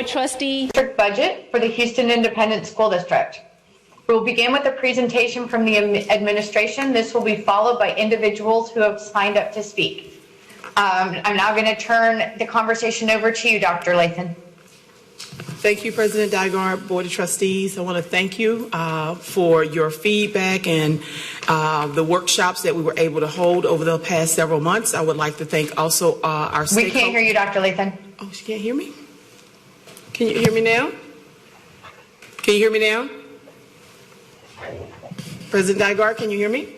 of Trustees. District budget for the Houston Independent School District. We'll begin with a presentation from the administration. This will be followed by individuals who have signed up to speak. I'm now going to turn the conversation over to you, Dr. Lathan. Thank you, President Dygard, Board of Trustees. I want to thank you for your feedback and the workshops that we were able to hold over the past several months. I would like to thank also our stakeholders. We can't hear you, Dr. Lathan. Oh, she can't hear me? Can you hear me now? Can you hear me now? President Dygard, can you hear me?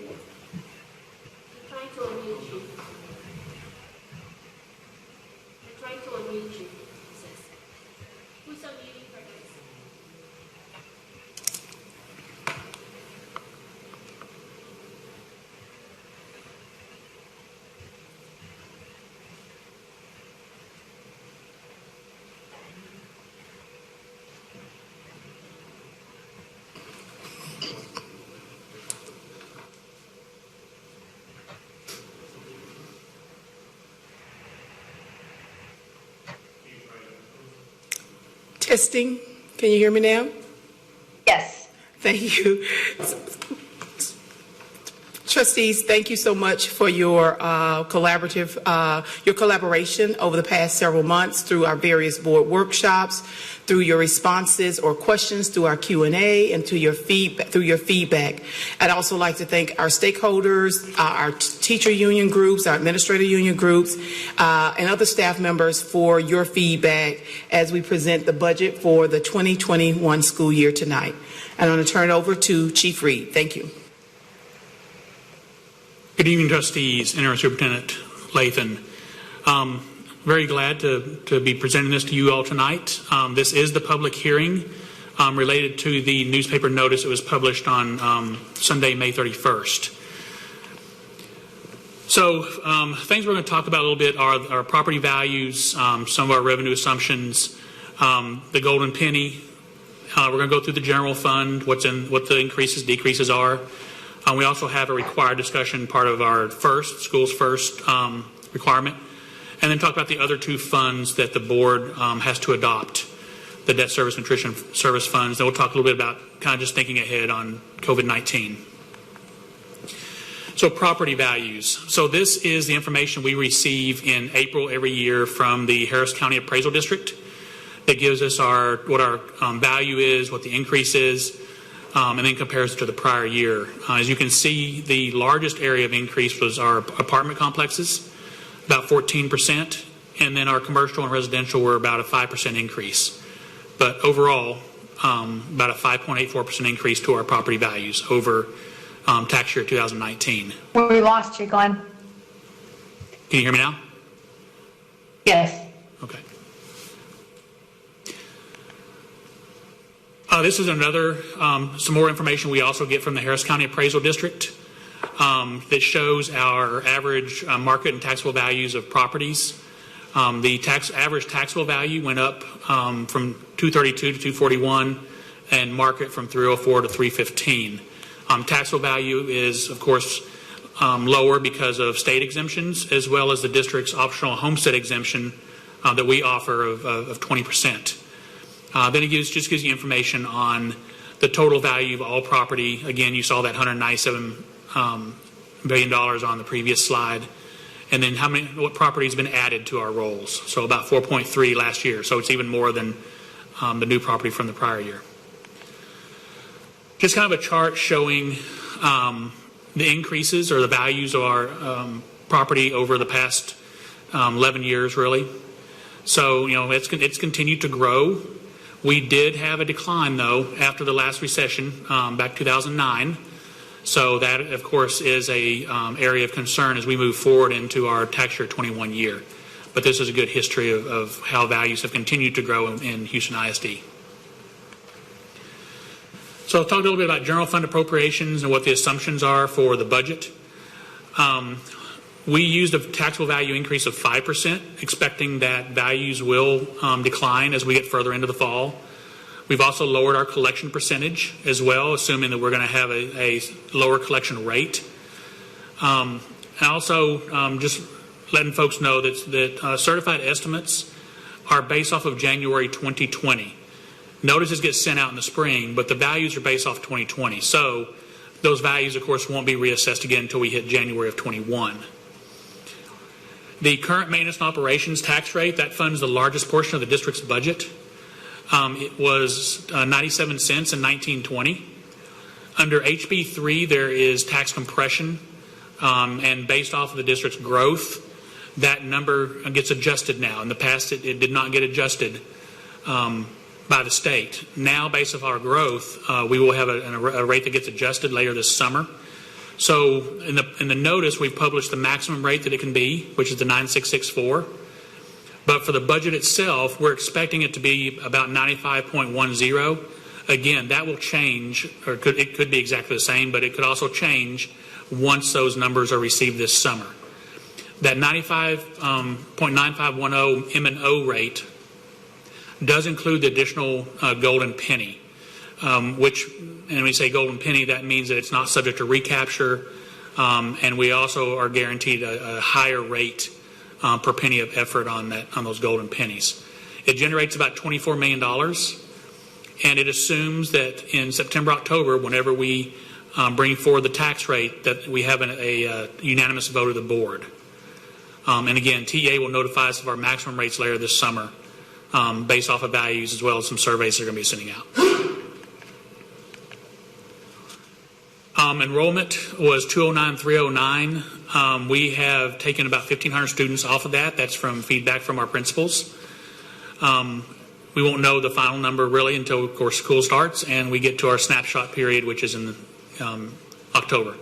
Testing. Can you hear me now? Yes. Thank you. Trustees, thank you so much for your collaboration over the past several months through our various board workshops, through your responses or questions, through our Q&A, and through your feedback. I'd also like to thank our stakeholders, our teacher union groups, our administrator union groups, and other staff members for your feedback as we present the budget for the 2021 school year tonight. I'm going to turn it over to Chief Reed. Thank you. Good evening, trustees, Interim Superintendent Lathan. Very glad to be presenting this to you all tonight. This is the public hearing related to the newspaper notice that was published on Sunday, May 31st. So things we're going to talk about a little bit are our property values, some of our revenue assumptions, the golden penny. We're going to go through the general fund, what the increases, decreases are. We also have a required discussion, part of our schools first requirement, and then talk about the other two funds that the board has to adopt, the debt service nutrition service funds. Then we'll talk a little bit about kind of just thinking ahead on COVID-19. So property values. So this is the information we receive in April every year from the Harris County Appraisal District that gives us what our value is, what the increase is, and then compares it to the prior year. As you can see, the largest area of increase was our apartment complexes, about 14%, and then our commercial and residential were about a 5% increase. But overall, about a 5.84% increase to our property values over tax year 2019. We lost you, Glenn. Can you hear me now? Yes. Okay. This is another, some more information we also get from the Harris County Appraisal District that shows our average market and taxable values of properties. The average taxable value went up from 232 to 241 and market from 304 to 315. Taxable value is, of course, lower because of state exemptions as well as the district's optional homestead exemption that we offer of 20%. Then it just gives you information on the total value of all property. Again, you saw that $197 billion on the previous slide. And then what property has been added to our rolls. So about 4.3 last year. So it's even more than the new property from the prior year. Just kind of a chart showing the increases or the values of our property over the past 11 years, really. So, it's continued to grow. We did have a decline, though, after the last recession, back 2009. So that, of course, is a area of concern as we move forward into our tax year 21 year. But this is a good history of how values have continued to grow in Houston ISD. So I'll talk a little bit about general fund appropriations and what the assumptions are for the budget. We used a taxable value increase of 5%, expecting that values will decline as we get further into the fall. We've also lowered our collection percentage as well, assuming that we're going to have a lower collection rate. And also just letting folks know that certified estimates are based off of January 2020. Notices get sent out in the spring, but the values are based off 2020. So those values, of course, won't be reassessed again until we hit January of 21. The current maintenance and operations tax rate, that funds the largest portion of the district's budget. It was 97 cents in 1920. Under HB 3, there is tax compression, and based off of the district's growth, that number gets adjusted now. In the past, it did not get adjusted by the state. Now, based off our growth, we will have a rate that gets adjusted later this summer. So in the notice, we've published the maximum rate that it can be, which is the 9664. But for the budget itself, we're expecting it to be about 95.10. Again, that will change, or it could be exactly the same, but it could also change once those numbers are received this summer. That 95.9510 M&O rate does include the additional golden penny, which, and when we say golden penny, that means that it's not subject to recapture, and we also are guaranteed a higher rate per penny of effort on those golden pennies. It generates about $24 million, and it assumes that in September, October, whenever we bring forward the tax rate, that we have a unanimous vote of the board. And again, TEA will notify us of our maximum rates later this summer, based off of values as well as some surveys they're going to be sending out. Enrollment was 209,309. We have taken about 1,500 students off of that. That's from feedback from our principals. We won't know the final number really until, of course, school starts and we get to our snapshot period, which is in October.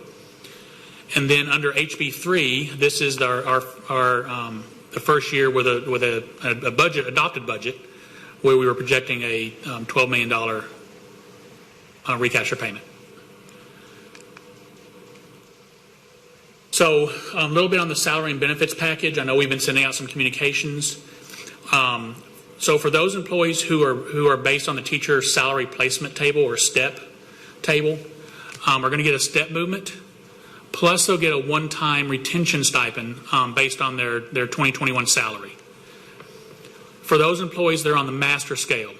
And then under HB 3, this is the first year with a budget, adopted budget, where we were projecting a $12 million recapture payment. So a little bit on the salary and benefits package. I know we've been sending out some communications. So for those employees who are based on the teacher salary placement table or STEP table, are going to get a STEP movement. Plus, they'll get a one-time retention stipend based on their 2021 salary. For those employees that are on the master scale,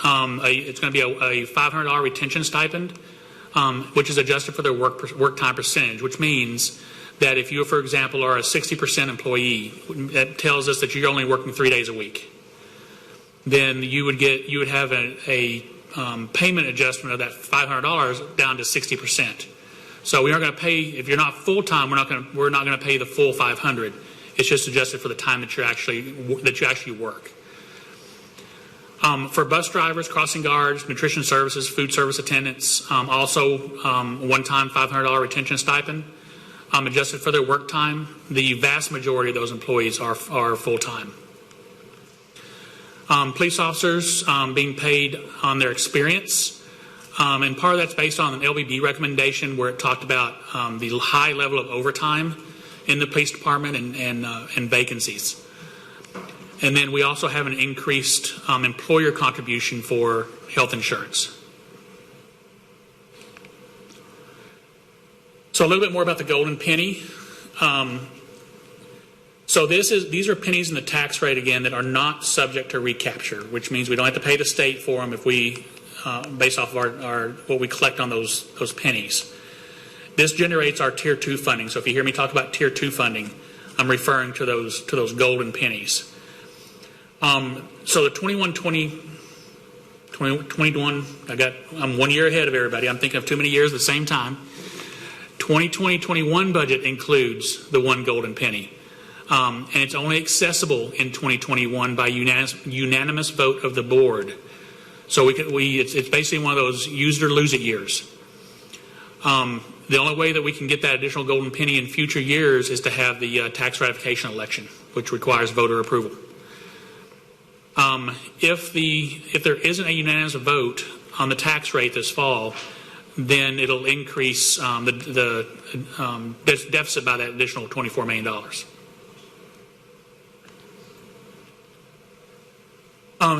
it's going to be a $500 retention stipend, which is adjusted for their work time percentage, which means that if you, for example, are a 60% employee, that tells us that you're only working 3 days a week, then you would have a payment adjustment of that $500 down to 60%. So we aren't going to pay, if you're not full time, we're not going to pay the full $500. It's just adjusted for the time that you actually work. For bus drivers, crossing guards, nutrition services, food service attendants, also one-time $500 retention stipend, adjusted for their work time. The vast majority of those employees are full-time. Police officers being paid on their experience. And part of that's based on an LBB recommendation where it talked about the high level of overtime in the police department and vacancies. And then we also have an increased employer contribution for health insurance. So a little bit more about the golden penny. So these are pennies in the tax rate again that are not subject to recapture, which means we don't have to pay the state for them if we based off of our what we collect on those pennies. This generates our Tier 2 funding. So if you hear me talk about Tier 2 funding, I'm referring to those golden pennies. So the 21, I'm 1 year ahead of everybody. I'm thinking of too many years at the same time. 2020-21 budget includes the one golden penny. And it's only accessible in 2021 by unanimous vote of the board. So it's basically one of those use it or lose it years. The only way that we can get that additional golden penny in future years is to have the tax ratification election, which requires voter approval. If there isn't a unanimous vote on the tax rate this fall, then it'll increase the deficit by that additional $24 million.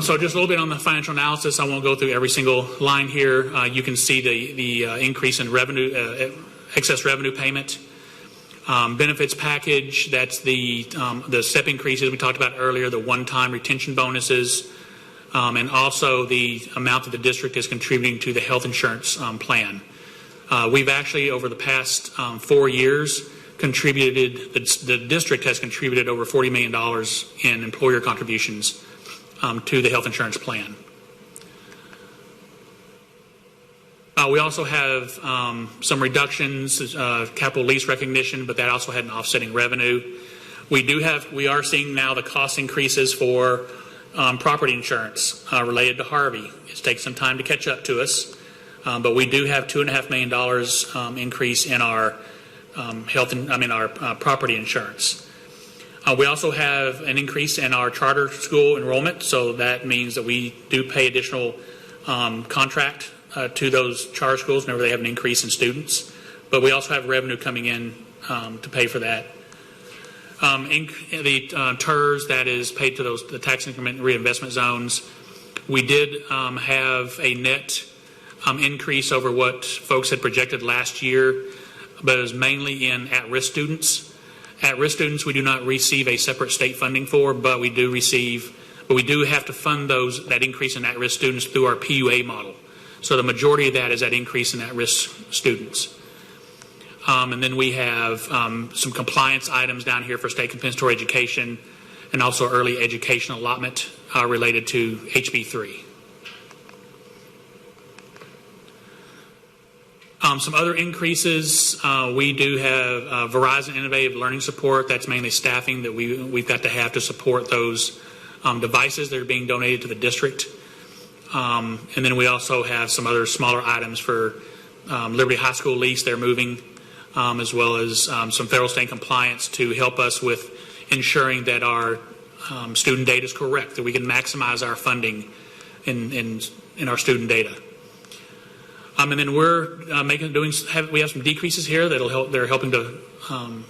So just a little bit on the financial analysis. I won't go through every single line here. You can see the increase in revenue, excess revenue payment. Benefits package, that's the step increases we talked about earlier, the one-time retention bonuses, and also the amount that the district is contributing to the health insurance plan. We've actually, over the past 4 years, contributed, the district has contributed over $40 million in employer contributions to the health insurance plan. We also have some reductions, capital lease recognition, but that also had an offsetting revenue. We are seeing now the cost increases for property insurance related to Harvey. It's taken some time to catch up to us, but we do have $2.5 million increase in our property insurance. We also have an increase in our charter school enrollment, so that means that we do pay additional contract to those charter schools whenever they have an increase in students. But we also have revenue coming in to pay for that. The TERS, that is paid to the tax increment reinvestment zones. We did have a net increase over what folks had projected last year, but it was mainly in at-risk students. At-risk students we do not receive a separate state funding for, but we do have to fund that increase in at-risk students through our PUA model. So the majority of that is that increase in at-risk students. And then we have some compliance items down here for state compensatory education and also early education allotment related to HB3. Some other increases, we do have Verizon Innovative Learning Support. That's mainly staffing that we've got to have to support those devices that are being donated to the district. And then we also have some other smaller items for Liberty High School lease they're moving, as well as some federal state compliance to help us with ensuring that our student data is correct, that we can maximize our funding in our student data. And then we have some decreases here they're helping to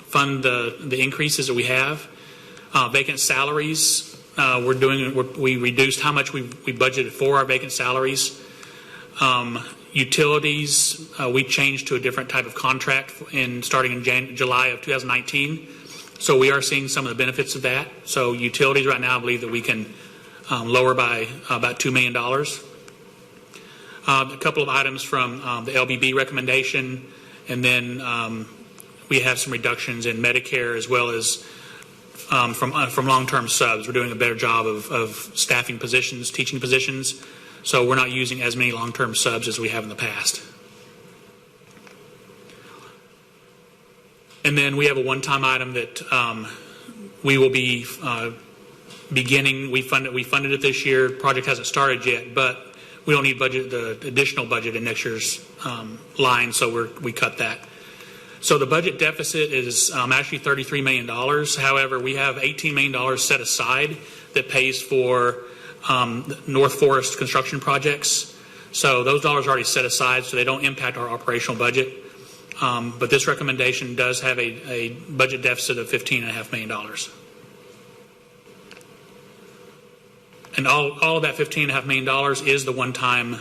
fund the increases that we have. Vacant salaries. We reduced how much we budgeted for our vacant salaries. Utilities, we changed to a different type of contract starting in July of 2019. So we are seeing some of the benefits of that. So utilities right now, I believe that we can lower by about $2 million. A couple of items from the LBB recommendation, and then we have some reductions in Medicare as well as from long-term subs. We're doing a better job of staffing positions, teaching positions, so we're not using as many long-term subs as we have in the past. And then we have a one-time item that we will be beginning. We funded it this year. The project hasn't started yet, but we don't need the additional budget in next year's line, so we cut that. So the budget deficit is actually $33 million. However, we have $18 million set aside that pays for North Forest construction projects. So those dollars are already set aside, so they don't impact our operational budget. But this recommendation does have a budget deficit of $15.5 million. And all of that $15.5 million is the one-time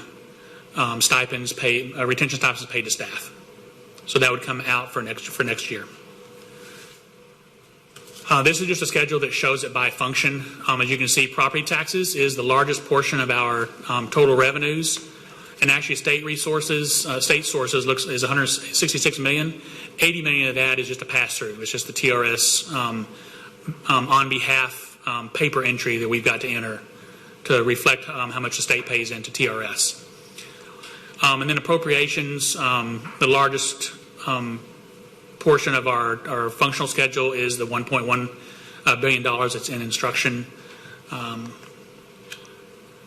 stipends paid, retention stipends paid to staff. So that would come out for next year. This is just a schedule that shows it by function. As you can see, property taxes is the largest portion of our total revenues. And actually state sources is $166 million. $80 million of that is just a pass-through. It's just the TRS on behalf paper entry that we've got to enter to reflect how much the state pays into TRS. And then appropriations, the largest portion of our functional schedule is the $1.1 billion that's in instruction.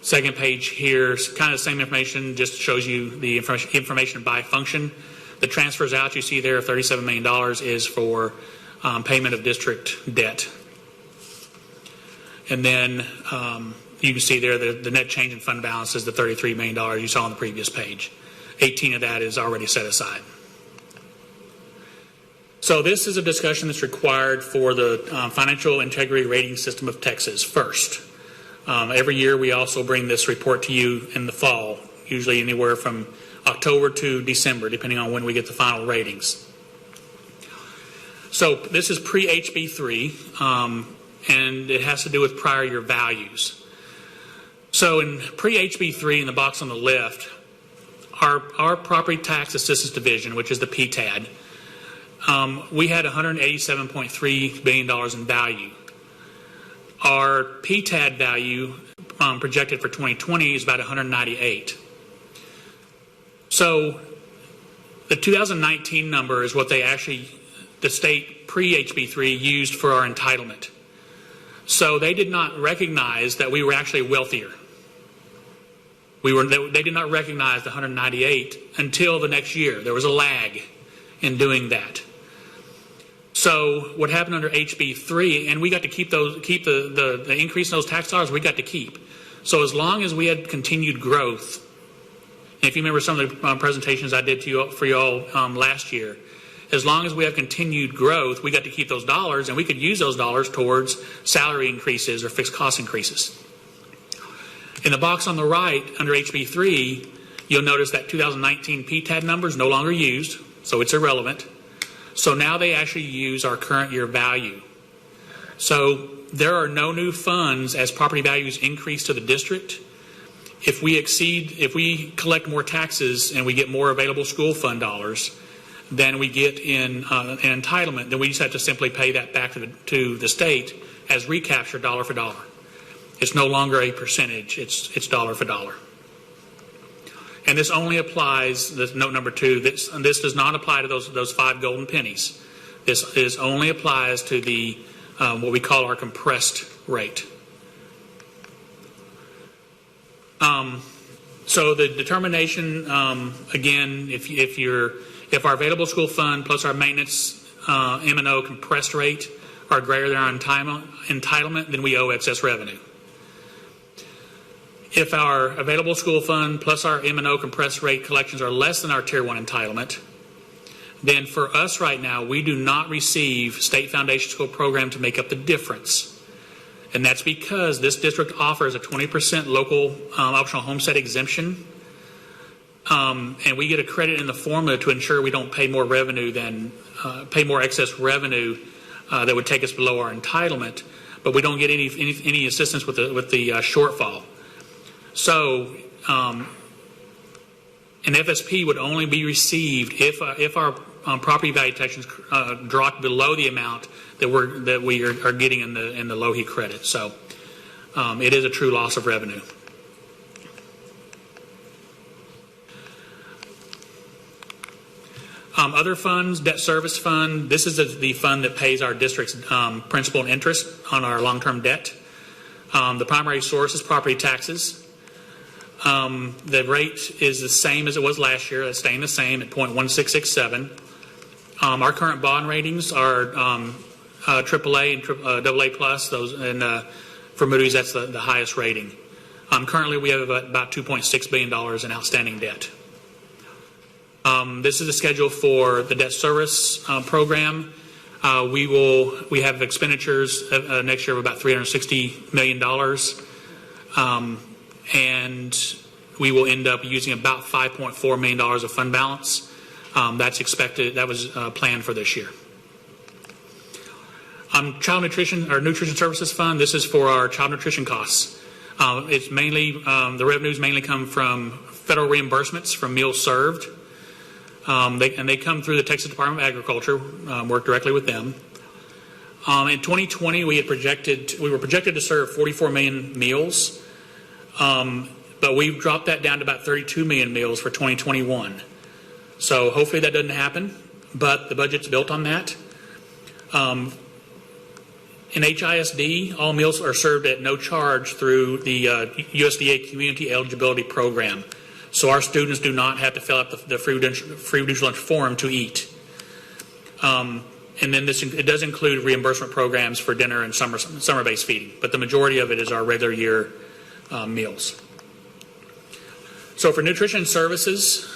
Second page here is kind of the same information, just shows you the information by function. The transfers out you see there of $37 million is for payment of district debt. And then you can see there the net change in fund balance is the $33 million you saw on the previous page. 18 of that is already set aside. So this is a discussion that's required for the Financial Integrity Rating System of Texas first. Every year we also bring this report to you in the fall, usually anywhere from October to December, depending on when we get the final ratings. So this is pre-HB3, and it has to do with prior year values. So in pre-HB3, in the box on the left, our Property Tax Assistance Division, which is the PTAD, we had $187.3 billion in value. Our PTAD value projected for 2020 is about 198. So the 2019 number is what they actually, the state pre-HB3 used for our entitlement. So they did not recognize that we were actually wealthier. They did not recognize the 198 until the next year. There was a lag in doing that. So what happened under HB3, and we got to keep the increase in those tax dollars, we got to keep. So as long as we had continued growth, and if you remember some of the presentations I did for you all last year, as long as we have continued growth, we got to keep those dollars, and we could use those dollars towards salary increases or fixed cost increases. In the box on the right, under HB3, you'll notice that 2019 PTAD number is no longer used, so it's irrelevant. So now they actually use our current year value. So there are no new funds as property values increase to the district. If we collect more taxes and we get more available school fund dollars than we get in an entitlement, then we just have to simply pay that back to the state as recapture dollar for dollar. It's no longer a percentage, it's dollar for dollar. And this only applies, this note number 2, this does not apply to those 5 golden pennies. This only applies to the what we call our compressed rate. So the determination, again, if our available school fund plus our maintenance M&O compressed rate are greater than our entitlement, then we owe excess revenue. If our available school fund plus our M&O compressed rate collections are less than our Tier 1 entitlement, then for us right now, we do not receive State Foundation School Program to make up the difference. And that's because this district offers a 20% local optional homestead exemption, and we get a credit in the formula to ensure we don't pay more revenue pay more excess revenue that would take us below our entitlement, but we don't get any assistance with the shortfall. So an FSP would only be received if our property value detections dropped below the amount that we are getting in the LOHI credit. So it is a true loss of revenue. Other funds, debt service fund. This is the fund that pays our district's principal and interest on our long-term debt. The primary source is property taxes. The rate is the same as it was last year. It's staying the same at 0.1667. Our current bond ratings are AAA and AA plus. Those, and for Moody's, that's the highest rating. Currently, we have about $2.6 billion in outstanding debt. This is the schedule for the debt service program. We have expenditures next year of about $360 million. And we will end up using about $5.4 million of fund balance. That's expected. That was planned for this year. Child nutrition or nutrition services fund. This is for our child nutrition costs. It's mainly the revenues mainly come from federal reimbursements from meals served. They come through the Texas Department of Agriculture. Work directly with them. In 2020, we were projected to serve 44 million meals. But we've dropped that down to about 32 million meals for 2021. So hopefully that doesn't happen, but the budget's built on that. In HISD, all meals are served at no charge through the USDA Community Eligibility Program. So our students do not have to fill out the free reduced lunch form to eat. And then it does include reimbursement programs for dinner and summer-based feeding, but the majority of it is our regular year meals. So for nutrition services,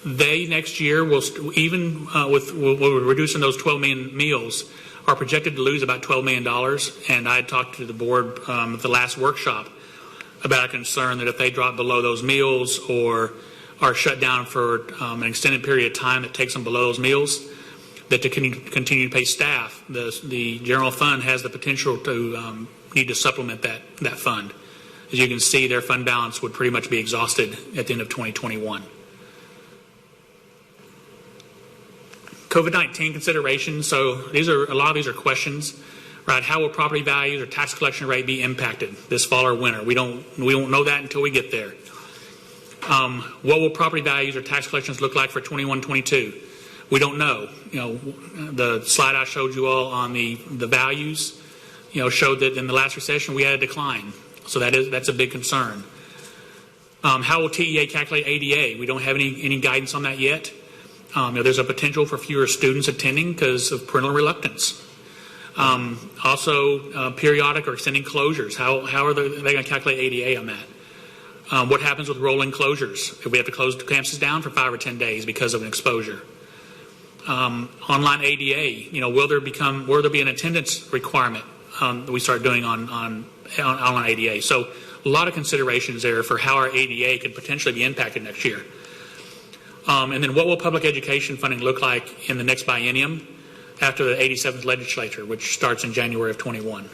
they next year will we're reducing those 12 million meals, are projected to lose about $12 million. And I had talked to the board at the last workshop about a concern that if they drop below those meals or are shut down for an extended period of time that takes them below those meals, that to continue to pay staff, the general fund has the potential to need to supplement that fund. As you can see, their fund balance would pretty much be exhausted at the end of 2021. COVID-19 considerations. So a lot of these are questions, right? How will property values or tax collection rate be impacted this fall or winter? We won't know that until we get there. What will property values or tax collections look like for 21-22? We don't know. The slide I showed you all on the values, showed that in the last recession we had a decline. So that's a big concern. How will TEA calculate ADA? We don't have any guidance on that yet. There's a potential for fewer students attending because of parental reluctance. Also, periodic or extending closures. How are they going to calculate ADA on that? What happens with rolling closures if we have to close campuses down for 5 or 10 days because of an exposure? Online ADA. Will there be an attendance requirement that we start doing on online ADA? So a lot of considerations there for how our ADA could potentially be impacted next year. And then what will public education funding look like in the next biennium after the 87th legislature, which starts in January of 21?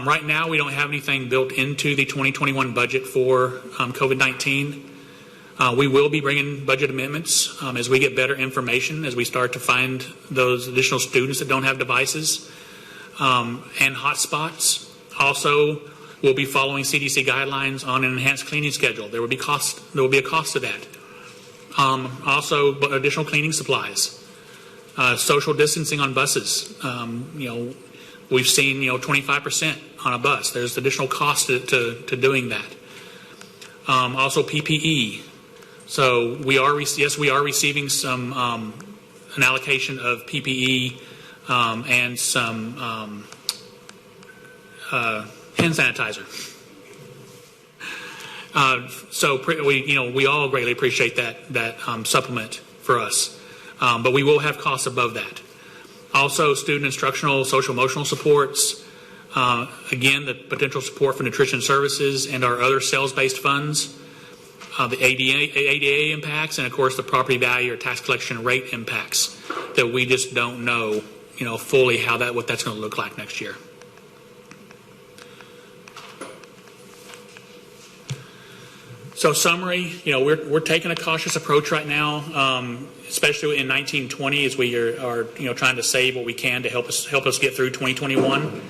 Right now, we don't have anything built into the 2021 budget for COVID-19. We will be bringing budget amendments as we get better information, as we start to find those additional students that don't have devices and hotspots. Also, we'll be following CDC guidelines on an enhanced cleaning schedule. There will be a cost to that. Also, additional cleaning supplies, social distancing on buses. We've seen 25% on a bus. There's additional cost to doing that. Also, PPE. So we are receiving some an allocation of PPE and some hand sanitizer. So we all greatly appreciate that supplement for us, but we will have costs above that. Also, student instructional, social emotional supports. Again, the potential support for nutrition services and our other sales-based funds. The ADA impacts, and of course the property value or tax collection rate impacts that we just don't know, fully what that's going to look like next year. So summary, we're taking a cautious approach right now, especially in 1920 as we are trying to save what we can to help us get through 2021.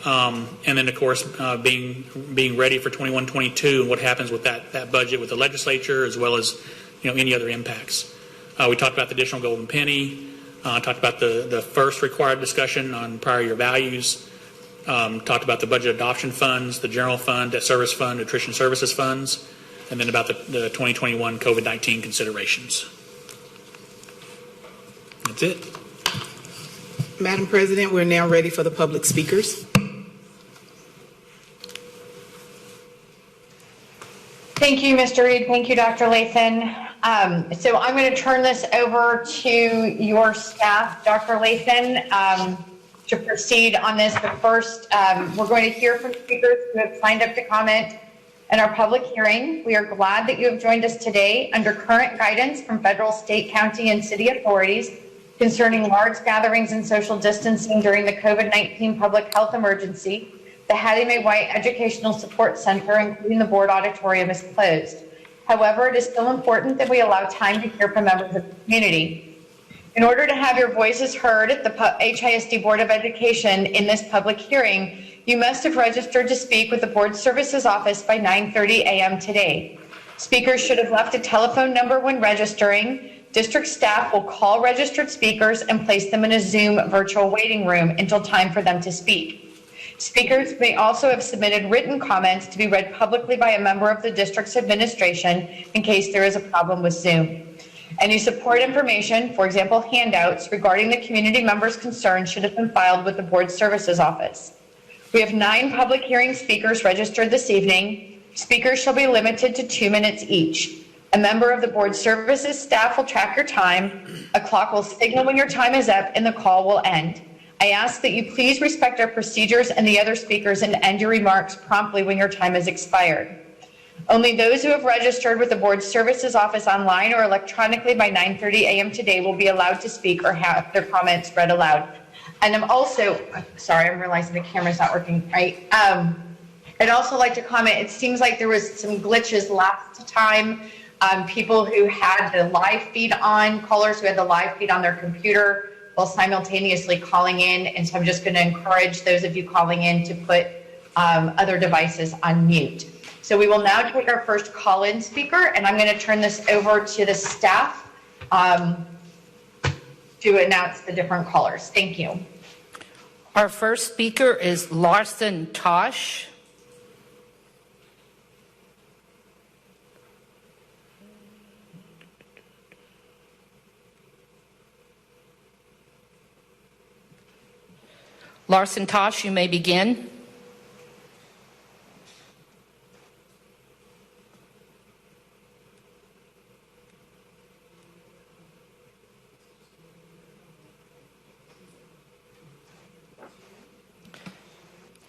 And then, of course, being ready for 21-22 and what happens with that budget with the legislature as well as any other impacts. We talked about the additional golden penny. Talked about the first required discussion on prior year values. Talked about the budget adoption funds, the general fund, debt service fund, nutrition services funds, and then about the 2021 COVID-19 considerations. That's it. Madam President, we're now ready for the public speakers. Thank you, Mr. Reed. Thank you, Dr. Lathan. So I'm going to turn this over to your staff, Dr. Lathan, to proceed on this. But first, we're going to hear from speakers who have signed up to comment in our public hearing. We are glad that you have joined us today under current guidance from federal, state, county, and city authorities concerning large gatherings and social distancing during the COVID-19 public health emergency. The Hattie Mae White Educational Support Center, including the board auditorium, is closed. However, it is still important that we allow time to hear from members of the community. In order to have your voices heard at the HISD Board of Education in this public hearing, you must have registered to speak with the Board Services Office by 9:30 a.m. today. Speakers should have left a telephone number when registering. District staff will call registered speakers and place them in a Zoom virtual waiting room until time for them to speak. Speakers may also have submitted written comments to be read publicly by a member of the district's administration in case there is a problem with Zoom. Any support information, for example, handouts regarding the community members' concerns should have been filed with the Board Services Office. We have 9 public hearing speakers registered this evening. Speakers shall be limited to 2 minutes each. A member of the Board Services staff will track your time. A clock will signal when your time is up and the call will end. I ask that you please respect our procedures and the other speakers and end your remarks promptly when your time has expired. Only those who have registered with the board services office online or electronically by 9:30 a.m. today will be allowed to speak or have their comments read aloud. And I'm also, sorry, I'm realizing the camera's not working right. I'd also like to comment, it seems like there was some glitches last time. People who had the live feed on, callers who had the live feed on their computer while simultaneously calling in. And so I'm just going to encourage those of you calling in to put other devices on mute. So we will now take our first call-in speaker, and I'm going to turn this over to the staff to announce the different callers. Thank you. Our first speaker is Larson Tosh. Larson Tosh, you may begin.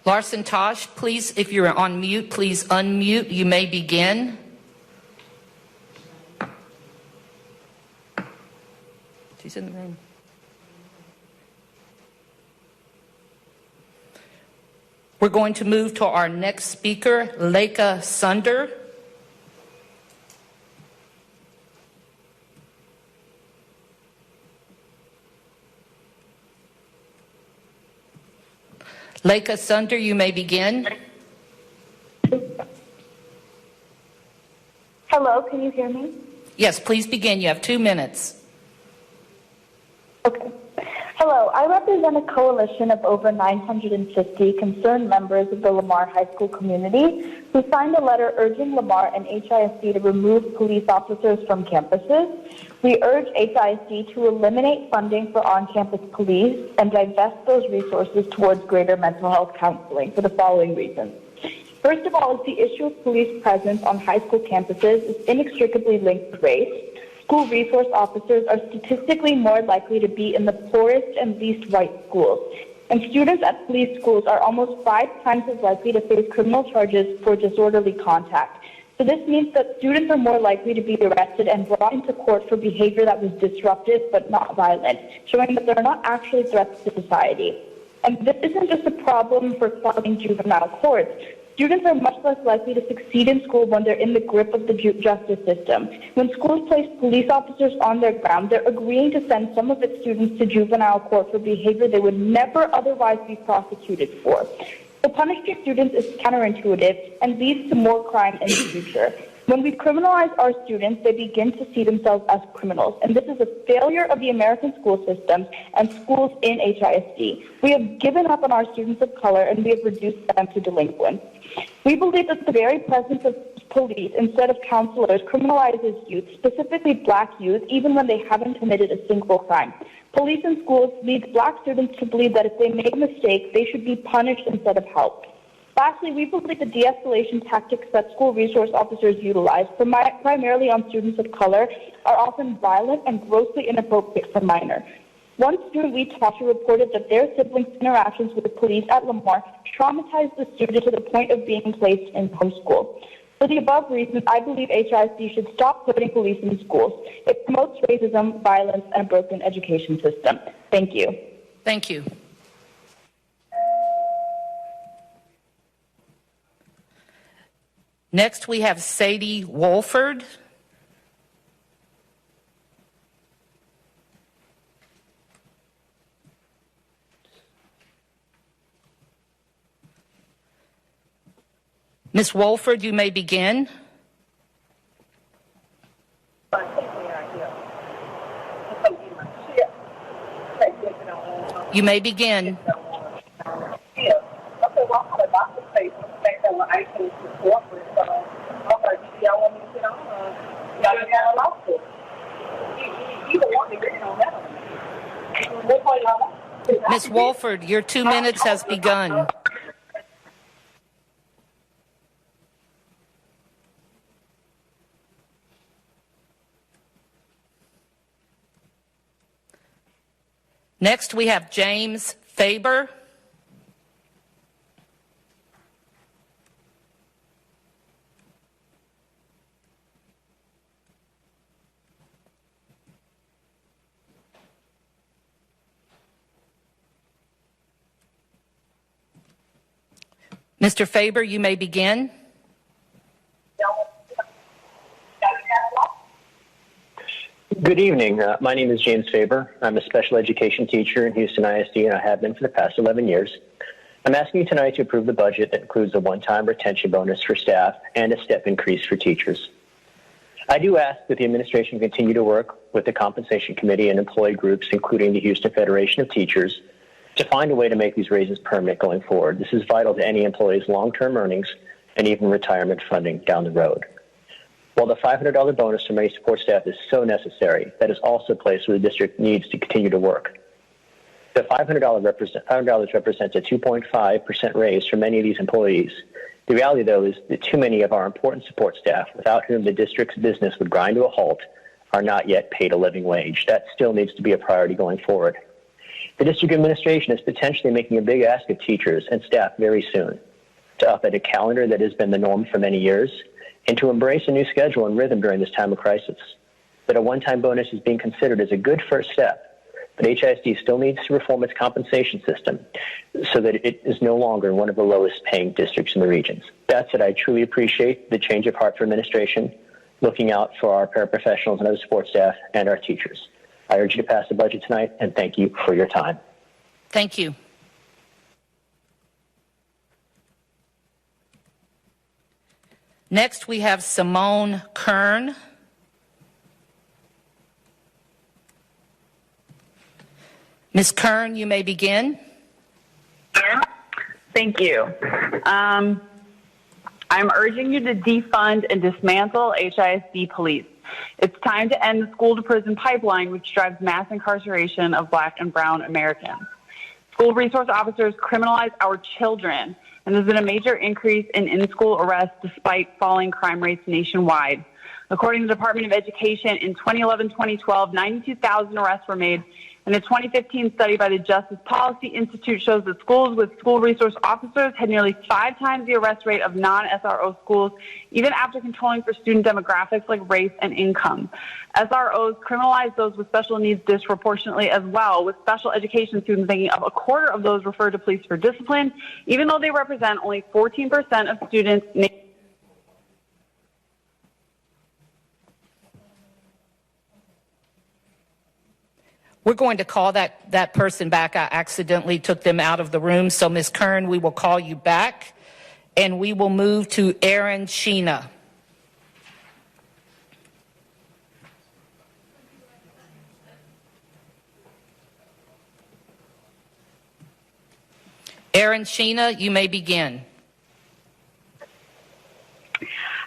Larson Tosh, please, if you're on mute, please unmute. You may begin. She's in the room. We're going to move to our next speaker, Leka Sunder. Leka Sunder, you may begin. Hello, can you hear me? Yes, please begin. You have 2 minutes. Okay. Hello, I represent a coalition of over 950 concerned members of the Lamar High School community who signed a letter urging Lamar and HISD to remove police officers from campuses. We urge HISD to eliminate funding for on-campus police and divest those resources towards greater mental health counseling for the following reasons. First of all, the issue of police presence on high school campuses is inextricably linked to race. School resource officers are statistically more likely to be in the poorest and least white schools. And students at police schools are almost 5 times as likely to face criminal charges for disorderly contact. So this means that students are more likely to be arrested and brought into court for behavior that was disruptive but not violent, showing that they're not actually threats to society. And this isn't just a problem for clogging juvenile courts. Students are much less likely to succeed in school when they're in the grip of the justice system. When schools place police officers on their ground, they're agreeing to send some of its students to juvenile court for behavior they would never otherwise be prosecuted for. So punishing students is counterintuitive and leads to more crime in the future. When we criminalize our students, they begin to see themselves as criminals. And this is a failure of the American school system and schools in HISD. We have given up on our students of color and we have reduced them to delinquents. We believe that the very presence of police instead of counselors criminalizes youth, specifically black youth, even when they haven't committed a single crime. Police in schools leads black students to believe that if they make a mistake, they should be punished instead of helped. Lastly, we believe the de-escalation tactics that school resource officers utilize, primarily on students of color, are often violent and grossly inappropriate for minors. One student we talked to reported that their siblings' interactions with the police at Lamar traumatized the student to the point of being placed in homeschool. For the above reasons, I believe HISD should stop putting police in schools. It promotes racism, violence, and a broken education system. Thank you. Thank you. Next, we have Sadie Wolford. Ms. Wolford, you may begin. You may begin. Ms. Wolford, your 2 minutes has begun. Next, we have James Faber. Mr. Faber, you may begin. Good evening. My name is James Faber. I'm a special education teacher in Houston ISD, and I have been for the past 11 years. I'm asking you tonight to approve the budget that includes a one-time retention bonus for staff and a step increase for teachers. I do ask that the administration continue to work with the Compensation Committee and employee groups, including the Houston Federation of Teachers, to find a way to make these raises permanent going forward. This is vital to any employee's long-term earnings and even retirement funding down the road. While the $500 bonus to many support staff is so necessary, that is also a place where the district needs to continue to work. The $500 represents a 2.5% raise for many of these employees. The reality, though, is that too many of our important support staff, without whom the district's business would grind to a halt, are not yet paid a living wage. That still needs to be a priority going forward. The district administration is potentially making a big ask of teachers and staff very soon to update a calendar that has been the norm for many years, and to embrace a new schedule and rhythm during this time of crisis. That a one-time bonus is being considered as a good first step, but HISD still needs to reform its compensation system so that it is no longer one of the lowest paying districts in the regions. That said, I truly appreciate the change of heart for administration, looking out for our paraprofessionals and other support staff and our teachers. I urge you to pass the budget tonight, and thank you for your time. Thank you. Next, we have Simone Kern. Ms. Kern, you may begin. Thank you. I'm urging you to defund and dismantle HISD police. It's time to end the school-to-prison pipeline, which drives mass incarceration of Black and Brown Americans. School resource officers criminalize our children, and there's been a major increase in-school arrests despite falling crime rates nationwide. According to the Department of Education, in 2011-2012, 92,000 arrests were made, and a 2015 study by the Justice Policy Institute shows that schools with school resource officers had nearly 5 times the arrest rate of non-SRO schools, even after controlling for student demographics like race and income. SROs criminalize those with special needs disproportionately as well, with special education students making up a quarter of those referred to police for discipline, even though they represent only 14% of students. We're going to call that person back. I accidentally took them out of the room. So, Ms. Kern, we will call you back, and we will move to Aaron Sheena. Aaron Sheena, you may begin.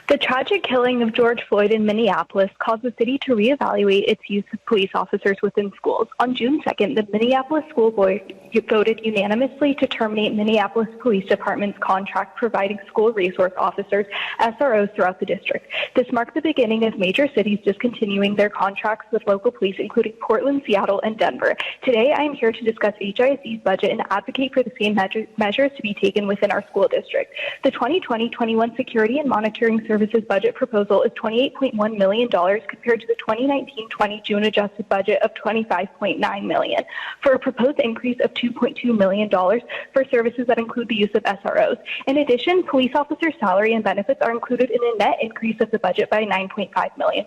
The tragic killing of George Floyd in Minneapolis caused the city to reevaluate its use of police officers within schools. On June 2nd, the Minneapolis School Board voted unanimously to terminate Minneapolis Police Department's contract providing school resource officers, SROs, throughout the district. This marked the beginning of major cities discontinuing their contracts with local police, including Portland, Seattle, and Denver. Today, I am here to discuss HISD's budget and advocate for the same measures to be taken within our school district. The 2020-21 Security and Monitoring Services budget proposal is $28.1 million compared to the 2019-20 June adjusted budget of $25.9 million, for a proposed increase of $2.2 million for services that include the use of SROs. In addition, police officer salary and benefits are included in a net increase of the budget by $9.5 million.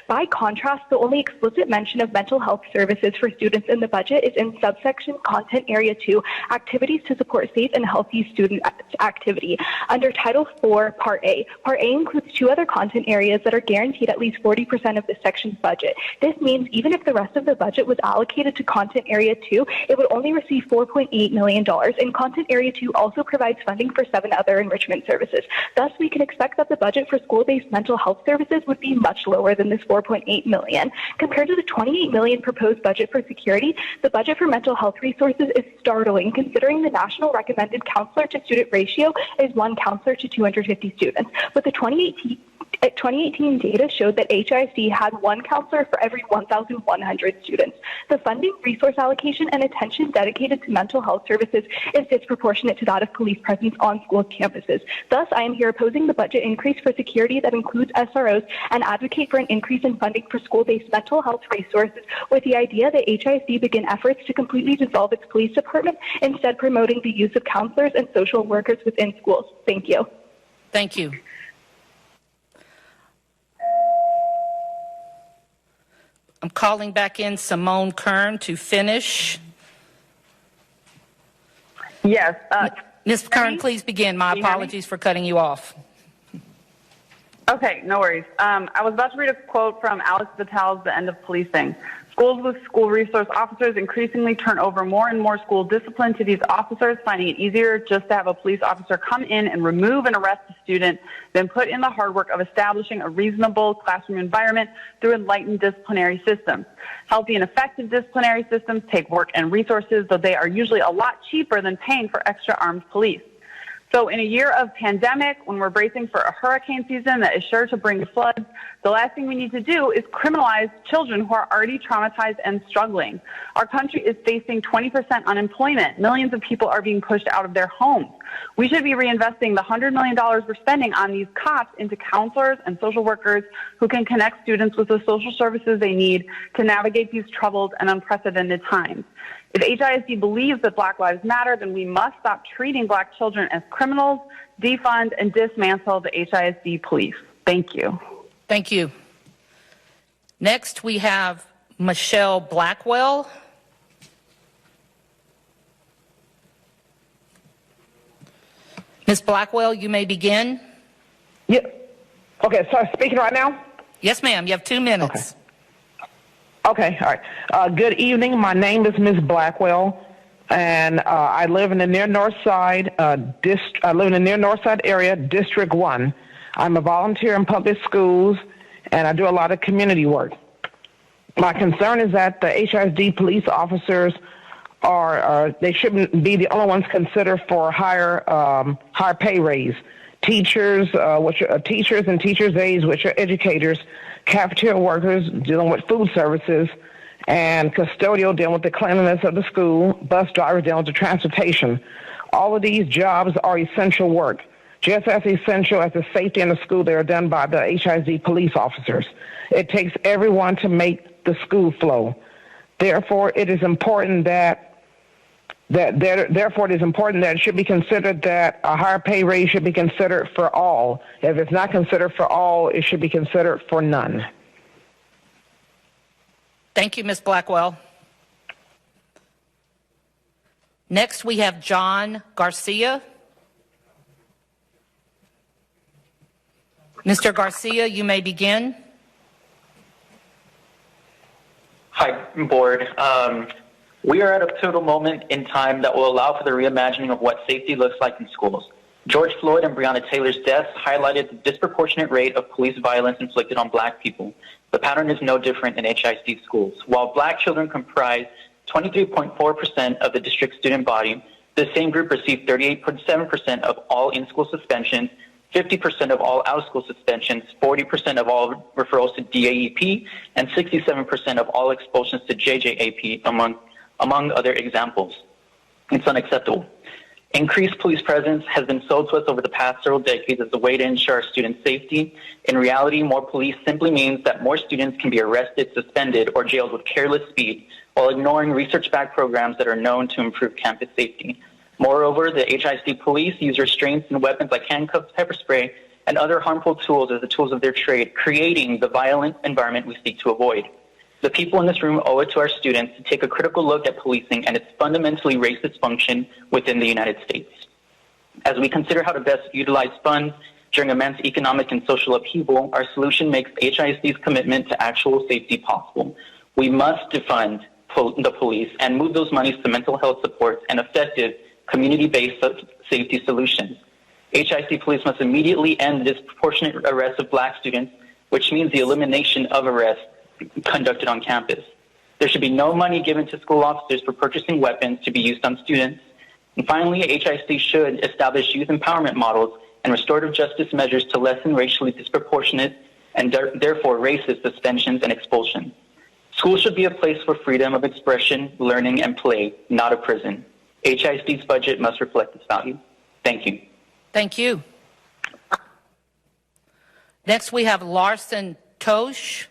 By contrast, the only explicit mention of mental health services for students in the budget is in subsection Content Area 2, Activities to Support Safe and Healthy Student Activity, under Title IV, Part A. Part A includes 2 other content areas that are guaranteed at least 40% of this section's budget. This means even if the rest of the budget was allocated to Content Area 2, it would only receive $4.8 million, and Content Area 2 also provides funding for 7 other enrichment services. Thus, we can expect that the budget for school-based mental health services would be much lower than this $4.8 million. Compared to the $28 million proposed budget for security, the budget for mental health resources is startling, considering the national recommended counselor to student ratio is 1 counselor to 250 students. With the 2018 data showed that HISD had one counselor for every 1,100 students. The funding, resource allocation, and attention dedicated to mental health services is disproportionate to that of police presence on school campuses. Thus, I am here opposing the budget increase for security that includes SROs and advocate for an increase in funding for school-based mental health resources with the idea that HISD begin efforts to completely dissolve its police department, instead promoting the use of counselors and social workers within schools. Thank you. Thank you. I'm calling back in Simone Kern to finish. Yes. Ms. Kern, please begin. My apologies for cutting you off. Okay, no worries. I was about to read a quote from Alex Vitel's The End of Policing. Schools with school resource officers increasingly turn over more and more school discipline to these officers, finding it easier just to have a police officer come in and remove and arrest a student than put in the hard work of establishing a reasonable classroom environment through enlightened disciplinary systems. Healthy and effective disciplinary systems take work and resources, though they are usually a lot cheaper than paying for extra armed police. So in a year of pandemic, when we're bracing for a hurricane season that is sure to bring floods, the last thing we need to do is criminalize children who are already traumatized and struggling. Our country is facing 20% unemployment. Millions of people are being pushed out of their homes. We should be reinvesting the $100 million we're spending on these cops into counselors and social workers who can connect students with the social services they need to navigate these troubled and unprecedented times. If HISD believes that Black Lives Matter, then we must stop treating Black children as criminals, defund, and dismantle the HISD police. Thank you. Thank you. Next, we have Michelle Blackwell. Ms. Blackwell, you may begin. Yeah. Okay, so I'm speaking right now? Yes, ma'am. You have 2 minutes. Okay, all right. Good evening. My name is Ms. Blackwell, and I live in the near north side. I live in the near north side area, District 1. I'm a volunteer in public schools, and I do a lot of community work. My concern is that the HISD police officers they shouldn't be the only ones considered for higher pay raise. Teachers, teachers and teachers' aides, which are educators, cafeteria workers dealing with food services, and custodial dealing with the cleanliness of the school, bus drivers dealing with the transportation. All of these jobs are essential work, just as essential as the safety in the school that are done by the HISD police officers. It takes everyone to make the school flow. Therefore, it is important that it should be considered that a higher pay raise should be considered for all. If it's not considered for all, it should be considered for none. Thank you, Ms. Blackwell. Next, we have John Garcia. Mr. Garcia, you may begin. Hi, board. We are at a pivotal moment in time that will allow for the reimagining of what safety looks like in schools. George Floyd and Breonna Taylor's deaths highlighted the disproportionate rate of police violence inflicted on Black people. The pattern is no different in HISD schools. While Black children comprise 23.4% of the district student body, the same group received 38.7% of all in-school suspensions, 50% of all out-of-school suspensions, 40% of all referrals to DAEP, and 67% of all expulsions to JJAP, among other examples. It's unacceptable. Increased police presence has been sold to us over the past several decades as a way to ensure our students' safety. In reality, more police simply means that more students can be arrested, suspended, or jailed with careless speed, while ignoring research-backed programs that are known to improve campus safety. Moreover, the HISD police use restraints and weapons like handcuffs, pepper spray, and other harmful tools as the tools of their trade, creating the violent environment we seek to avoid. The people in this room owe it to our students to take a critical look at policing and its fundamentally racist function within the United States. As we consider how to best utilize funds during immense economic and social upheaval, our solution makes HISD's commitment to actual safety possible. We must defund the police and move those monies to mental health supports and effective community-based safety solutions. HISD police must immediately end the disproportionate arrests of Black students, which means the elimination of arrests conducted on campus. There should be no money given to school officers for purchasing weapons to be used on students. And finally, HISD should establish youth empowerment models and restorative justice measures to lessen racially disproportionate and therefore racist suspensions and expulsion. Schools should be a place for freedom of expression, learning, and play, not a prison. HISD's budget must reflect this value. Thank you. Thank you. Next, we have Larson Tosh.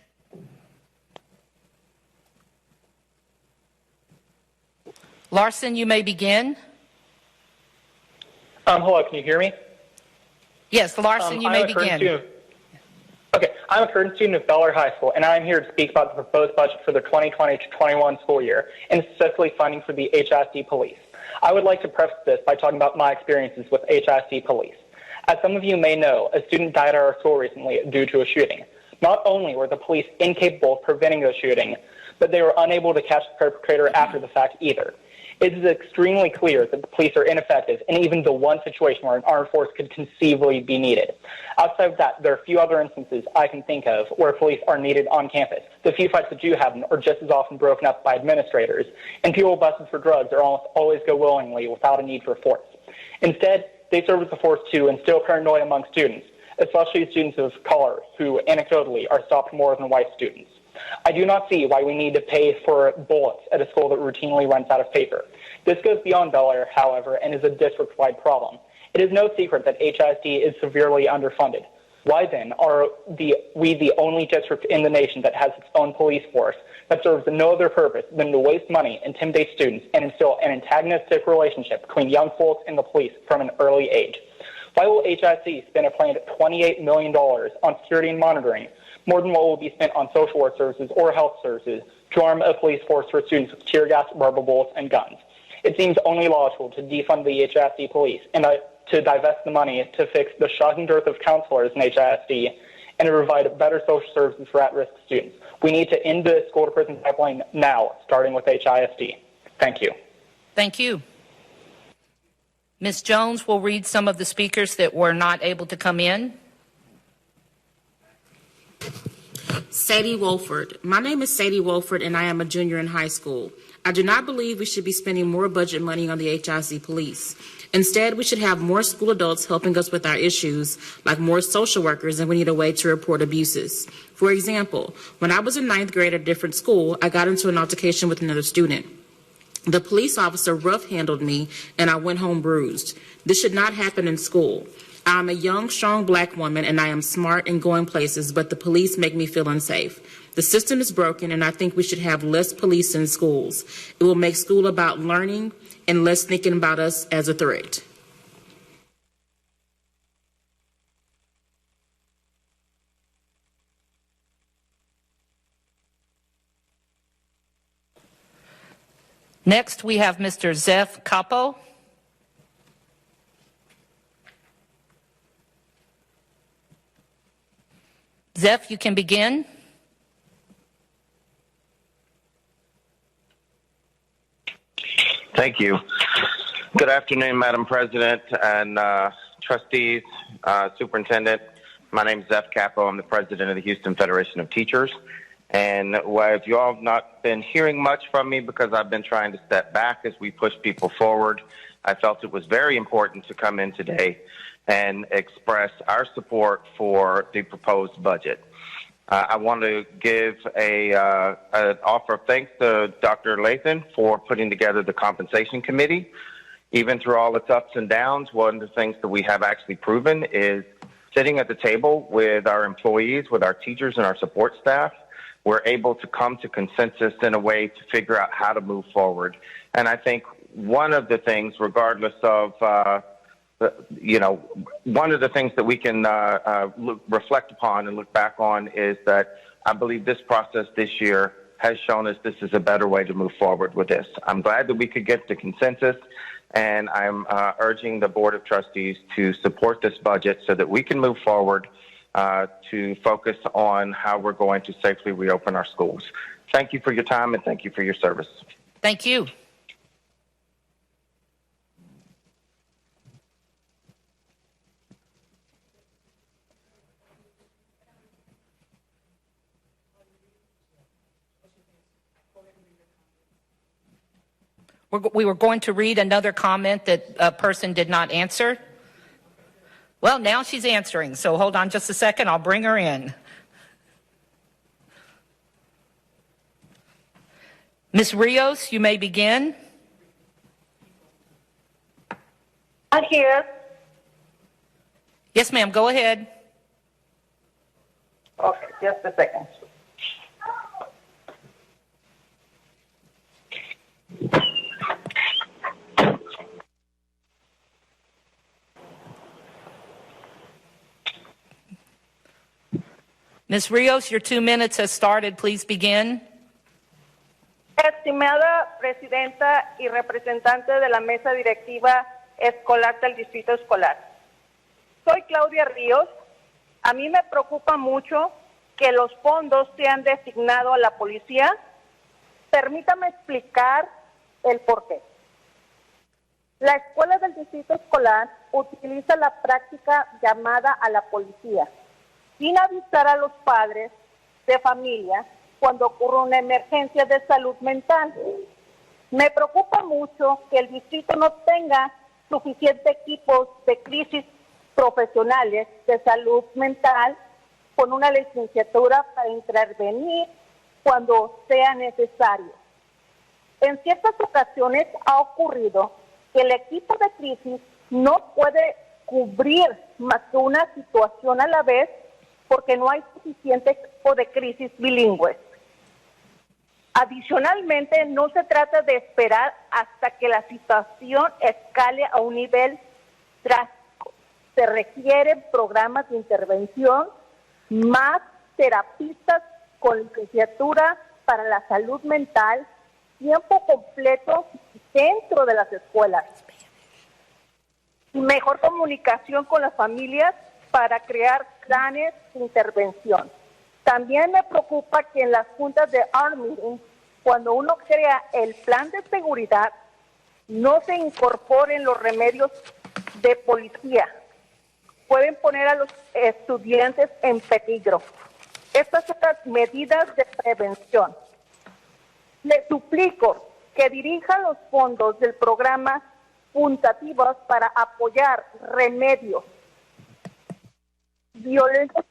Larson, you may begin. Hello, can you hear me? Yes, Larson, you may begin. Okay, I'm a current student of Bel Air High School, and I'm here to speak about the proposed budget for the 2020-21 school year, and specifically funding for the HISD police. I would like to preface this by talking about my experiences with HISD police. As some of you may know, a student died at our school recently due to a shooting. Not only were the police incapable of preventing the shooting, but they were unable to catch the perpetrator after the fact either. It is extremely clear that the police are ineffective in even the one situation where an armed force could conceivably be needed. Outside of that, there are a few other instances I can think of where police are needed on campus. The few fights that do happen are just as often broken up by administrators, and people busted for drugs are almost always go willingly without a need for force. Instead, they serve as a force to instill paranoia among students, especially students of color who anecdotally are stopped more than white students. I do not see why we need to pay for bullets at a school that routinely runs out of paper. This goes beyond Bel Air, however, and is a district-wide problem. It is no secret that HISD is severely underfunded. Why then are we the only district in the nation that has its own police force that serves no other purpose than to waste money, intimidate students, and instill an antagonistic relationship between young folks and the police from an early age? Why will HISD spend a planned $28 million on security and monitoring, more than what will be spent on social work services or health services, to arm a police force for students with tear gas, rubber bullets, and guns? It seems only logical to defund the HISD police and to divest the money to fix the shocking dearth of counselors in HISD and to provide better social services for at-risk students. We need to end the school-to-prison pipeline now, starting with HISD. Thank you. Thank you. Ms. Jones will read some of the speakers that were not able to come in. Sadie Wolford. My name is Sadie Wolford, and I am a junior in high school. I do not believe we should be spending more budget money on the HISD police. Instead, we should have more school adults helping us with our issues, like more social workers, and we need a way to report abuses. For example, when I was in 9th grade at a different school, I got into an altercation with another student. The police officer rough-handled me, and I went home bruised. This should not happen in school. I'm a young, strong black woman, and I am smart and going places, but the police make me feel unsafe. The system is broken, and I think we should have less police in schools. It will make school about learning and less thinking about us as a threat. Next, we have Mr. Zeph Capo. Zeph, you can begin. Thank you. Good afternoon, Madam President and trustees, superintendent. My name is Zeph Capo. I'm the president of the Houston Federation of Teachers. And if you all have not been hearing much from me because I've been trying to step back as we push people forward, I felt it was very important to come in today and express our support for the proposed budget. I want to give an offer of thanks to Dr. Lathan for putting together the compensation committee. Even through all its ups and downs, one of the things that we have actually proven is sitting at the table with our employees, with our teachers and our support staff, we're able to come to consensus in a way to figure out how to move forward. And I think one of the things, regardless of one of the things that we can reflect upon and look back on is that I believe this process this year has shown us this is a better way to move forward with this. I'm glad that we could get to consensus, and I'm urging the Board of Trustees to support this budget so that we can move forward to focus on how we're going to safely reopen our schools. Thank you for your time, and thank you for your service. Thank you. We were going to read another comment that a person did not answer. Well, now she's answering, so hold on just a second. I'll bring her in. Ms. Rios, you may begin. I'm here. Yes, ma'am, go ahead. Okay, just a second. Ms. Rios, your 2 minutes has started. Please begin. Estimada Presidenta y representante de la Mesa Directiva Escolar del Distrito Escolar. Soy Claudia Ríos. A mí me preocupa mucho que los fondos sean designados a la policía. Permítame explicar el porqué. La escuela del Distrito Escolar utiliza la práctica llamada a la policía, sin avisar a los padres de familia cuando ocurre una emergencia de salud mental. Me preocupa mucho que el distrito no tenga suficientes equipos de crisis profesionales de salud mental con una licenciatura para intervenir cuando sea necesario. En ciertas ocasiones ha ocurrido que el equipo de crisis no puede cubrir más que una situación a la vez porque no hay suficiente equipo de crisis bilingües. Adicionalmente, no se trata de esperar hasta que la situación escale a un nivel drástico. Se requieren programas de intervención, más terapistas con licenciatura para la salud mental, tiempo completo dentro de las escuelas. Mejor comunicación con las familias para crear planes de intervención. También me preocupa que en las juntas de ARM, cuando uno crea el plan de seguridad, no se incorporen los remedios de policía. Pueden poner a los estudiantes en peligro. Estas son las medidas de prevención. Le suplico que dirijan los fondos del programa puntativos para apoyar remedios violentos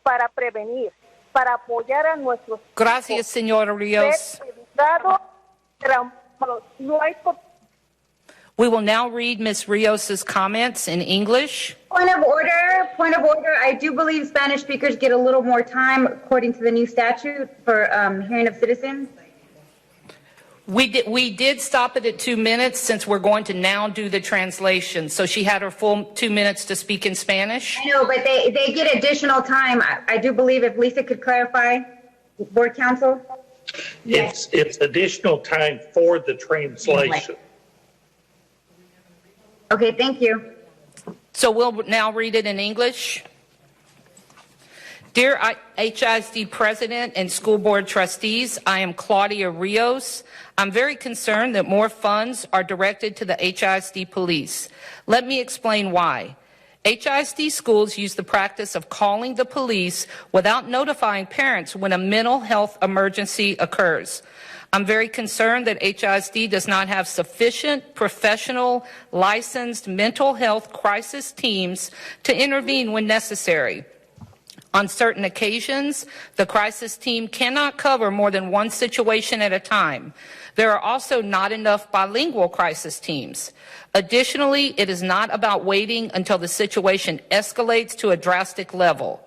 para prevenir, para apoyar a nuestros Gracias, señora Rios. No hay. We will now read Ms. Rios's comments in English. Point of order. Point of order. I do believe Spanish speakers get a little more time according to the new statute for hearing of citizens. We did stop it at 2 minutes since we're going to now do the translation. So she had her full 2 minutes to speak in Spanish. I know, but they get additional time. I do believe if Lisa could clarify, Board Counsel. It's additional time for the translation. Okay, thank you. So we'll now read it in English. Dear HISD President and School Board Trustees, I am Claudia Rios. I'm very concerned that more funds are directed to the HISD police. Let me explain why. HISD schools use the practice of calling the police without notifying parents when a mental health emergency occurs. I'm very concerned that HISD does not have sufficient professional, licensed mental health crisis teams to intervene when necessary. On certain occasions, the crisis team cannot cover more than one situation at a time. There are also not enough bilingual crisis teams. Additionally, it is not about waiting until the situation escalates to a drastic level.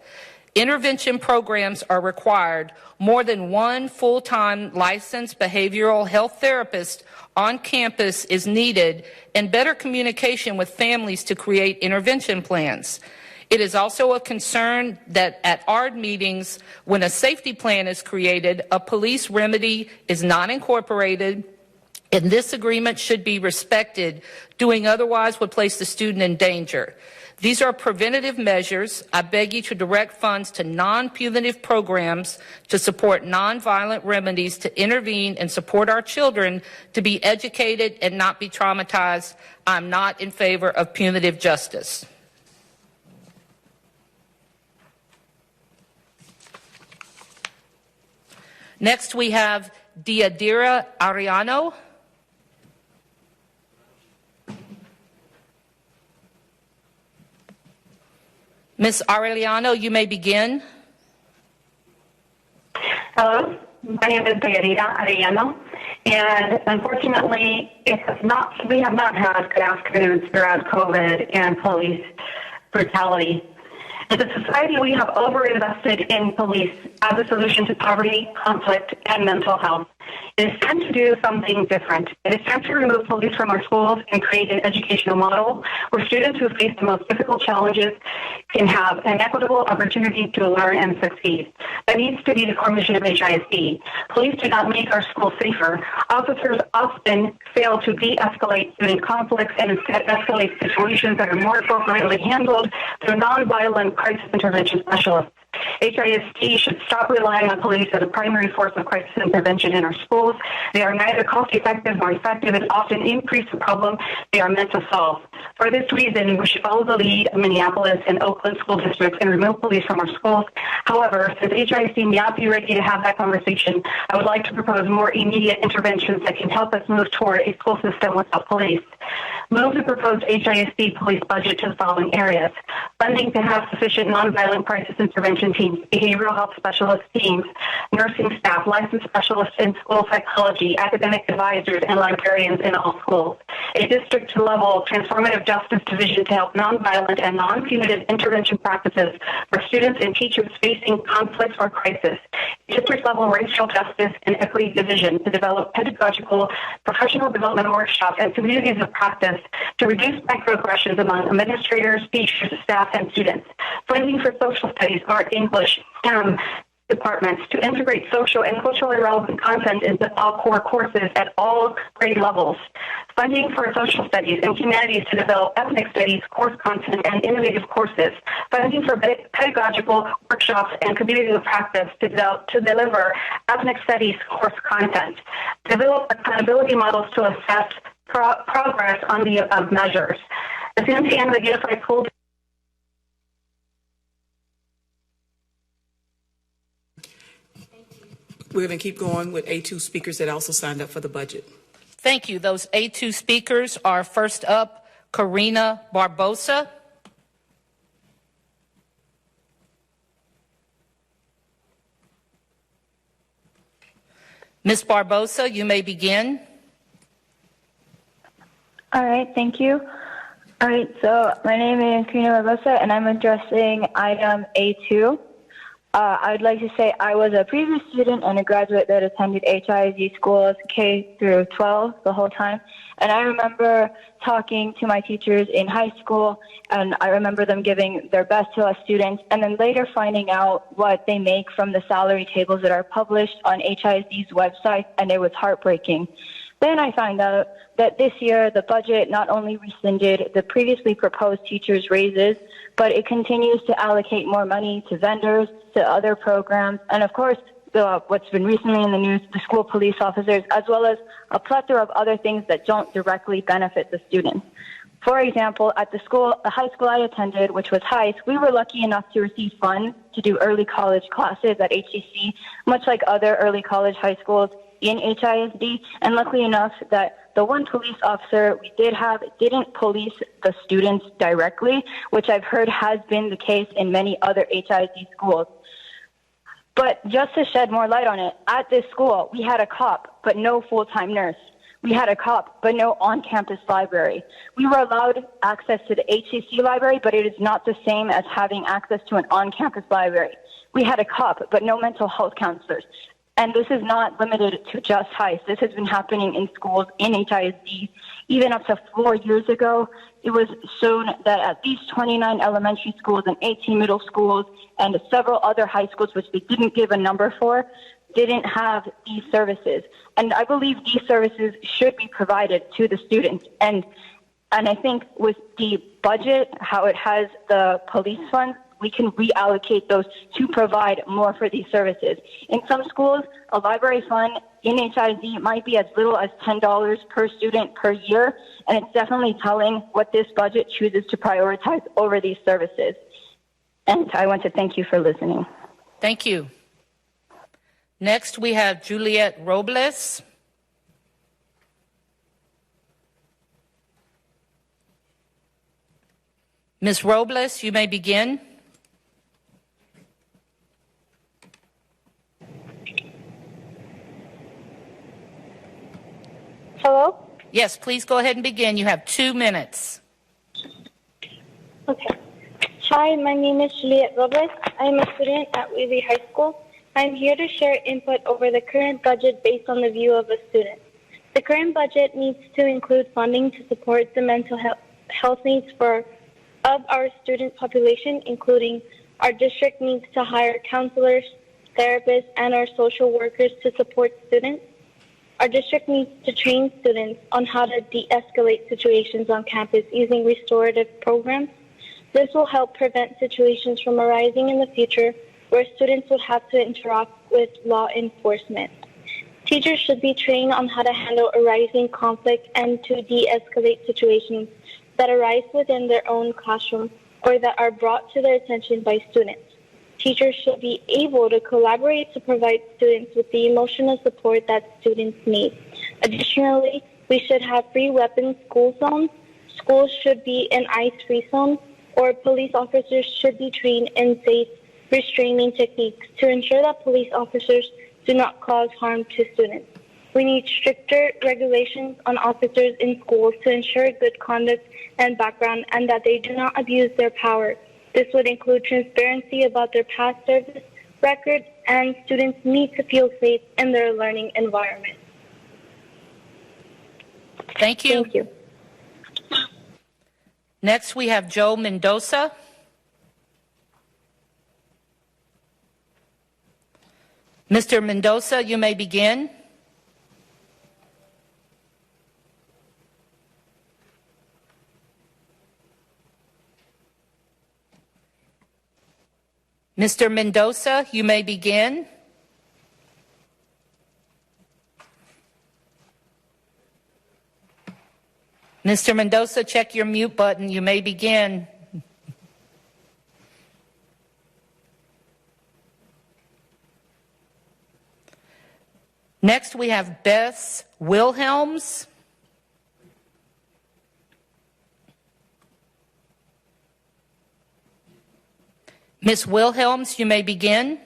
Intervention programs are required. More than one full-time licensed behavioral health therapist on campus is needed, and better communication with families to create intervention plans. It is also a concern that at ARD meetings, when a safety plan is created, a police remedy is not incorporated, and this agreement should be respected. Doing otherwise would place the student in danger. These are preventative measures. I beg you to direct funds to non-punitive programs to support nonviolent remedies to intervene and support our children to be educated and not be traumatized. I'm not in favor of punitive justice. Next, we have Diadira Ariano. Ms. Aureliano, you may begin. Hello, my name is Diarita Arellano, and unfortunately, we have not had good afternoons throughout COVID and police brutality. As a society, we have overinvested in police as a solution to poverty, conflict, and mental health. It is time to do something different. It is time to remove police from our schools and create an educational model where students who face the most difficult challenges can have an equitable opportunity to learn and succeed. That needs to be the core mission of HISD. Police do not make our schools safer. Officers often fail to de-escalate student conflicts and instead escalate situations that are more appropriately handled through nonviolent crisis intervention specialists. HISD should stop relying on police as a primary force of crisis intervention in our schools. They are neither cost-effective nor effective and often increase the problem they are meant to solve. For this reason, we should follow the lead of Minneapolis and Oakland school districts and remove police from our schools. However, since HISD may not be ready to have that conversation, I would like to propose more immediate interventions that can help us move toward a school system without police. Move the proposed HISD police budget to the following areas: funding to have sufficient nonviolent crisis intervention teams, behavioral health specialist teams, nursing staff, licensed specialists in school psychology, academic advisors, and librarians in all schools. A district-level transformative justice division to help nonviolent and non-punitive intervention practices for students and teachers facing conflict or crisis. District-level racial justice and equity division to develop pedagogical, professional development workshops and communities of practice to reduce microaggressions among administrators, teachers, staff, and students. Funding for social studies, art, English, STEM departments to integrate social and culturally relevant content into all core courses at all grade levels. Funding for social studies and humanities to develop ethnic studies, course content, and innovative courses. Funding for pedagogical workshops and communities of practice to deliver ethnic studies course content. Develop accountability models to assess progress on the above measures. As soon as the end of the Unified School We're going to keep going with A2 speakers that also signed up for the budget. Thank you. Those A2 speakers are first up, Karina Barbosa. Ms. Barbosa, you may begin. All right, thank you. All right, so my name is Karina Barbosa, and I'm addressing item A2. I would like to say I was a previous student and a graduate that attended HISD schools K through 12 the whole time. And I remember talking to my teachers in high school, and I remember them giving their best to us students, and then later finding out what they make from the salary tables that are published on HISD's website, and it was heartbreaking. Then I found out that this year the budget not only rescinded the previously proposed teachers' raises, but it continues to allocate more money to vendors, to other programs, and of course, what's been recently in the news, the school police officers, as well as a plethora of other things that don't directly benefit the students. For example, at the high school I attended, which was Heiss, we were lucky enough to receive funds to do early college classes at HCC, much like other early college high schools in HISD, and luckily enough that the one police officer we did have didn't police the students directly, which I've heard has been the case in many other HISD schools. But just to shed more light on it, at this school, we had a cop, but no full-time nurse. We had a cop, but no on-campus library. We were allowed access to the HCC library, but it is not the same as having access to an on-campus library. We had a cop, but no mental health counselors. And this is not limited to just Heiss. This has been happening in schools in HISD. Even up to 4 years ago, it was shown that at least 29 elementary schools and 18 middle schools and several other high schools, which they didn't give a number for, didn't have these services. And I believe these services should be provided to the students. And I think with the budget, how it has the police funds, we can reallocate those to provide more for these services. In some schools, a library fund in HISD might be as little as $10 per student per year, and it's definitely telling what this budget chooses to prioritize over these services. And I want to thank you for listening. Thank you. Next, we have Juliet Robles. Ms. Robles, you may begin. Hello? Yes, please go ahead and begin. You have 2 minutes. Okay. Hi, my name is Juliet Robles. I'm a student at Wheatley High School. I'm here to share input over the current budget based on the view of a student. The current budget needs to include funding to support the mental health needs of our student population, including our district needs to hire counselors, therapists, and our social workers to support students. Our district needs to train students on how to de-escalate situations on campus using restorative programs. This will help prevent situations from arising in the future where students would have to interact with law enforcement. Teachers should be trained on how to handle arising conflict and to de-escalate situations that arise within their own classroom or that are brought to their attention by students. Teachers should be able to collaborate to provide students with the emotional support that students need. Additionally, we should have free weapons school zones. Schools should be an ice-free zone, or police officers should be trained in safe restraining techniques to ensure that police officers do not cause harm to students. We need stricter regulations on officers in schools to ensure good conduct and background and that they do not abuse their power. This would include transparency about their past service record, and students need to feel safe in their learning environment. Thank you. Thank you. Next, we have Joe Mendoza. Mr. Mendoza, you may begin. Mr. Mendoza, you may begin. Mr. Mendoza, check your mute button. You may begin. Next, we have Bess Wilhelms. Ms. Wilhelms, you may begin.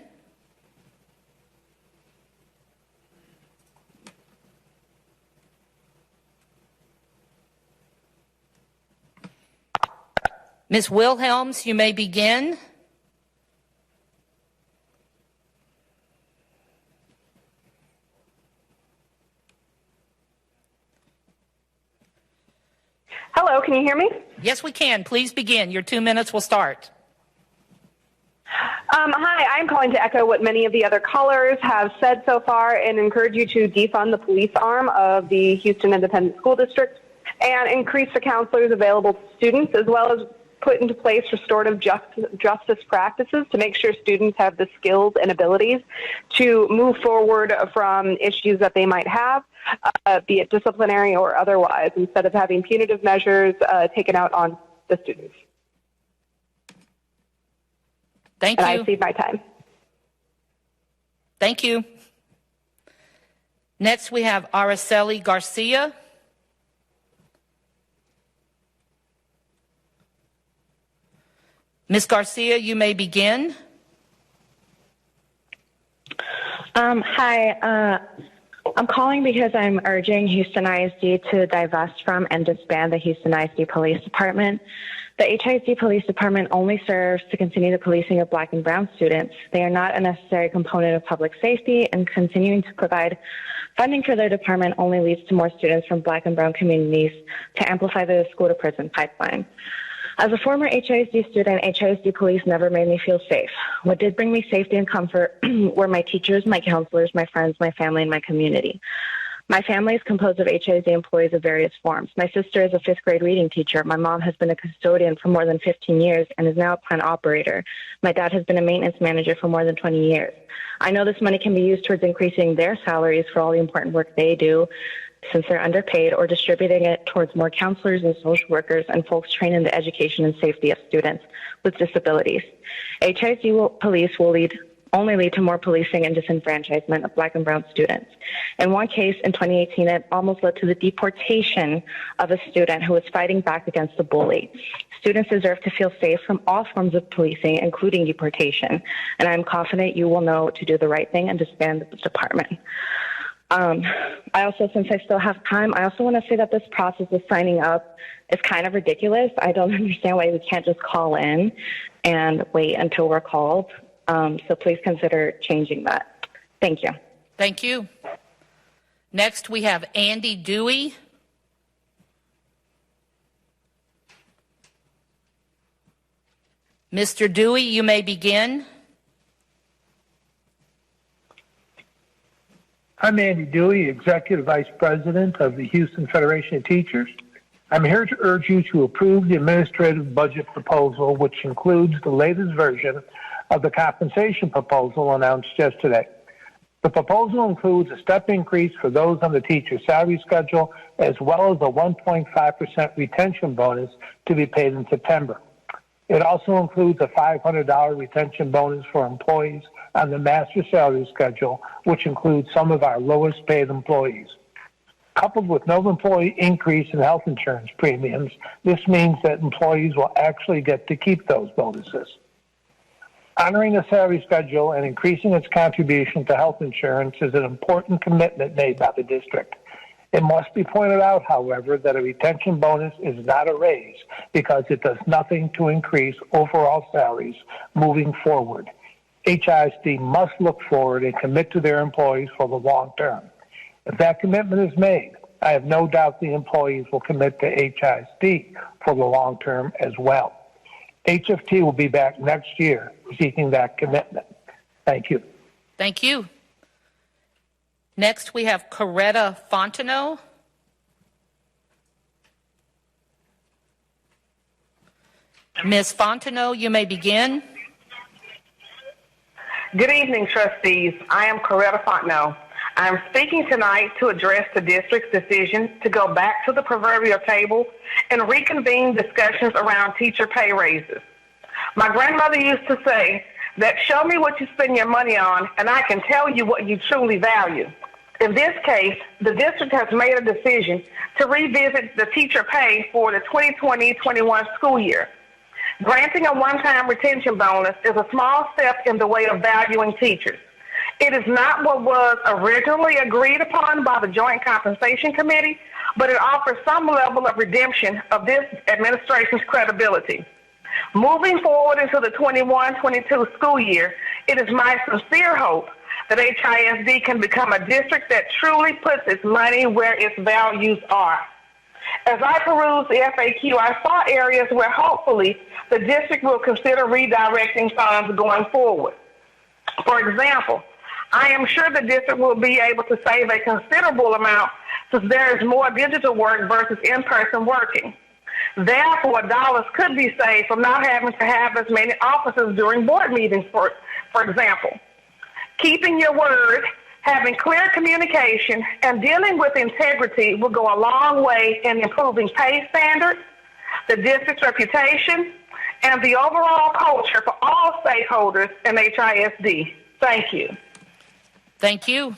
Ms. Wilhelms, you may begin. Hello, can you hear me? Yes, we can. Please begin. Your 2 minutes will start. Hi, I'm calling to echo what many of the other callers have said so far and encourage you to defund the police arm of the Houston Independent School District and increase the counselors available to students, as well as put into place restorative justice practices to make sure students have the skills and abilities to move forward from issues that they might have, be it disciplinary or otherwise, instead of having punitive measures taken out on the students. Thank you. And I cede my time. Thank you. Next, we have Araceli Garcia. Ms. Garcia, you may begin. Hi, I'm calling because I'm urging Houston ISD to divest from and disband the Houston ISD Police Department. The HISD Police Department only serves to continue the policing of Black and Brown students. They are not a necessary component of public safety, and continuing to provide funding for their department only leads to more students from Black and Brown communities to amplify the school-to-prison pipeline. As a former HISD student, HISD police never made me feel safe. What did bring me safety and comfort were my teachers, my counselors, my friends, my family, and my community. My family is composed of HISD employees of various forms. My sister is a fifth grade reading teacher. My mom has been a custodian for more than 15 years and is now a plant operator. My dad has been a maintenance manager for more than 20 years. I know this money can be used towards increasing their salaries for all the important work they do, since they're underpaid, or distributing it towards more counselors and social workers and folks trained in the education and safety of students with disabilities. HISD police will only lead to more policing and disenfranchisement of Black and Brown students. In one case in 2018, it almost led to the deportation of a student who was fighting back against the bully. Students deserve to feel safe from all forms of policing, including deportation, and I'm confident you will know to do the right thing and disband the department. I also, since I still have time, I also want to say that this process of signing up is kind of ridiculous. I don't understand why we can't just call in and wait until we're called. So please consider changing that. Thank you. Thank you. Next, we have Andy Dewey. Mr. Dewey, you may begin. I'm Andy Dewey, Executive Vice President of the Houston Federation of Teachers. I'm here to urge you to approve the administrative budget proposal, which includes the latest version of the compensation proposal announced yesterday. The proposal includes a step increase for those on the teacher salary schedule, as well as a 1.5% retention bonus to be paid in September. It also includes a $500 retention bonus for employees on the master salary schedule, which includes some of our lowest paid employees. Coupled with no employee increase in health insurance premiums, this means that employees will actually get to keep those bonuses. Honoring the salary schedule and increasing its contribution to health insurance is an important commitment made by the district. It must be pointed out, however, that a retention bonus is not a raise because it does nothing to increase overall salaries moving forward. HISD must look forward and commit to their employees for the long term. If that commitment is made, I have no doubt the employees will commit to HISD for the long term as well. HFT will be back next year seeking that commitment. Thank you. Thank you. Next, we have Coretta Fontenot. Ms. Fontenot, you may begin. Good evening, trustees. I am Coretta Fontenot. I am speaking tonight to address the district's decision to go back to the proverbial table and reconvene discussions around teacher pay raises. My grandmother used to say that show me what you spend your money on and I can tell you what you truly value. In this case, the district has made a decision to revisit the teacher pay for the 2020-21 school year. Granting a one-time retention bonus is a small step in the way of valuing teachers. It is not what was originally agreed upon by the Joint Compensation Committee, but it offers some level of redemption of this administration's credibility. Moving forward into the 21-22 school year, it is my sincere hope that HISD can become a district that truly puts its money where its values are. As I perused the FAQ, I saw areas where hopefully the district will consider redirecting funds going forward. For example, I am sure the district will be able to save a considerable amount since there is more digital work versus in-person working. Therefore, dollars could be saved from not having to have as many officers during board meetings, for example. Keeping your word, having clear communication, and dealing with integrity will go a long way in improving pay standards, the district's reputation, and the overall culture for all stakeholders in HISD. Thank you. Thank you.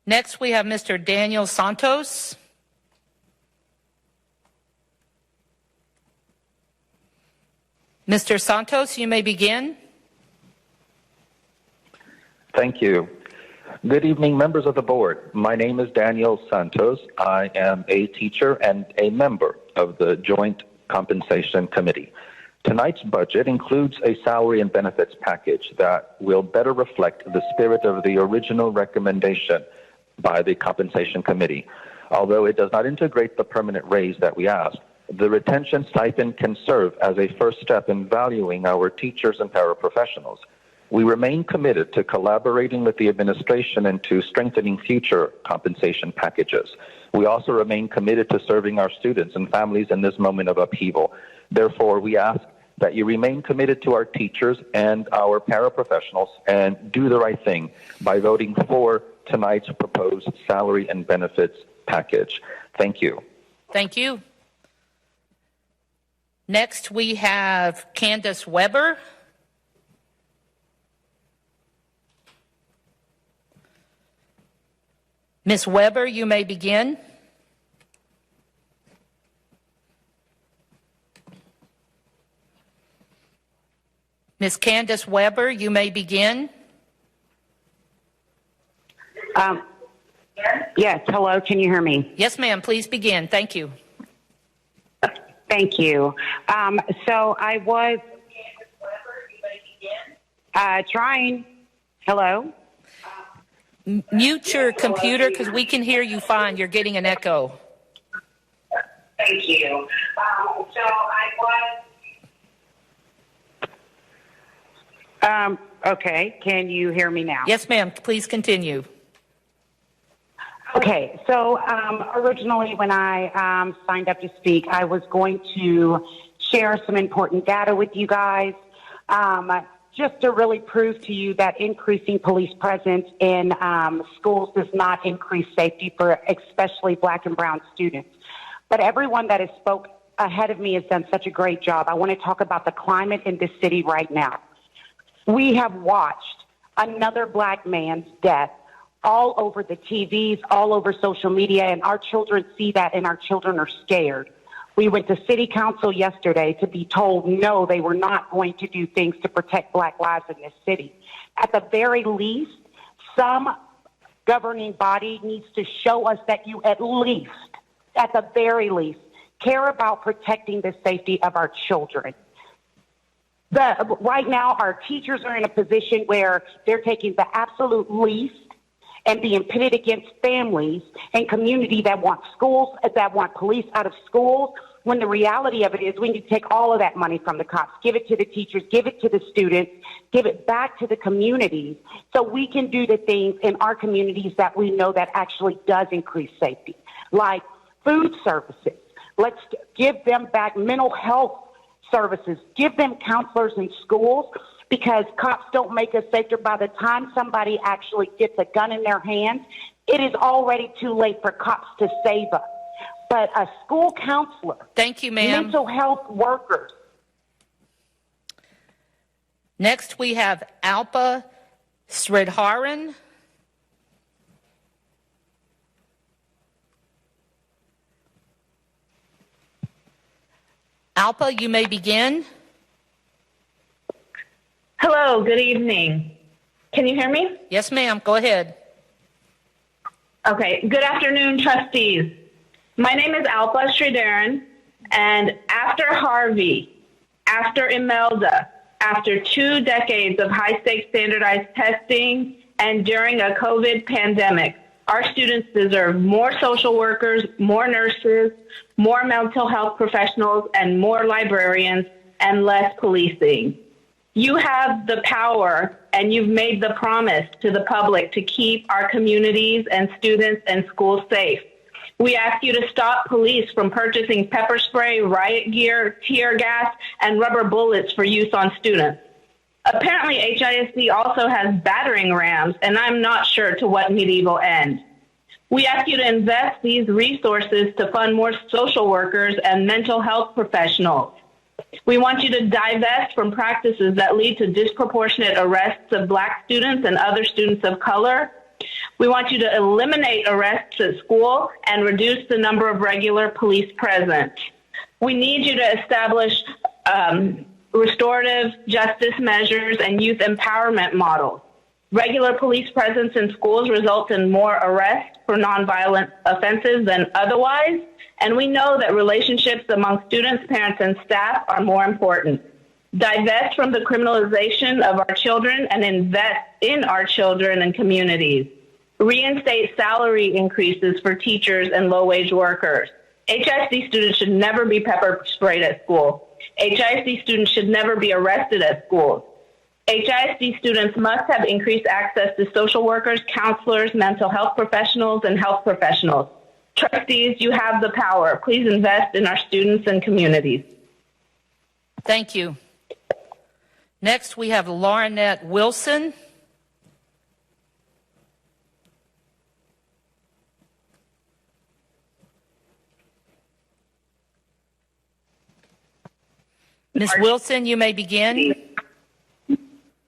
Next, we have Mr. Daniel Santos. Mr. Santos, you may begin. Thank you. Good evening, members of the board. My name is Daniel Santos. I am a teacher and a member of the Joint Compensation Committee. Tonight's budget includes a salary and benefits package that will better reflect the spirit of the original recommendation by the Compensation Committee. Although it does not integrate the permanent raise that we asked, the retention stipend can serve as a first step in valuing our teachers and paraprofessionals. We remain committed to collaborating with the administration and to strengthening future compensation packages. We also remain committed to serving our students and families in this moment of upheaval. Therefore, we ask that you remain committed to our teachers and our paraprofessionals and do the right thing by voting for tonight's proposed salary and benefits package. Thank you. Thank you. Next, we have Candace Weber. Ms. Weber, you may begin. Ms. Candace Weber, you may begin. Yes, hello, can you hear me? Yes, ma'am. Please begin. Thank you. Thank you. So I was trying. Hello? Mute your computer because we can hear you fine. You're getting an echo. Thank you. So I was. Okay, can you hear me now? Yes, ma'am. Please continue. Okay, so originally when I signed up to speak, I was going to share some important data with you guys, just to really prove to you that increasing police presence in schools does not increase safety for especially black and brown students. But everyone that has spoke ahead of me has done such a great job. I want to talk about the climate in this city right now. We have watched another black man's death all over the TVs, all over social media, and our children see that and our children are scared. We went to city council yesterday to be told no, they were not going to do things to protect black lives in this city. At the very least, some governing body needs to show us that you at the very least, care about protecting the safety of our children. Right now, our teachers are in a position where they're taking the absolute least and being pitted against families and community that want schools, that want police out of schools, when the reality of it is we need to take all of that money from the cops, give it to the teachers, give it to the students, give it back to the communities so we can do the things in our communities that we know that actually does increase safety, like food services. Let's give them back mental health services, give them counselors in schools, because cops don't make us safer. By the time somebody actually gets a gun in their hands, it is already too late for cops to save us. But a school counselor, thank you, ma'am. Mental health workers. Next, we have Alpa Sridharan. Alpa, you may begin. Hello, good evening. Can you hear me? Yes, ma'am. Go ahead. Okay. Good afternoon, trustees. My name is Alpa Sridharan, and after Harvey, after Imelda, after 2 decades of high-stakes standardized testing, and during a COVID pandemic, our students deserve more social workers, more nurses, more mental health professionals, and more librarians, and less policing. You have the power and you've made the promise to the public to keep our communities and students and schools safe. We ask you to stop police from purchasing pepper spray, riot gear, tear gas, and rubber bullets for use on students. Apparently, HISD also has battering rams, and I'm not sure to what medieval end. We ask you to invest these resources to fund more social workers and mental health professionals. We want you to divest from practices that lead to disproportionate arrests of Black students and other students of color. We want you to eliminate arrests at school and reduce the number of regular police present. We need you to establish restorative justice measures and youth empowerment models. Regular police presence in schools results in more arrests for nonviolent offenses than otherwise, and we know that relationships among students, parents, and staff are more important. Divest from the criminalization of our children and invest in our children and communities. Reinstate salary increases for teachers and low-wage workers. HISD students should never be pepper sprayed at school. HISD students should never be arrested at schools. HISD students must have increased access to social workers, counselors, mental health professionals, and health professionals. Trustees, you have the power. Please invest in our students and communities. Thank you. Next, we have Laurinette Wilson. Ms. Wilson, you may begin.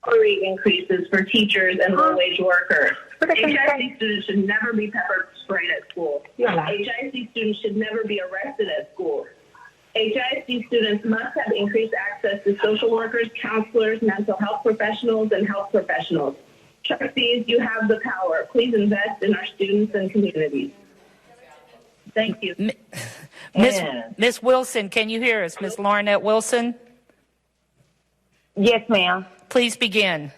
Salary increases for teachers and low-wage workers. HISD students should never be pepper sprayed at school. HISD students should never be arrested at school. HISD students must have increased access to social workers, counselors, mental health professionals, and health professionals. Trustees, you have the power. Please invest in our students and communities. Thank you. Miss Wilson, can you hear us? Miss Laurinette Wilson? Yes, ma'am. Please begin.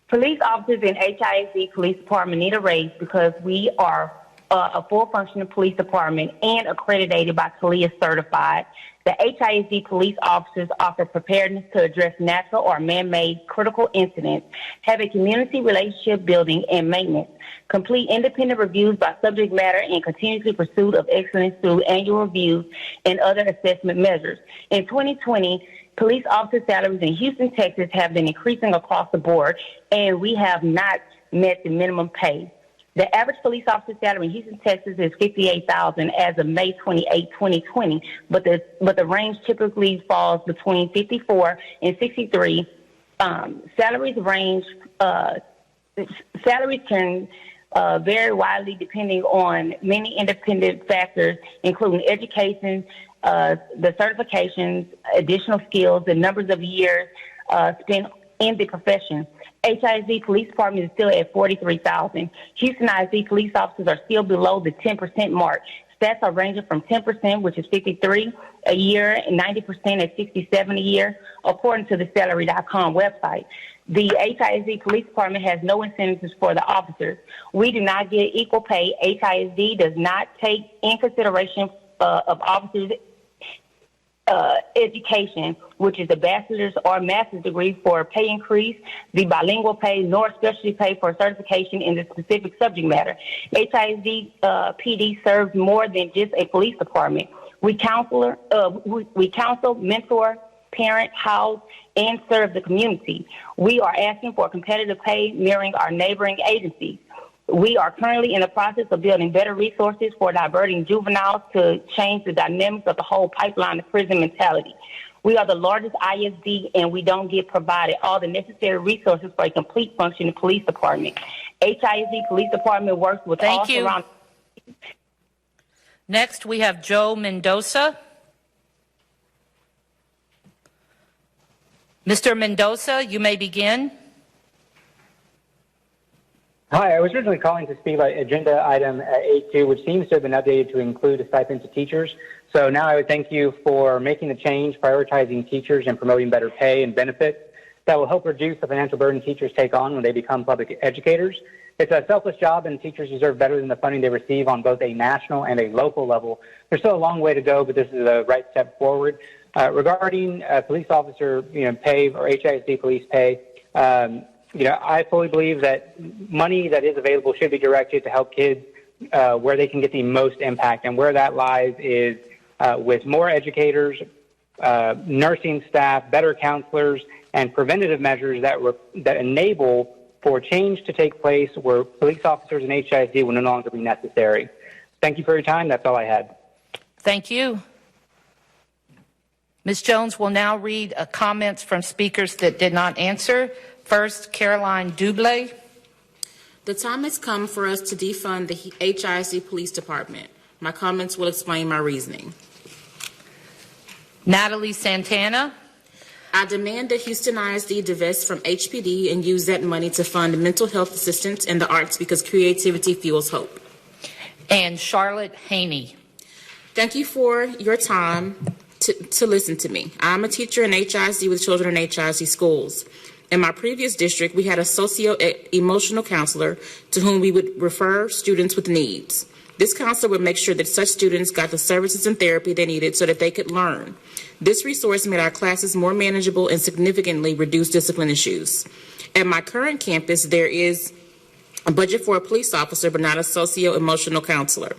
Police officers in HISD Police Department need a raise because we are a full functioning police department and accredited by CALEA certified. The HISD police officers offer preparedness to address natural or man-made critical incidents, have a community relationship building and maintenance, complete independent reviews by subject matter, and continuously pursuit of excellence through annual reviews and other assessment measures. In 2020, police officer salaries in Houston, Texas have been increasing across the board, and we have not met the minimum pay. The average police officer salary in Houston, Texas is $58,000 as of May 28, 2020, but the range typically falls between $54,000 and $63,000. Salaries can vary widely depending on many independent factors, including education, the certifications, additional skills, the numbers of years spent in the profession. HISD Police Department is still at $43,000. Houston ISD police officers are still below the 10% mark. Stats are ranging from 10%, which is $53,000 a year, and 90% at $67,000 a year, according to the Salary.com website. The HISD Police Department has no incentives for the officers. We do not get equal pay. HISD does not take in consideration of officers' education, which is a bachelor's or master's degree for a pay increase, the bilingual pay, nor specialty pay for certification in the specific subject matter. HISD PD serves more than just a police department. We counsel, mentor, parent, house, and serve the community. We are asking for competitive pay mirroring our neighboring agencies. We are currently in the process of building better resources for diverting juveniles to change the dynamics of the whole pipeline of prison mentality. We are the largest ISD, and we don't get provided all the necessary resources for a complete functioning police department. HISD Police Department works with all surrounding. Next, we have Joe Mendoza. Mr. Mendoza, you may begin. Hi, I was originally calling to speak about agenda item 8.2, which seems to have been updated to include a stipend to teachers. So now I would thank you for making the change, prioritizing teachers and promoting better pay and benefits that will help reduce the financial burden teachers take on when they become public educators. It's a selfless job, and teachers deserve better than the funding they receive on both a national and a local level. There's still a long way to go, but this is the right step forward. Regarding police officer pay or HISD police pay, I fully believe that money that is available should be directed to help kids where they can get the most impact, and where that lies is with more educators, nursing staff, better counselors, and preventative measures that enable for change to take place where police officers and HISD will no longer be necessary. Thank you for your time. That's all I had. Thank you. Ms. Jones will now read comments from speakers that did not answer. First, Caroline Dublé. The time has come for us to defund the HISD Police Department. My comments will explain my reasoning. Natalie Santana. I demand that Houston ISD divest from HPD and use that money to fund mental health assistance and the arts because creativity fuels hope. And Charlotte Haney. Thank you for your time to listen to me. I'm a teacher in HISD with children in HISD schools. In my previous district, we had a socio-emotional counselor to whom we would refer students with needs. This counselor would make sure that such students got the services and therapy they needed so that they could learn. This resource made our classes more manageable and significantly reduced discipline issues. At my current campus, there is a budget for a police officer, but not a socio-emotional counselor.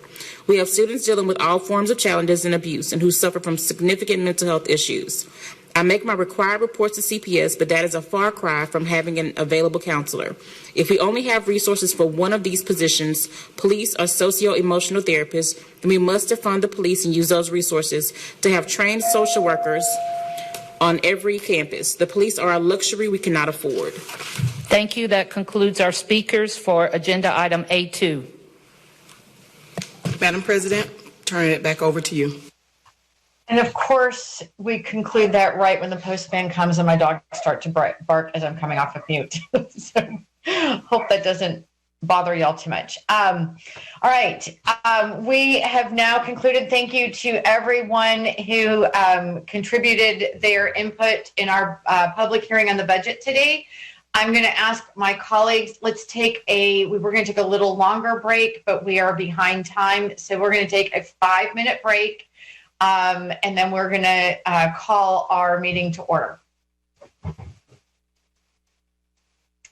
We have students dealing with all forms of challenges and abuse and who suffer from significant mental health issues. I make my required reports to CPS, but that is a far cry from having an available counselor. If we only have resources for one of these positions, police or socio-emotional therapists, then we must defund the police and use those resources to have trained social workers on every campus. The police are a luxury we cannot afford. Thank you. That concludes our speakers for agenda item A2. Madam President, turning it back over to you. And of course, we conclude that right when the postman comes and my dogs start to bark as I'm coming off of mute. So hope that doesn't bother y'all too much. All right. We have now concluded. Thank you to everyone who contributed their input in our public hearing on the budget today. I'm going to ask my colleagues, we're going to take a little longer break, but we are behind time. So we're going to take a 5-minute break, and then we're going to call our meeting to order.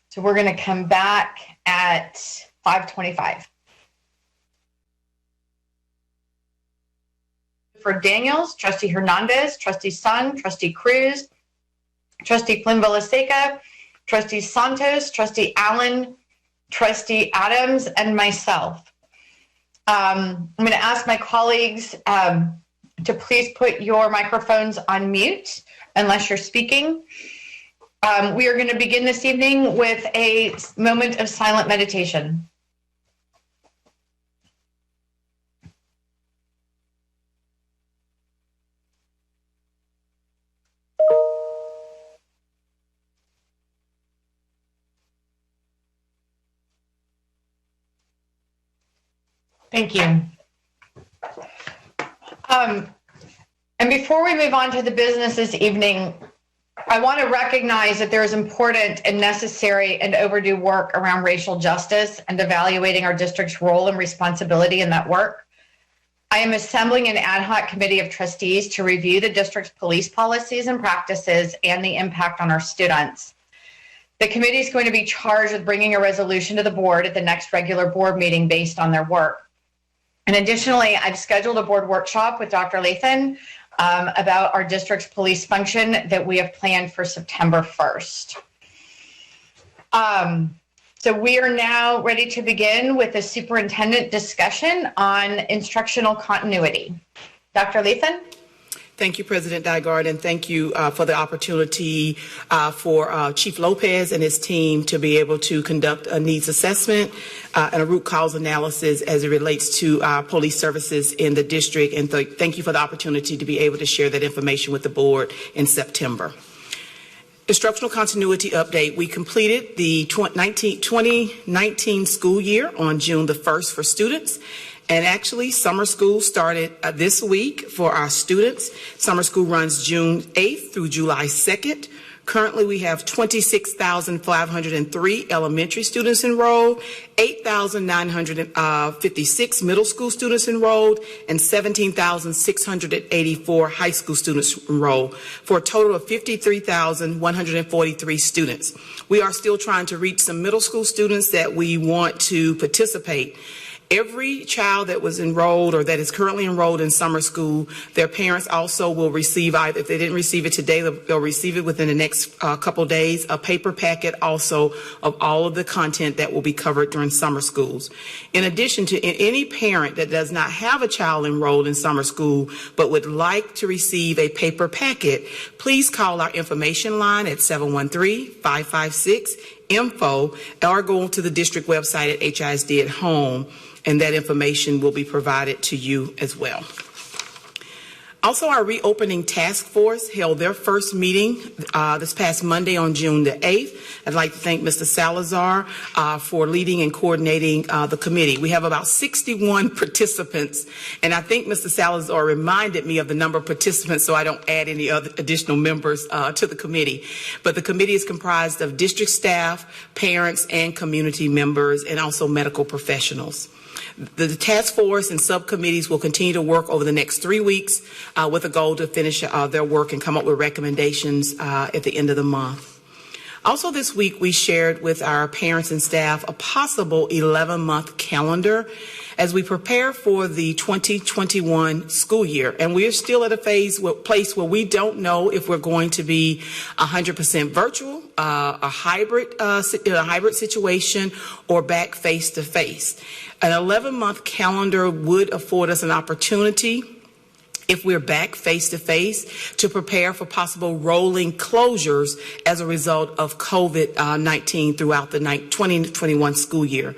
So we're going to come back at 5:25. For Daniels, Trustee Hernandez, Trustee Sun, Trustee Cruz, Trustee Flynn-Villaseca, Trustee Santos, Trustee Allen, Trustee Adams, and myself. I'm going to ask my colleagues to please put your microphones on mute unless you're speaking. We are going to begin this evening with a moment of silent meditation. Thank you. And before we move on to the business this evening, I want to recognize that there is important and necessary and overdue work around racial justice and evaluating our district's role and responsibility in that work. I am assembling an ad hoc committee of trustees to review the district's police policies and practices and the impact on our students. The committee is going to be charged with bringing a resolution to the board at the next regular board meeting based on their work. And additionally, I've scheduled a board workshop with Dr. Lathan about our district's police function that we have planned for September 1st. So we are now ready to begin with a superintendent discussion on instructional continuity. Dr. Lathan? Thank you, President Dygard, and thank you for the opportunity for Chief Lopez and his team to be able to conduct a needs assessment and a root cause analysis as it relates to police services in the district. And thank you for the opportunity to be able to share that information with the board in September. Instructional continuity update. We completed the 2019 school year on June the 1st for students. And actually, summer school started this week for our students. Summer school runs June 8th through July 2nd. Currently, we have 26,503 elementary students enrolled, 8,956 middle school students enrolled, and 17,684 high school students enrolled, for a total of 53,143 students. We are still trying to reach some middle school students that we want to participate. Every child that was enrolled or that is currently enrolled in summer school, their parents also will receive, either if they didn't receive it today, they'll receive it within the next couple days, a paper packet also of all of the content that will be covered during summer schools. In addition to any parent that does not have a child enrolled in summer school but would like to receive a paper packet, please call our information line at 713-556-INFO or go to the district website at HISD at Home, and that information will be provided to you as well. Also, our reopening task force held their first meeting this past Monday on June the 8th. I'd like to thank Mr. Salazar for leading and coordinating the committee. We have about 61 participants, and I think Mr. Salazar reminded me of the number of participants so I don't add any other additional members to the committee. But the committee is comprised of district staff, parents, and community members, and also medical professionals. The task force and subcommittees will continue to work over the next 3 weeks with a goal to finish their work and come up with recommendations at the end of the month. Also this week, we shared with our parents and staff a possible 11-month calendar as we prepare for the 2021 school year. And we are still at a place where we don't know if we're going to be 100% virtual, a hybrid situation, or back face-to-face. An 11-month calendar would afford us an opportunity, if we're back face-to-face, to prepare for possible rolling closures as a result of COVID-19 throughout the 2021 school year.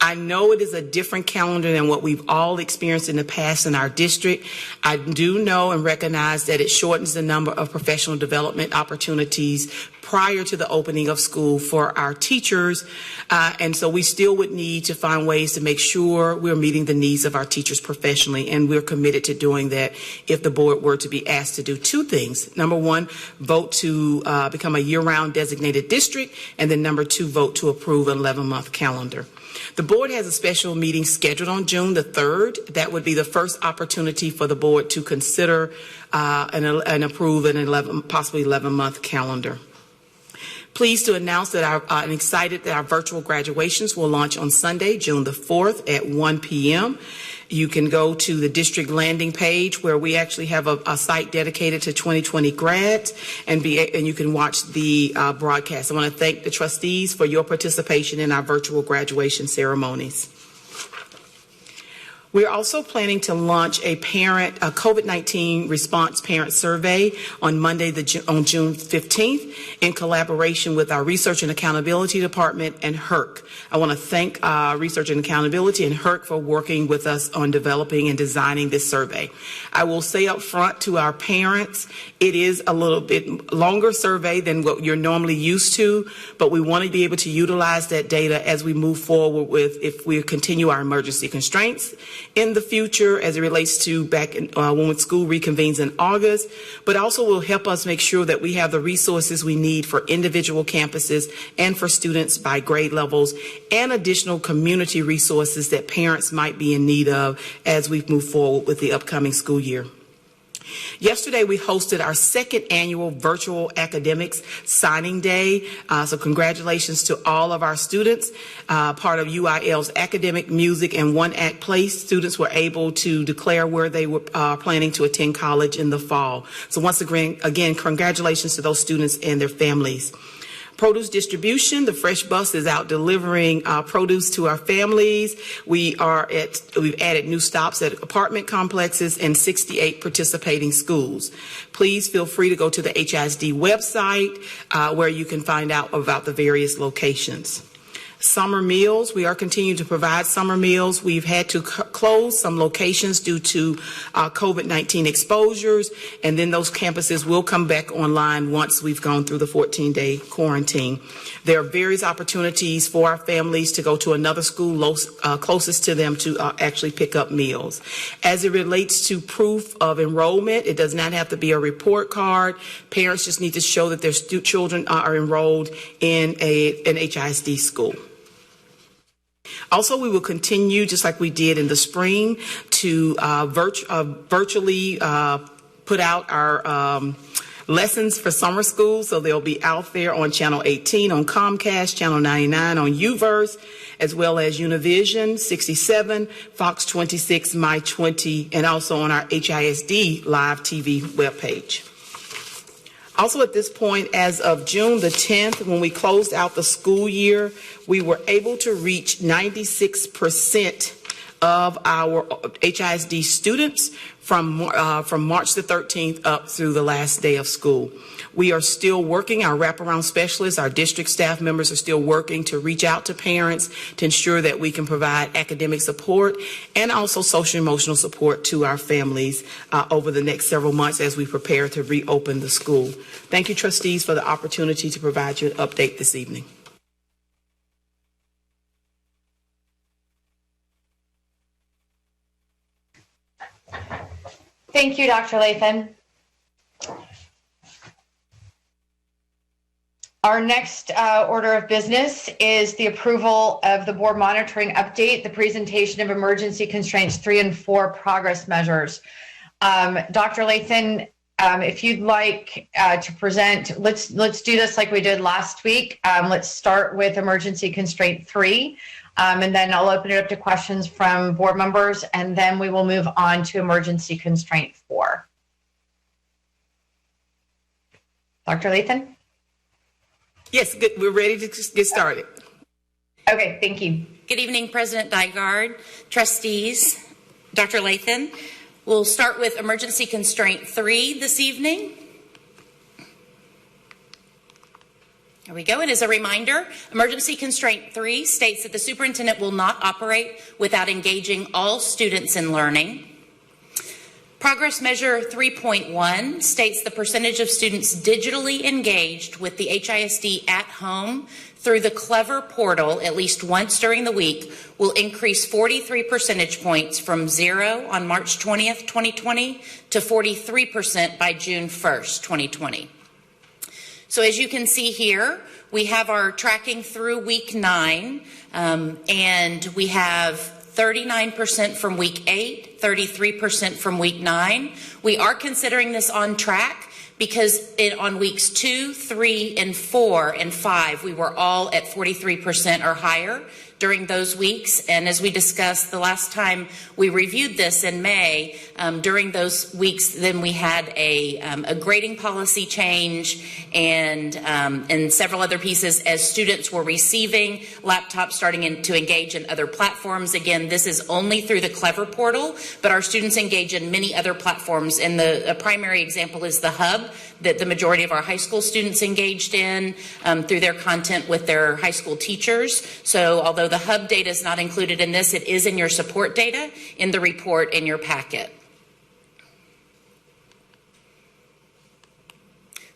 I know it is a different calendar than what we've all experienced in the past in our district. I do know and recognize that it shortens the number of professional development opportunities prior to the opening of school for our teachers. And so we still would need to find ways to make sure we're meeting the needs of our teachers professionally. And we're committed to doing that if the board were to be asked to do two things. Number one, vote to become a year-round designated district. And then number two, vote to approve an 11-month calendar. The board has a special meeting scheduled on June the 3rd. That would be the first opportunity for the board to consider and approve an possibly 11-month calendar. Pleased to announce that I'm excited that our virtual graduations will launch on Sunday, June the 4th at 1 p.m. You can go to the district landing page where we actually have a site dedicated to 2020 grads, and you can watch the broadcast. I want to thank the trustees for your participation in our virtual graduation ceremonies. We're also planning to launch a COVID-19 response parent survey on Monday, on June 15th, in collaboration with our Research and Accountability Department and HERC. I want to thank Research and Accountability and HERC for working with us on developing and designing this survey. I will say up front to our parents, it is a little bit longer survey than what you're normally used to, but we want to be able to utilize that data as we move forward if we continue our emergency constraints in the future as it relates to when school reconvenes in August, but also will help us make sure that we have the resources we need for individual campuses and for students by grade levels, and additional community resources that parents might be in need of as we move forward with the upcoming school year. Yesterday, we hosted our second annual virtual academics signing day. So congratulations to all of our students. Part of UIL's academic, music, and one-act play, students were able to declare where they were planning to attend college in the fall. So once again, congratulations to those students and their families. Produce distribution, the Fresh Bus is out delivering produce to our families. We've added new stops at apartment complexes and 68 participating schools. Please feel free to go to the HISD website where you can find out about the various locations. Summer meals, we are continuing to provide summer meals. We've had to close some locations due to COVID-19 exposures, and then those campuses will come back online once we've gone through the 14-day quarantine. There are various opportunities for our families to go to another school closest to them to actually pick up meals. As it relates to proof of enrollment, it does not have to be a report card. Parents just need to show that their children are enrolled in an HISD school. Also, we will continue, just like we did in the spring, to virtually put out our lessons for summer school. So they'll be out there on Channel 18 on Comcast, Channel 99 on UVerse, as well as Univision 67, Fox 26, My 20, and also on our HISD live TV webpage. Also at this point, as of June the 10th, when we closed out the school year, we were able to reach 96% of our HISD students from March the 13th up through the last day of school. We are still working, our wraparound specialists, our district staff members are still working to reach out to parents to ensure that we can provide academic support and also social emotional support to our families over the next several months as we prepare to reopen the school. Thank you, trustees, for the opportunity to provide you an update this evening. Thank you, Dr. Lathan. Our next order of business is the approval of the board monitoring update, the presentation of emergency constraints 3 and 4 progress measures. Dr. Lathan, if you'd like to present, let's do this like we did last week. Let's start with emergency constraint 3. And then I'll open it up to questions from board members, and then we will move on to emergency constraint 4. Dr. Lathan? Yes, good. We're ready to get started. Okay, thank you. Good evening, President Dygard, trustees, Dr. Lathan. We'll start with emergency constraint 3 this evening. There we go. And as a reminder, emergency constraint 3 states that the superintendent will not operate without engaging all students in learning. Progress measure 3.1 states the percentage of students digitally engaged with the HISD at home through the Clever portal at least once during the week will increase 43 percentage points from 0 on March 20th, 2020 to 43% by June 1st, 2020. So as you can see here, we have our tracking through week 9, and we have 39% from week 8, 33% from week 9. We are considering this on track because on weeks 2, 3, and 4, and 5, we were all at 43% or higher during those weeks. And as we discussed the last time we reviewed this in May, during those weeks, then we had a grading policy change and several other pieces as students were receiving laptops, starting to engage in other platforms. Again, this is only through the Clever portal, but our students engage in many other platforms. And a primary example is the Hub that the majority of our high school students engaged in through their content with their high school teachers. So although the Hub data is not included in this, it is in your support data in the report in your packet.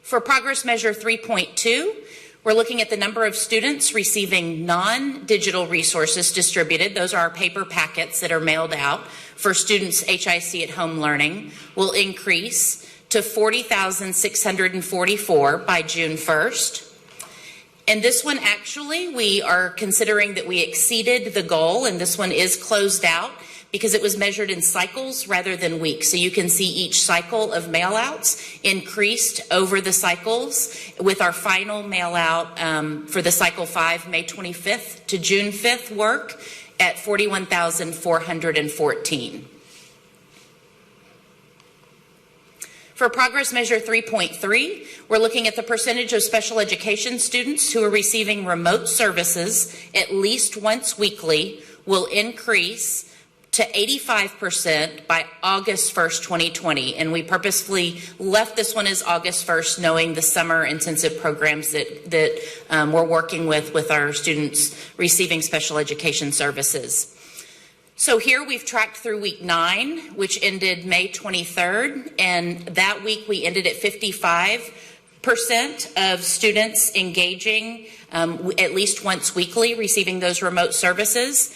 For progress measure 3.2, we're looking at the number of students receiving non-digital resources distributed. Those are our paper packets that are mailed out for students HIC at home learning will increase to 40,644 by June 1st. And this one, actually, we are considering that we exceeded the goal, and this one is closed out because it was measured in cycles rather than weeks. So you can see each cycle of mail-outs increased over the cycles, with our final mail-out for the cycle 5, May 25th to June 5th work at 41,414. For progress measure 3.3, we're looking at the percentage of special education students who are receiving remote services at least once weekly will increase to 85% by August 1st, 2020. And we purposefully left this one as August 1st, knowing the summer intensive programs that we're working with our students receiving special education services. So here we've tracked through week 9, which ended May 23rd, and that week we ended at 55% of students engaging at least once weekly, receiving those remote services.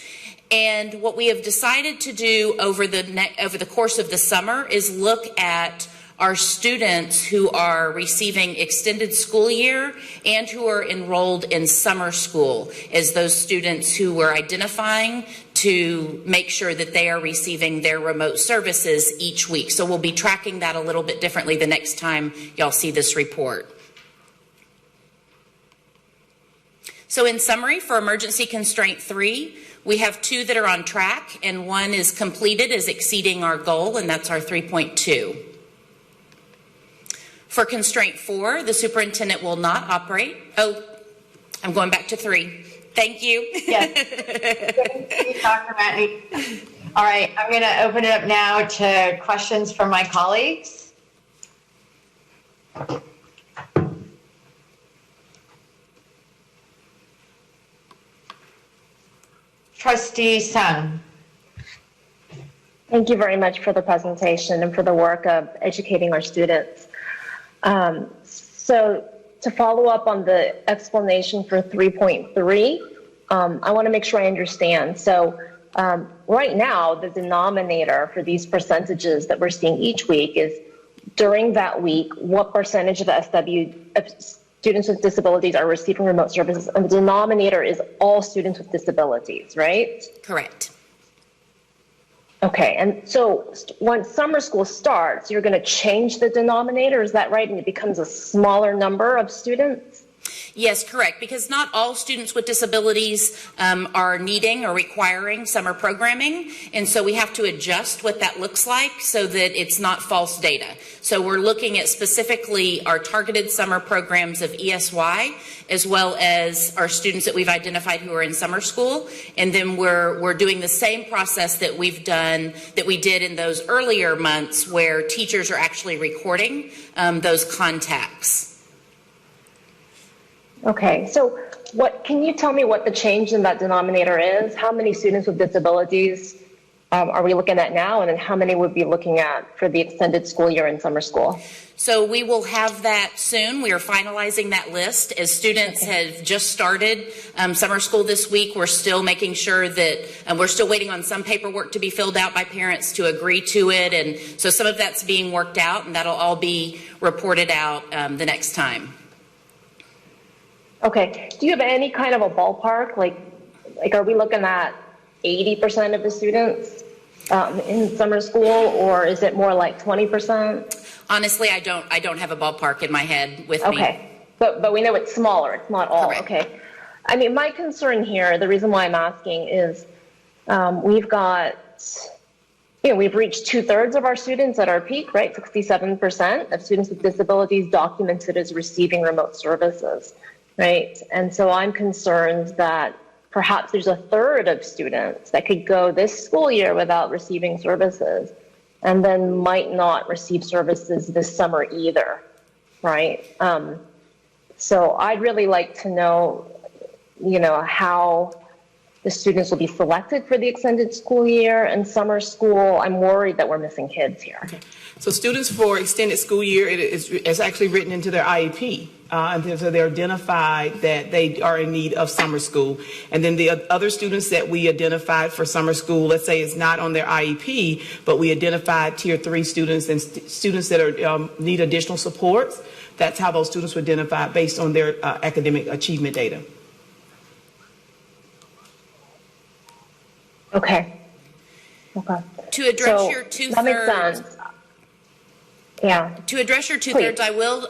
And what we have decided to do over the course of the summer is look at our students who are receiving extended school year and who are enrolled in summer school as those students who we're identifying to make sure that they are receiving their remote services each week. So we'll be tracking that a little bit differently the next time y'all see this report. So in summary, for emergency constraint 3, we have 2 that are on track and 1 is completed as exceeding our goal, and that's our 3.2. For constraint 4, the superintendent will not operate. Oh, I'm going back to 3. Thank you. Yes. Thank you, Dr. Matney. All right, I'm going to open it up now to questions from my colleagues. Trustee Sung. Thank you very much for the presentation and for the work of educating our students. So to follow up on the explanation for 3.3, I want to make sure I understand. So right now, the denominator for these percentages that we're seeing each week is during that week, what percentage of the students with disabilities are receiving remote services, and the denominator is all students with disabilities, right? Correct. Okay, and so once summer school starts, you're going to change the denominator, is that right? And it becomes a smaller number of students? Yes, correct, because not all students with disabilities are needing or requiring summer programming, and so we have to adjust what that looks like so that it's not false data. So we're looking at specifically our targeted summer programs of ESY, as well as our students that we've identified who are in summer school, and then we're doing the same process that we did in those earlier months where teachers are actually recording those contacts. Okay, so can you tell me what the change in that denominator is? How many students with disabilities are we looking at now? And then how many would be looking at for the extended school year in summer school? So we will have that soon. We are finalizing that list. As students have just started summer school this week, we're still making sure that we're still waiting on some paperwork to be filled out by parents to agree to it. And so some of that's being worked out, and that'll all be reported out the next time. Okay. Do you have any kind of a ballpark? Like are we looking at 80% of the students in summer school, or is it more like 20%? Honestly, I don't have a ballpark in my head with me. Okay, but we know it's smaller. It's not all. Correct. Okay. I mean, my concern here, the reason why I'm asking is we've got, we've reached 2/3 of our students at our peak, right? 67% of students with disabilities documented as receiving remote services, right? And so I'm concerned that perhaps there's 1/3 of students that could go this school year without receiving services and then might not receive services this summer either, right? So I'd really like to know, how the students will be selected for the extended school year and summer school. I'm worried that we're missing kids here. Okay. So students for extended school year, it's actually written into their IEP. And so they're identified that they are in need of summer school. And then the other students that we identified for summer school, let's say it's not on their IEP, but we identified tier 3 students and students that are need additional supports. That's how those students were identified based on their academic achievement data. Okay. To address So your that makes 2/3. sense. Yeah. To address your 2/3,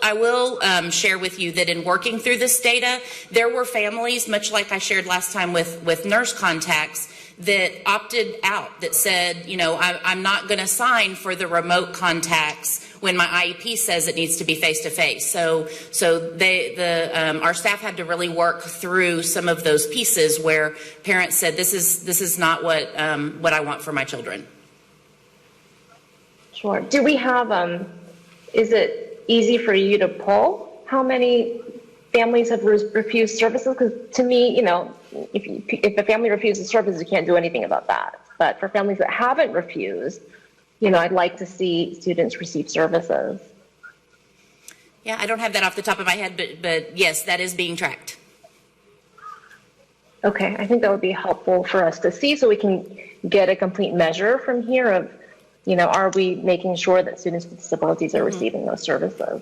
I will share with you that in working through this data, there were families, much like I shared last time with nurse contacts, that opted out, that said, I'm not going to sign for the remote contacts when my IEP says it needs to be face-to-face. So our staff had to really work through some of those pieces where parents said, this is not what I want for my children. Sure. Do we have, is it easy for you to pull how many families have refused services? Because to me, if a family refuses services, you can't do anything about that. But for families that haven't refused, I'd like to see students receive services. Yeah, I don't have that off the top of my head, but yes, that is being tracked. Okay, I think that would be helpful for us to see so we can get a complete measure from here of, are we making sure that students with disabilities are receiving those services?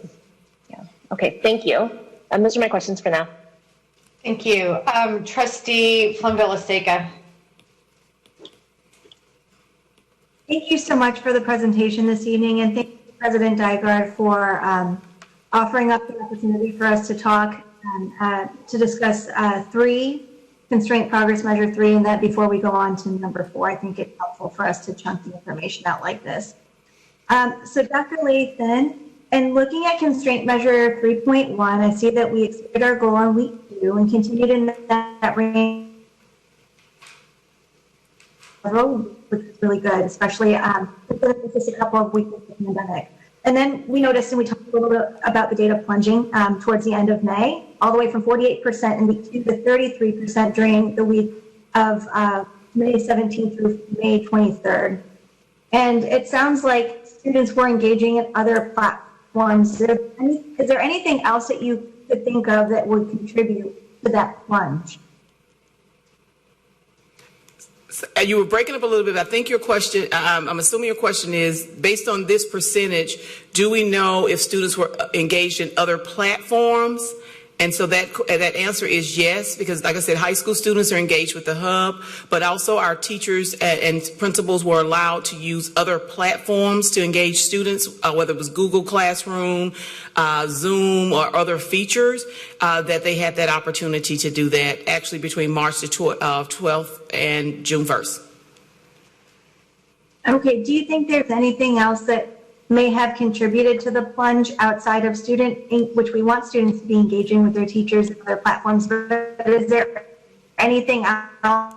Yeah. Okay, thank you. Those are my questions for now. Thank you. Trustee Plum-Villaseka. Thank you so much for the presentation this evening, and thank you, President Dygard, for offering up the opportunity for us to talk to discuss 3, Constraint Progress Measure 3, and that before we go on to number 4, I think it's helpful for us to chunk the information out like this. So Dr. Lathan, and looking at Constraint Measure 3.1, I see that we exceeded our goal on week 2 and continued in that range, which is really good, especially just a couple of weeks of the pandemic. And then we noticed, and we talked a little bit about the data plunging towards the end of May, all the way from 48% in week 2 to 33% during the week of May 17th through May 23rd. And it sounds like students were engaging in other platforms. Is there anything else that you could think of that would contribute to that plunge? You were breaking up a little bit. I think your question, I'm assuming your question is, based on this percentage, do we know if students were engaged in other platforms? And so that answer is yes, because like I said, high school students are engaged with the hub, but also our teachers and principals were allowed to use other platforms to engage students, whether it was Google Classroom, Zoom, or other features, that they had that opportunity to do that actually between March the 12th and June 1st. Okay, do you think there's anything else that may have contributed to the plunge outside of which we want students to be engaging with their teachers and other platforms, but is there anything else?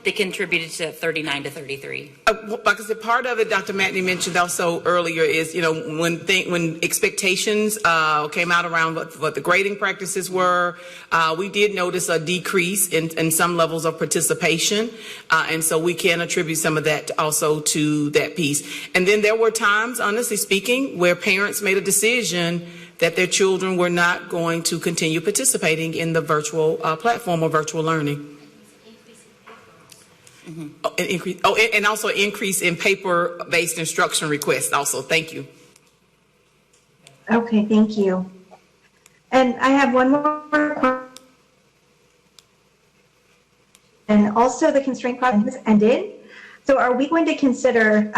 that contributed to 39 to 33? Like I said, part of it, Dr. Matney mentioned also earlier, is when expectations came out around what the grading practices were, we did notice a decrease in some levels of participation, and so we can attribute some of that also to that piece. And then there were times, honestly speaking, where parents made a decision that their children were not going to continue participating in the virtual platform or virtual learning. Mm-hmm. And also increase in paper-based instruction requests also. Thank you. Okay, thank you. And I have one more question. And also the constraint process has ended. So are we going to consider,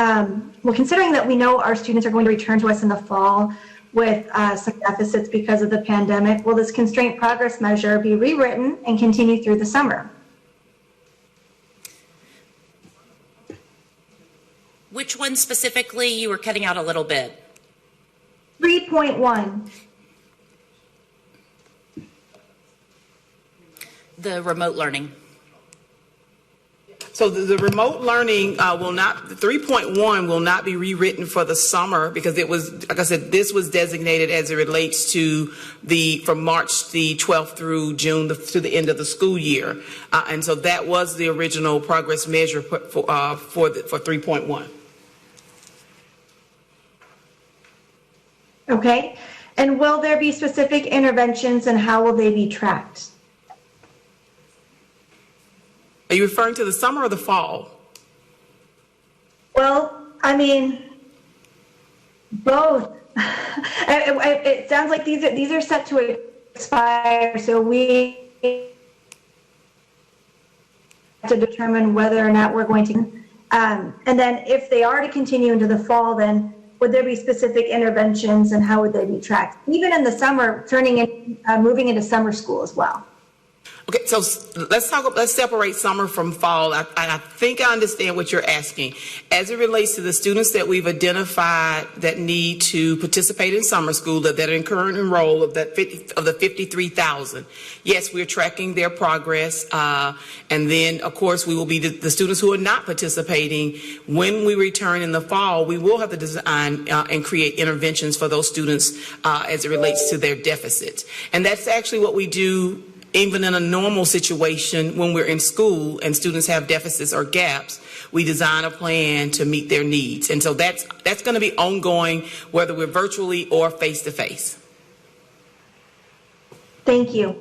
considering that we know our students are going to return to us in the fall with some deficits because of the pandemic, will this constraint progress measure be rewritten and continue through the summer? Which one specifically? You were cutting out a little bit. 3.1. The remote learning. So the remote learning will not, the 3.1 will not be rewritten for the summer, because it was, like I said, this was designated as it relates to from March the 12th through June to the end of the school year. And so that was the original progress measure for 3.1. Okay. And will there be specific interventions, and how will they be tracked? Are you referring to the summer or the fall? Well, I mean, both. It sounds like these are set to expire, so we have to determine whether or not we're going to. And then if they are to continue into the fall, then would there be specific interventions, and how would they be tracked? Even in the summer, moving into summer school as well. Okay, so let's separate summer from fall. I think I understand what you're asking. As it relates to the students that we've identified that need to participate in summer school, that are in current enroll of the 53,000, yes, we're tracking their progress. And then, of course, we will be the students who are not participating. When we return in the fall, we will have to design and create interventions for those students as it relates to their deficits. And that's actually what we do. Even in a normal situation, when we're in school and students have deficits or gaps, we design a plan to meet their needs. And so that's going to be ongoing, whether we're virtually or face-to-face. Thank you.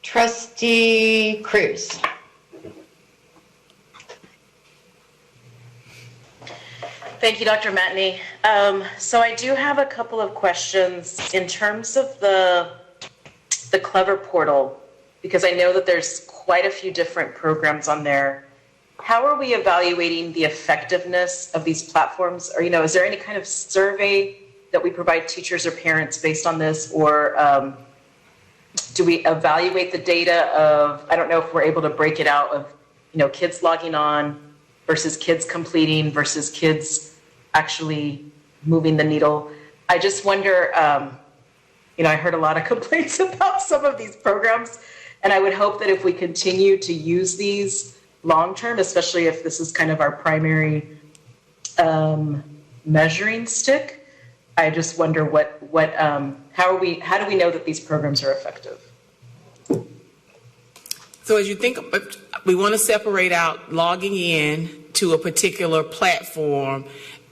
Trustee Cruz. Thank you, Dr. Matney. So I do have a couple of questions in terms of the Clever portal, because I know that there's quite a few different programs on there. How are we evaluating the effectiveness of these platforms? Or, is there any kind of survey that we provide teachers or parents based on this? Or do we evaluate the data of, I don't know if we're able to break it out of, kids logging on versus kids completing versus kids actually moving the needle. I just wonder, I heard a lot of complaints about some of these programs, and I would hope that if we continue to use these long-term, especially if this is kind of our primary measuring stick, I just wonder how do we know that these programs are effective? So as you think, we want to separate out logging in to a particular platform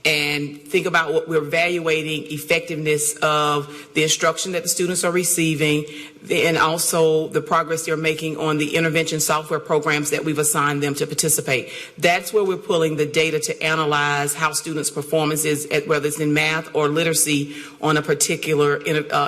and think about what we're evaluating effectiveness of the instruction that the students are receiving, and also the progress they're making on the intervention software programs that we've assigned them to participate. That's where we're pulling the data to analyze how students' performance is, whether it's in math or literacy, on a particular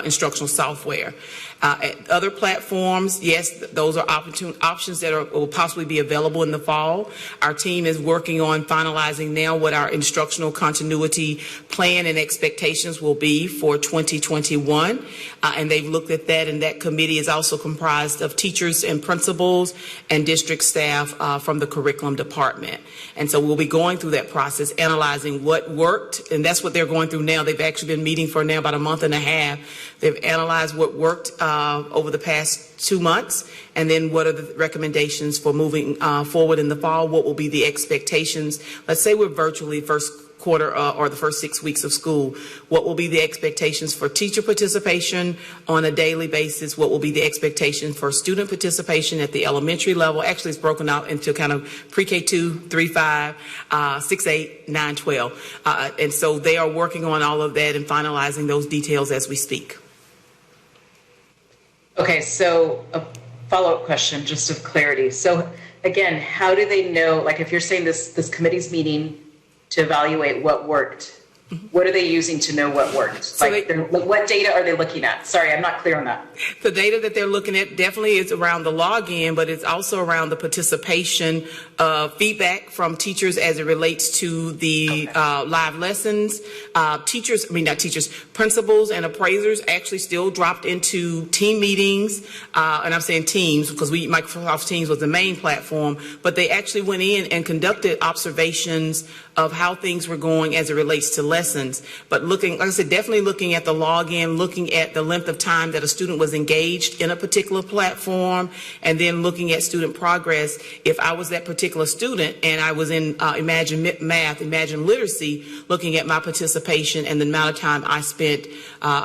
instructional software. At other platforms, yes, those are options that will possibly be available in the fall. Our team is working on finalizing now what our instructional continuity plan and expectations will be for 2021. And they've looked at that, and that committee is also comprised of teachers and principals and district staff from the curriculum department. And so we'll be going through that process, analyzing what worked, and that's what they're going through now. They've actually been meeting for now about a month and a half. They've analyzed what worked over the past 2 months? And then what are the recommendations for moving forward in the fall? What will be the expectations? Let's say we're virtually first quarter or the first 6 weeks of school. What will be the expectations for teacher participation on a daily basis? What will be the expectation for student participation at the elementary level? Actually, it's broken out into kind of pre-K 2, 3, 5, 6, 8, 9, 12. And so they are working on all of that and finalizing those details as we speak. Okay, so a follow-up question, just of clarity. So again, how do they know, like if you're saying this committee's meeting to evaluate what worked, what are they using to know what worked? So what data are they looking at? Sorry, I'm not clear on that. The data that they're looking at definitely is around the login, but it's also around the participation feedback from teachers as it relates to the live lessons. Principals and appraisers actually still dropped into team meetings, and I'm saying teams because Microsoft Teams was the main platform, but they actually went in and conducted observations of how things were going as it relates to lessons. But looking, like I said, definitely looking at the login, looking at the length of time that a student was engaged in a particular platform, and then looking at student progress. If I was that particular student and I was in Imagine Math, Imagine Literacy, looking at my participation and the amount of time I spent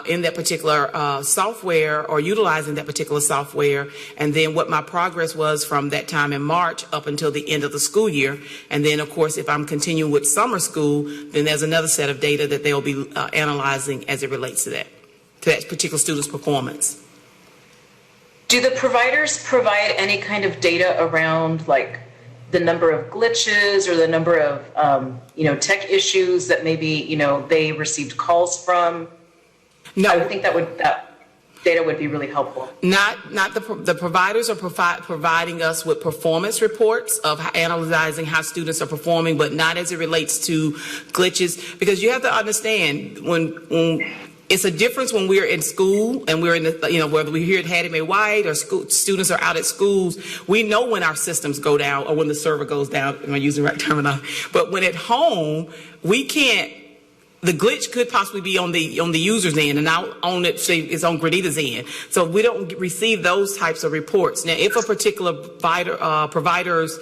in that particular software or utilizing that particular software, and then what my progress was from that time in March up until the end of the school year. And then, of course, if I'm continuing with summer school, then there's another set of data that they'll be analyzing as it relates to that particular student's performance. Do the providers provide any kind of data around like the number of glitches or the number of tech issues that maybe they received calls from? No, I would think that data would be really helpful. Not the providers are providing us with performance reports of analyzing how students are performing, but not as it relates to glitches, because you have to understand when it's a difference when we're in school and we're in the, whether we're here at Hattie Mae White or students are out at schools, we know when our systems go down or when the server goes down. Am I using the right terminology? But when at home, we can't. The glitch could possibly be on the user's end, and I'll own it. Say it's on Granita's end. So we don't receive those types of reports. Now, if a particular provider's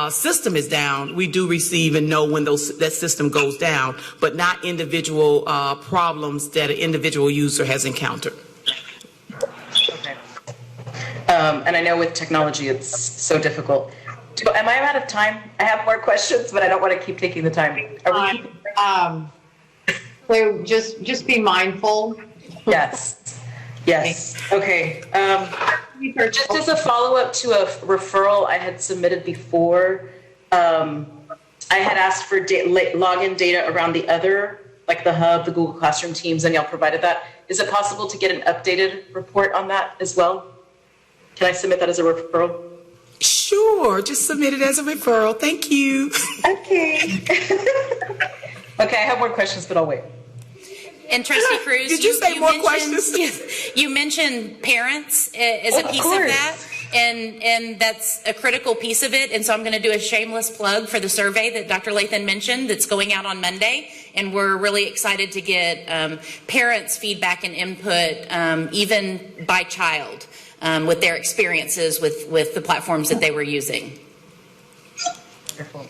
system is down, we do receive and know when that system goes down, but not individual problems that an individual user has encountered. Okay. And I know with technology, it's so difficult. Am I out of time? I have more questions, but I don't want to keep taking the time. So just be mindful. Yes. Okay. Just as a follow-up to a referral I had submitted before, I had asked for login data around the other, like the Hub, the Google Classroom Teams, and y'all provided that. Is it possible to get an updated report on that as well? Can I submit that as a referral? Sure, just submit it as a referral. Thank you. Okay. Okay, I have more questions, but I'll wait. And Trustee Cruz, did you say more questions? Yes, you mentioned parents as a piece of that, and that's a critical piece of it. And so I'm going to do a shameless plug for the survey that Dr. Lathan mentioned that's going out on Monday. And we're really excited to get parents' feedback and input, even by child, with their experiences with the platforms that they were using. Wonderful.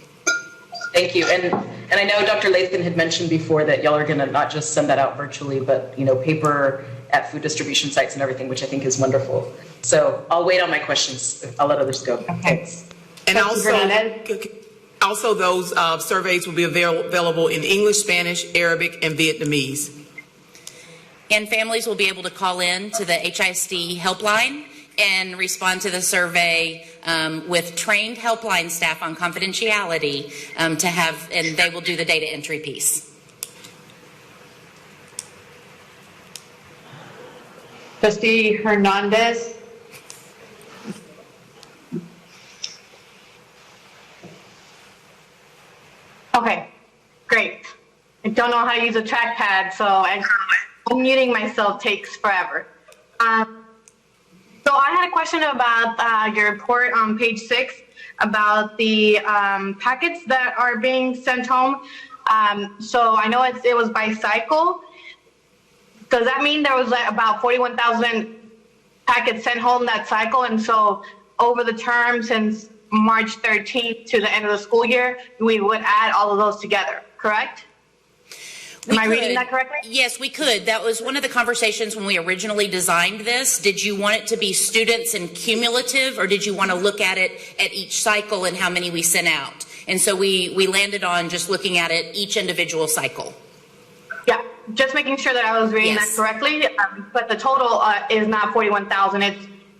Thank you. And I know Dr. Lathan had mentioned before that y'all are going to not just send that out virtually, but paper at food distribution sites and everything, which I think is wonderful. So I'll wait on my questions. I'll let others go. Thanks. And also those surveys will be available in English, Spanish, Arabic, and Vietnamese. And families will be able to call in to the HISD helpline and respond to the survey with trained helpline staff on confidentiality and they will do the data entry piece. Trustee Hernandez. Okay, great. I don't know how to use a trackpad, so unmuting myself takes forever. So I had a question about your report on page 6 about the packets that are being sent home. So I know it was by cycle. Does that mean there was about 41,000 packets sent home that cycle, and so over the term since March 13th to the end of the school year, we would add all of those together, correct? Am I reading that correctly? Yes, we could. That was one of the conversations when we originally designed this. Did you want it to be students and cumulative, or did you want to look at it at each cycle and how many we sent out? And so we landed on just looking at it each individual cycle. Yeah, just making sure that I was reading that correctly. But the total is not 41,000.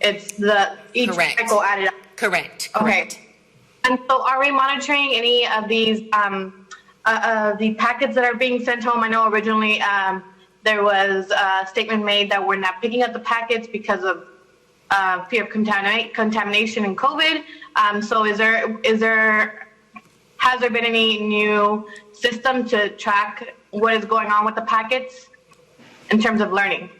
It's the each cycle added up. Correct. Okay. And so, are we monitoring any of these the packets that are being sent home? I know originally there was a statement made that we're not picking up the packets because of fear of contamination and COVID. So, has there been any new system to track what is going on with the packets in terms of learning?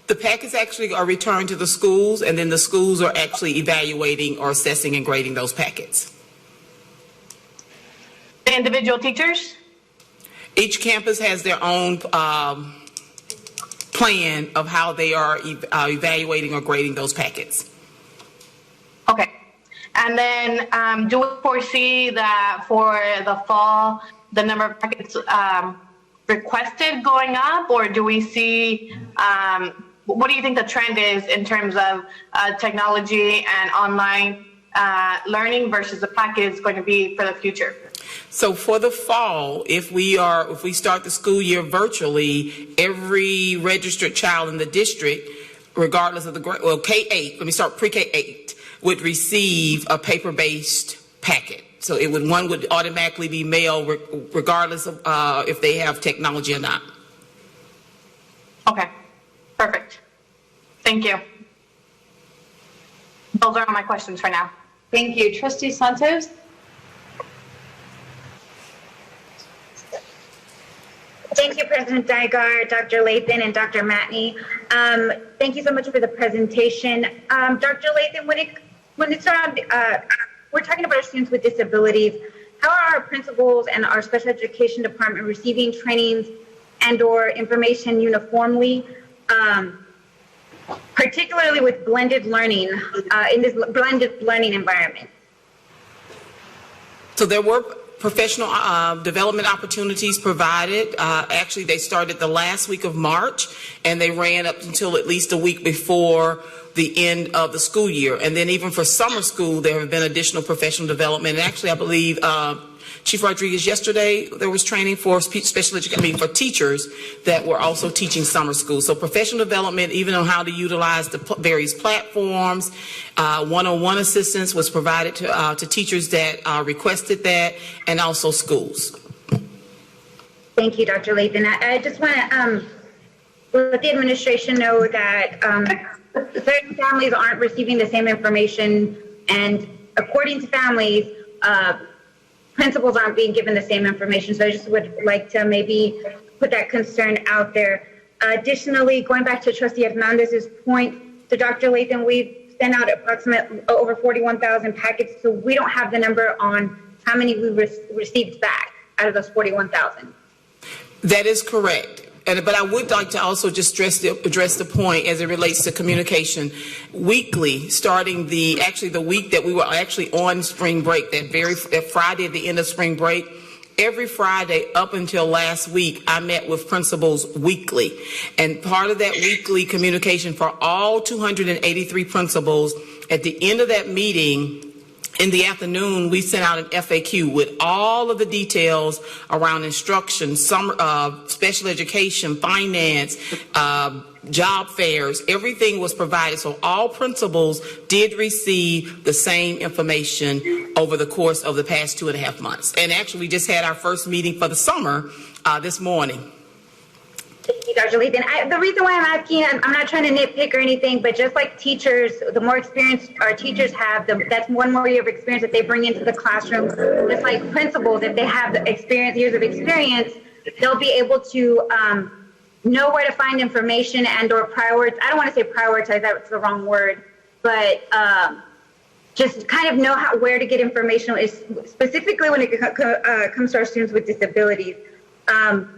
The packets actually are returned to the schools, and then the schools are actually evaluating or assessing and grading those packets. The individual teachers? Each campus has their own plan of how they are evaluating or grading those packets. Okay. And then do we foresee that for the fall, the number of packets requested going up, or do we see, what do you think the trend is in terms of technology and online learning versus the packet is going to be for the future? So for the fall, if we start the school year virtually, every registered child in the district, regardless of the grade, well, K-8, let me start pre-K-8, would receive a paper-based packet. So one would automatically be mailed regardless of if they have technology or not. Okay, perfect. Thank you. Those are all my questions for now. Thank you. Trustee Santos? Thank you, President Dygart, Dr. Lathan, and Dr. Matney. Thank you so much for the presentation. Dr. Lathan, when it's around, we're talking about our students with disabilities. How are our principals and our special education department receiving trainings and/or information uniformly, particularly with blended learning in this blended learning environment? So there were professional development opportunities provided. Actually, they started the last week of March, and they ran up until at least a week before the end of the school year. And then even for summer school, there have been additional professional development. And actually, I believe Chief Rodriguez, yesterday there was training for special education, for teachers that were also teaching summer school. So professional development, even on how to utilize the various platforms, one-on-one assistance was provided to teachers that requested that, and also schools. Thank you, Dr. Lathan. I just want to let the administration know that certain families aren't receiving the same information, and according to families, principals aren't being given the same information. So I just would like to maybe put that concern out there. Additionally, going back to Trustee Hernandez's point, to Dr. Lathan, we've sent out approximately over 41,000 packets, so we don't have the number on how many we received back out of those 41,000. That is correct. But I would like to also just address the point as it relates to communication. Weekly, starting the week that we were actually on spring break, that Friday at the end of spring break, every Friday up until last week, I met with principals weekly. And part of that weekly communication for all 283 principals, at the end of that meeting, in the afternoon, we sent out an FAQ with all of the details around instruction, special education, finance, job fairs. Everything was provided. So all principals did receive the same information over the course of the past 2.5 months. And actually, we just had our first meeting for the summer this morning. Thank you, Dr. Lathan. The reason why I'm asking, I'm not trying to nitpick or anything, but just like teachers, the more experience our teachers have, that's one more year of experience that they bring into the classroom. Just like principals, if they have the years of experience, they'll be able to know where to find information and or prioritize. I don't want to say prioritize, that's the wrong word, but just kind of know where to get information, specifically when it comes to our students with disabilities. And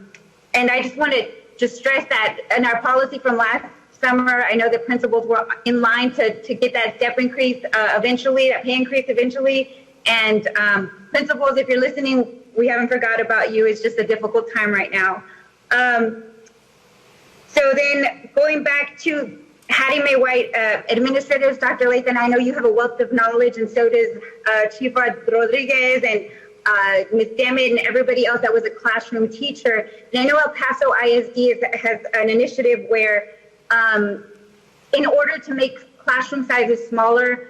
I just want to stress that in our policy from last summer. I know the principals were in line to get that step increase eventually, that pay increase eventually. And principals, if you're listening, we haven't forgot about you. It's just a difficult time right now. So then going back to Hattie Mae White, administrators, Dr. Lathan, I know you have a wealth of knowledge, and so does Chief Rodriguez and Ms. Dammit and everybody else that was a classroom teacher. And I know El Paso ISD has an initiative where in order to make classroom sizes smaller,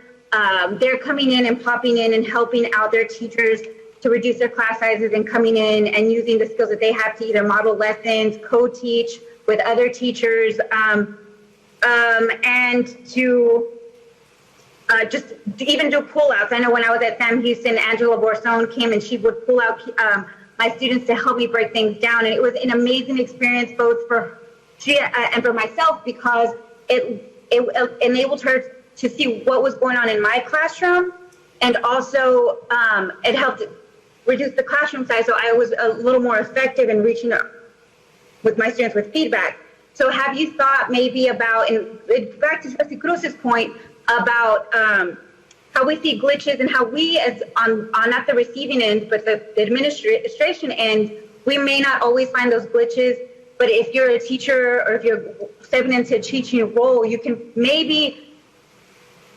they're coming in and popping in and helping out their teachers to reduce their class sizes and coming in and using the skills that they have to either model lessons, co-teach with other teachers, and to just to even do pull-outs. I know when I was at Sam Houston, Angela Borsone came and she would pull out my students to help me break things down. And it was an amazing experience both for she and for myself, because it enabled her to see what was going on in my classroom, and also it helped reduce the classroom size, so I was a little more effective in reaching out with my students with feedback. So have you thought maybe about, and back to Trustee Cruz's point about how we see glitches and how we, as on not the receiving end, but the administration end, we may not always find those glitches, but if you're a teacher or if you're stepping into a teaching role, you can maybe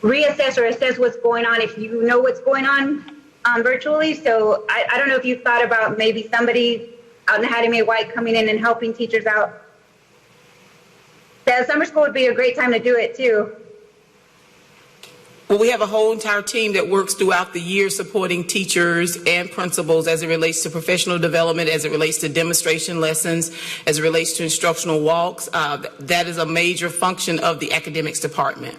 reassess or assess what's going on if you know what's going on virtually. So I don't know if you've thought about maybe somebody out in Hattie Mae White coming in and helping teachers out. The summer school would be a great time to do it too. Well, we have a whole entire team that works throughout the year supporting teachers and principals as it relates to professional development, as it relates to demonstration lessons, as it relates to instructional walks. That is a major function of the academics department.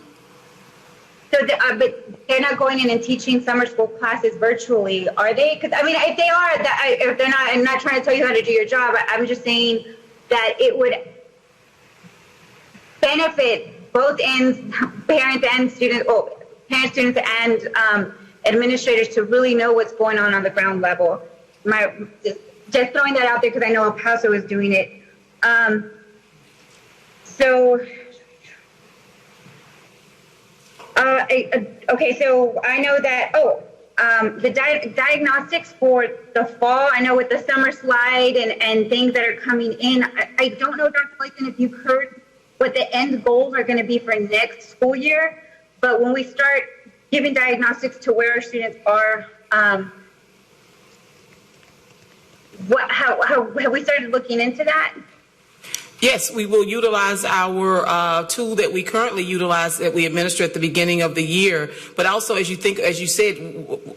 So, but they're not going in and teaching summer school classes virtually, are they? Because I mean, if they are, if they're not, I'm not trying to tell you how to do your job. I'm just saying that it would benefit both ends, parents and students, parents, students, and administrators to really know what's going on the ground level. Just throwing that out there because I know El Paso is doing it. Okay, so I know that, the diagnostics for the fall, I know with the summer slide and things that are coming in, I don't know, Dr. Layton, if you've heard what the end goals are going to be for next school year, but when we start giving diagnostics to where our students are, have we started looking into that? Yes, we will utilize our tool that we currently utilize that we administer at the beginning of the year. But also, as you said,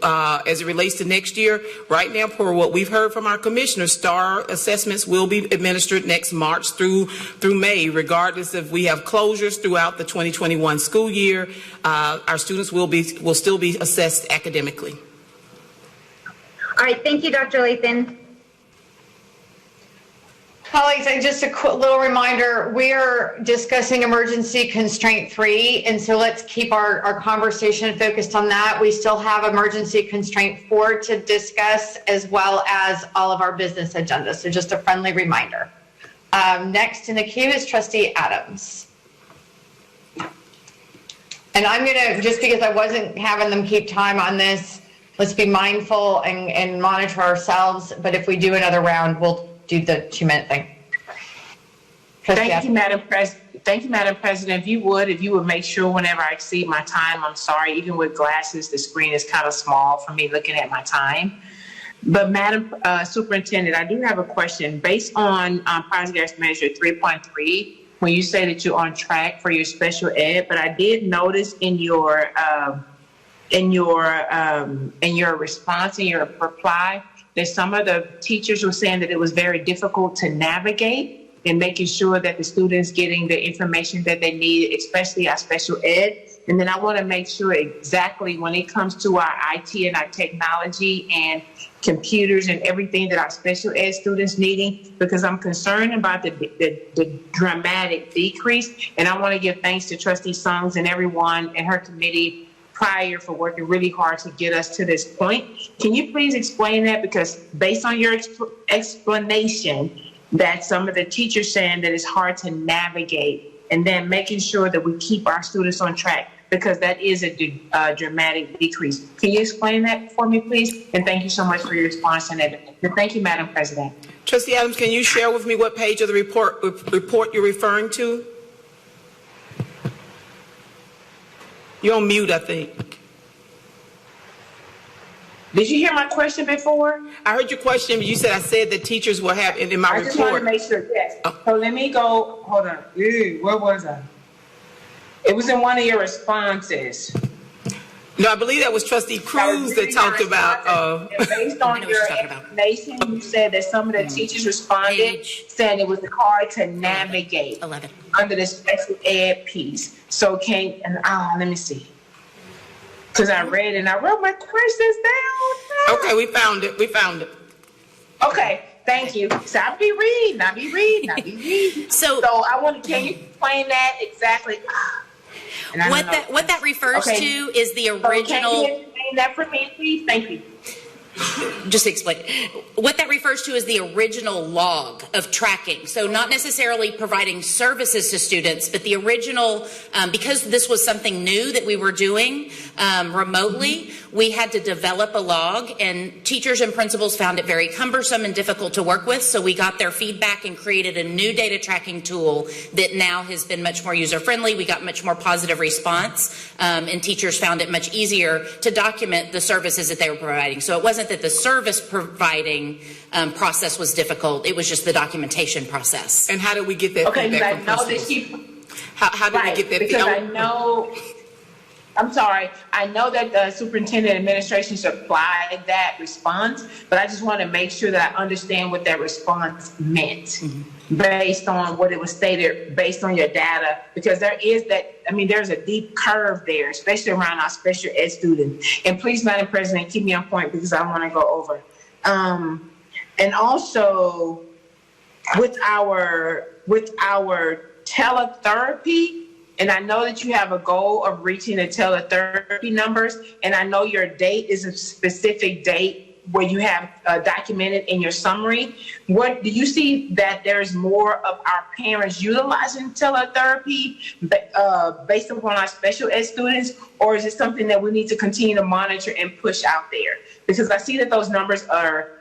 as it relates to next year, right now, per what we've heard from our commissioners, STAR assessments will be administered next March through May, regardless if we have closures throughout the 2021 school year. Our students will still be assessed academically. All right, thank you, Dr. Lathan. Colleagues, just a quick little reminder, we're discussing emergency constraint 3, and so let's keep our conversation focused on that. We still have emergency constraint 4 to discuss, as well as all of our business agendas, so just a friendly reminder. Next in the queue is Trustee Adams. And I'm gonna, just because I wasn't having them keep time on this, let's be mindful and monitor ourselves, but if we do another round, we'll do the 2-minute thing. Thank you, Madam President. Thank you, Madam President. If you would make sure whenever I exceed my time, I'm sorry, even with glasses, the screen is kind of small for me looking at my time. But Madam Superintendent, I do have a question. Based on progress measure 3.3, when you say that you're on track for your special ed, but I did notice in your response, in your reply, that some of the teachers were saying that it was very difficult to navigate in making sure that the students getting the information that they need, especially our special ed. And then I want to make sure exactly when it comes to our IT and our technology and computers and everything that our special ed students needing, because I'm concerned about the dramatic decrease. And I want to give thanks to Trustee Songs and everyone and her committee prior for working really hard to get us to this point. Can you please explain that? Because based on your explanation, that some of the teachers saying that it's hard to navigate and then making sure that we keep our students on track, because that is a dramatic decrease. Can you explain that for me, please? And thank you so much for your response on that. Thank you, Madam President. Trustee Adams, can you share with me what page of the report you're referring to? You're on mute, I think. Did you hear my question before? I heard your question, but you said I said that teachers will have in my report. I just want to make sure, yes. So let me go, hold on. Where was I? It was in one of your responses. No, I believe that was Trustee Cruz that talked about. Based on your information, you said that some of the teachers responded saying it was hard to navigate under the special ed piece. So let me see. Because I read and I wrote my questions down. Okay, we found it. Okay, thank you. So I'll be reading. So I want to, can you explain that exactly? What that refers to is the original. Can you explain that for me, please? Thank you. Just explain. What that refers to is the original log of tracking. So not necessarily providing services to students, but the original, because this was something new that we were doing remotely, we had to develop a log, and teachers and principals found it very cumbersome and difficult to work with. So we got their feedback and created a new data tracking tool that now has been much more user friendly. We got much more positive response, and teachers found it much easier to document the services that they were providing. So it wasn't that the service providing process was difficult. It was just the documentation process. And how did we get that feedback from principals? How did we get that feedback? I know that the superintendent administration supplied that response, but I just want to make sure that I understand what that response meant based on what it was stated, based on your data, because there's a deep curve there, especially around our special ed students. And please, Madam President, keep me on point because I want to go over. And also with our teletherapy, and I know that you have a goal of reaching the teletherapy numbers, and I know your date is a specific date where you have documented in your summary. What do you see that there's more of our parents utilizing teletherapy based upon our special ed students, or is it something that we need to continue to monitor and push out there? Because I see that those numbers are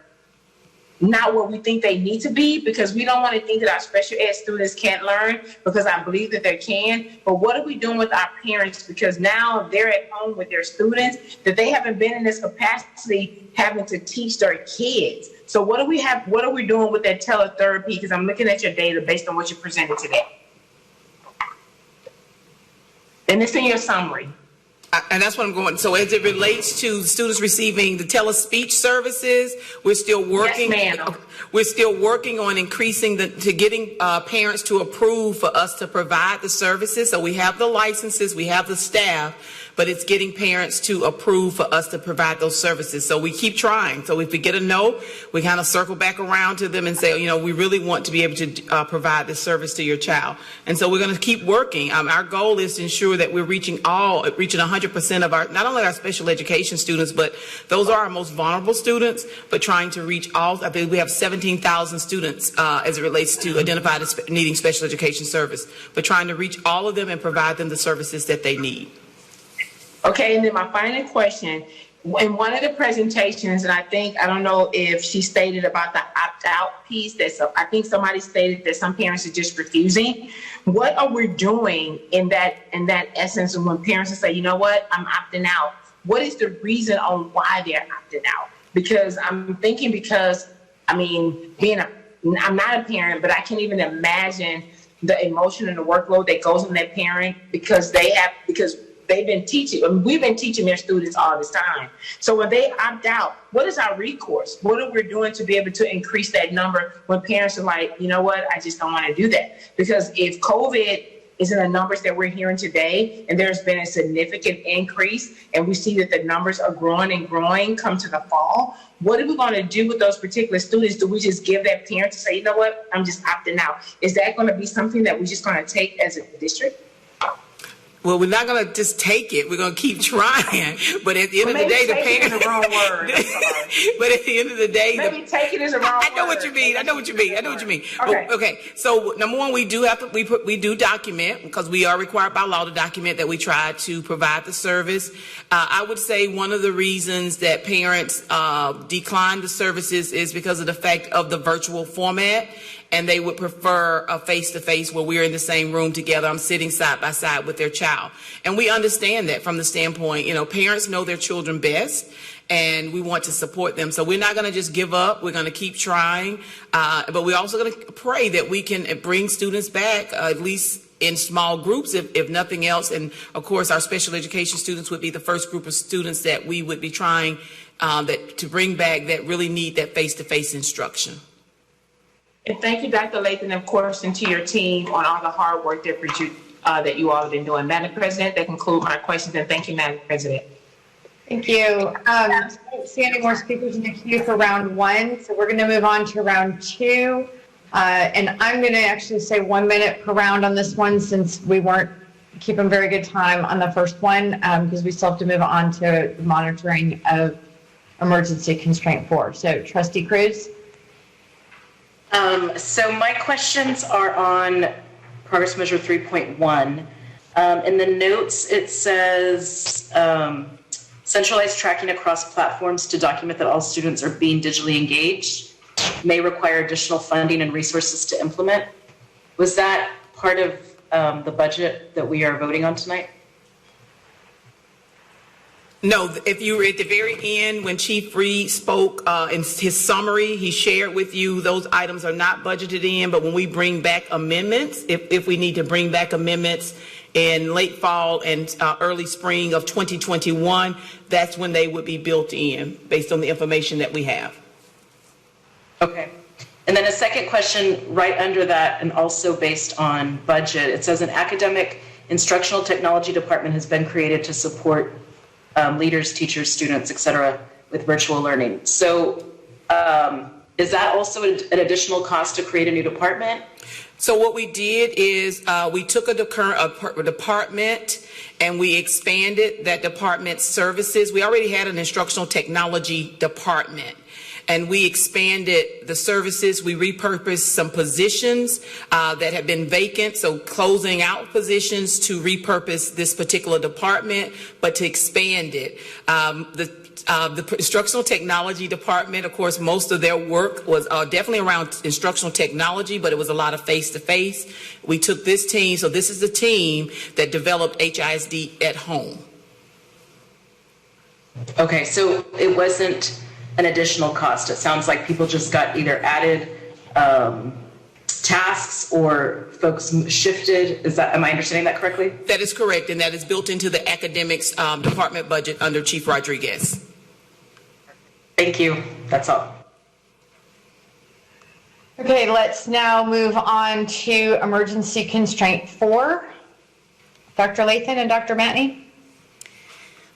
not what we think they need to be, because we don't want to think that our special ed students can't learn, because I believe that they can. But what are we doing with our parents? Because now they're at home with their students, that they haven't been in this capacity having to teach their kids. So what are we doing with that teletherapy? Because I'm looking at your data based on what you presented today. And it's in your summary. And that's what I'm going. So as it relates to students receiving the telespeech services, we're still working. Yes, ma'am. We're still working on increasing to getting parents to approve for us to provide the services. So we have the licenses, we have the staff, but it's getting parents to approve for us to provide those services. So we keep trying. So if we get a no, we kind of circle back around to them and say, we really want to be able to provide this service to your child. And so we're going to keep working. Our goal is to ensure that we're reaching 100% of not only our special education students, but those are our most vulnerable students, but trying to reach all. I believe we have 17,000 students as it relates to identified as needing special education service, but trying to reach all of them and provide them the services that they need. Okay, and then my final question, in one of the presentations, and I don't know if she stated about the opt-out piece, I think somebody stated that some parents are just refusing. What are we doing in that essence of when parents say, you know what, I'm opting out? What is the reason on why they're opting out? Because I'm thinking I'm not a parent, but I can't even imagine the emotion and the workload that goes on that parent because they've been teaching, we've been teaching their students all this time. So when they opt out, what is our recourse? What are we doing to be able to increase that number when parents are like, you know what, I just don't want to do that? Because if COVID is in the numbers that we're hearing today, and there's been a significant increase, and we see that the numbers are growing and growing come to the fall, what are we going to do with those particular students? Do we just give that parent to say, you know what, I'm just opting out? Is that going to be something that we're just going to take as a district? Well, we're not going to just take it. We're going to keep trying. But at the end of the day, the parents. Is the wrong word. But at the end of the day, maybe taking is the wrong word. I know what you mean. I know what you mean. Okay. Okay. So number one, we do have to we do document, because we are required by law to document that we try to provide the service. I would say one of the reasons that parents decline the services is because of the fact of the virtual format. And they would prefer a face-to-face where we're in the same room together. I'm sitting side by side with their child. And we understand that from the standpoint, parents know their children best, and we want to support them. So we're not going to just give up. We're going to keep trying. But we're also going to pray that we can bring students back, at least in small groups, if nothing else. And, of course, our special education students would be the first group of students that we would be trying to bring back that really need that face-to-face instruction. And thank you, Dr. Lathan, and of course, and to your team on all the hard work that you all have been doing. Madam President, that concludes my questions, and thank you, Madam President. Thank you. I don't see any more speakers in the queue for round one, so we're going to move on to round two. And I'm going to actually say 1 minute per round on this one, since we weren't keeping very good time on the first one, because we still have to move on to monitoring of emergency constraint 4. So, Trustee Cruz. So my questions are on progress measure 3.1. In the notes, it says centralized tracking across platforms to document that all students are being digitally engaged may require additional funding and resources to implement. Was that part of the budget that we are voting on tonight? No, if you were at the very end when Chief Reed spoke in his summary, he shared with you those items are not budgeted in, but when we bring back amendments, if we need to bring back amendments in late fall and early spring of 2021, that's when they would be built in based on the information that we have. Okay. And then a second question right under that, and also based on budget, it says an academic instructional technology department has been created to support leaders, teachers, students, et cetera, with virtual learning. So is that also an additional cost to create a new department? So what we did is we took a current department and we expanded that department's services. We already had an instructional technology department, and we expanded the services. We repurposed some positions that have been vacant, so closing out positions to repurpose this particular department, but to expand it. The instructional technology department, of course, most of their work was definitely around instructional technology, but it was a lot of face-to-face. We took this team, so this is the team that developed HISD at home. Okay, so it wasn't an additional cost. It sounds like people just got either added tasks or folks shifted. Am I understanding that correctly? That is correct, and that is built into the academics department budget under Chief Rodriguez. Thank you. That's all. Okay, let's now move on to emergency constraint 4. Dr. Lathan and Dr. Matney.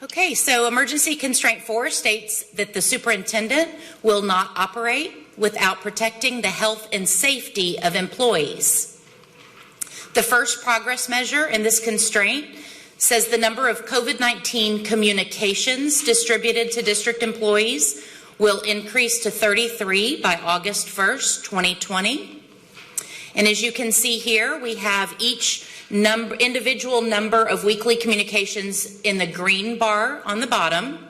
Okay, so emergency constraint 4 states that the superintendent will not operate without protecting the health and safety of employees. The first progress measure in this constraint says the number of COVID-19 communications distributed to district employees will increase to 33 by August 1st, 2020. And as you can see here, we have each individual number of weekly communications in the green bar on the bottom,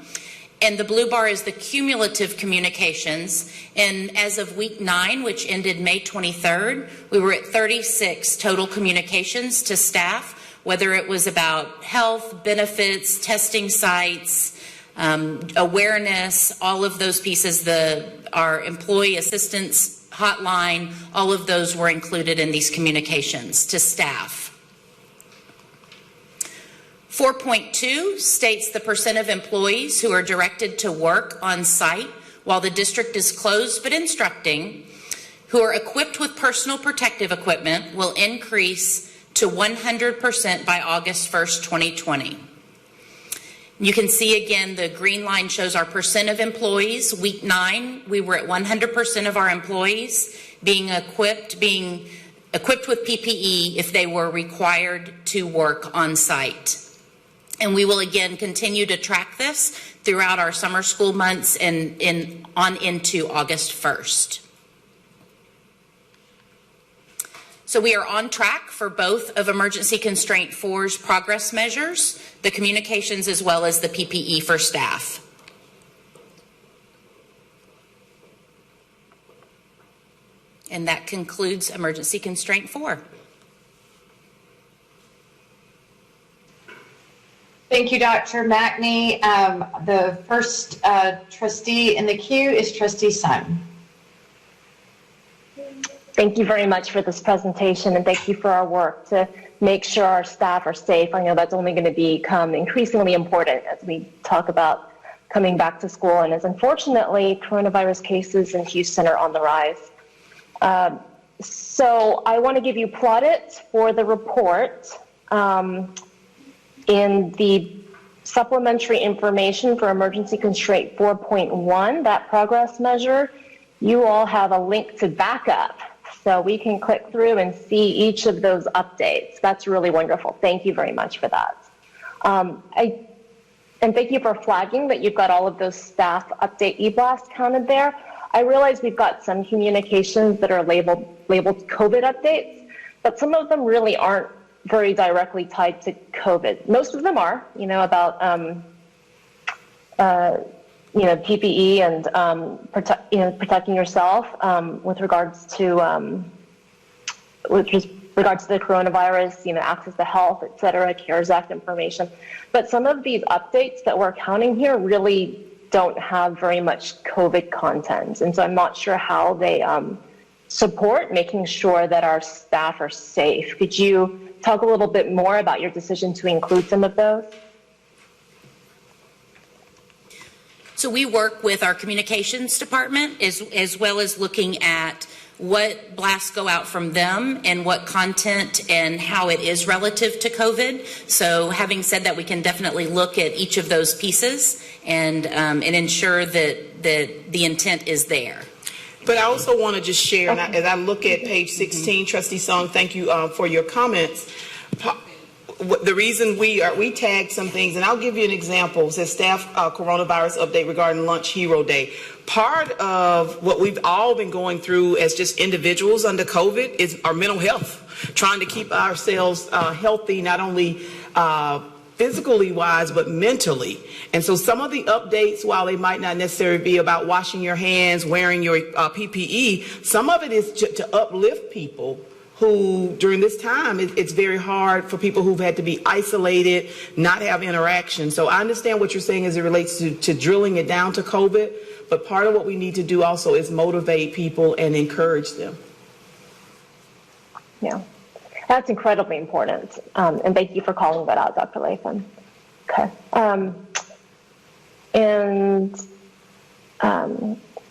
and the blue bar is the cumulative communications. And as of week 9, which ended May 23rd, we were at 36 total communications to staff, whether it was about health, benefits, testing sites, awareness, all of those pieces, our employee assistance hotline, all of those were included in these communications to staff. 4.2 states the percent of employees who are directed to work on site while the district is closed but instructing, who are equipped with personal protective equipment, will increase to 100% by August 1st, 2020. You can see again the green line shows our percent of employees. Week 9, we were at 100% of our employees being equipped, being equipped with PPE if they were required to work on site. And we will again continue to track this throughout our summer school months and on into August 1st. So we are on track for both of Emergency Constraint 4's progress measures, the communications as well as the PPE for staff. And that concludes Emergency Constraint 4. Thank you, Dr. Mackney. The first trustee in the queue is Trustee Sun. Thank you very much for this presentation, and thank you for our work to make sure our staff are safe. I know that's only going to become increasingly important as we talk about coming back to school, and as unfortunately coronavirus cases in Houston are on the rise. So I want to give you plaudits for the report. In the supplementary information for Emergency Constraint 4.1, that progress measure, you all have a link to backup. So we can click through and see each of those updates. That's really wonderful. Thank you very much for that. And thank you for flagging that you've got all of those staff update e-blasts counted there. I realize we've got some communications that are labeled COVID updates, but some of them really aren't very directly tied to COVID. Most of them are, about PPE and protecting yourself with regards to the coronavirus, access to health, et cetera, CARES Act information. But some of these updates that we're counting here really don't have very much COVID content, and so I'm not sure how they support making sure that our staff are safe. Could you talk a little bit more about your decision to include some of those? So we work with our communications department as well as looking at what blasts go out from them and what content and how it is relative to COVID. So having said that, we can definitely look at each of those pieces and ensure that the intent is there. But I also want to just share, and as I look at page 16, Trustee Song, thank you for your comments. The reason we tagged some things, and I'll give you an example. It says staff coronavirus update regarding Lunch Hero Day. Part of what we've all been going through as just individuals under COVID is our mental health, trying to keep ourselves healthy, not only physically wise, but mentally. And so some of the updates, while they might not necessarily be about washing your hands, wearing your PPE, some of it is to uplift people who, during this time, it's very hard for people who've had to be isolated, not have interaction. So I understand what you're saying as it relates to drilling it down to COVID, but part of what we need to do also is motivate people and encourage them. Yeah. That's incredibly important, and thank you for calling that out, Dr. Latham. Okay, and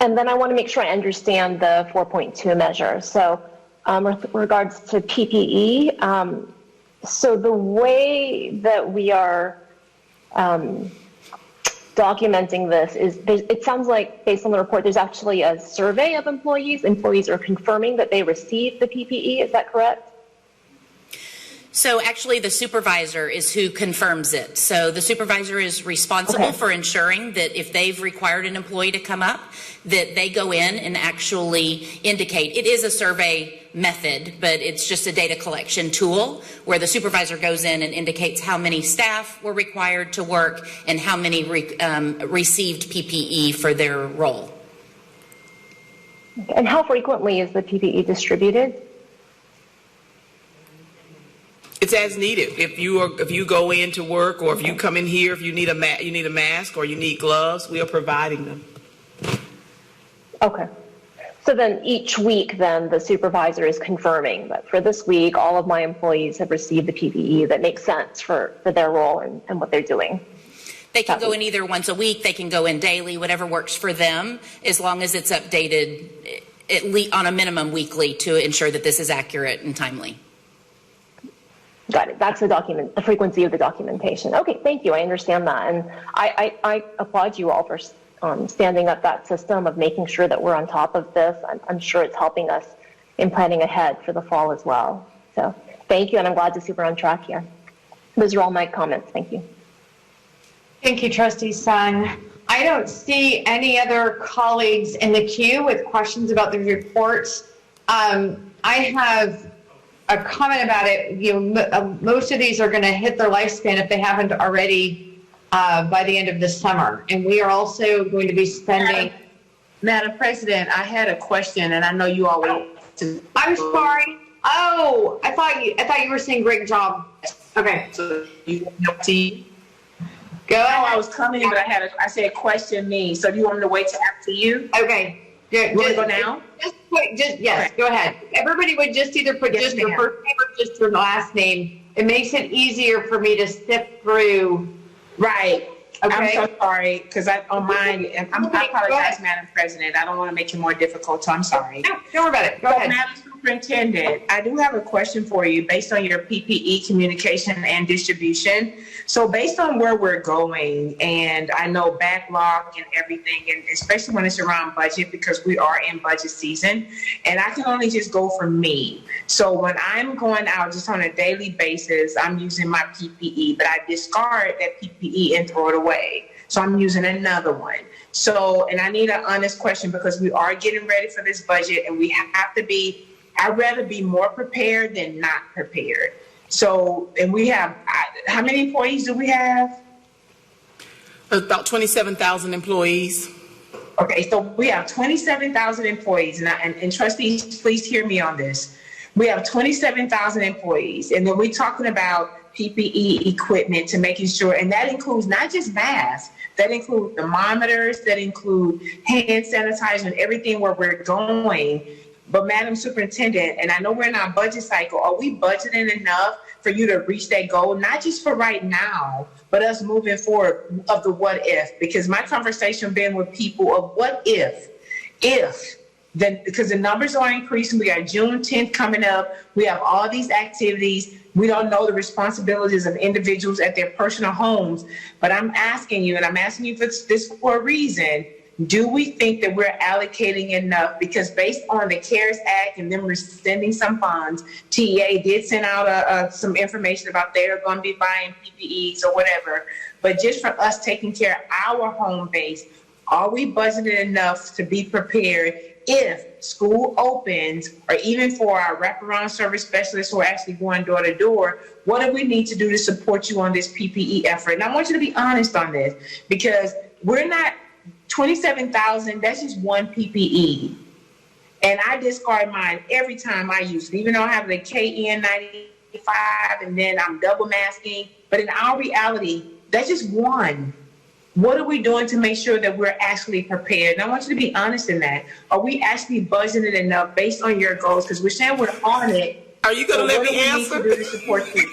then I want to make sure I understand the 4.2 measure. So, with regards to PPE, so the way that we are documenting this is, it sounds like, based on the report, there's actually a survey of employees. Employees are confirming that they received the PPE. Is that correct? So actually the supervisor is who confirms it. So the supervisor is responsible for ensuring that if they've required an employee to come up, that they go in and actually indicate. It is a survey method, but it's just a data collection tool where the supervisor goes in and indicates how many staff were required to work and how many received PPE for their role. And how frequently is the PPE distributed? It's as needed. If you go in to work, or if you come in here, if you need a mask or you need gloves, we are providing them. Okay. So then each week, then the supervisor is confirming that for this week, all of my employees have received the PPE that makes sense for their role and what they're doing. They can go in either once a week, they can go in daily, whatever works for them, as long as it's updated at least on a minimum weekly to ensure that this is accurate and timely. Got it. That's the frequency of the documentation. Okay, thank you. I understand that. And I applaud you all for standing up that system of making sure that we're on top of this. I'm sure it's helping us in planning ahead for the fall as well. So thank you, and I'm glad to see we're on track here. Those are all my comments. Thank you. Thank you, Trustee Sun. I don't see any other colleagues in the queue with questions about the reports. I have a comment about it. Most of these are going to hit their lifespan if they haven't already by the end of the summer. And we are also going to be spending. Madam President, I had a question, and I know you all want to. I'm sorry. Oh, I thought you were saying great job. Okay. So you want to go ahead. Oh, I was coming, but I said question me. So do you want me to wait till after you? Okay. You want to go now? Yes, go ahead. Everybody would just either put just your first name or just your last name. It makes it easier for me to sift through. Right. Okay. I'm so sorry, because on mine, I apologize, Madam President. I don't want to make it more difficult, so I'm sorry. No, don't worry about it. Go ahead. Madam Superintendent, I do have a question for you based on your PPE communication and distribution. So based on where we're going, and I know backlog and everything, and especially when it's around budget, because we are in budget season, and I can only just go for me. So when I'm going out just on a daily basis, I'm using my PPE, but I discard that PPE and throw it away. So I'm using another one. So, and I need an honest question because we are getting ready for this budget, and we have to be, I'd rather be more prepared than not prepared. So, and we have, how many employees do we have? About 27,000 employees. Okay, so we have 27,000 employees, and trustees, please hear me on this. We have 27,000 employees, and then we're talking about PPE equipment to making sure, and that includes not just masks, that includes thermometers, that include hand sanitizer and everything where we're going. But Madam Superintendent, and I know we're in our budget cycle, are we budgeting enough for you to reach that goal, not just for right now, but us moving forward of the what if? Because my conversation been with people of what if, then, because the numbers are increasing. We got June 10th coming up. We have all these activities. We don't know the responsibilities of individuals at their personal homes. But I'm asking you, and I'm asking you this for a reason, do we think that we're allocating enough? Because based on the CARES Act and them rescinding some funds, TEA did send out some information about they're going to be buying PPEs or whatever. But just for us taking care of our home base, are we budgeted enough to be prepared if school opens, or even for our wraparound service specialists who are actually going door to door? What do we need to do to support you on this PPE effort? And I want you to be honest on this, because we're not 27,000, that's just one PPE. And I discard mine every time I use it, even though I have the KN95 and then I'm double masking. But in our reality, that's just one. What are we doing to make sure that we're actually prepared? And I want you to be honest in that. Are we actually budgeted enough based on your goals? Because we're saying we're on it. Are you going to let me answer? What do we need to do to support you?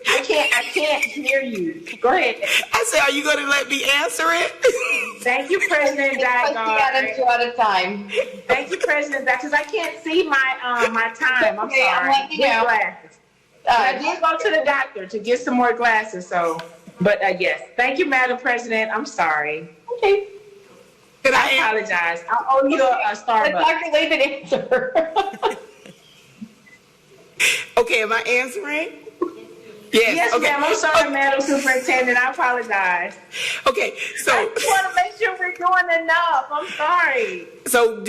I can't hear you. Go ahead. I said, are you going to let me answer it? Thank you, President Diagar. Two at a time. Thank you, President, because I can't see my time. I'm sorry. I'm letting you know. Glasses. I did go to the doctor to get some more glasses, so. But yes, thank you, Madam President. I'm sorry. Okay. I apologize. I owe you a Starbucks. Dr. Laban answer. Okay, am I answering? Yes, okay. ma'am. I'm sorry, Madam Superintendent. I apologize. Okay, so I just want to make sure we're doing enough. I'm sorry. So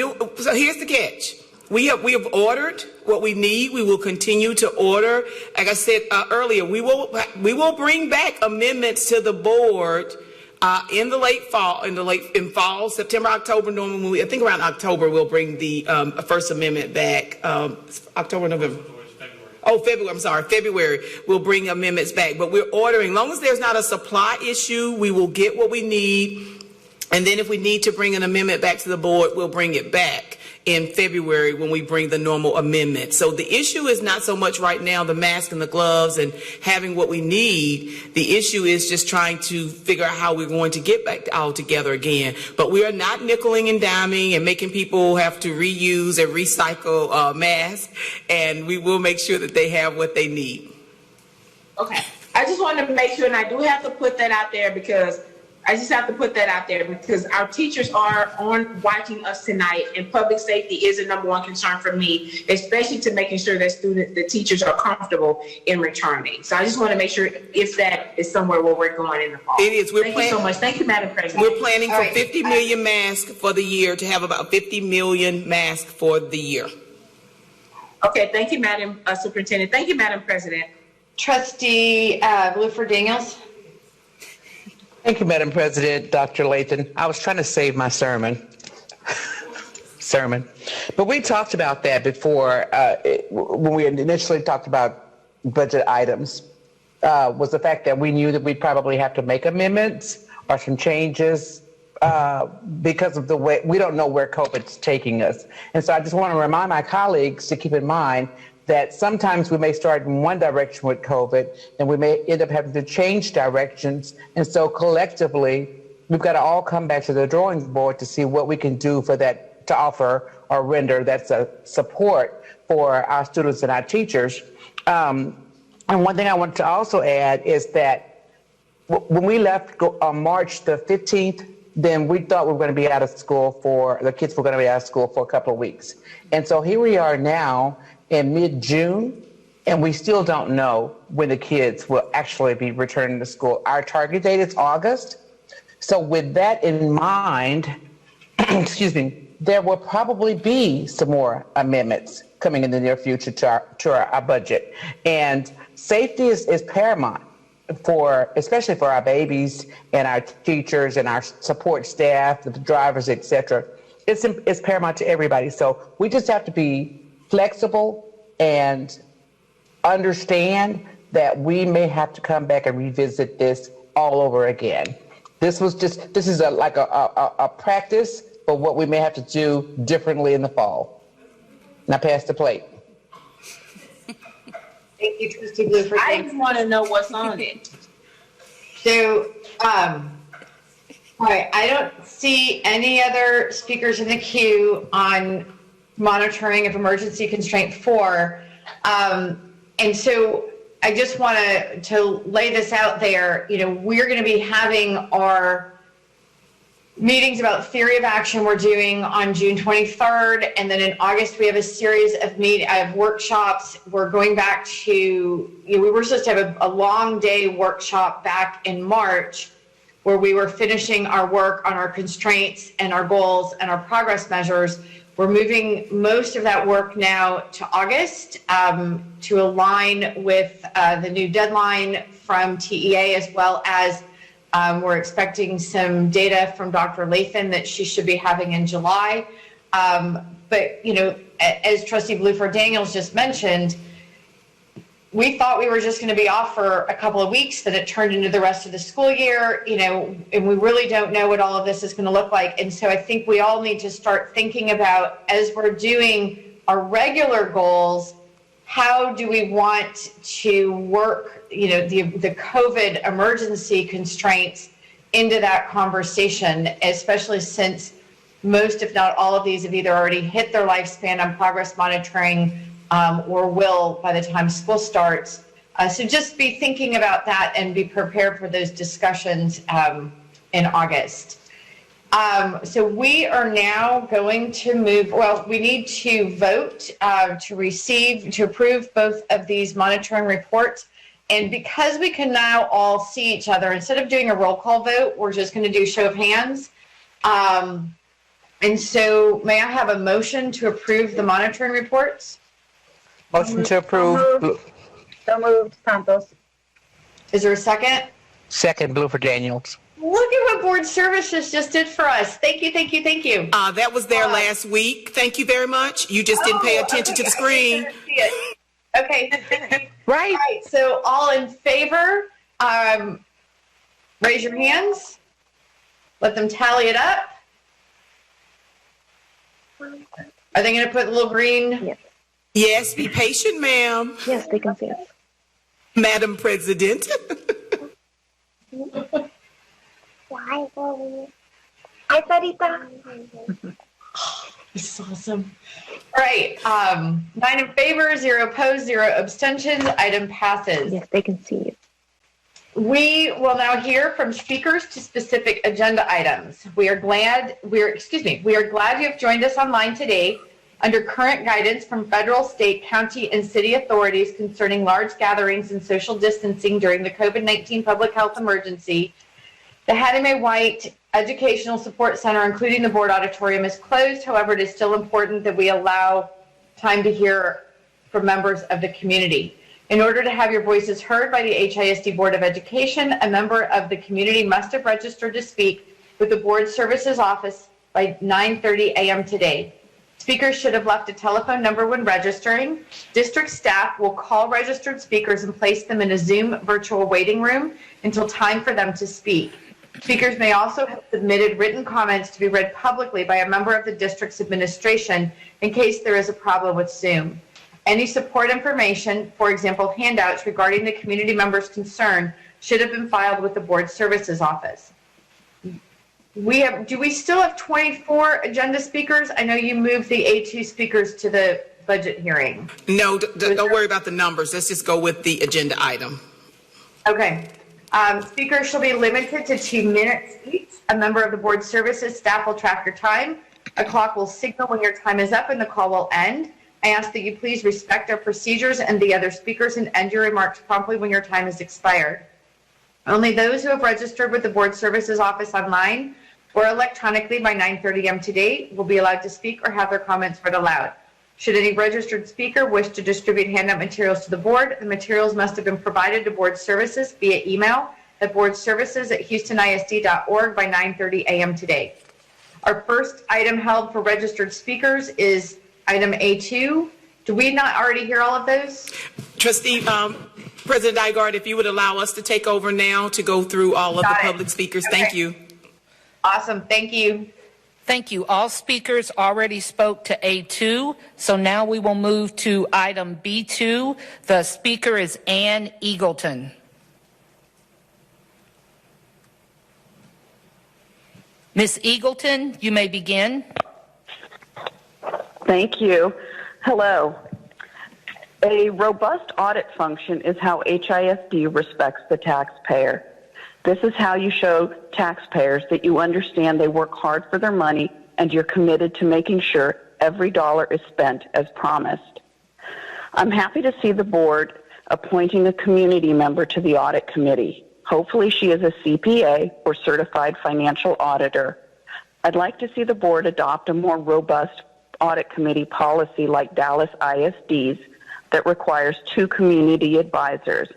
here's the catch. We have ordered what we need. We will continue to order. Like I said earlier, we will bring back amendments to the board in the late fall, in fall, September, October. Normally, I think around October we'll bring the first amendment back. October, November. Oh, February. I'm sorry. February, we'll bring amendments back. But we're ordering. As long as there's not a supply issue, we will get what we need. And then if we need to bring an amendment back to the board, we'll bring it back in February when we bring the normal amendment. So the issue is not so much right now the mask and the gloves and having what we need. The issue is just trying to figure out how we're going to get back all together again. But we are not nickeling and diming and making people have to reuse and recycle masks, and we will make sure that they have what they need. Okay. I just wanted to make sure, and I do have to put that out there because I just have to put that out there because our teachers are watching us tonight, and public safety is a number one concern for me, especially to making sure that the teachers are comfortable in returning. So I just want to make sure if that is somewhere where we're going in the fall. It is. Thank you so much. Thank you, Madam President. We're planning for 50 million masks for the year, to have about 50 million masks for the year. Okay. Thank you, Madam Superintendent. Thank you, Madam President. Trustee Bluford Daniels. Thank you, Madam President, Dr. Lathan. I was trying to save my sermon. But we talked about that before when we initially talked about budget items, was the fact that we knew that we'd probably have to make amendments or some changes because of the way, we don't know where COVID's taking us. And so I just want to remind my colleagues to keep in mind that sometimes we may start in one direction with COVID and we may end up having to change directions. And so collectively, we've got to all come back to the drawing board to see what we can do for that, to offer or render that's a support for our students and our teachers. And one thing I want to also add is that when we left on March the 15th, then we thought we were going to be out of school the kids were going to be out of school for a couple of weeks. And so here we are now in mid-June, and we still don't know when the kids will actually be returning to school. Our target date is August. So with that in mind, excuse me, there will probably be some more amendments coming in the near future to our budget. And safety is paramount, especially for our babies and our teachers and our support staff, the drivers, etc. It's paramount to everybody. So we just have to be flexible and understand that we may have to come back and revisit this all over again. This is like a practice for what we may have to do differently in the fall. Now pass the plate. Thank you, Trustee Bluford. I just want to know what's on it. So, all right, I don't see any other speakers in the queue on monitoring of emergency constraint 4. And so I just want to lay this out there. We're going to be having our meetings about theory of action we're doing on June 23rd. And then in August, we have a series of workshops. We're going back to, we were supposed to have a long day workshop back in March where we were finishing our work on our constraints and our goals and our progress measures. We're moving most of that work now to August to align with the new deadline from TEA, as well as we're expecting some data from Dr. Lathan that she should be having in July. But, as Trustee Bluford Daniels just mentioned, we thought we were just going to be off for a couple of weeks, that it turned into the rest of the school year, and we really don't know what all of this is going to look like. And so I think we all need to start thinking about, as we're doing our regular goals, how do we want to work, the COVID emergency constraints into that conversation, especially since most, if not all of these have either already hit their lifespan on progress monitoring or will by the time school starts. So just be thinking about that and be prepared for those discussions in August. So we are now going to move, we need to vote to approve both of these monitoring reports. And because we can now all see each other, instead of doing a roll call vote, we're just going to do show of hands. And so may I have a motion to approve the monitoring reports? Motion to approve. So moved, Santos. Is there a second? Second, Bluford Daniels. Look at what board services just did for us. Thank you, thank you, thank you. That was there last week. Thank you very much. You just didn't pay attention to the screen. Okay. Right. All right. So all in favor, raise your hands. Let them tally it up. Are they going to put a little green? Yes. Yes, be patient, ma'am. Yes, they can see us. Madam President. Why were we? Hi, Sarita. This is awesome. All right. 9 in favor, 0 opposed, 0 abstentions. Item passes. Yes, they can see you. We will now hear from speakers to specific agenda items. We are glad you have joined us online today under current guidance from federal, state, county, and city authorities concerning large gatherings and social distancing during the COVID-19 public health emergency. The Hattie Mae White Educational Support Center, including the board auditorium, is closed. However, it is still important that we allow time to hear from members of the community. In order to have your voices heard by the HISD Board of Education, a member of the community must have registered to speak with the Board Services Office by 9:30 a.m. today. Speakers should have left a telephone number when registering. District staff will call registered speakers and place them in a Zoom virtual waiting room until time for them to speak. Speakers may also have submitted written comments to be read publicly by a member of the district's administration in case there is a problem with Zoom. Any support information, for example, handouts regarding the community member's concern, should have been filed with the Board Services Office. Do we still have 24 agenda speakers? I know you moved the A2 speakers to the budget hearing. No, don't worry about the numbers. Let's just go with the agenda item. Okay. Speakers shall be limited to 2 minutes each. A member of the Board Services staff will track your time. A clock will signal when your time is up and the call will end. I ask that you please respect our procedures and the other speakers and end your remarks promptly when your time has expired. Only those who have registered with the Board Services Office online or electronically by 9:30 a.m. today will be allowed to speak or have their comments read aloud. Should any registered speaker wish to distribute handout materials to the board, the materials must have been provided to Board Services via email at boardservices@houstonisd.org by 9:30 a.m. today. Our first item held for registered speakers is item A2. Do we not already hear all of those? Trustee, President Nygaard, if you would allow us to take over now to go through all of the public speakers. Okay. Thank you. Awesome. Thank you. Thank you. All speakers already spoke to A2, so now we will move to item B2. The speaker is Ann Eagleton. Ms. Eagleton, you may begin. Thank you. Hello. A robust audit function is how HISD respects the taxpayer. This is how you show taxpayers that you understand they work hard for their money and you're committed to making sure every dollar is spent as promised. I'm happy to see the board appointing a community member to the audit committee. Hopefully she is a CPA or certified financial auditor. I'd like to see the board adopt a more robust audit committee policy like Dallas ISD's that requires 2 community advisors.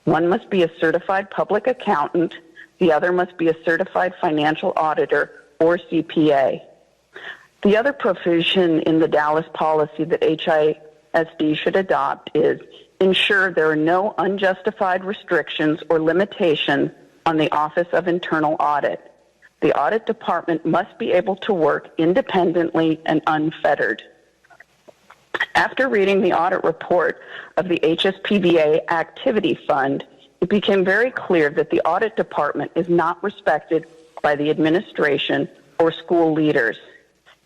One must be a certified public accountant, the other must be a certified financial auditor or CPA. The other provision in the Dallas policy that HISD should adopt is ensure there are no unjustified restrictions or limitations on the Office of Internal Audit. The audit department must be able to work independently and unfettered. After reading the audit report of the HSPBA Activity Fund, it became very clear that the audit department is not respected by the administration or school leaders.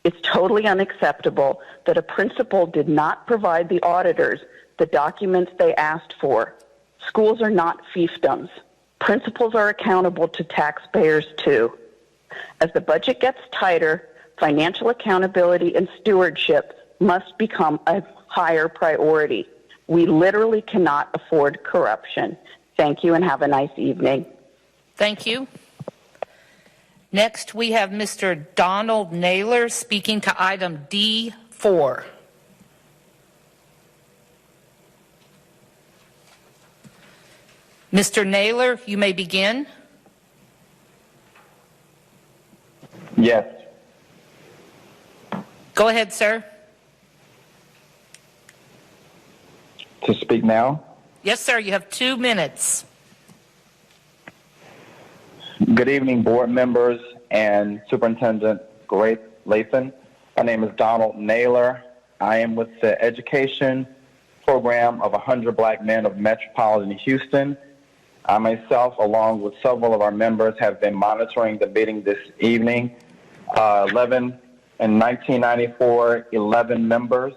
It's totally unacceptable that a principal did not provide the auditors the documents they asked for. Schools are not fiefdoms. Principals are accountable to taxpayers too. As the budget gets tighter, financial accountability and stewardship must become a higher priority. We literally cannot afford corruption. Thank you and have a nice evening. Thank you. Next, we have Mr. Donald Naylor speaking to item D4. Mr. Naylor, you may begin. Yes. Go ahead, sir. To speak now? Yes, sir. You have 2 minutes. Good evening, board members and Superintendent Grace Lathan. My name is Donald Naylor. I am with the education program of 100 Black Men of Metropolitan Houston. I myself, along with several of our members, have been monitoring the meeting this evening. In 1994, 11 members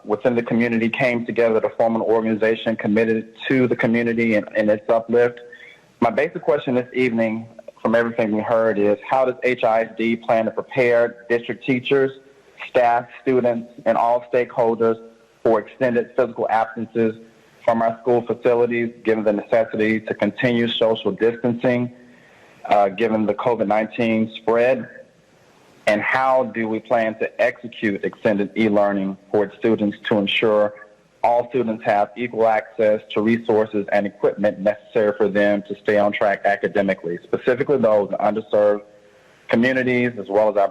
within the community came together to form an organization committed to the community and its uplift. My basic question this evening, from everything we heard, is how does HISD plan to prepare district teachers, staff, students, and all stakeholders for extended physical absences from our school facilities, given the necessity to continue social distancing, given the COVID-19 spread? And how do we plan to execute extended e-learning for its students to ensure all students have equal access to resources and equipment necessary for them to stay on track academically, specifically those in underserved communities as well as our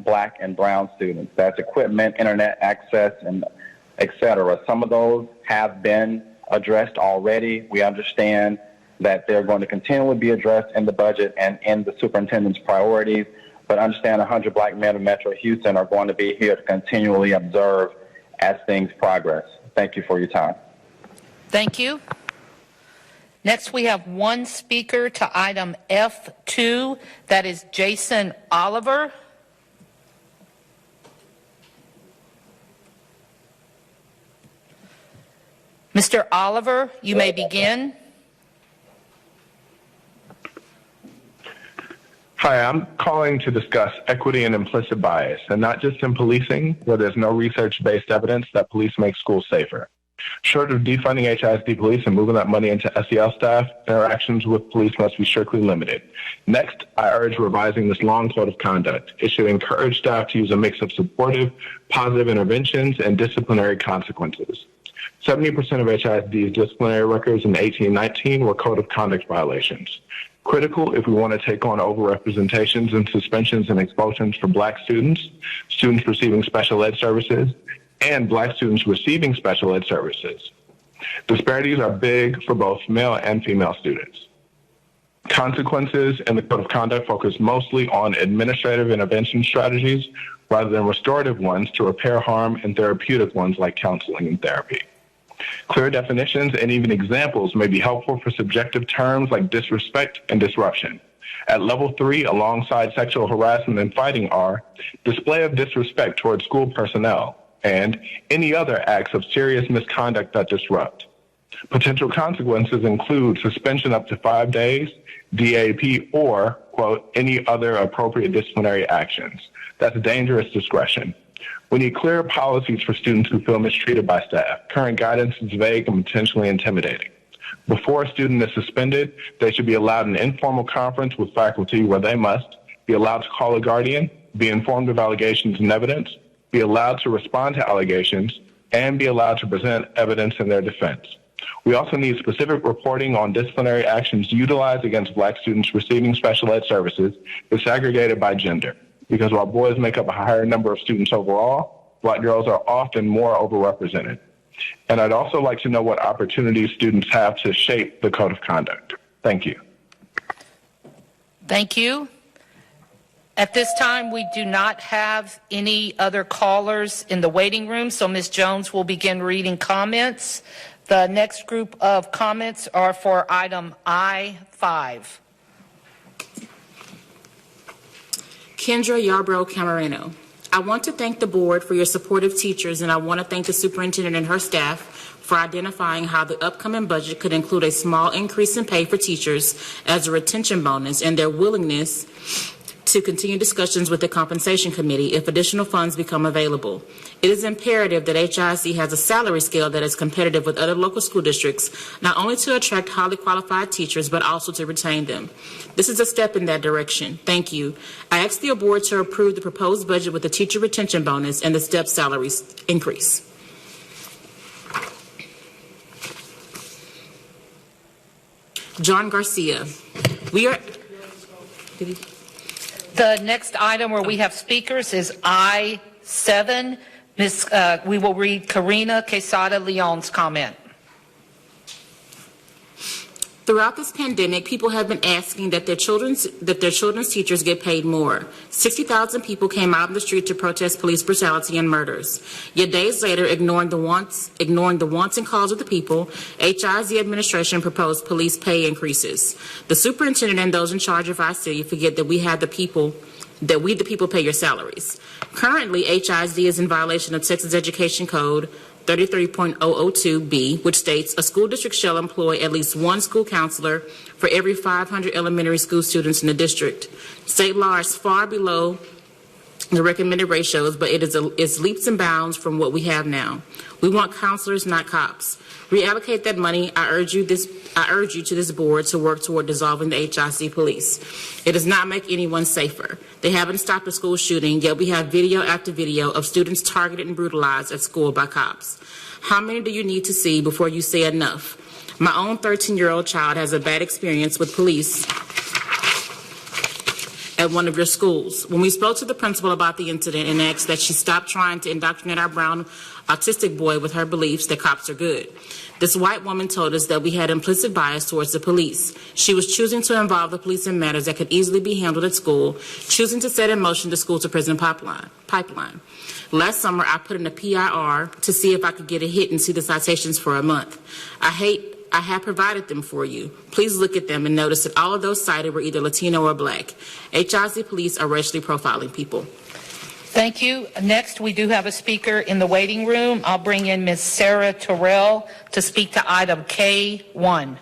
black and brown students? That's equipment, internet access, and et cetera. Some of those have been addressed already. We understand that they're going to continually be addressed in the budget and in the superintendent's priorities, but understand 100 Black men of Metro Houston are going to be here to continually observe as things progress. Thank you for your time. Thank you. Next, we have one speaker to item F2. That is Jason Oliver. Mr. Oliver, you may begin. Hi, I'm calling to discuss equity and implicit bias, and not just in policing, where there's no research-based evidence that police make schools safer. Short of defunding HISD police and moving that money into SEL staff, interactions with police must be strictly limited. Next, I urge revising this long code of conduct. It should encourage staff to use a mix of supportive, positive interventions and disciplinary consequences. 70% of HISD's disciplinary records in 1819 were code of conduct violations. Critical if we want to take on overrepresentations and suspensions and expulsions for Black students, students receiving special ed services, and Black students receiving special ed services. Disparities are big for both male and female students. Consequences in the code of conduct focus mostly on administrative intervention strategies rather than restorative ones to repair harm and therapeutic ones like counseling and therapy. Clear definitions and even examples may be helpful for subjective terms like disrespect and disruption. At level 3, alongside sexual harassment and fighting are display of disrespect towards school personnel and any other acts of serious misconduct that disrupt. Potential consequences include suspension up to 5 days, DAP, or, quote, any other appropriate disciplinary actions. That's dangerous discretion. We need clear policies for students who feel mistreated by staff. Current guidance is vague and potentially intimidating. Before a student is suspended, they should be allowed an informal conference with faculty where they must be allowed to call a guardian, be informed of allegations and evidence, be allowed to respond to allegations, and be allowed to present evidence in their defense. We also need specific reporting on disciplinary actions utilized against Black students receiving special ed services disaggregated by gender. Because while boys make up a higher number of students overall, Black girls are often more overrepresented. And I'd also like to know what opportunities students have to shape the code of conduct. Thank you. Thank you. At this time, we do not have any other callers in the waiting room, so Ms. Jones will begin reading comments. The next group of comments are for item I-5. Kendra Yarbrough Camareno. I want to thank the board for your supportive teachers, and I want to thank the superintendent and her staff for identifying how the upcoming budget could include a small increase in pay for teachers as a retention bonus and their willingness to continue discussions with the compensation committee if additional funds become available. It is imperative that HISD has a salary scale that is competitive with other local school districts, not only to attract highly qualified teachers, but also to retain them. This is a step in that direction. Thank you. I ask the board to approve the proposed budget with the teacher retention bonus and the step salary increase. John Garcia. The next item where we have speakers is I-7. We will read Karina Quesada Leon's comment. Throughout this pandemic, people have been asking that their children's teachers get paid more. 60,000 people came out in the street to protest police brutality and murders. Yet days later, ignoring the wants and calls of the people, HISD administration proposed police pay increases. The superintendent and those in charge of our city forget that we have the people that we the people pay your salaries. Currently, HISD is in violation of Texas Education Code 33.002B, which states a school district shall employ at least one school counselor for every 500 elementary school students in the district. State law is far below the recommended ratios, but it's leaps and bounds from what we have now. We want counselors, not cops. Reallocate that money. I urge you to this board to work toward dissolving the HIC police. It does not make anyone safer. They haven't stopped a school shooting, yet we have video after video of students targeted and brutalized at school by cops. How many do you need to see before you say enough? My own 13-year-old child has a bad experience with police at one of your schools. When we spoke to the principal about the incident and asked that she stop trying to indoctrinate our brown autistic boy with her beliefs that cops are good, this white woman told us that we had implicit bias towards the police. She was choosing to involve the police in matters that could easily be handled at school, choosing to set in motion the school-to-prison pipeline. Last summer, I put in a PIR to see if I could get a hit and see the citations for a month. I have provided them for you. Please look at them and notice that all of those cited were either Latino or black. HIC police are racially profiling people. Thank you. Next, we do have a speaker in the waiting room. I'll bring in Ms. Sarah Terrell to speak to item K1.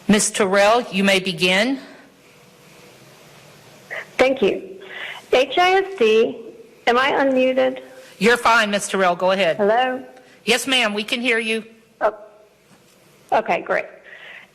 Ms. Terrell, you may begin. Thank you. HISD, am I unmuted? You're fine, Ms. Terrell. Go ahead. Hello? Yes, ma'am. We can hear you. Oh. Okay, great.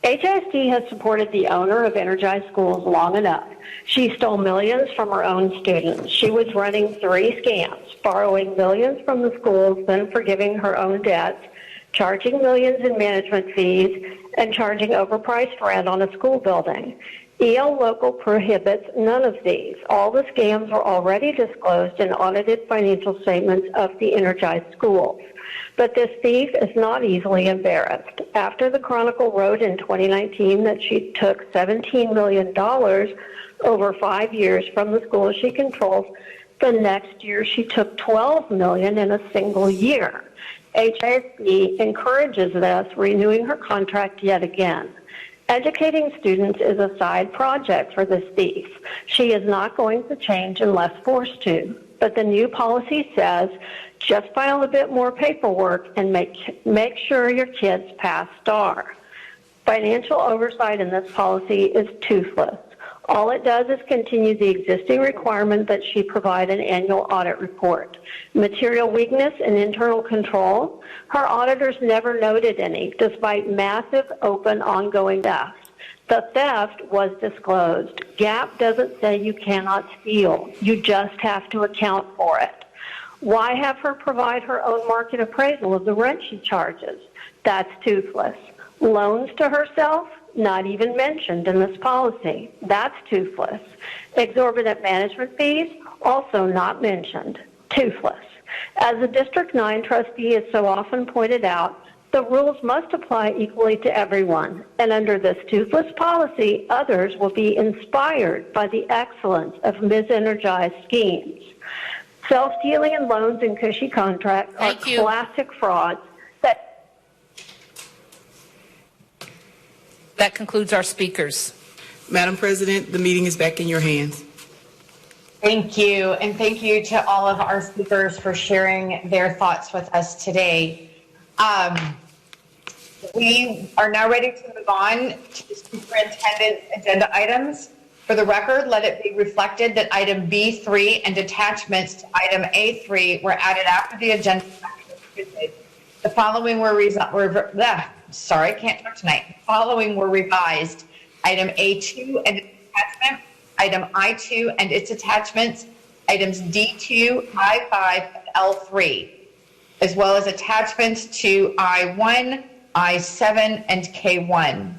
HISD has supported the owner of Energized Schools long enough. She stole millions from her own students. She was running 3 scams, borrowing millions from the schools, then forgiving her own debts, charging millions in management fees, and charging overpriced rent on a school building. EL Local prohibits none of these. All the scams were already disclosed in audited financial statements of the Energized Schools. But this thief is not easily embarrassed. After the Chronicle wrote in 2019 that she took $17 million over 5 years from the schools she controls, the next year she took $12 million in a single year. HISD encourages this, renewing her contract yet again. Educating students is a side project for this thief. She is not going to change unless forced to. But the new policy says just file a bit more paperwork and make sure your kids pass STAR. Financial oversight in this policy is toothless. All it does is continue the existing requirement that she provide an annual audit report. Material weakness and internal control, her auditors never noted any, despite massive, open, ongoing theft. The theft was disclosed. GAAP doesn't say you cannot steal. You just have to account for it. Why have her provide her own market appraisal of the rent she charges? That's toothless. Loans to herself? Not even mentioned in this policy. That's toothless. Exorbitant management fees? Also not mentioned. Toothless. As the District 9 trustee has so often pointed out, the rules must apply equally to everyone, and under this toothless policy, others will be inspired by the excellence of misenergized schemes. Self-dealing and loans and cushy contracts are classic frauds. That concludes our speakers. Madam President, the meeting is back in your hands. Thank you, and thank you to all of our speakers for sharing their thoughts with us today. We are now ready to move on to the superintendent's agenda items. For the record, let it be reflected that item B3 and attachments to item A3 were added after the agenda. The following were following were revised. Item A2 and its attachment, item I2 and its attachments, items D2, I5, and L3, as well as attachments to I1, I7, and K1.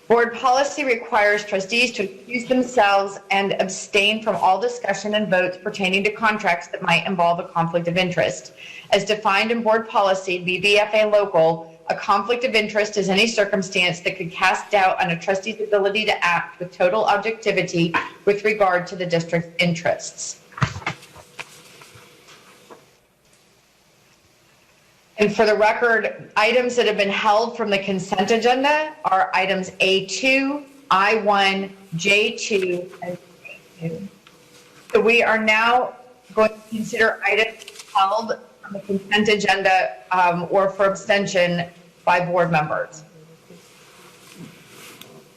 Board policy requires trustees to excuse themselves and abstain from all discussion and votes pertaining to contracts that might involve a conflict of interest. As defined in board policy, BBFA local, a conflict of interest is any circumstance that could cast doubt on a trustee's ability to act with total objectivity with regard to the district's interests. And for the record, items that have been held from the consent agenda are items A2, I1, J2, and J2. So we are now going to consider items held on the consent agenda or for abstention by board members.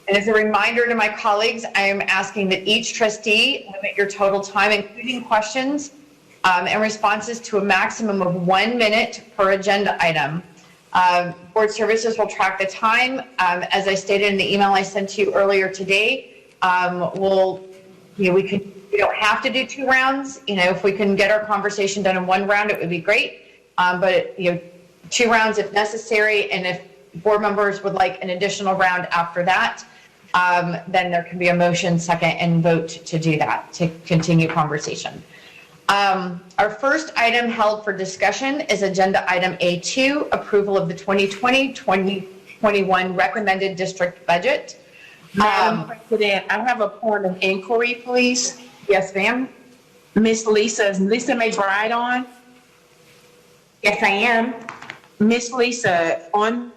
And as a reminder to my colleagues, I am asking that each trustee limit your total time, including questions and responses, to a maximum of 1 minute per agenda item. Board Services will track the time. As I stated in the email I sent to you earlier today, we don't have to do 2 rounds. If we can get our conversation done in 1 round, it would be great. But 2 rounds if necessary, and if board members would like an additional round after that, then there can be a motion, second, and vote to do that, to continue conversation. Our first item held for discussion is agenda item A2, approval of the 2020-2021 recommended district budget. Madam President, I have a point of inquiry, please. Yes, ma'am. Miss Lisa, is Lisa McBride on? Yes, I am. Miss Lisa, on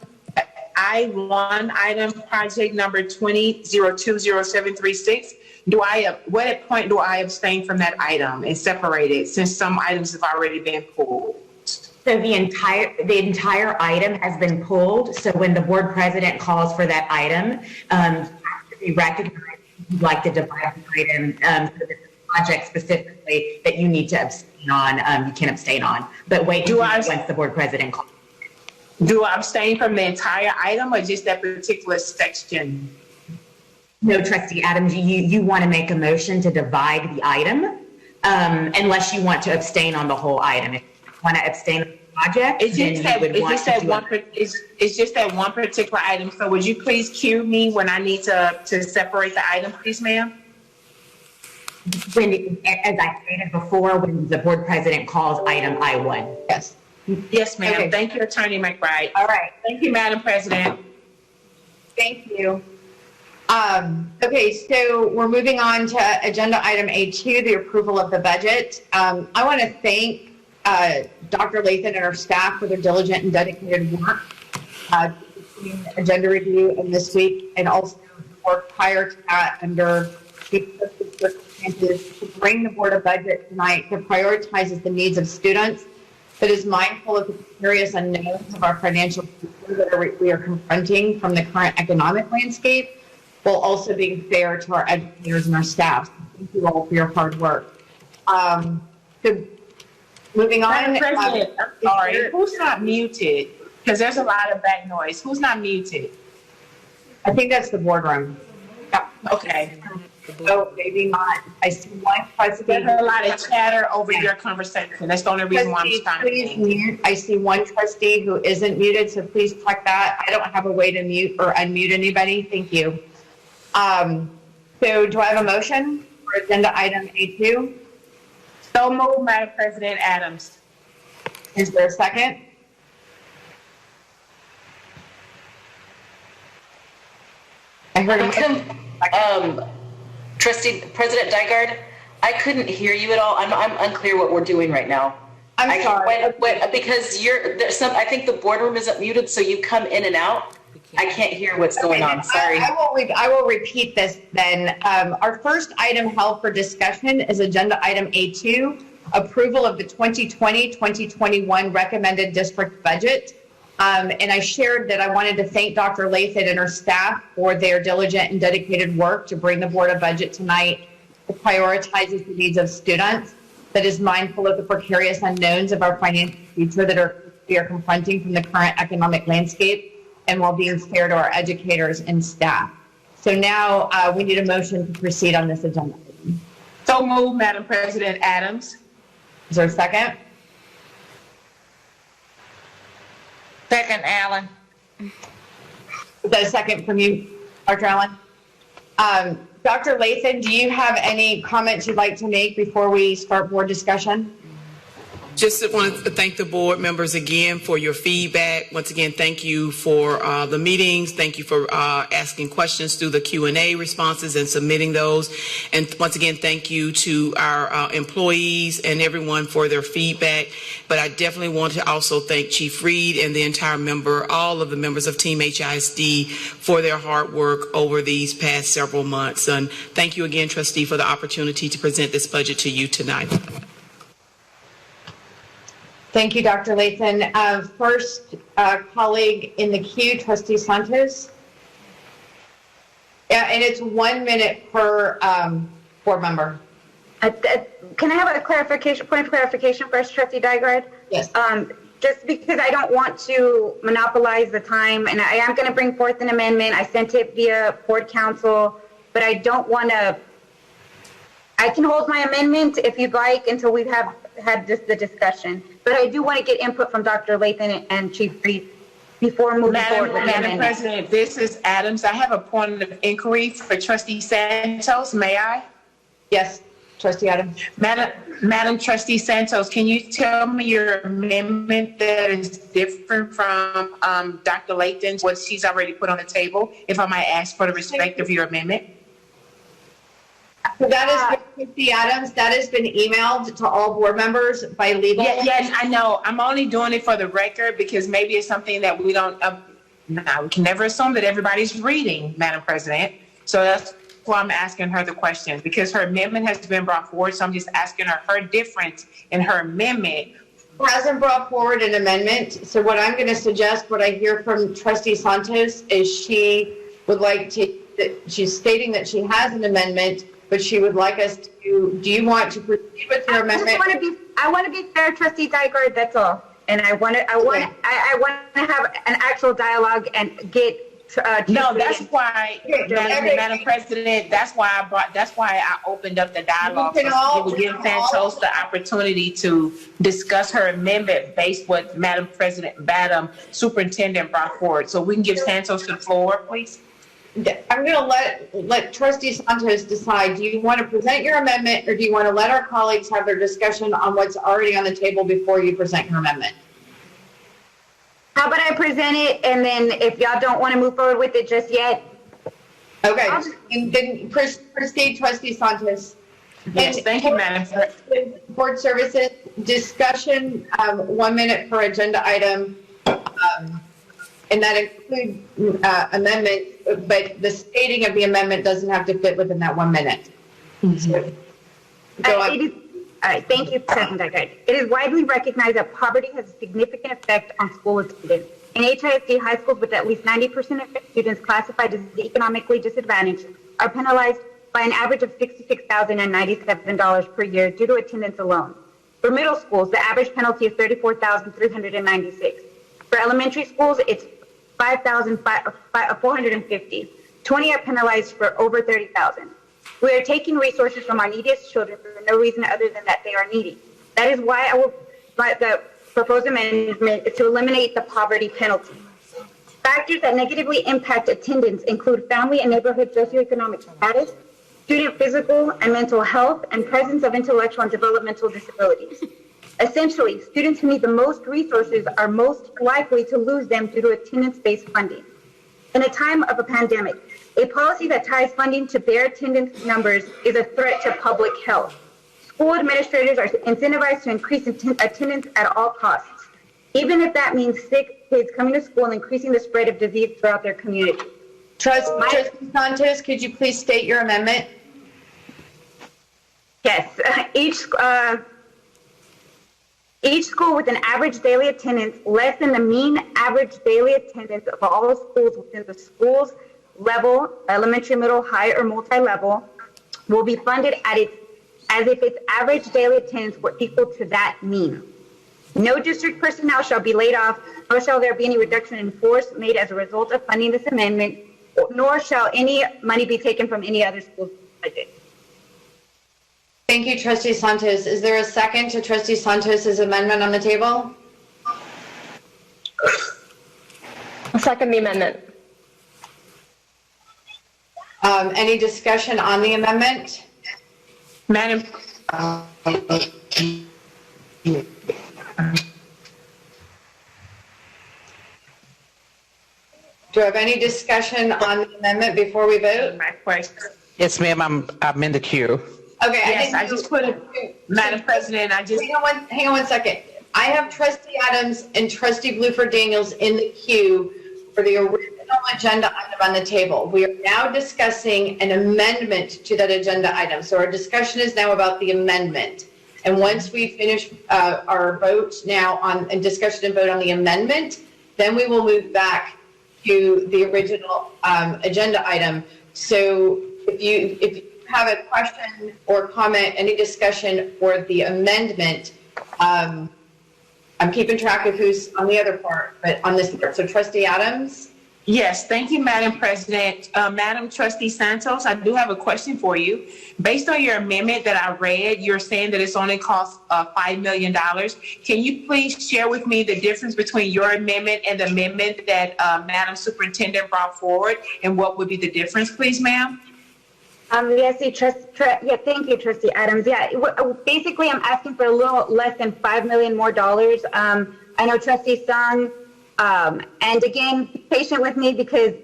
I1 item project number 20020736, what point do I abstain from that item and separate it, since some items have already been pulled? So the entire item has been pulled. So when the board president calls for that item, we recognize you'd like to divide the item for the project specifically that you need to abstain on. You can abstain on, but wait once the board president calls. Do I abstain from the entire item or just that particular section? No, Trustee Adams, you want to make a motion to divide the item unless you want to abstain on the whole item. If you want to abstain on the project, it's just that one particular item. So would you please cue me when I need to separate the item, please, ma'am? As I stated before, when the board president calls item I1. Yes. Yes, ma'am. Okay. Thank you, Attorney McBride. All right. Thank you, Madam President. Thank you. Okay, so we're moving on to agenda item A2, the approval of the budget. I want to thank Dr. Lathan and her staff for their diligent and dedicated work between agenda review and this week, and also work prior to that under circumstances to bring the Board of Budget tonight that prioritizes the needs of students, that is mindful of the precarious unknowns of our financial future that we are confronting from the current economic landscape, while also being fair to our educators and our staff. Thank you all for your hard work. So moving on. Madam President, I'm sorry, who's not muted? Because there's a lot of back noise. Who's not muted? I think that's the boardroom. Yeah. Okay. Oh, maybe not. I see one trustee. There's a lot of chatter over your conversation. That's the only reason why I'm trying to mute. I see one trustee who isn't muted, so please check that. I don't have a way to mute or unmute anybody. Thank you. So do I have a motion for agenda item A2? So moved, Madam President Adams. Is there a second? I heard Trustee President Dygard, I couldn't hear you at all. I'm unclear what we're doing right now. I'm sorry. Because I think the boardroom isn't muted, so you come in and out. I can't hear what's going on. Sorry. I will repeat this then. Our first item held for discussion is agenda item A2, approval of the 2020-2021 recommended district budget. And I shared that I wanted to thank Dr. Lathan and her staff for their diligent and dedicated work to bring the Board of Budget tonight that prioritizes the needs of students, that is mindful of the precarious unknowns of our financial future that we are confronting from the current economic landscape, and while being fair to our educators and staff. So now we need a motion to proceed on this agenda. So moved, Madam President Adams. Is there a second? Second, Allen. Is that a second from you, Dr. Allen? Dr. Lathan, do you have any comments you'd like to make before we start board discussion? Just want to thank the board members again for your feedback. Once again, thank you for the meetings. Thank you for asking questions through the Q&A responses and submitting those. And once again, thank you to our employees and everyone for their feedback. But I definitely want to also thank Chief Reed and the entire all of the members of Team HISD for their hard work over these past several months. And thank you again, Trustee, for the opportunity to present this budget to you tonight. Thank you, Dr. Lathan. First colleague in the queue, Trustee Santos. Yeah, and it's 1 minute per board member. Can I have a point of clarification first, Trustee Dygard? Yes. Just because I don't want to monopolize the time, and I am going to bring forth an amendment. I sent it via board council, but I don't want to. I can hold my amendment if you'd like until we've had just the discussion. But I do want to get input from Dr. Lathan and Chief Reed before moving forward with the amendment. Madam President, this is Adams. I have a point of inquiry for Trustee Santos. May I? Yes, Trustee Adams. Madam Trustee Santos, can you tell me your amendment that is different from Dr. Lathan's, what she's already put on the table, if I might ask for the respect of your amendment? So that has been, Trustee Adams, that has been emailed to all board members by legal. Yes, I know. I'm only doing it for the record because maybe it's something that we don't, we can never assume that everybody's reading, Madam President. So that's why I'm asking her the question, because her amendment has been brought forward. So I'm just asking her difference in her amendment. Hasn't brought forward an amendment. So what I'm going to suggest, what I hear from Trustee Santos is she would like to, she's stating that she has an amendment, but she would like us to, do you want to proceed with your amendment? I want to be fair, Trustee Dygard, that's all. And I want to have an actual dialogue and get no, that's why, Madam President, that's why I opened up the dialogue. So it would give Santos the opportunity to discuss her amendment based what Madam Superintendent brought forward. So we can give Santos the floor, please. I'm going to let Trustee Santos decide. Do you want to present your amendment, or do you want to let our colleagues have their discussion on what's already on the table before you present your amendment? How about I present it, and then if y'all don't want to move forward with it just yet? Okay, then proceed, Trustee Santos. Yes, thank you, Madam. Board Services, discussion, 1 minute per agenda item, and that includes amendments, but the stating of the amendment doesn't have to fit within that 1 minute. So, go on. All right, thank you, President Dygard. It is widely recognized that poverty has a significant effect on school attendance. In HISD, high schools with at least 90% of students classified as economically disadvantaged are penalized by an average of $66,097 per year due to attendance alone. For middle schools, the average penalty is $34,396. For elementary schools, it's $5,450. 20 are penalized for over $30,000. We are taking resources from our neediest children for no reason other than that they are needy. That is why the proposed amendment is to eliminate the poverty penalty. Factors that negatively impact attendance include family and neighborhood socioeconomic status, student physical and mental health, and presence of intellectual and developmental disabilities. Essentially, students who need the most resources are most likely to lose them due to attendance-based funding. In a time of a pandemic, a policy that ties funding to bare attendance numbers is a threat to public health. School administrators are incentivized to increase attendance at all costs, even if that means sick kids coming to school and increasing the spread of disease throughout their community. Trustee Santos, could you please state your amendment? Yes. Each school with an average daily attendance less than the mean average daily attendance of all schools within the school's level, elementary, middle, high, or multi-level, will be funded as if its average daily attendance were equal to that mean. No district personnel shall be laid off, nor shall there be any reduction in force made as a result of funding this amendment, nor shall any money be taken from any other school's budget. Thank you, Trustee Santos. Is there a second to Trustee Santos's amendment on the table? I'll second the amendment. Any discussion on the amendment? Madam. I have any discussion on the amendment before we vote? My question. Yes, ma'am. I'm in the queue. Okay. Yes, I just put it, Madam President, I just. Hang on one second. I have Trustee Adams and Trustee Bluford Daniels in the queue for the original agenda item on the table. We are now discussing an amendment to that agenda item. So our discussion is now about the amendment. And once we finish our vote now on and discussion and vote on the amendment, then we will move back to the original agenda item. So if you have a question or comment, any discussion for the amendment, I'm keeping track of who's on the other part, but on this part. So Trustee Adams? Yes, thank you, Madam President. Madam Trustee Santos, I do have a question for you. Based on your amendment that I read, you're saying that it's only cost $5 million. Can you please share with me the difference between your amendment and the amendment that Madam Superintendent brought forward, and what would be the difference, please, ma'am? Yes, thank you, Trustee Adams. Yeah, basically, I'm asking for a little less than $5 million more dollars. I know Trustee Sung, and again, be patient with me because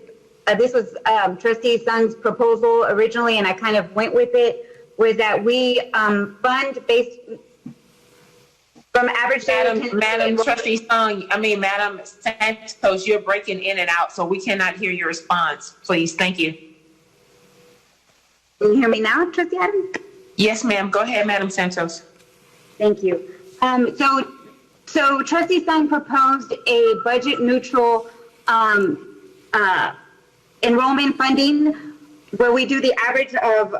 this was Trustee Sung's proposal originally, and I kind of went with it, was that we fund based from average. Madam Trustee Sung, Madam Santos, you're breaking in and out, so we cannot hear your response. Please, thank you. Can you hear me now, Trustee Adams? Yes, ma'am. Go ahead, Madam Santos. Thank you. So Trustee Sung proposed a budget neutral enrollment funding where we do the average of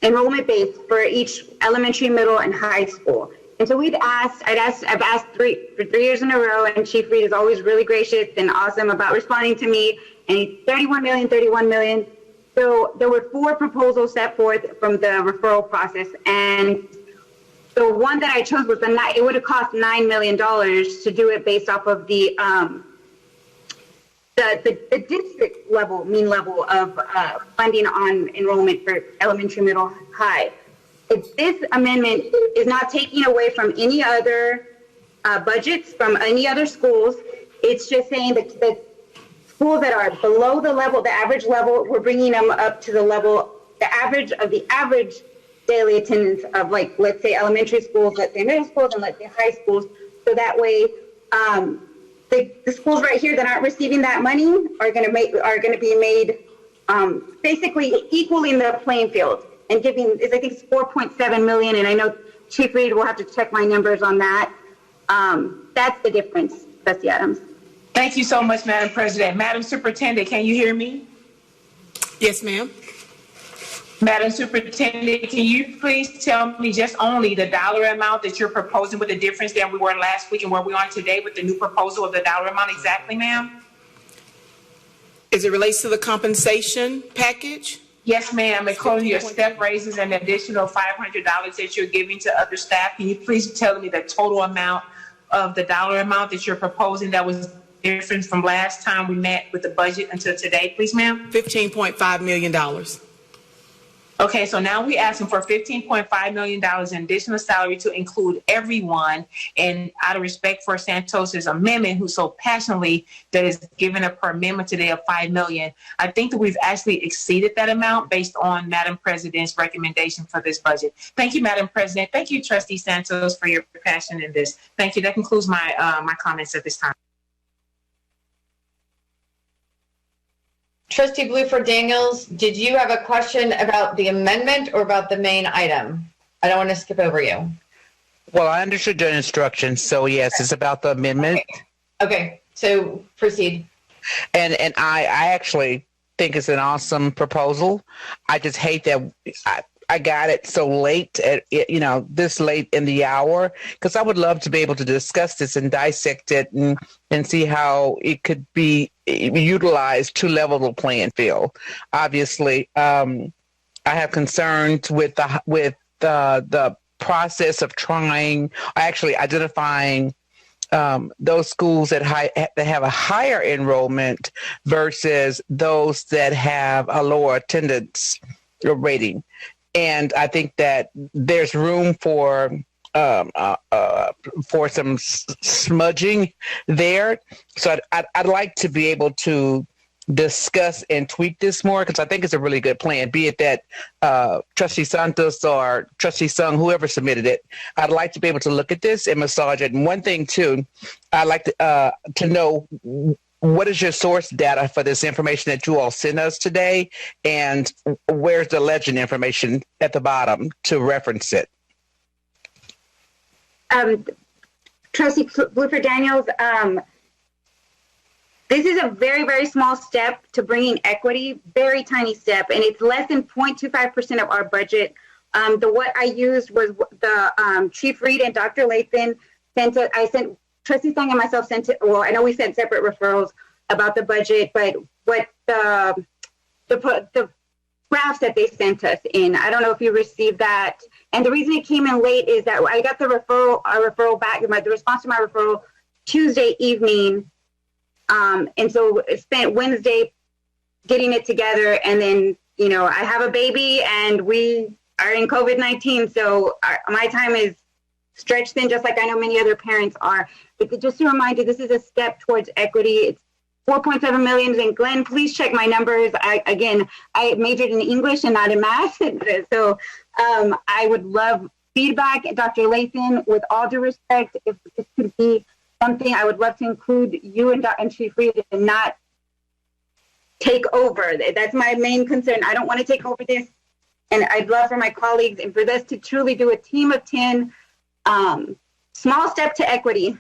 enrollment base for each elementary, middle, and high school. And so I've asked for 3 years in a row, and Chief Reed is always really gracious and awesome about responding to me. And he's 31 million. So there were 4 proposals set forth from the referral process, and the one that I chose was it would have cost $9 million to do it based off of the district level, mean level of funding on enrollment for elementary, middle, high. This amendment is not taking away from any other budgets from any other schools. It's just saying that the schools that are below the level, the average level, we're bringing them up to the level, the average of the average daily attendance of, like, let's say elementary schools, let's say middle schools, and let's say high schools. So that way, the schools right here that aren't receiving that money are going to be made basically equaling the playing field and giving. I think it's 4.7 million, and I know Chief Reed will have to check my numbers on that. That's the difference, Trustee Adams. Thank you so much, Madam President. Madam Superintendent, can you hear me? Yes, ma'am. Madam Superintendent, can you please tell me just only the dollar amount that you're proposing with the difference than we were last week and where we are today with the new proposal of the dollar amount exactly, ma'am? As it relates to the compensation package? Yes, ma'am. Including your step raises and the additional $500 that you're giving to other staff. Can you please tell me the total amount of the dollar amount that you're proposing that was different from last time we met with the budget until today, please, ma'am? $15.5 million. Okay, so now we're asking for $15.5 million in additional salary to include everyone. And out of respect for Santos's amendment, who so passionately that is given up her amendment today of $5 million, I think that we've actually exceeded that amount based on Madam President's recommendation for this budget. Thank you, Madam President. Thank you, Trustee Santos, for your passion in this. Thank you. That concludes my my comments at this time. Trustee Bluford Daniels, did you have a question about the amendment or about the main item? I don't want to skip over you. Well, I understood your instructions, so yes, it's about the amendment. Okay, so proceed. And I actually think it's an awesome proposal. I just hate that I got it so late, this late in the hour, because I would love to be able to discuss this and dissect it and see how it could be utilized to level the playing field. Obviously, I have concerns with the process of identifying those schools that have a higher enrollment versus those that have a lower attendance rating. And I think that there's room for for some smudging there. So I'd like to be able to discuss and tweak this more, because I think it's a really good plan, be it that Trustee Santos or Trustee Sung, whoever submitted it. I'd like to be able to look at this and massage it. And one thing too, I'd like to know, what is your source data for this information that you all sent us today, and where's the legend information at the bottom to reference it? Trustee Bluford Daniels, this is a very, very small step to bringing equity, very tiny step, and it's less than 0.25% of our budget. What I used was the Chief Reed and Dr. Lathan sent Trustee Sung and myself sent it. Well, I know we sent separate referrals about the budget, but what the graphs that they sent us in, I don't know if you received that. And the reason it came in late is that I got the referral back, the response to my referral Tuesday evening. And so I spent Wednesday getting it together, and then, I have a baby and we are in COVID-19. So my time is stretched thin, just like I know many other parents are. But just a reminder, this is a step towards equity. It's 4.7 million. And Glenn, please check my numbers. I majored in English and not in math. So I would love feedback. Dr. Lathan, with all due respect, if this could be something, I would love to include you and Chief Reed and not take over. That's my main concern. I don't want to take over this. And I'd love for my colleagues and for us to truly do a team of 10, small step to equity.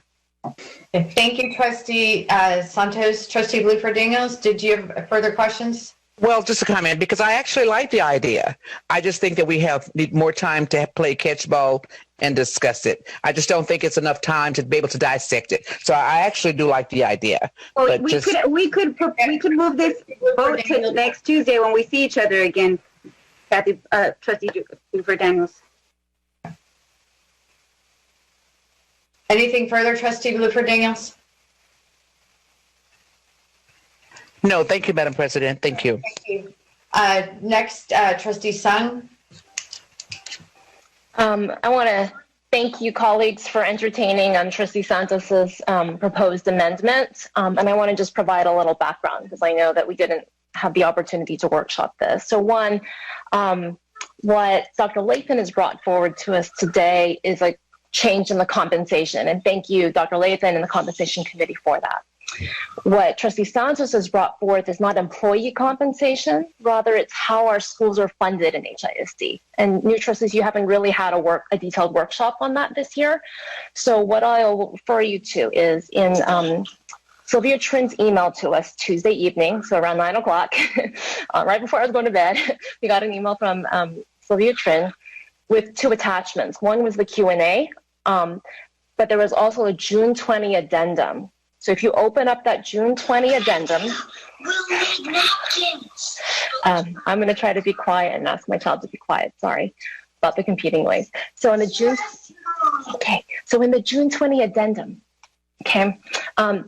Thank you, Trustee Santos. Trustee Bluford Daniels, did you have further questions? Well, just a comment, because I actually like the idea. I just think that we need more time to play catch ball and discuss it. I just don't think it's enough time to be able to dissect it. So I actually do like the idea. Well, we could move this vote to next Tuesday when we see each other again. Kathy, Trustee Bluford Daniels. Anything further, Trustee Bluford Daniels? No, thank you, Madam President. Thank you. Thank you. Next, Trustee Sung. I want to thank you, colleagues, for entertaining Trustee Santos's proposed amendment. And I want to just provide a little background, because I know that we didn't have the opportunity to workshop this. So one, what Dr. Lathan has brought forward to us today is a change in the compensation. And thank you, Dr. Lathan and the Compensation Committee, for that. What Trustee Santos has brought forth is not employee compensation, rather it's how our schools are funded in HISD. And new trustees, you haven't really had a detailed workshop on that this year. So what I'll refer you to is in Sylvia Trin's email to us Tuesday evening, so around 9 o'clock, right before I was going to bed, we got an email from Sylvia Trin with 2 attachments. One was the Q&A, but there was also a June 20 addendum. So if you open up that June 20 addendum, I'm going to try to be quiet and ask my child to be quiet. Sorry about the competing noise. So in the June 20 addendum,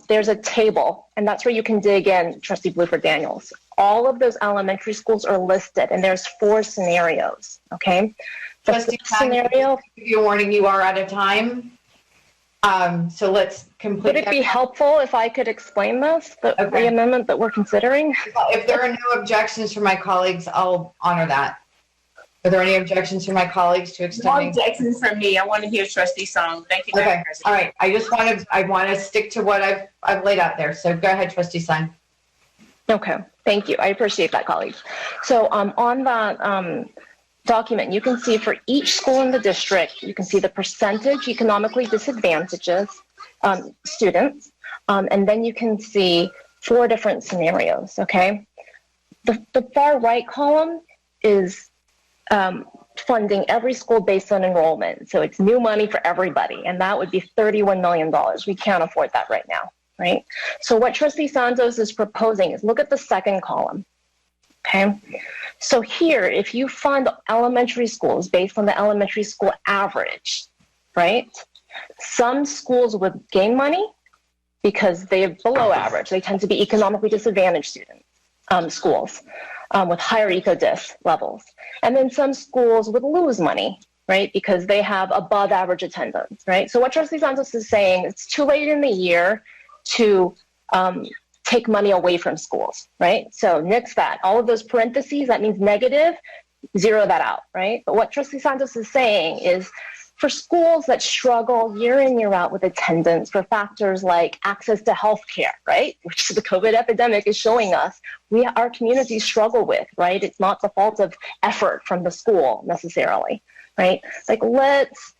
there's a table, and that's where you can dig in, Trustee Bluford Daniels. All of those elementary schools are listed, and there's 4 scenarios. Okay. Trustee scenario. Give you a warning, you are out of time. So let's complete. Would it be helpful if I could explain this, the amendment that we're considering? If there are no objections from my colleagues, I'll honor that. Are there any objections from my colleagues to extending? No objections from me. I want to hear Trustee Sung. Thank you, Madam President. All right. I want to stick to what I've laid out there. So go ahead, Trustee Sung. Okay. Thank you. I appreciate that, colleagues. So on that document, you can see for each school in the district, you can see the percentage economically disadvantaged students, and then you can see 4 different scenarios, okay? The far right column is funding every school based on enrollment. So it's new money for everybody, and that would be $31 million. We can't afford that right now, right? So what Trustee Santos is proposing is look at the second column, okay? So here, if you fund elementary schools based on the elementary school average, right? Some schools would gain money because they're below average. They tend to be economically disadvantaged schools with higher eco-dis levels. And then some schools would lose money right? Because they have above average attendance, right? So what Trustee Santos is saying, it's too late in the year to take money away from schools, right? So nix that. All of those parentheses, that means negative, zero that out, right? But what Trustee Santos is saying is for schools that struggle year in, year out with attendance for factors like access to healthcare, right? Which the COVID epidemic is showing us, our communities struggle with, right? It's not the fault of effort from the school necessarily, right? Like let's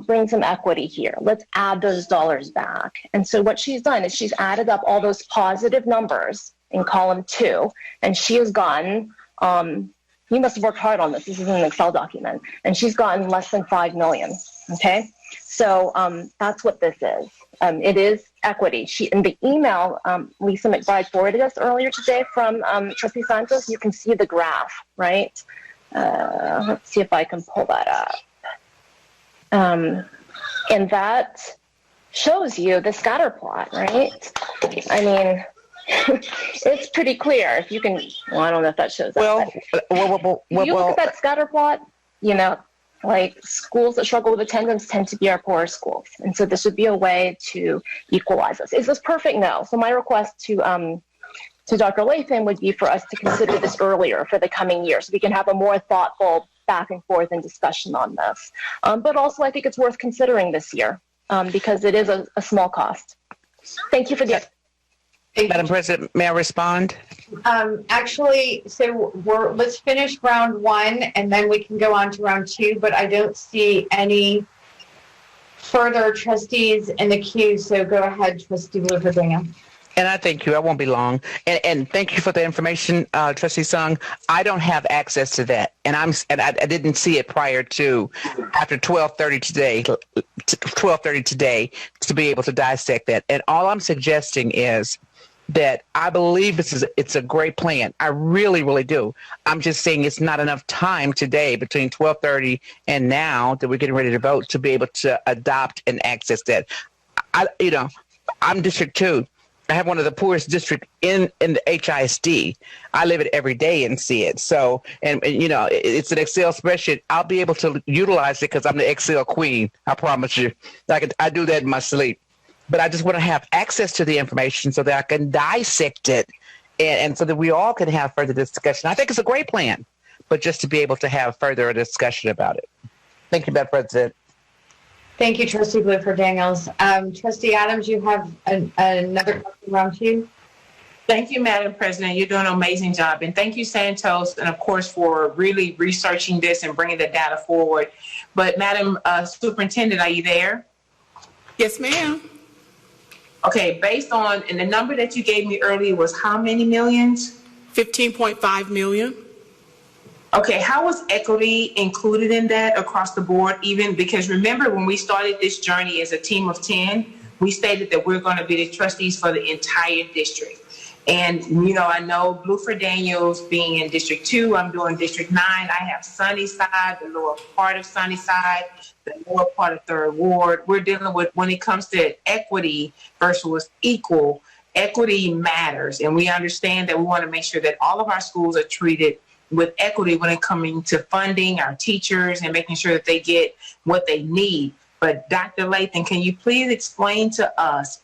bring some equity here. Let's add those dollars back. And so what she's done is she's added up all those positive numbers in column 2, and she has gotten, you must have worked hard on this. This is an Excel document, and she's gotten less than 5 million. Okay, so that's what this is. It is equity. In the email Lisa McBride forwarded us earlier today from Trustee Santos, you can see the graph, right? Let's see if I can pull that up. And that shows you the scatter plot, right? I mean, it's pretty clear. If you can, well, I don't know if that shows up. If you look at that scatter plot, you know, like schools that struggle with attendance tend to be our poorer schools. And so this would be a way to equalize us. Is this perfect? No. So my request to Dr. Lathan would be for us to consider this earlier for the coming year so we can have a more thoughtful back and forth and discussion on this. But also I think it's worth considering this year because it is a small cost. Thank you for the... Madam President, may I respond? Actually, so let's finish round 1 and then we can go on to round 2, but I don't see any further trustees in the queue. So go ahead, Trustee Blue-Verdinho. And I thank you. I won't be long. And thank you for the information, Trustee Sung. I don't have access to that, and I didn't see it prior to after 12:30 today. 12:30 today to be able to dissect that. And all I'm suggesting is that I believe it's a great plan. I really, really do. I'm just saying it's not enough time today between 12:30 and now that we're getting ready to vote to be able to adopt and access that. I'm District 2. I have one of the poorest districts in the HISD. I live it every day and see it. So, and it's an Excel spreadsheet. I'll be able to utilize it because I'm the Excel queen. I promise you. I do that in my sleep. But I just want to have access to the information so that I can dissect it and so that we all can have further discussion. I think it's a great plan, but just to be able to have further discussion about it. Thank you, Madam President. Thank you, Trustee Blue-Daniels. Trustee Adams, you have another question round 2. Thank you, Madam President. You're doing an amazing job. And thank you, Santos, and of course, for really researching this and bringing the data forward. But Madam Superintendent, are you there? Yes, ma'am. Okay, based on, and the number that you gave me earlier was how many millions? 15.5 million. Okay, how was equity included in that across the board? Even because remember when we started this journey as a team of 10, we stated that we're going to be the trustees for the entire district. And, I know Bluford-Daniels being in District 2, I'm doing District 9. I have Sunnyside, the lower part of Sunnyside, the lower part of 3rd Ward. We're dealing with, when it comes to equity versus equal, equity matters. And we understand that we want to make sure that all of our schools are treated with equity when it comes to funding our teachers and making sure that they get what they need. But Dr. Lathan, can you please explain to us,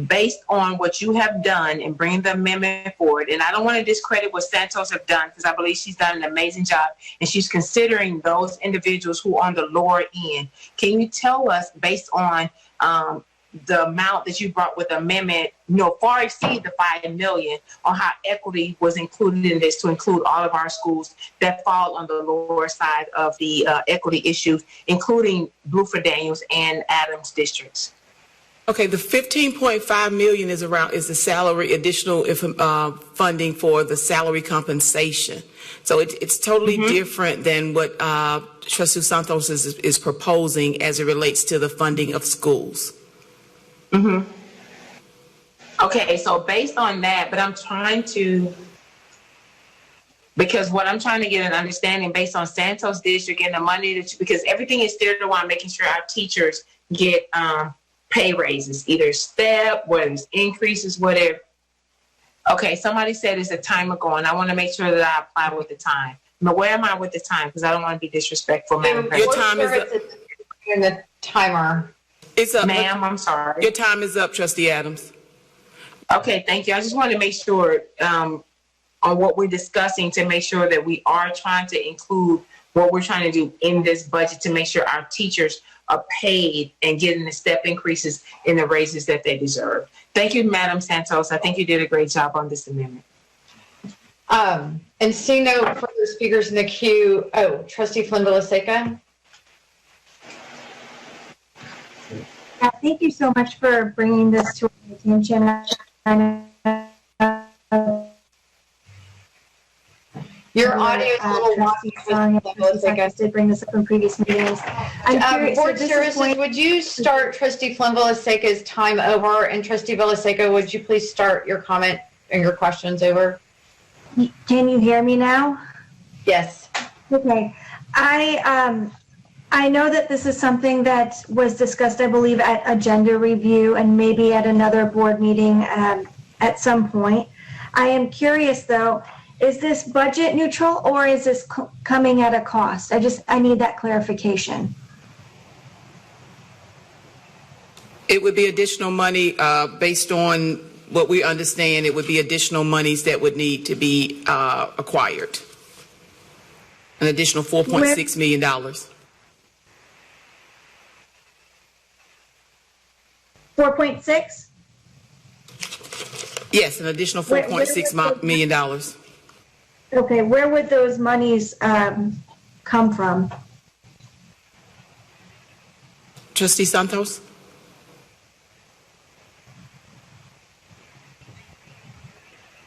based on what you have done and bringing the amendment forward, and I don't want to discredit what Santos have done because I believe she's done an amazing job and she's considering those individuals who are on the lower end. Can you tell us, based on the amount that you brought with the amendment, far exceed the 5 million, on how equity was included in this to include all of our schools that fall on the lower side of the equity issues, including Bluford-Daniels and Adams districts? Okay, the 15.5 million is the salary additional funding for the salary compensation. So it's totally different than what Trustee Santos is proposing as it relates to the funding of schools. Okay, so based on that, but I'm trying to, because what I'm trying to get an understanding based on Santos district and the money because everything is steered around making sure our teachers get pay raises, either step, whether it's increases, whatever. Okay, somebody said it's a timer going. I want to make sure that I apply with the time. where am I with the time? Because I don't want to be disrespectful, Madam President. Your time is up. In the timer. It's up. Ma'am, I'm sorry. Your time is up, Trustee Adams. Okay, thank you. I just wanted to make sure on what we're discussing to make sure that we are trying to include what we're trying to do in this budget to make sure our teachers are paid and getting the step increases in the raises that they deserve. Thank you, Madam Santos. I think you did a great job on this amendment. And seeing no further speakers in the queue, Trustee Flynn-Villaseca. Thank you so much for bringing this to our attention. Your audio is a little wonky. I did bring this up in previous meetings. Board Services, would you start Trustee Flynn-Villaseca's time over? And Trustee Villaseca, would you please start your comment and your questions over? Can you hear me now? Yes. Okay. I know that this is something that was discussed, I believe, at agenda review and maybe at another board meeting at some point. I am curious, though, is this budget neutral or is this coming at a cost? I need that clarification. It would be additional money based on what we understand. It would be additional monies that would need to be acquired. An additional $4.6 million. 4.6? Yes, an additional $4.6 million. Okay, where would those monies come from? Trustee Santos?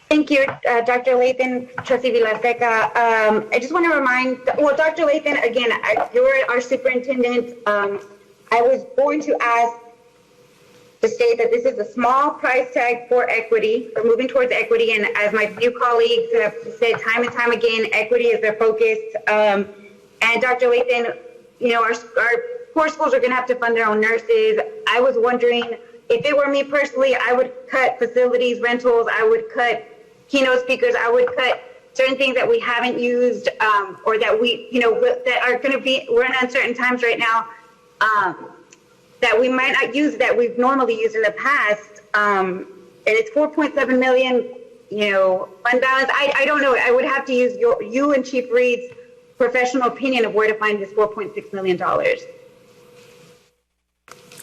Thank you, Dr. Lathan, Trustee Villaseca. I just want to remind, Dr. Lathan, again, you're our superintendent. I was going to ask to state that this is a small price tag for equity. We're moving towards equity, and as my few colleagues have said time and time again, equity is their focus. And Dr. Lathan, our poor schools are going to have to fund their own nurses. I was wondering, if it were me personally, I would cut facilities rentals, I would cut keynote speakers, I would cut certain things that we haven't used, or that we, that are going to be, we're in uncertain times right now, that we might not use that we've normally used in the past. And it's 4.7 million, fund balance. I don't know. I would have to use you and Chief Reed's professional opinion of where to find this $4.6 million.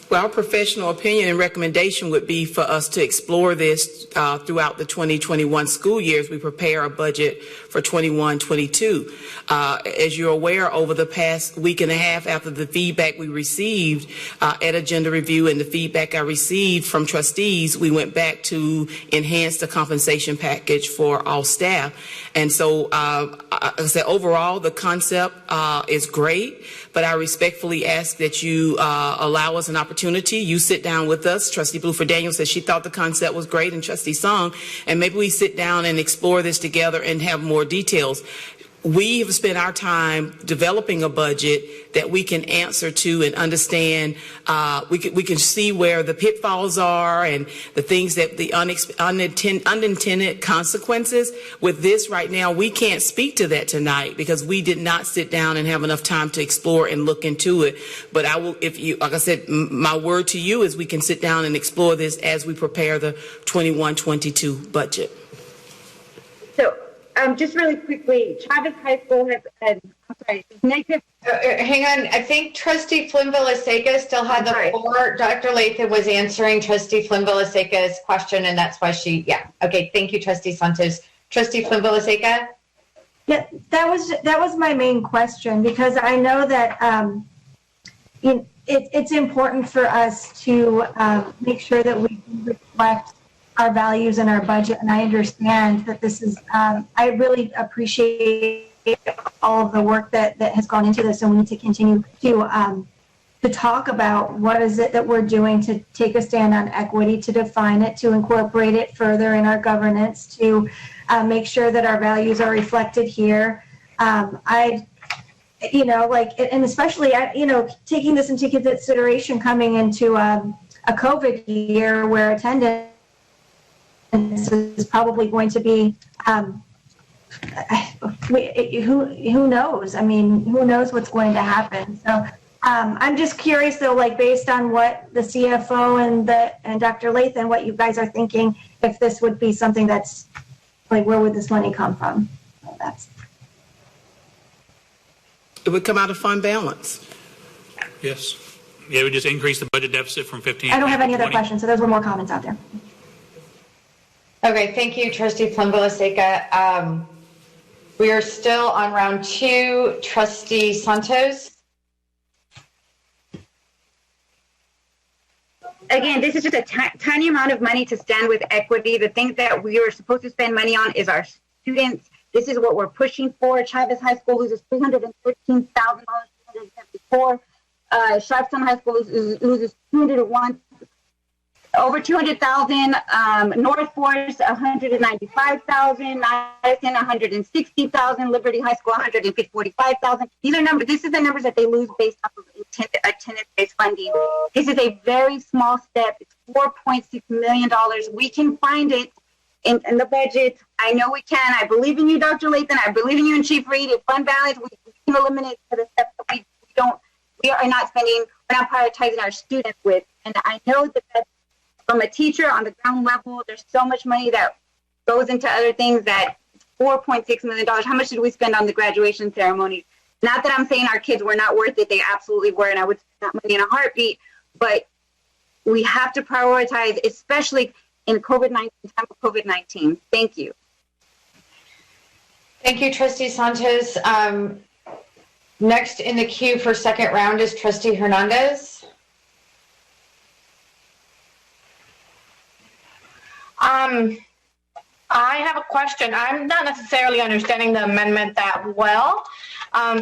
Well, our professional opinion and recommendation would be for us to explore this throughout the 2021 school year as we prepare a budget for 21-22. As you're aware, over the past week and a half after the feedback we received at agenda review and the feedback I received from trustees, we went back to enhance the compensation package for all staff. And so, I said, overall, the concept is great, but I respectfully ask that you allow us an opportunity. You sit down with us. Trustee Bluford Daniel said she thought the concept was great, and Trustee Song, and maybe we sit down and explore this together and have more details. We have spent our time developing a budget that we can answer to and understand. We can see where the pitfalls are and the things that the unintended consequences. With this right now, we can't speak to that tonight because we did not sit down and have enough time to explore and look into it. But I will, like I said, my word to you is we can sit down and explore this as we prepare the 21-22 budget. So, just really quickly, Travis High School has negative. Hang on. I think Trustee Flynn-Villaseca still had the floor. Dr. Lathan was answering Trustee Flynn-Villaseca's question, and that's why Okay, thank you, Trustee Santos. Trustee Flynn-Villaseca? Yeah, that was my main question, because I know that it's important for us to make sure that we reflect our values and our budget, and I understand that this is, I really appreciate all of the work that has gone into this, and we need to continue to talk about what is it that we're doing to take a stand on equity, to define it, to incorporate it further in our governance, to make sure that our values are reflected here. And especially, taking this into consideration coming into a COVID year where attendance is probably going to be who knows? I mean, who knows what's going to happen? So I'm just curious, though, like based on what the CFO and Dr. Lathan, what you guys are thinking, if this would be something that's like, where would this money come from? So it would come out of fund balance. Yes. Yeah, we just increased the budget deficit from 15. I don't have any to other 20. questions, so those were more comments out there. Okay, thank you, Trustee Plum-Villaseca. We are still on round 2. Trustee Santos. Again, this is just a tiny amount of money to stand with equity. The things that we are supposed to spend money on is our students. This is what we're pushing for. Chavez High School loses $313,000, $274. Sharpstown High School loses $201,000. Over $200,000, North Forest $195,000, Madison $160,000, Liberty High School $145,000. These are numbers. This is the numbers that they lose based off of attendance-based funding. This is a very small step. It's $4.6 million. We can find it in the budget. I know we can. I believe in you, Dr. Lathan. I believe in you and Chief Reed. If fund balance, we can eliminate the steps that we are not spending. We're not prioritizing our students with. And I know that that's from a teacher on the ground level, there's so much money that goes into other things that $4.6 million. How much did we spend on the graduation ceremony? Not that I'm saying our kids were not worth it. They absolutely were, and I would spend that money in a heartbeat. But we have to prioritize, especially in time of COVID-19. Thank you. Thank you, Trustee Santos. Next in the queue for second round is Trustee Hernandez. I have a question. I'm not necessarily understanding the amendment that well.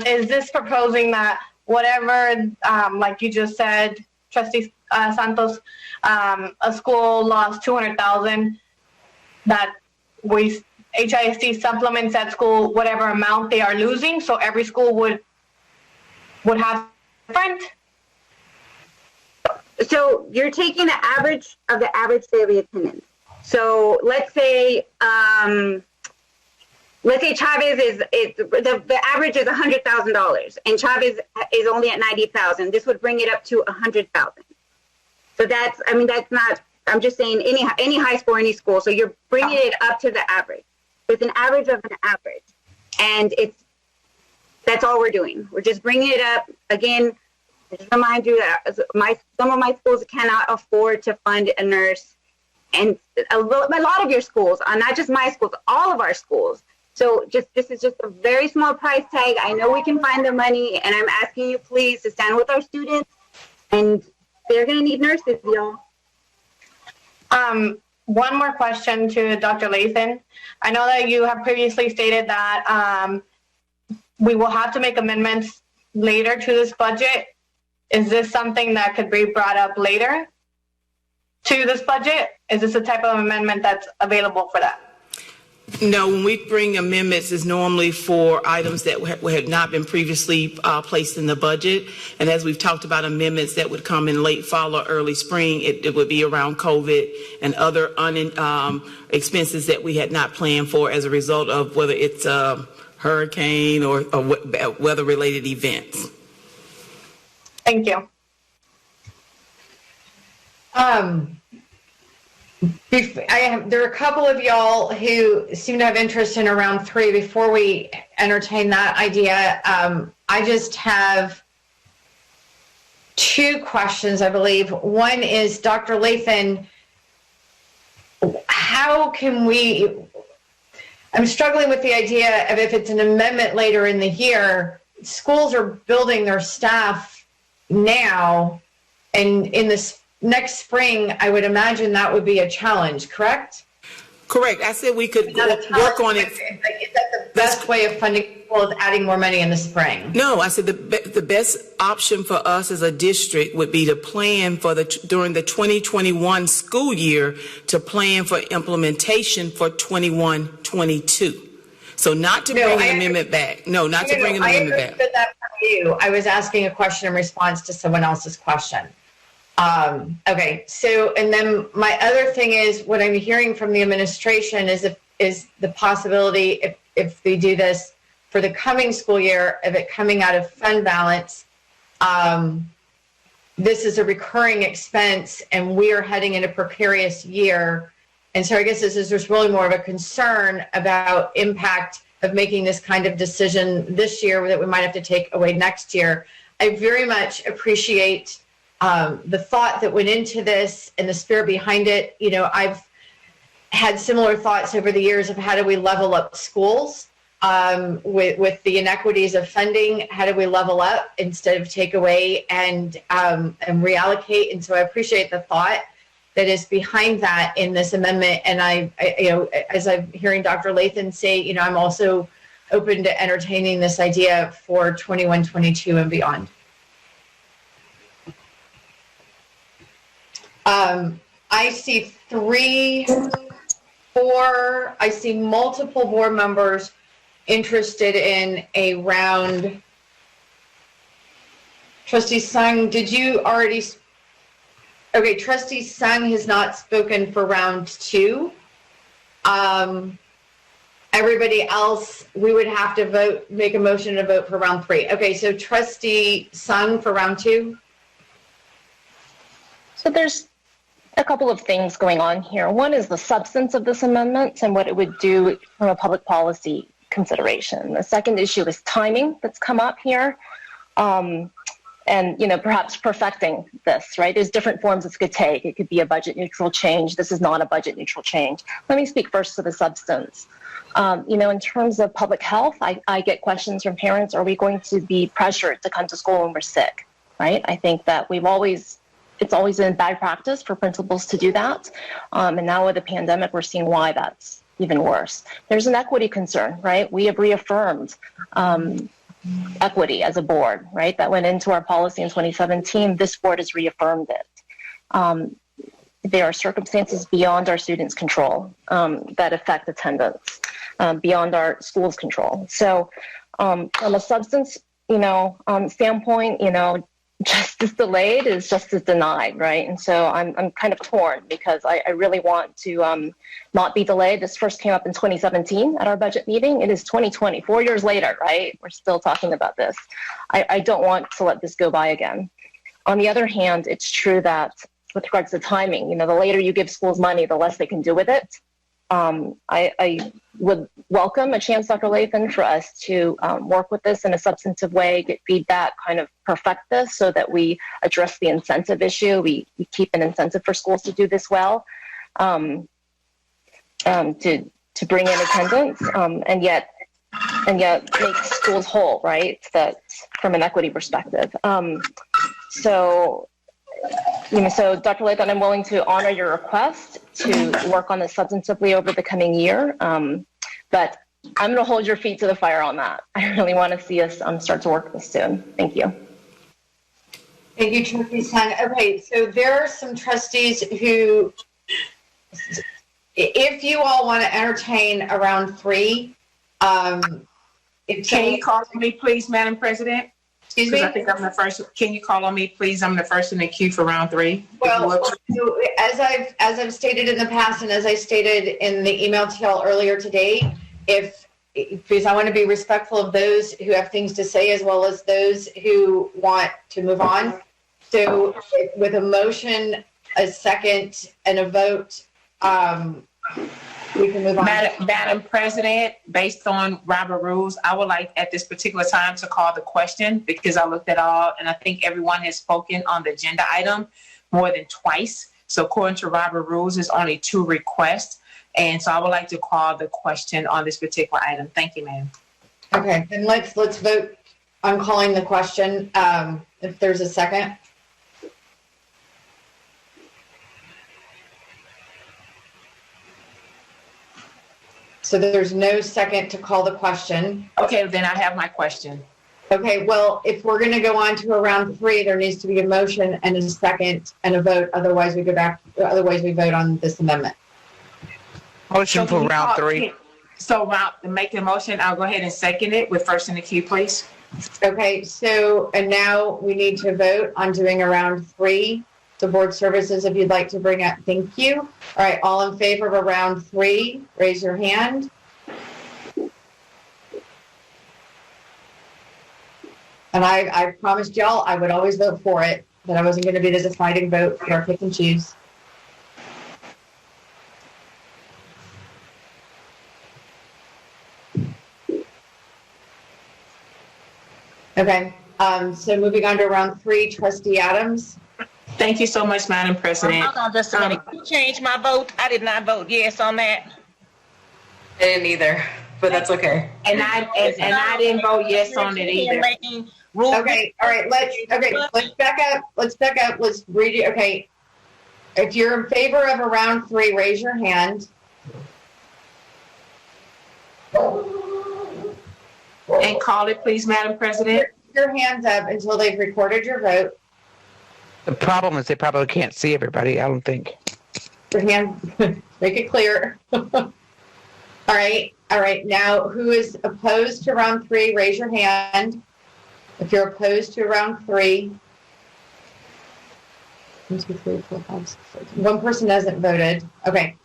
Is this proposing that whatever, like you just said, Trustee Santos, a school lost $200,000, that HISD supplements that school whatever amount they are losing, so every school would have different? So you're taking the average of the average daily attendance. So let's say Chavez is the average is $100,000 and Chavez is only at $90,000. This would bring it up to $100,000. So that's not. I'm just saying any high school, any school. So you're bringing it up to the average. It's an average of an average, and that's all we're doing. We're just bringing it up again. Just remind you that some of my schools cannot afford to fund a nurse. And a lot of your schools, not just my schools, all of our schools. So this is just a very small price tag. I know we can find the money, and I'm asking you please to stand with our students, and they're going to need nurses, y'all. One more question to Dr. Lathan. I know that you have previously stated that we will have to make amendments later to this budget. Is this something that could be brought up later to this budget? Is this a type of amendment that's available for that? No, when we bring amendments, it's normally for items that had not been previously placed in the budget. And as we've talked about amendments that would come in late fall or early spring, it would be around COVID and other expenses that we had not planned for as a result of whether it's a hurricane or weather-related events. Thank you. There are a couple of y'all who seem to have interest in round 3. Before we entertain that idea, I just have 2 questions, I believe. One is, Dr. Lathan, how can I'm struggling with the idea of if it's an amendment later in the year, schools are building their staff now, and in this next spring, I would imagine that would be a challenge, correct? Correct. I said we could work on it. Is that the best way of funding school is adding more money in the spring? No, I said the best option for us as a district would be to plan for during the 2021 school year to plan for implementation for 21-22. So not to bring an amendment back. No, not to bring an amendment back. I understood that from you. I was asking a question in response to someone else's question. Okay, so, and then my other thing is, what I'm hearing from the administration is the possibility, if we do this, for the coming school year of it coming out of fund balance, this is a recurring expense and we are heading in a precarious year. And so I guess this is just really more of a concern about impact of making this kind of decision this year that we might have to take away next year. I very much appreciate the thought that went into this and the spirit behind it. You know, I've had similar thoughts over the years of how do we level up schools with the inequities of funding. How do we level up instead of take away and reallocate? And so I appreciate the thought that is behind that in this amendment. And I you know, as I'm hearing Dr. Lathan say, you know, I'm also open to entertaining this idea for 21-22 and beyond. I see 3, 4, I see multiple board members interested in a round. Trustee Sung, did you already? Okay, Trustee Sung has not spoken for round 2. Everybody else, we would have to vote, make a motion to vote for round 3. Okay, so Trustee Sung for round 2. So there's a couple of things going on here. One is the substance of this amendment and what it would do from a public policy consideration. The second issue is timing that's come up here. And, you know, perhaps perfecting this, right? There's different forms this could take. It could be a budget neutral change. This is not a budget neutral change. Let me speak first to the substance. You know, in terms of public health, I get questions from parents, are we going to be pressured to come to school when we're sick, right? I think that it's always been bad practice for principals to do that. And now with the pandemic, we're seeing why that's even worse. There's an equity concern, right? We have reaffirmed equity as a board, right? That went into our policy in 2017. This board has reaffirmed it. There are circumstances beyond our students' control that affect attendance, beyond our schools' control. So from a substance, you know, standpoint, you know, justice delayed is justice denied, right? And so I'm kind of torn because I really want to not be delayed. This first came up in 2017 at our budget meeting. It is 2020, 4 years later, right? We're still talking about this. I don't want to let this go by again. On the other hand, it's true that with regards to timing, you know, the later you give schools money, the less they can do with it. I would welcome a chance, Dr. Lathan, for us to work with this in a substantive way, get feedback, kind of perfect this so that we address the incentive issue. We keep an incentive for schools to do this well, to bring in attendance, and yet make schools whole, right? That's from an equity perspective. So Dr. Lathan, I'm willing to honor your request to work on this substantively over the coming year, but I'm going to hold your feet to the fire on that. I really want to see us start to work this soon. Thank you. Thank you, Trustee Sung. Okay, so there are some trustees who, if you all want to entertain a round 3, can you call on me, please, Madam President? Excuse me? I think I'm the first. Can you call on me, please? I'm the first in the queue for round 3. Well, so as I've stated in the past, and as I stated in the email to y'all earlier today, because I want to be respectful of those who have things to say as well as those who want to move on. So with a motion, a second, and a vote, we can move on. Madam President, based on Robert rules, I would like at this particular time to call the question because I looked at all and I think everyone has spoken on the agenda item more than twice. So according to Robert rules, there's only 2 requests. And so I would like to call the question on this particular item. Thank you, ma'am. Okay, then let's vote on calling the question. If there's a second. So there's no second to call the question. Okay, then I have my question. Okay, well, if we're going to go on to a round 3, there needs to be a motion and a second and a vote. Otherwise, we vote on this amendment. Motion for round 3. So to make the motion, I'll go ahead and second it with first in the queue, please. Okay, so and now we need to vote on doing a round 3. The board services, if you'd like to bring up, thank you. All right, all in favor of a round 3, raise your hand. And I promised y'all I would always vote for it, that I wasn't going to be the deciding vote or pick and choose. Okay, so moving on to round 3, Trustee Adams. Thank you so much, Madam President. Hold on just a minute. Can you change my vote? I did not vote yes on that. I didn't either, but that's okay. And I didn't vote yes on it either. Okay, all right, let's back up. Let's read it. Okay. If you're in favor of a round 3, raise your hand. And call it, please, Madam President. Put your hands up until they've recorded your vote. The problem is they probably can't see everybody, I don't think. Your hand, make it clear. All right. Now, who is opposed to round 3, raise your hand. If you're opposed to round 3. 1, 2, 3, 4, 5, 6, 7. One person hasn't voted. Okay.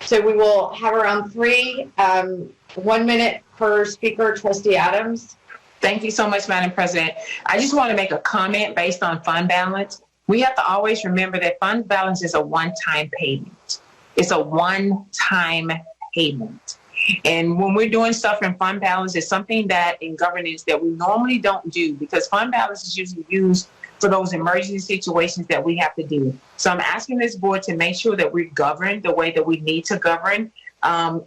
So we will have around 3, 1 minute per speaker. Trustee Adams. Thank you so much, Madam President. I just want to make a comment based on fund balance. We have to always remember that fund balance is a one-time payment. It's a one-time payment. And when we're doing stuff in fund balance, it's something that in governance that we normally don't do, because fund balance is usually used for those emergency situations that we have to do. So I'm asking this board to make sure that we govern the way that we need to govern,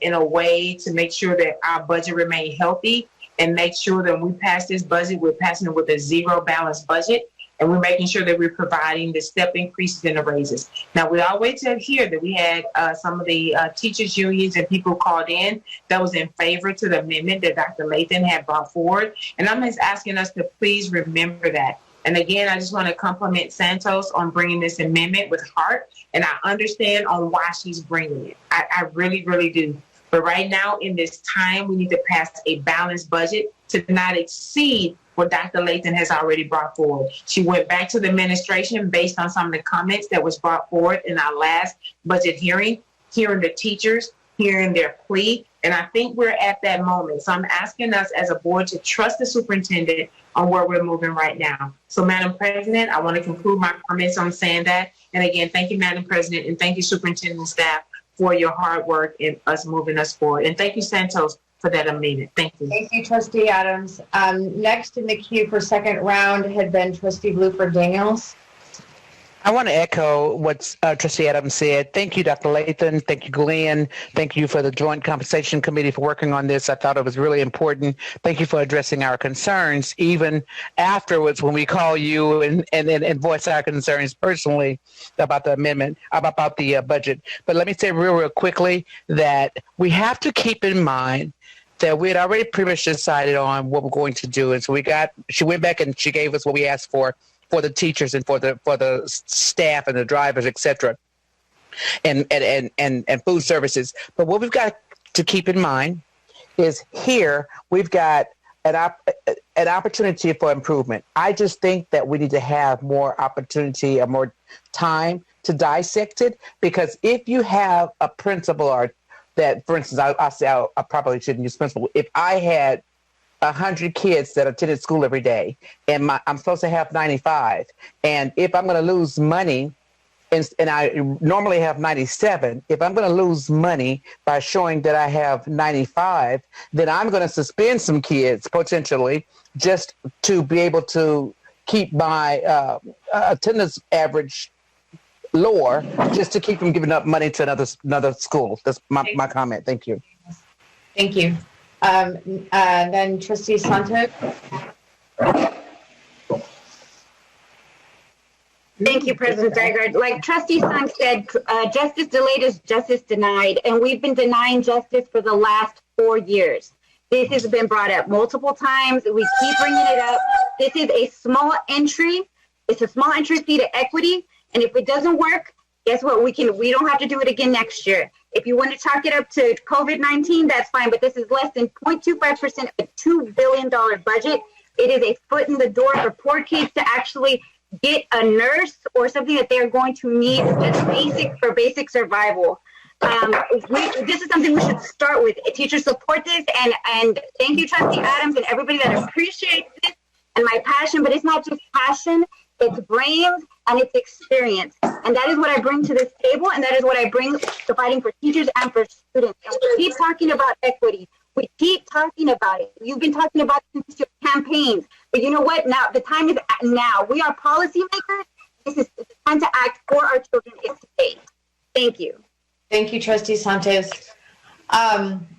in a way to make sure that our budget remains healthy, and make sure that when we pass this budget, we're passing it with a zero balanced budget, and we're making sure that we're providing the step increases in the raises. Now, we always said here that we had some of the teachers unions and people called in that was in favor to the amendment that Dr. Lathan had brought forward. And I'm just asking us to please remember that. And again, I just want to compliment Santos on bringing this amendment with heart. And I understand on why she's bringing it. I really, really do. But right now, in this time, we need to pass a balanced budget to not exceed what Dr. Lathan has already brought forward. She went back to the administration based on some of the comments that was brought forward in our last budget hearing, hearing the teachers, hearing their plea. And I think we're at that moment. So I'm asking us as a board to trust the superintendent on where we're moving right now. So, Madam President, I want to conclude my comments on saying that. And again, thank you, Madam President, and thank you, superintendent and staff, for your hard work in us moving us forward. And thank you, Santos, for that amendment. Thank you. Thank you, Trustee Adams. Next in the queue for second round had been Trustee Bluford Daniels. I want to echo what Trustee Adams said. Thank you, Dr. Lathan. Thank you, Glenn. Thank you for the Joint Compensation Committee for working on this. I thought it was really important. Thank you for addressing our concerns, even afterwards when we call you and voice our concerns personally about the amendment, about the budget. But let me say real quickly that we have to keep in mind that we had already pretty much decided on what we're going to do. And so she went back and she gave us what we asked for the teachers and for the staff and the drivers, et cetera, and food services. But what we've got to keep in mind is here we've got an opportunity for improvement. I just think that we need to have more opportunity or more time to dissect it, because if you have a principal or that, for instance, I say I probably shouldn't use principal. If I had 100 kids that attended school every day, and I'm supposed to have 95. And if I'm going to lose money, and I normally have 97, if I'm going to lose money by showing that I have 95, then I'm going to suspend some kids potentially just to be able to keep my attendance average lower, just to keep from giving up money to another school. That's my comment. Thank you. Thank you. Then Trustee Santos. Thank you, President Thurgood. Like Trustee Sung said, justice delayed is justice denied, and we've been denying justice for the last 4 years. This has been brought up multiple times. We keep bringing it up. This is a small entry. It's a small entry fee to equity, and if it doesn't work, guess what? We don't have to do it again next year. If you want to chalk it up to COVID-19, that's fine, but this is less than 0.25% of a $2 billion budget. It is a foot in the door for poor kids to actually get a nurse or something that they're going to need just basic survival. This is something we should start with. Teachers support this, and thank you, Trustee Adams, and everybody that appreciates this and my passion. But it's not just passion; it's brains and it's experience, and that is what I bring to this table, and that is what I bring to fighting for teachers and for students. And we keep talking about equity. We keep talking about it. You've been talking about it since your campaigns, but you know what? Now the time is now. We are policymakers. This is the time to act for our children. It's today. Thank you. Thank you, Trustee Santos.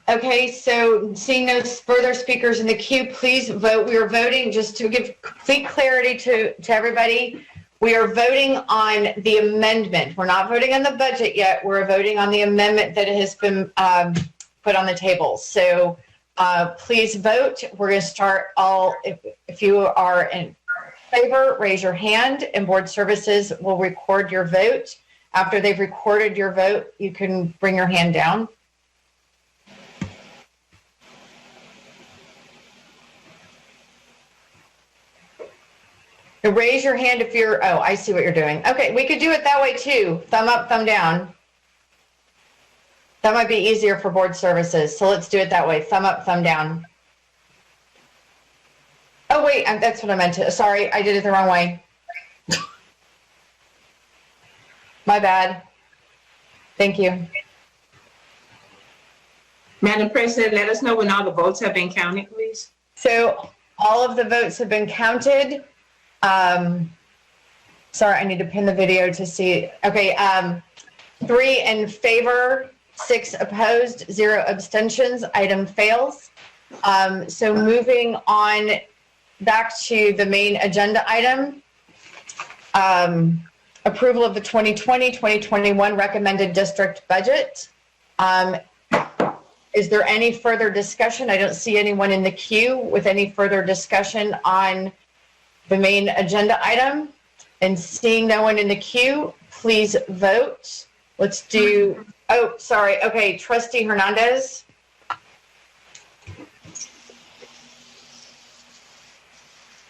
Okay, so seeing no further speakers in the queue, please vote. We are voting, just to give complete clarity to everybody, we are voting on the amendment. We're not voting on the budget yet. We're voting on the amendment that has been put on the table. So please vote. We're going to start if you are in favor, raise your hand, and Board Services will record your vote. After they've recorded your vote, you can bring your hand down. Raise your hand if you're, oh, I see what you're doing. Okay, we could do it that way too. Thumb up, thumb down. That might be easier for Board Services. So let's do it that way. Thumb up, thumb down. Oh, wait, that's what I meant to. Sorry, I did it the wrong way. My bad. Thank you. Madam President, let us know when all the votes have been counted, please. So all of the votes have been counted. Sorry, I need to pin the video to see. Okay, 3 in favor, 6 opposed, 0 abstentions. Item fails. So moving on back to the main agenda item. Approval of the 2020-2021 recommended district budget. Is there any further discussion? I don't see anyone in the queue with any further discussion on the main agenda item. And seeing no one in the queue, please vote. Let's do, oh, sorry. Okay, Trustee Hernandez.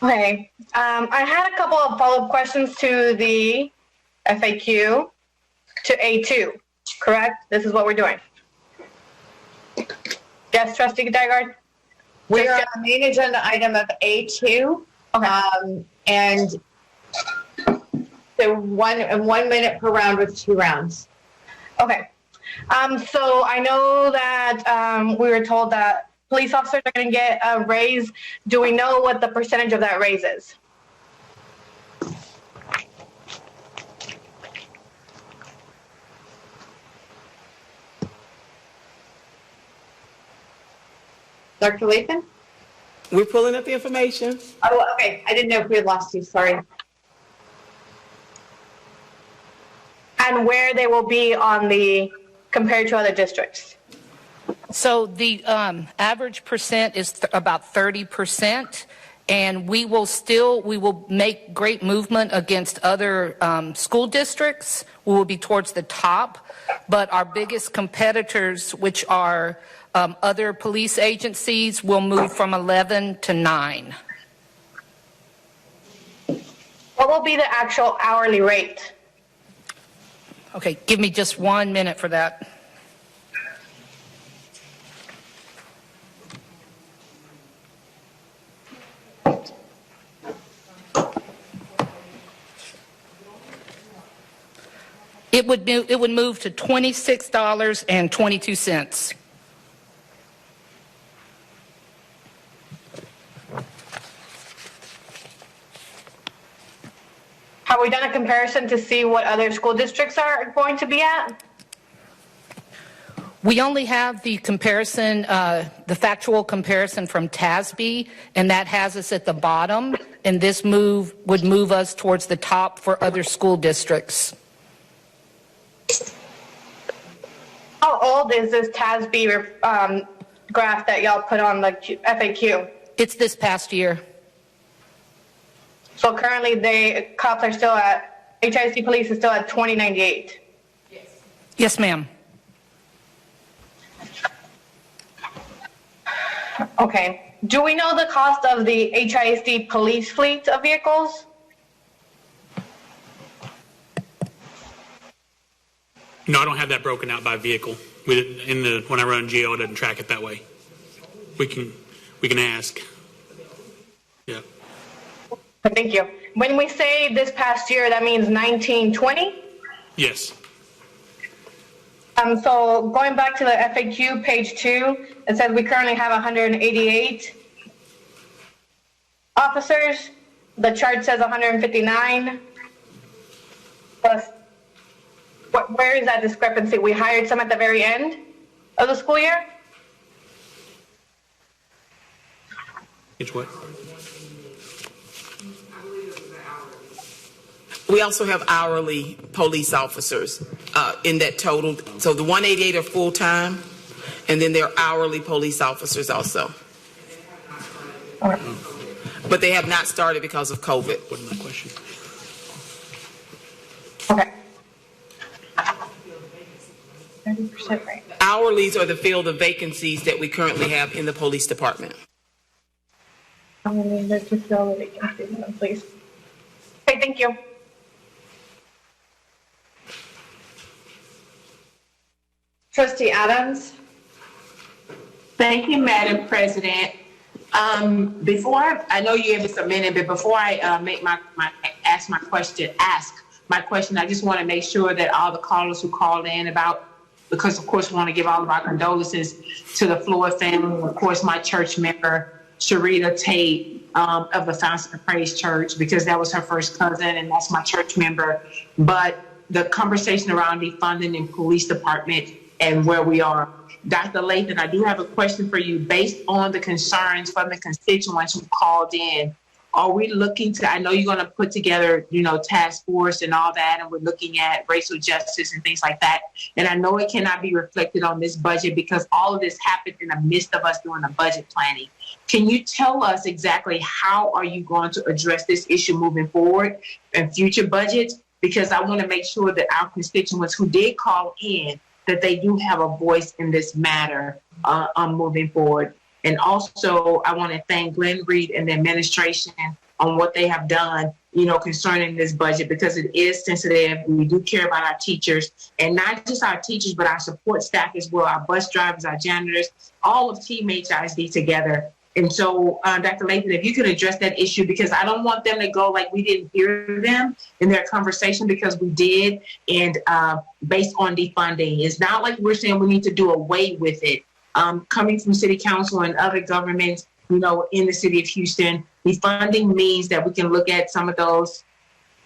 Okay, I had a couple of follow-up questions to the FAQ to A2, correct? This is what we're doing. Yes, Trustee Dygard? We are on the main agenda item of A2. Okay. And so 1 minute per round with 2 rounds. Okay. So I know that we were told that police officers are going to get a raise. Do we know what the percentage of that raise is? Dr. Lathan? We're pulling up the information. Oh, okay. I didn't know if we had lost you. Sorry. And where they will be on the, compared to other districts? So the average percent is about 30%, and we will make great movement against other school districts. We will be towards the top, but our biggest competitors, which are other police agencies, will move from 11 to 9. What will be the actual hourly rate? Okay, give me just 1 minute for that. It would move to $26.22. Have we done a comparison to see what other school districts are going to be at? We only have the comparison, the factual comparison from TASB, and that has us at the bottom, and this move would move us towards the top for other school districts. How old is this TASB graph that y'all put on the FAQ? It's this past year. So currently cops are still at, HISD police is still at 2098? Yes, ma'am. Okay. Do we know the cost of the HISD police fleet of vehicles? No, I don't have that broken out by vehicle. When I run GL, it doesn't track it that way. We can ask. Yeah. Thank you. When we say this past year, that means 1920? Yes. So going back to the FAQ, page 2, it says we currently have 188 officers. The chart says 159. Plus, where is that discrepancy? We hired some at the very end of the school year? It's what? We also have hourly police officers in that total. So the 188 are full-time, and then there are hourly police officers also. But they have not started because of COVID. What is my question? Okay. 30% right. Hourlies are the field of vacancies that we currently have in the police department. Let's just fill the vacancies, please. Okay, thank you. Trustee Adams. Thank you, Madam President. Before I know you have us a minute, but before I ask my question, I just want to make sure that all the callers who called in because of course we want to give all of our condolences to the Floyd family, of course my church member Sharita Tate of the Fountain of Praise Church, because that was her first cousin and that's my church member. But the conversation around defunding in police department and where we are. Dr. Lathan, I do have a question for you based on the concerns from the constituents who called in. Are we looking to, I know you're going to put together, task force and all that, and we're looking at racial justice and things like that. And I know it cannot be reflected on this budget because all of this happened in the midst of us doing the budget planning. Can you tell us exactly how are you going to address this issue moving forward in future budgets? Because I want to make sure that our constituents who did call in, that they do have a voice in this matter moving forward. And also, I want to thank Glenn Reed and the administration on what they have done, concerning this budget, because it is sensitive. We do care about our teachers, and not just our teachers, but our support staff as well, our bus drivers, our janitors, all of Team HISD together. And so, Dr. Lathan, if you could address that issue, because I don't want them to go like we didn't hear them in their conversation, because we did. And based on defunding, it's not like we're saying we need to do away with it. Coming from city council and other governments, in the city of Houston, defunding means that we can look at some of those.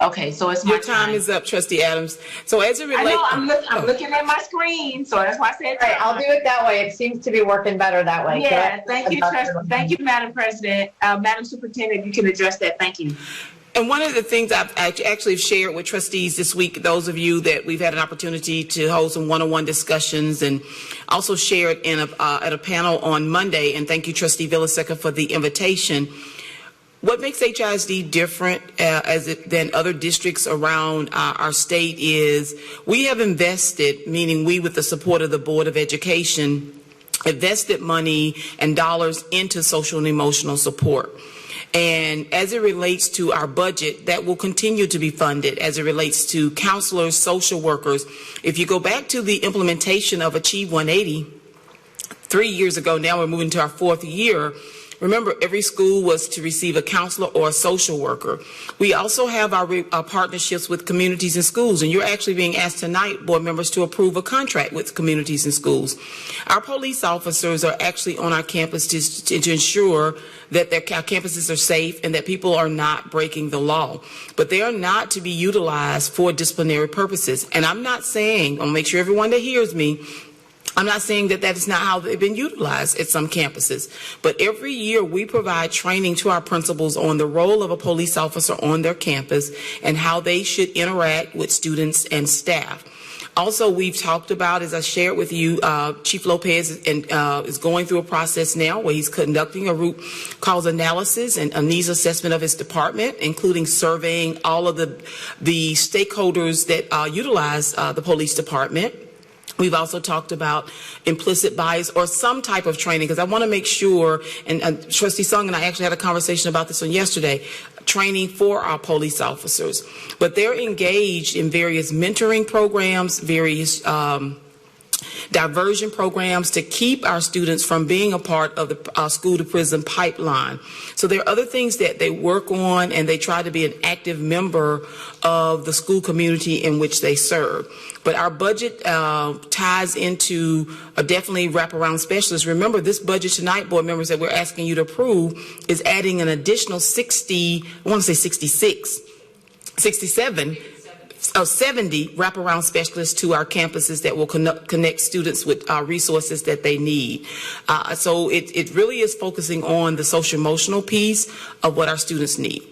Okay, so it's your time is up, Trustee Adams. So as it relates, I know I'm looking at my screen, so that's why I said. Right, I'll do it that way. It seems to be working better that way. Yeah, thank you, Madam President. Madam Superintendent, if you can address that, thank you. And one of the things I've actually shared with trustees this week, those of you that we've had an opportunity to hold some one-on-one discussions, and also shared at a panel on Monday, and thank you, Trustee Villaseca, for the invitation. What makes HISD different than other districts around our state is we have invested, meaning we with the support of the Board of Education, invested money and dollars into social and emotional support. And as it relates to our budget, that will continue to be funded as it relates to counselors, social workers. If you go back to the implementation of Achieve 180, 3 years ago, now we're moving to our 4th year. Remember, every school was to receive a counselor or a social worker. We also have our partnerships with communities and schools, and you're actually being asked tonight, board members, to approve a contract with communities and schools. Our police officers are actually on our campus to ensure that our campuses are safe and that people are not breaking the law. But they are not to be utilized for disciplinary purposes. And I'm not saying, I'll make sure everyone that hears me, I'm not saying that is not how they've been utilized at some campuses, but every year we provide training to our principals on the role of a police officer on their campus and how they should interact with students and staff. Also, we've talked about, as I shared with you, Chief Lopez is going through a process now where he's conducting a root cause analysis and a needs assessment of his department, including surveying all of the stakeholders that utilize the police department. We've also talked about implicit bias or some type of training, because I want to make sure, and Trustee Sung and I actually had a conversation about this on yesterday, training for our police officers. But they're engaged in various mentoring programs, various diversion programs to keep our students from being a part of the school to prison pipeline. So there are other things that they work on, and they try to be an active member of the school community in which they serve. But our budget ties into definitely wraparound specialists. Remember, this budget tonight, board members, that we're asking you to approve is adding an additional 70 wraparound specialists to our campuses that will connect students with resources that they need. So it really is focusing on the social emotional piece of what our students need.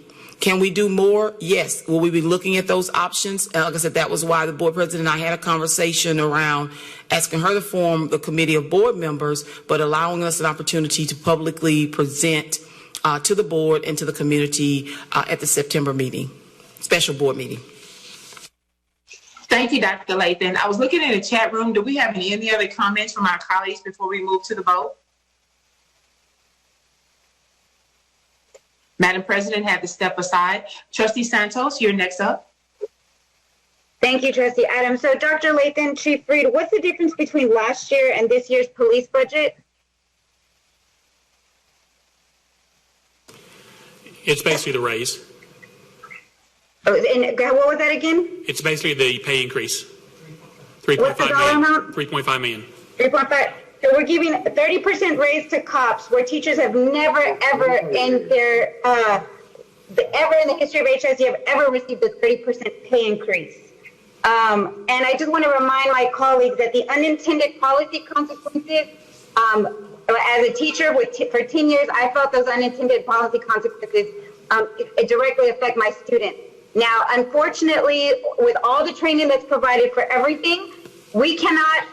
Can we do more? Yes. Will we be looking at those options? Like I said, that was why the board president and I had a conversation around asking her to form the committee of board members, but allowing us an opportunity to publicly present to the board and to the community at the September meeting, special board meeting. Thank you, Dr. Lathan. I was looking in the chat room. Do we have any other comments from our colleagues before we move to the vote? Madam President, have to step aside. Trustee Santos, you're next up. Thank you, Trustee Adams. So, Dr. Lathan, Chief Reed, what's the difference between last year and this year's police budget? It's basically the raise. Oh, and what was that again? It's basically the pay increase. What's the dollar amount? 3.5 million. 3.5. So we're giving 30% raise to cops, where teachers have never, ever in their ever in the history of HISD have ever received a 30% pay increase. And I just want to remind my colleagues that the unintended policy consequences. As a teacher for 10 years, I felt those unintended policy consequences it directly affect my students. Now, unfortunately, with all the training that's provided for everything, we cannot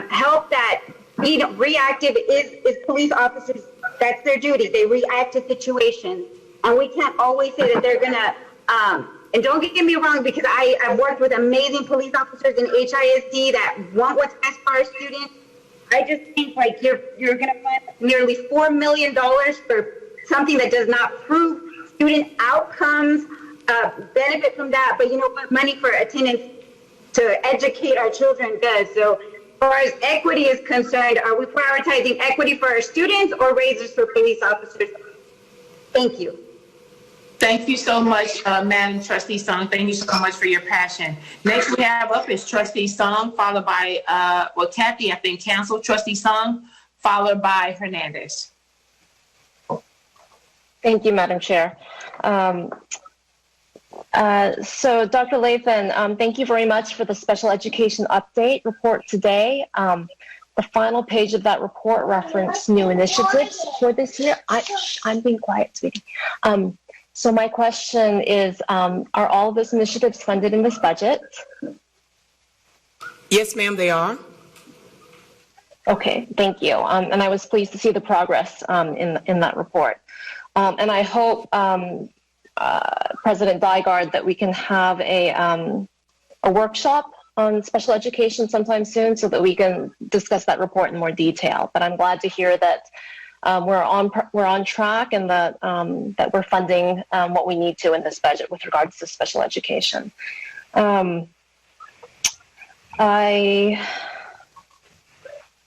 help that. Being reactive is police officers. That's their duty. They react to situations, and we can't always say that they're gonna. And don't get me wrong, because I've worked with amazing police officers in HISD that want what's best for our students. I just think like you're gonna find nearly $4 million for something that does not prove student outcomes, benefit from that. But you know what? Money for attendance to educate our children does. So, as far as equity is concerned, are we prioritizing equity for our students or raises for police officers? Thank you. Thank you so much, Madam Trustee Song. Thank you so much for your passion. Next we have up is Trustee Song, followed by, Kathy, I think, canceled. Trustee Song, followed by Hernandez. Thank you, Madam Chair. So, Dr. Lathan, thank you very much for the special education update report today. The final page of that report referenced new initiatives for this year. I'm being quiet, sweetie. So my question is, are all of those initiatives funded in this budget? Yes, ma'am, they are. Okay, thank you. And I was pleased to see the progress in that report. And I hope, President Dygard, that we can have a workshop on special education sometime soon so that we can discuss that report in more detail. But I'm glad to hear that we're on track and that that we're funding what we need to in this budget with regards to special education. I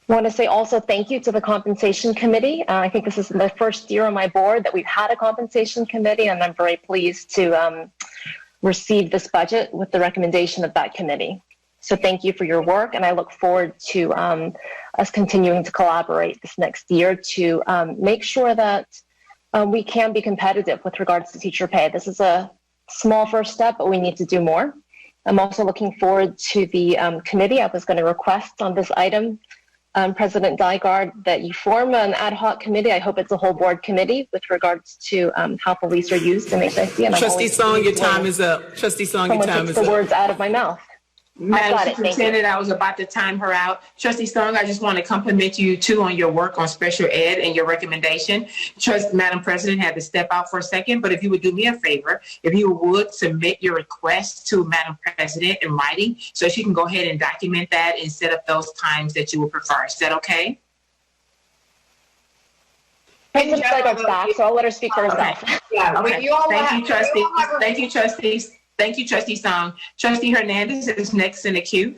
want to say also thank you to the compensation committee. I think this is the first year on my board that we've had a compensation committee, and I'm very pleased to receive this budget with the recommendation of that committee. So thank you for your work, and I look forward to us continuing to collaborate this next year to make sure that we can be competitive with regards to teacher pay. This is a small first step, but we need to do more. I'm also looking forward to the committee. I was going to request on this item, President Dygard, that you form an ad hoc committee. I hope it's a whole board committee with regards to how police are used in HISD. And Trustee Song, your time is up. Trustee Song, your time is up. The words out of my mouth. Madam got it. Thank you. Superintendent, I was about to time her out. Trustee Strong, I just want to compliment you too on your work on special ed and your recommendation. Madam President had to step out for a second, but if you would do me a favor, if you would submit your request to Madam President in writing so she can go ahead and document that and set up those times that you would prefer. Is that okay? It looks like it's back, so I'll let her speak for herself. Okay. Yeah, Okay. you all Thank have- you, trustees. you all have- Thank you, trustees. Thank you, Trustee Song. Trustee Hernandez is next in the queue.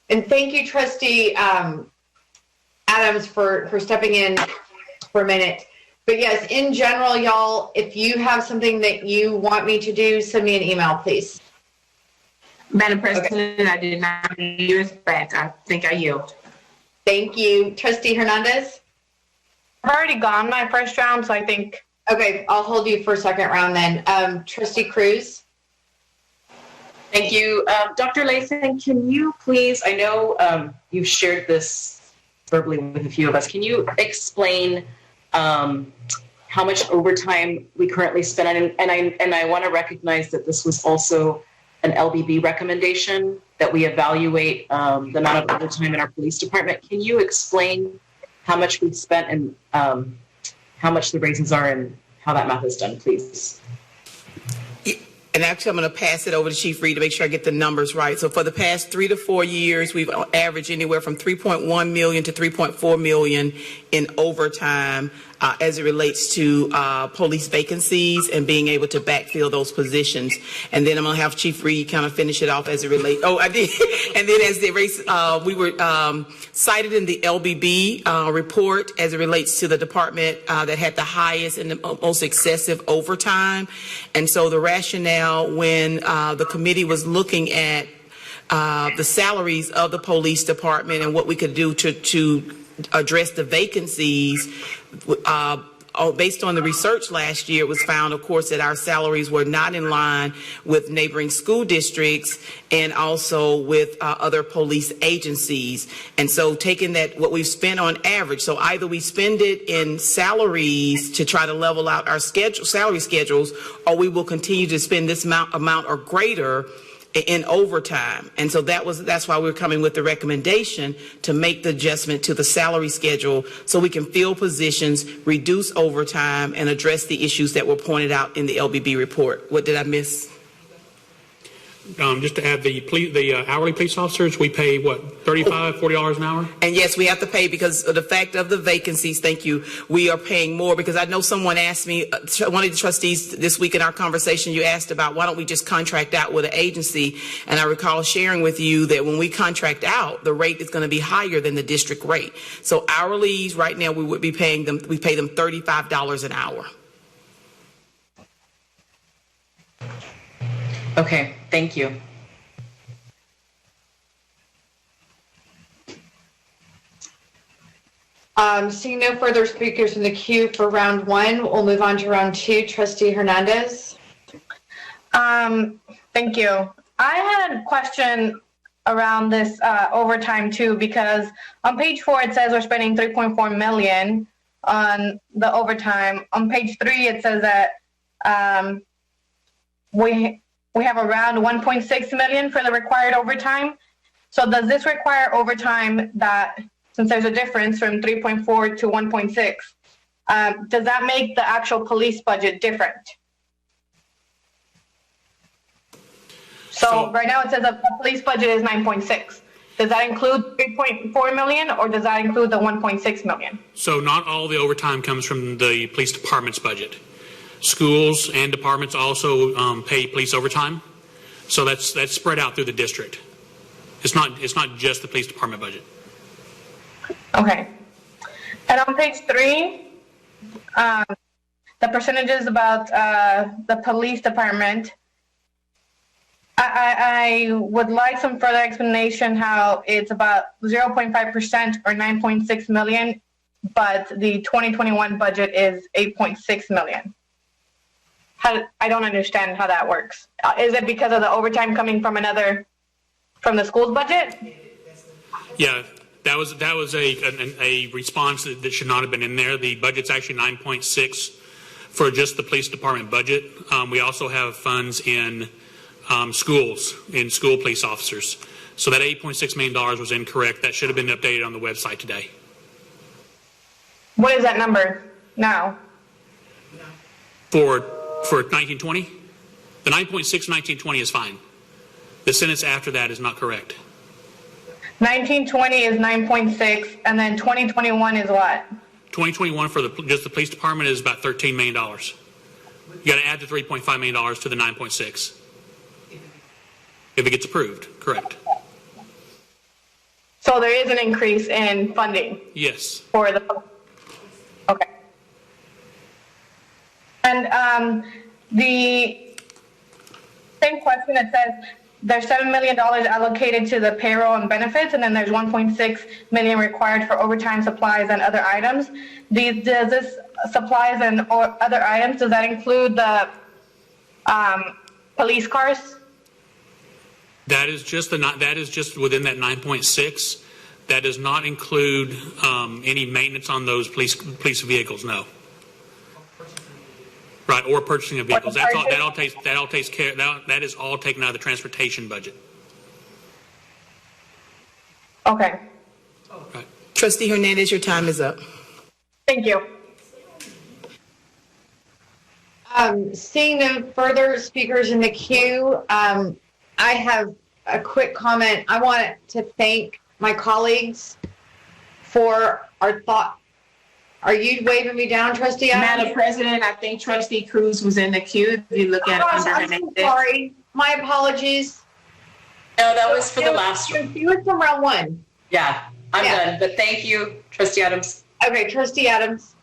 And thank you, Trustee Adams, for stepping in for a minute. But yes, in general, y'all, if you have something that you want me to do, send me an email, please. Madam President, I did not use back. I think I yield. Thank you. Trustee Hernandez? I've already gone my first round, so I think. Okay, I'll hold you for second round then. Trustee Cruz? Thank you. Dr. Lathan, can you please, I know you've shared this verbally with a few of us, can you explain how much overtime we currently spend? And I want to recognize that this was also an LBB recommendation that we evaluate the amount of overtime in our police department. Can you explain how much we've spent and how much the raises are and how that math is done, please? And actually, I'm going to pass it over to Chief Reed to make sure I get the numbers right. So for the past 3 to 4 years, we've averaged anywhere from $3.1 million to $3.4 million in overtime as it relates to police vacancies and being able to backfill those positions. And then I'm going to have Chief Reed kind of finish it off as it relates. Oh, I did. And then as the race, we were cited in the LBB report as it relates to the department that had the highest and the most excessive overtime. And so the rationale when the committee was looking at the salaries of the police department and what we could do to address the vacancies, based on the research last year, it was found, of course, that our salaries were not in line with neighboring school districts and also with other police agencies. And so taking that, what we've spent on average, so either we spend it in salaries to try to level out our salary schedules, or we will continue to spend this amount or greater in overtime. And so that's why we're coming with the recommendation to make the adjustment to the salary schedule so we can fill positions, reduce overtime, and address the issues that were pointed out in the LBB report. What did I miss? Just to add, the hourly police officers, we pay, what, $35, $40 an hour? And yes, we have to pay because of the fact of the vacancies. Thank you. We are paying more because I know someone asked me, one of the trustees this week in our conversation, you asked about why don't we just contract out with an agency? And I recall sharing with you that when we contract out, the rate is going to be higher than the district rate. So hourlies right now, we would be paying them, we pay them $35 an hour. Okay, thank you. Seeing no further speakers in the queue for round one, we'll move on to round two. Trustee Hernandez. Thank you. I had a question around this overtime too, because on page 4 it says we're spending $3.4 million on the overtime. On page 3 it says that we have around $1.6 million for the required overtime. So does this require overtime that, since there's a difference from 3.4 to 1.6, does that make the actual police budget different? So right now it says the police budget is 9.6. Does that include 3.4 million or does that include the 1.6 million? So not all the overtime comes from the police department's budget. Schools and departments also pay police overtime, so that's spread out through the district. It's not just the police department budget. Okay. And on page 3, the percentages about the police department, I would like some further explanation how it's about 0.5% or 9.6 million, but the 2021 budget is 8.6 million. I don't understand how that works. Is it because of the overtime coming from from the school's budget? Yeah, that was a response that should not have been in there. The budget's actually 9.6 for just the police department budget. We also have funds in schools and school police officers. So that $8.6 million was incorrect. That should have been updated on the website today. What is that number now? For 1920, the 9.6 1920 is fine. The sentence after that is not correct. 1920 is 9.6, and then 2021 is what? 2021 for just the police department is about $13 million. You got to add the $3.5 million to the 9.6. If it gets approved, correct. So there is an increase in funding Yes. for the. Okay. And the same question, it says there's $7 million allocated to the payroll and benefits, and then there's $1.6 million required for overtime, supplies, and other items. Does this supplies and or other items, does that include the police cars? That is just within that 9.6. That does not include any maintenance on those police vehicles. No. Right, or purchasing of vehicles. That all takes care. That is all taken out of the transportation budget. Okay. Right. Trustee Hernandez, your time is up. Thank you. Seeing no further speakers in the queue, I have a quick comment. I want to thank my colleagues for our thought. Are you waving me down, Trustee Adams? Madam President, I think Trustee Cruz was in the queue. If you look at under her name. Sorry. My apologies. No, that was for the last one. It was from round one. Yeah, I'm done. But thank you, Trustee Adams. Okay, Trustee Adams.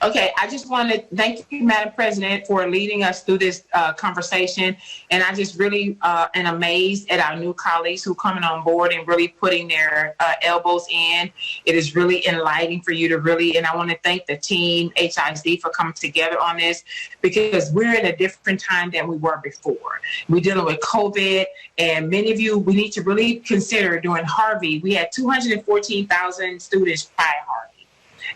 Okay, I just want to thank you, Madam President, for leading us through this conversation. And I just really am amazed at our new colleagues who are coming on board and really putting their elbows in. It is really enlightening for you to really, and I want to thank the team, HISD, for coming together on this, because we're in a different time than we were before. We're dealing with COVID, and many of you, we need to really consider during Harvey, we had 214,000 students prior Harvey.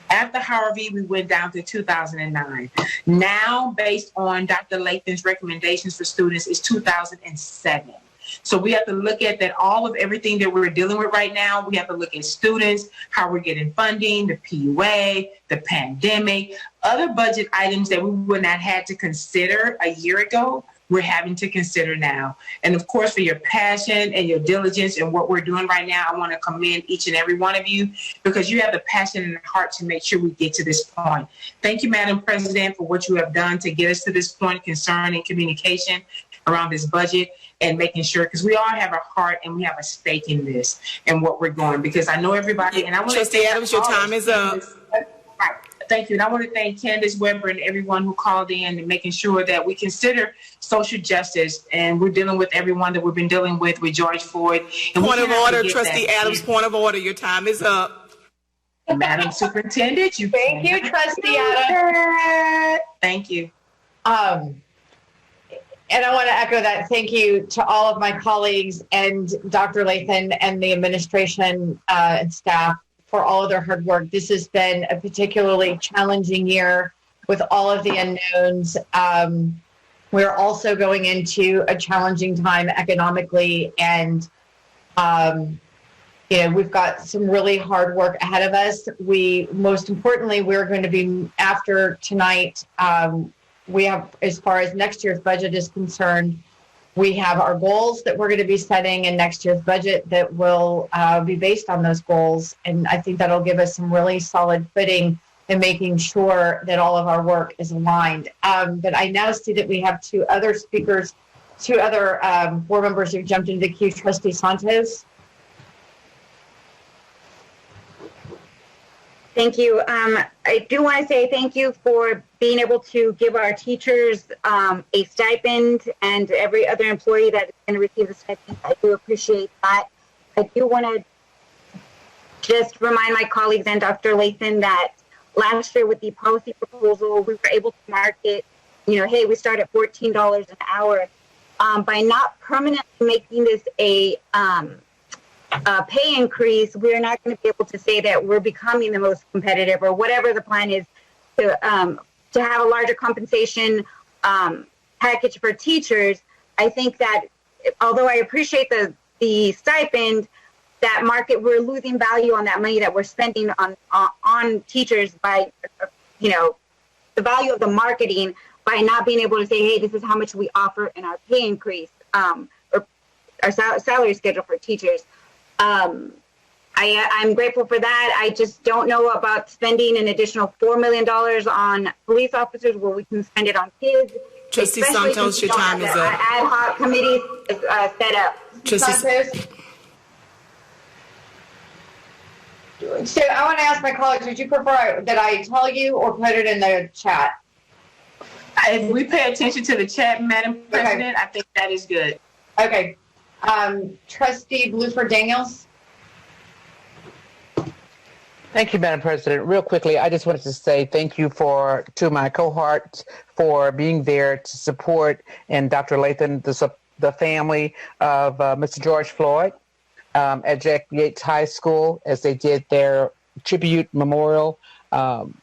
After Harvey, we went down to 2009. Now, based on Dr. Lathan's recommendations for students, it's 2007. So we have to look at that, all of everything that we're dealing with right now. We have to look at students, how we're getting funding, the PUA, the pandemic, other budget items that we would not have had to consider a year ago. We're having to consider now. And of course, for your passion and your diligence and what we're doing right now, I want to commend each and every one of you, because you have the passion and the heart to make sure we get to this point. Thank you, Madam President, for what you have done to get us to this point concerning communication around this budget and making sure, because we all have a heart and we have a stake in this and what we're going, because I know everybody, and I want to Trustee Adams, your time is up. Right. Thank you. And I want to thank Candace Weber and everyone who called in and making sure that we consider social justice. And we're dealing with everyone that we've been dealing with George Floyd. And point of order, Trustee Adams, point of order. Your time is up. Madam Superintendent, you. Thank you, Trustee Adams. Thank you. And I want to echo that. Thank you to all of my colleagues and Dr. Lathan and the administration and staff for all of their hard work. This has been a particularly challenging year with all of the unknowns. We're also going into a challenging time economically, and we've got some really hard work ahead of us. Most importantly, we're going to be, after tonight, we have, as far as next year's budget is concerned, we have our goals that we're going to be setting in next year's budget that will be based on those goals. And I think that'll give us some really solid footing in making sure that all of our work is aligned. But I now see that we have two other board members who've jumped into the queue. Trustee Santos. Thank you. I do want to say thank you for being able to give our teachers a stipend, and every other employee that is going to receive a stipend. I do appreciate that. I do want to just remind my colleagues and Dr. Lathan that last year with the policy proposal, we were able to market, hey, we start at $14 an hour. By not permanently making this a pay increase, we're not going to be able to say that we're becoming the most competitive, or whatever the plan is to have a larger compensation package for teachers. I think that although I appreciate the stipend, that market, we're losing value on that money that we're spending on teachers by, the value of the marketing by not being able to say, hey, this is how much we offer in our pay increase, or our salary schedule for teachers. I'm grateful for that. I just don't know about spending an additional $4 million on police officers where we can spend it on kids. Trustee Santos, your time is up. Ad hoc committees set up. Santos? So I want to ask my colleagues, would you prefer that I tell you or put it in the chat? If we pay attention to the chat, Madam President, I think that is good. Okay. Trustee Bluford Daniels? Thank you, Madam President. Real quickly, I just wanted to say thank you to my cohort for being there to support, and Dr. Lathan, the family of Mr. George Floyd at Jack Yates High School as they did their tribute memorial.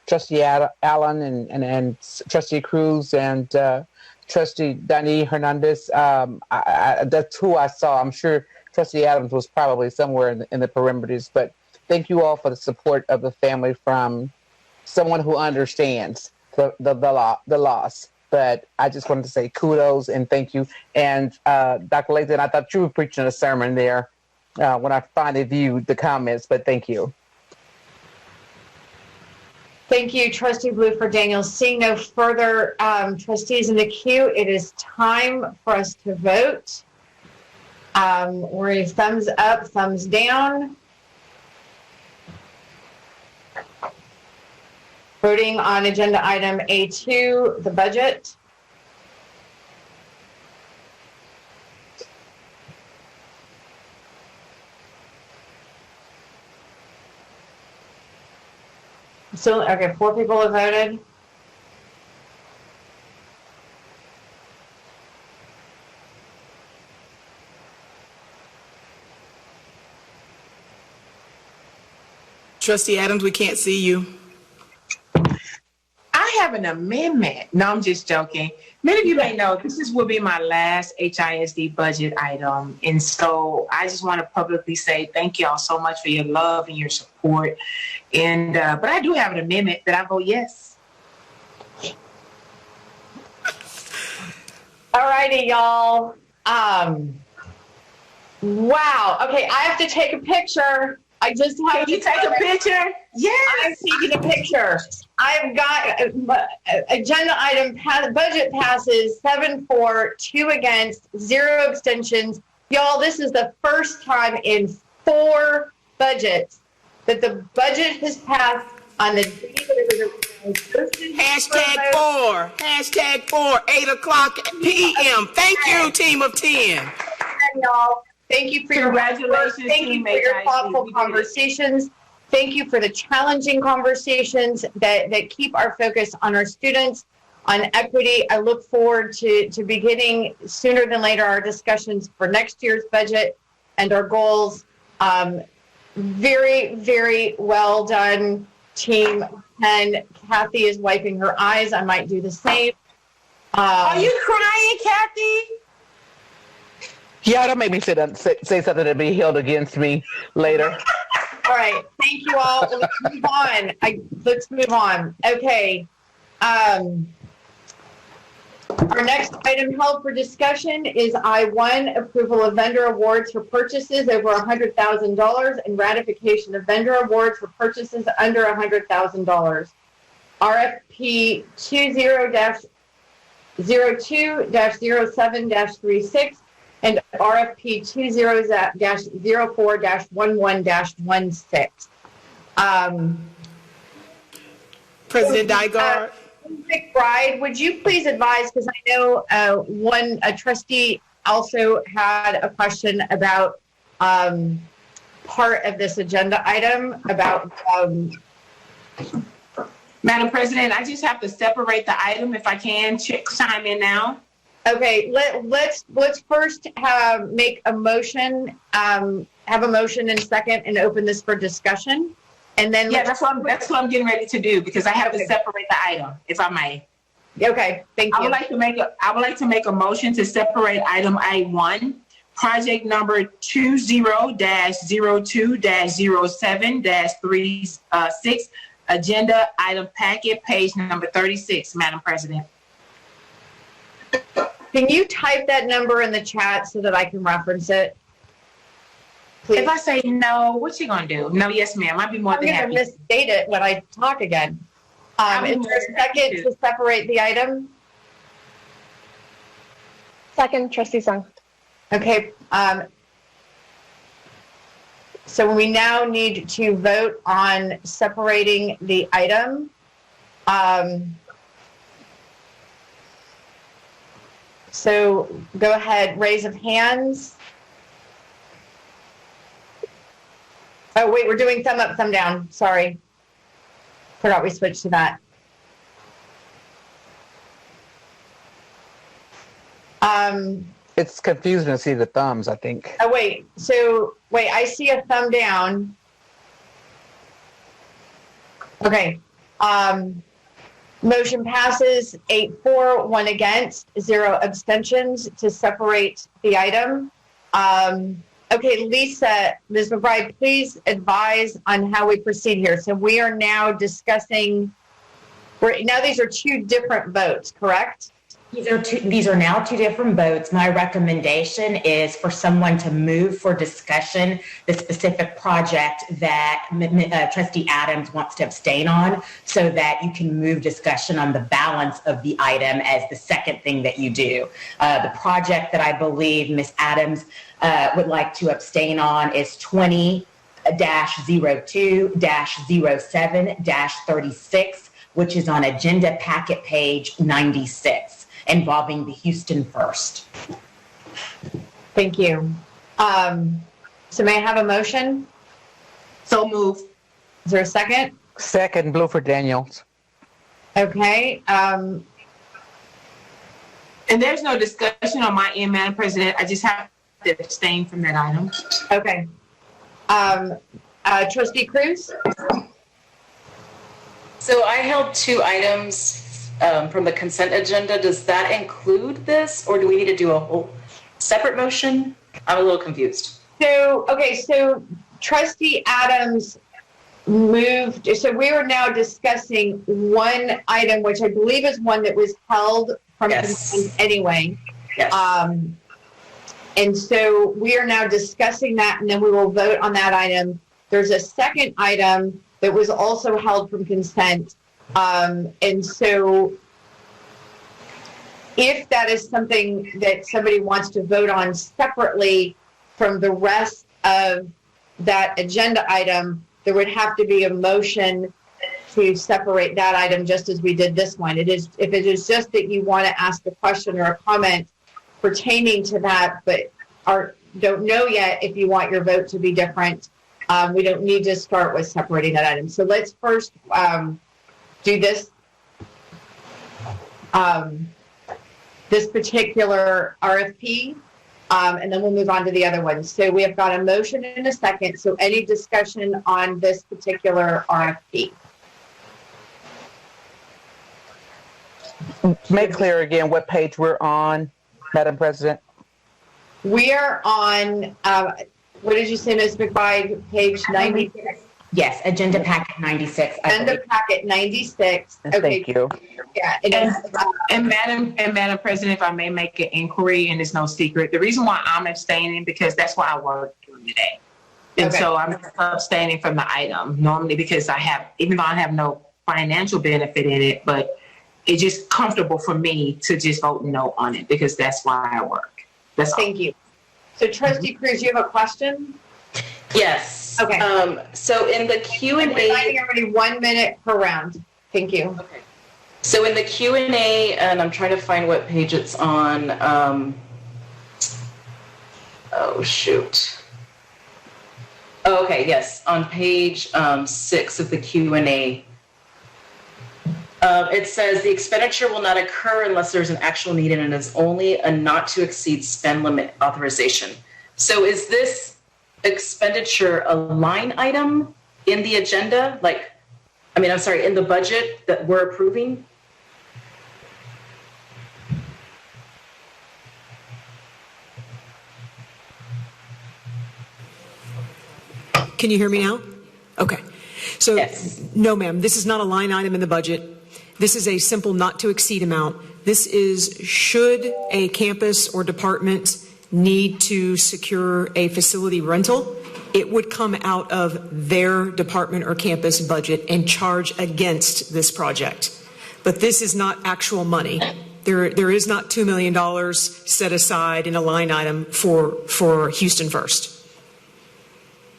Trustee Allen and Trustee Cruz and Trustee Dani Hernandez. That's who I saw. I'm sure Trustee Adams was probably somewhere in the perimeters, but thank you all for the support of the family from someone who understands the loss. But I just wanted to say kudos and thank you. And Dr. Lathan, I thought you were preaching a sermon there when I finally viewed the comments, but thank you. Thank you, Trustee Bluford Daniels. Seeing no further trustees in the queue, it is time for us to vote. We're a thumbs up, thumbs down. Voting on agenda item A2, the budget. So, okay, 4 people have voted. Trustee Adams, we can't see you. I have an amendment. No, I'm just joking. Many of you may know this will be my last HISD budget item. And so I just want to publicly say thank you all so much for your love and your support. And but I do have an amendment that I vote yes. All righty, y'all. Wow. Okay, I have to take a picture. I just have to take a picture. Yes. I'm taking a picture. I've got agenda item budget passes 7-4, 2 against, 0 abstentions. Y'all, this is the first time in 4 budgets that the budget has passed on the day Hashtag 4, 8 o'clock p.m. Thank you, team of 10. And y'all, thank you for your congratulations. Thank you for your thoughtful conversations. Thank you for the challenging conversations that keep our focus on our students, on equity. I look forward to beginning sooner than later our discussions for next year's budget and our goals. Very, very well done, team. And Kathy is wiping her eyes. I might do the same. Are you crying, Kathy? Yeah, don't make me say something to be held against me later. All right. Thank you all. Let's move on. Let's move on. Okay. Our next item held for discussion is I-1, approval of vendor awards for purchases over $100,000 and ratification of vendor awards for purchases under $100,000. RFP 20-02-07-36 and RFP 20-04-11-16. President Dygard. McBride, would you please advise, because I know a trustee also had a question about part of this agenda item about Madam President, I just have to separate the item if I can. Chime in now. Okay, let's first make a motion, have a motion in a second, and open this for discussion, and then that's what I'm getting ready to do because I have to separate the item, if I may. Okay, thank you. I would like to make a motion to separate item I-1 project number 20-02-07-36, agenda item packet, page number 36, Madam President. Can you type that number in the chat so that I can reference it? Please. If I say no, what you gonna do? No, yes, ma'am. I'd be more than happy. I'm gonna misstate it when I talk again. Is there a second to separate the item? Second, Trustee Sung. Okay. So we now need to vote on separating the item. So go ahead, raise of hands. Oh, wait, we're doing thumb up, thumb down. Sorry. Forgot we switched to that. It's confusing to see the thumbs, I think. Oh, wait. So, wait, I see a thumb down. Okay. Motion passes 8-4, 1 against, 0 abstentions to separate the item. Okay, Lisa, Ms. McBride, please advise on how we proceed here. So we are now discussing, now these are two different votes, correct? These are now two different votes. My recommendation is for someone to move for discussion the specific project that Trustee Adams wants to abstain on, so that you can move discussion on the balance of the item as the second thing that you do. The project that I believe Ms. Adams would like to abstain on is 20-02-07-36, which is on agenda packet page 96. Involving the Houston First. Thank you. So may I have a motion? So move. Is there a second? Second, Bluford Daniels. Okay. And there's no discussion on my end, Madam President. I just have to abstain from that item. Okay. Trustee Cruz? So I held two items from the consent agenda. Does that include this, or do we need to do a whole separate motion? I'm a little confused. So, okay, so Trustee Adams moved, so we are now discussing one item, which I believe is one that was held from consent anyway. Yes. And so we are now discussing that, and then we will vote on that item. There's a second item that was also held from consent. And so if that is something that somebody wants to vote on separately from the rest of that agenda item, there would have to be a motion to separate that item just as we did this one. If it is just that you want to ask a question or a comment pertaining to that, but don't know yet if you want your vote to be different, we don't need to start with separating that item. So let's first do this this particular RFP, and then we'll move on to the other ones. So we have got a motion and a second. So any discussion on this particular RFP? Make clear again what page we're on, Madam President. We are on, what did you say, Ms. McBride, page 96? Yes, agenda packet 96. Agenda packet 96. Okay. Thank you. Yeah. And Madam President, if I may make an inquiry, and it's no secret, the reason why I'm abstaining because that's why I work during the day. And so I'm abstaining from the item normally because even though I have no financial benefit in it, but it's just comfortable for me to just vote no on it because that's why I work. That's all. Thank you. So Trustee Cruz, you have a question? Yes. Okay. So in the Q&A, reminding everybody 1 minute per round. Thank you. Okay. So in the Q&A, and I'm trying to find what page it's on. Oh shoot. Oh, okay. Yes, on page 6 of the Q&A. It says the expenditure will not occur unless there's an actual need and it is only a not to exceed spend limit authorization. So is this expenditure a line item in the agenda? In the budget that we're approving? Can you hear me now? Okay. So, no, ma'am, this is not a line item in the budget. This is a simple not to exceed amount. This is should a campus or department need to secure a facility rental, it would come out of their department or campus budget and charge against this project. But this is not actual money. There is not $2 million set aside in a line item for Houston First.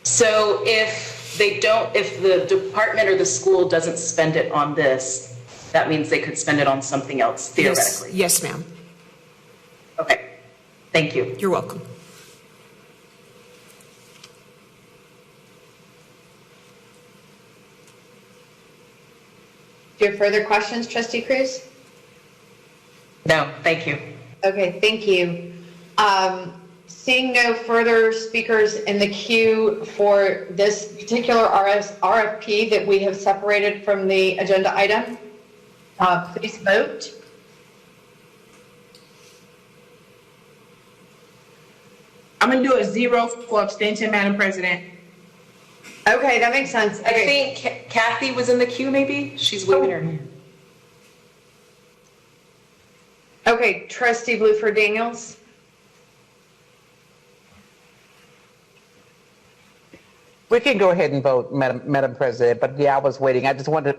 So if the department or the school doesn't spend it on this, that means they could spend it on something else, theoretically? Yes, ma'am. Okay. Thank you. You're welcome. Do you have further questions, Trustee Cruz? No, thank you. Okay, thank you. Seeing no further speakers in the queue for this particular RFP that we have separated from the agenda item, please vote. I'm going to do a 0 for abstention, Madam President. Okay, that makes sense. Okay. I think Kathy was in the queue, maybe? She's waving her hand. Okay, Trustee Bluford Daniels. We can go ahead and vote, Madam President, but yeah, I was waiting. I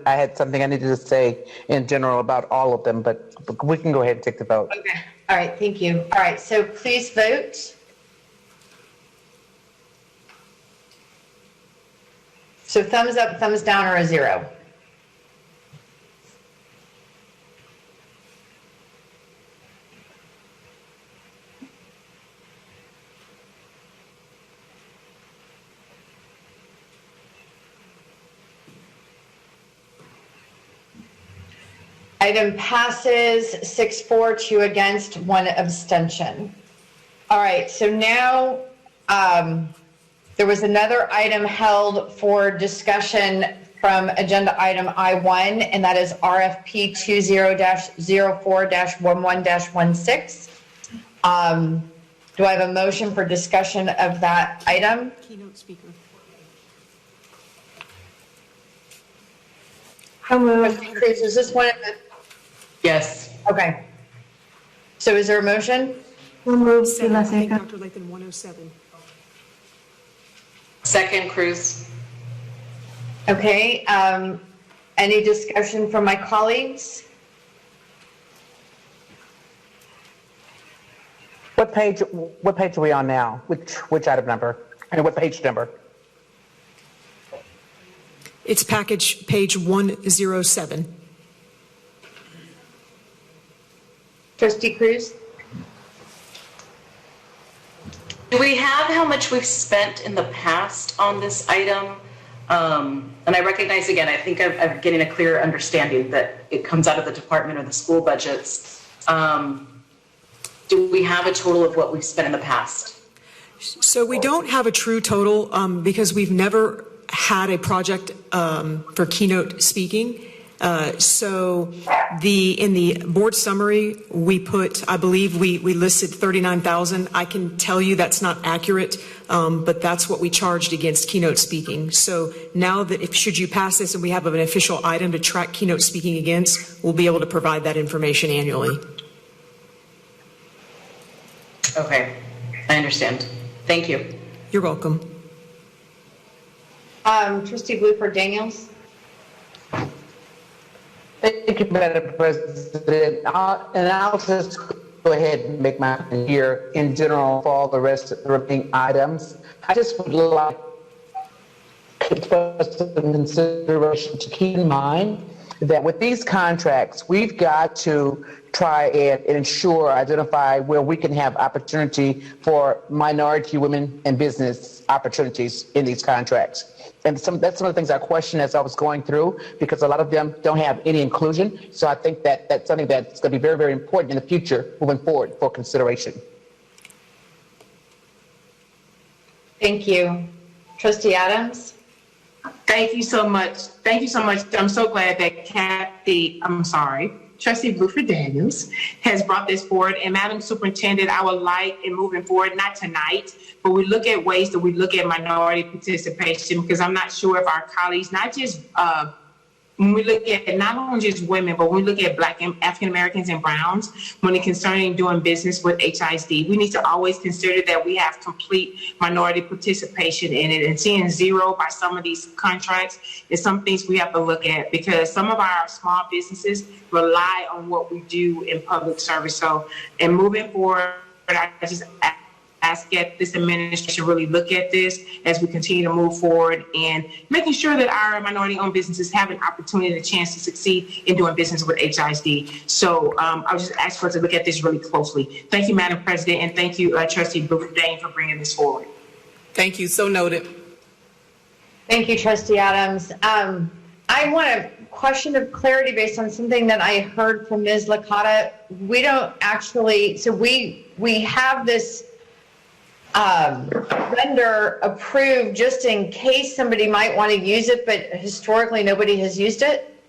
had something I needed to say in general about all of them, but we can go ahead and take the vote. Okay, all right, thank you. All right, so please vote. So thumbs up, thumbs down, or a 0? Item passes 6-4, 2 against, 1 abstention. All right, so now there was another item held for discussion from agenda item I1, and that is RFP 20-04-11-16. Do I have a motion for discussion of that item? Keynote speaker. Is this one of the? Yes. Okay. So is there a motion? We'll move to Dr. Laseca. Lathan, 107. Second, Cruz. Okay. Any discussion from my colleagues? What page are we on now? Which item number? And what page number? It's package page 107. Trustee Cruz? Do we have how much we've spent in the past on this item? And I recognize, again, I think I'm getting a clearer understanding that it comes out of the department or the school budgets. Do we have a total of what we've spent in the past? So we don't have a true total because we've never had a project for keynote speaking. So in the board summary, we put, I believe we listed 39,000. I can tell you that's not accurate, but that's what we charged against keynote speaking. So now that should you pass this and we have an official item to track keynote speaking against, we'll be able to provide that information annually. Okay, I understand. Thank you. You're welcome. Trustee Bluford Daniels? Thank you, Madam President. I'll just go ahead and make my here in general for all the rest of the remaining items. I just would like for some consideration to keep in mind that with these contracts, we've got to try and ensure, identify where we can have opportunity for minority women and business opportunities in these contracts. And that's some of the things I questioned as I was going through, because a lot of them don't have any inclusion. So I think that that's something that's going to be very, very important in the future moving forward for consideration. Thank you. Trustee Adams? Thank you so much. Thank you so much. I'm so glad that Trustee Buford Daniels has brought this forward. And Madam Superintendent, I would like, in moving forward, not tonight, but we look at ways that we look at minority participation, because I'm not sure if our colleagues, not just when we look at not only just women, but when we look at Black and African Americans and Browns, when it concerning doing business with HISD, we need to always consider that we have complete minority participation in it. And seeing zero by some of these contracts is some things we have to look at, because some of our small businesses rely on what we do in public service. So, and moving forward, I just ask that this administration really look at this as we continue to move forward and making sure that our minority-owned businesses have an opportunity and a chance to succeed in doing business with HISD. So I was just asking for us to look at this really closely. Thank you, Madam President, and thank you, Trustee Buford Daniels, for bringing this forward. Thank you. So noted. Thank you, Trustee Adams. I want a question of clarity based on something that I heard from Ms. Licata. We don't actually, so we have this vendor approved just in case somebody might want to use it, but historically nobody has used it?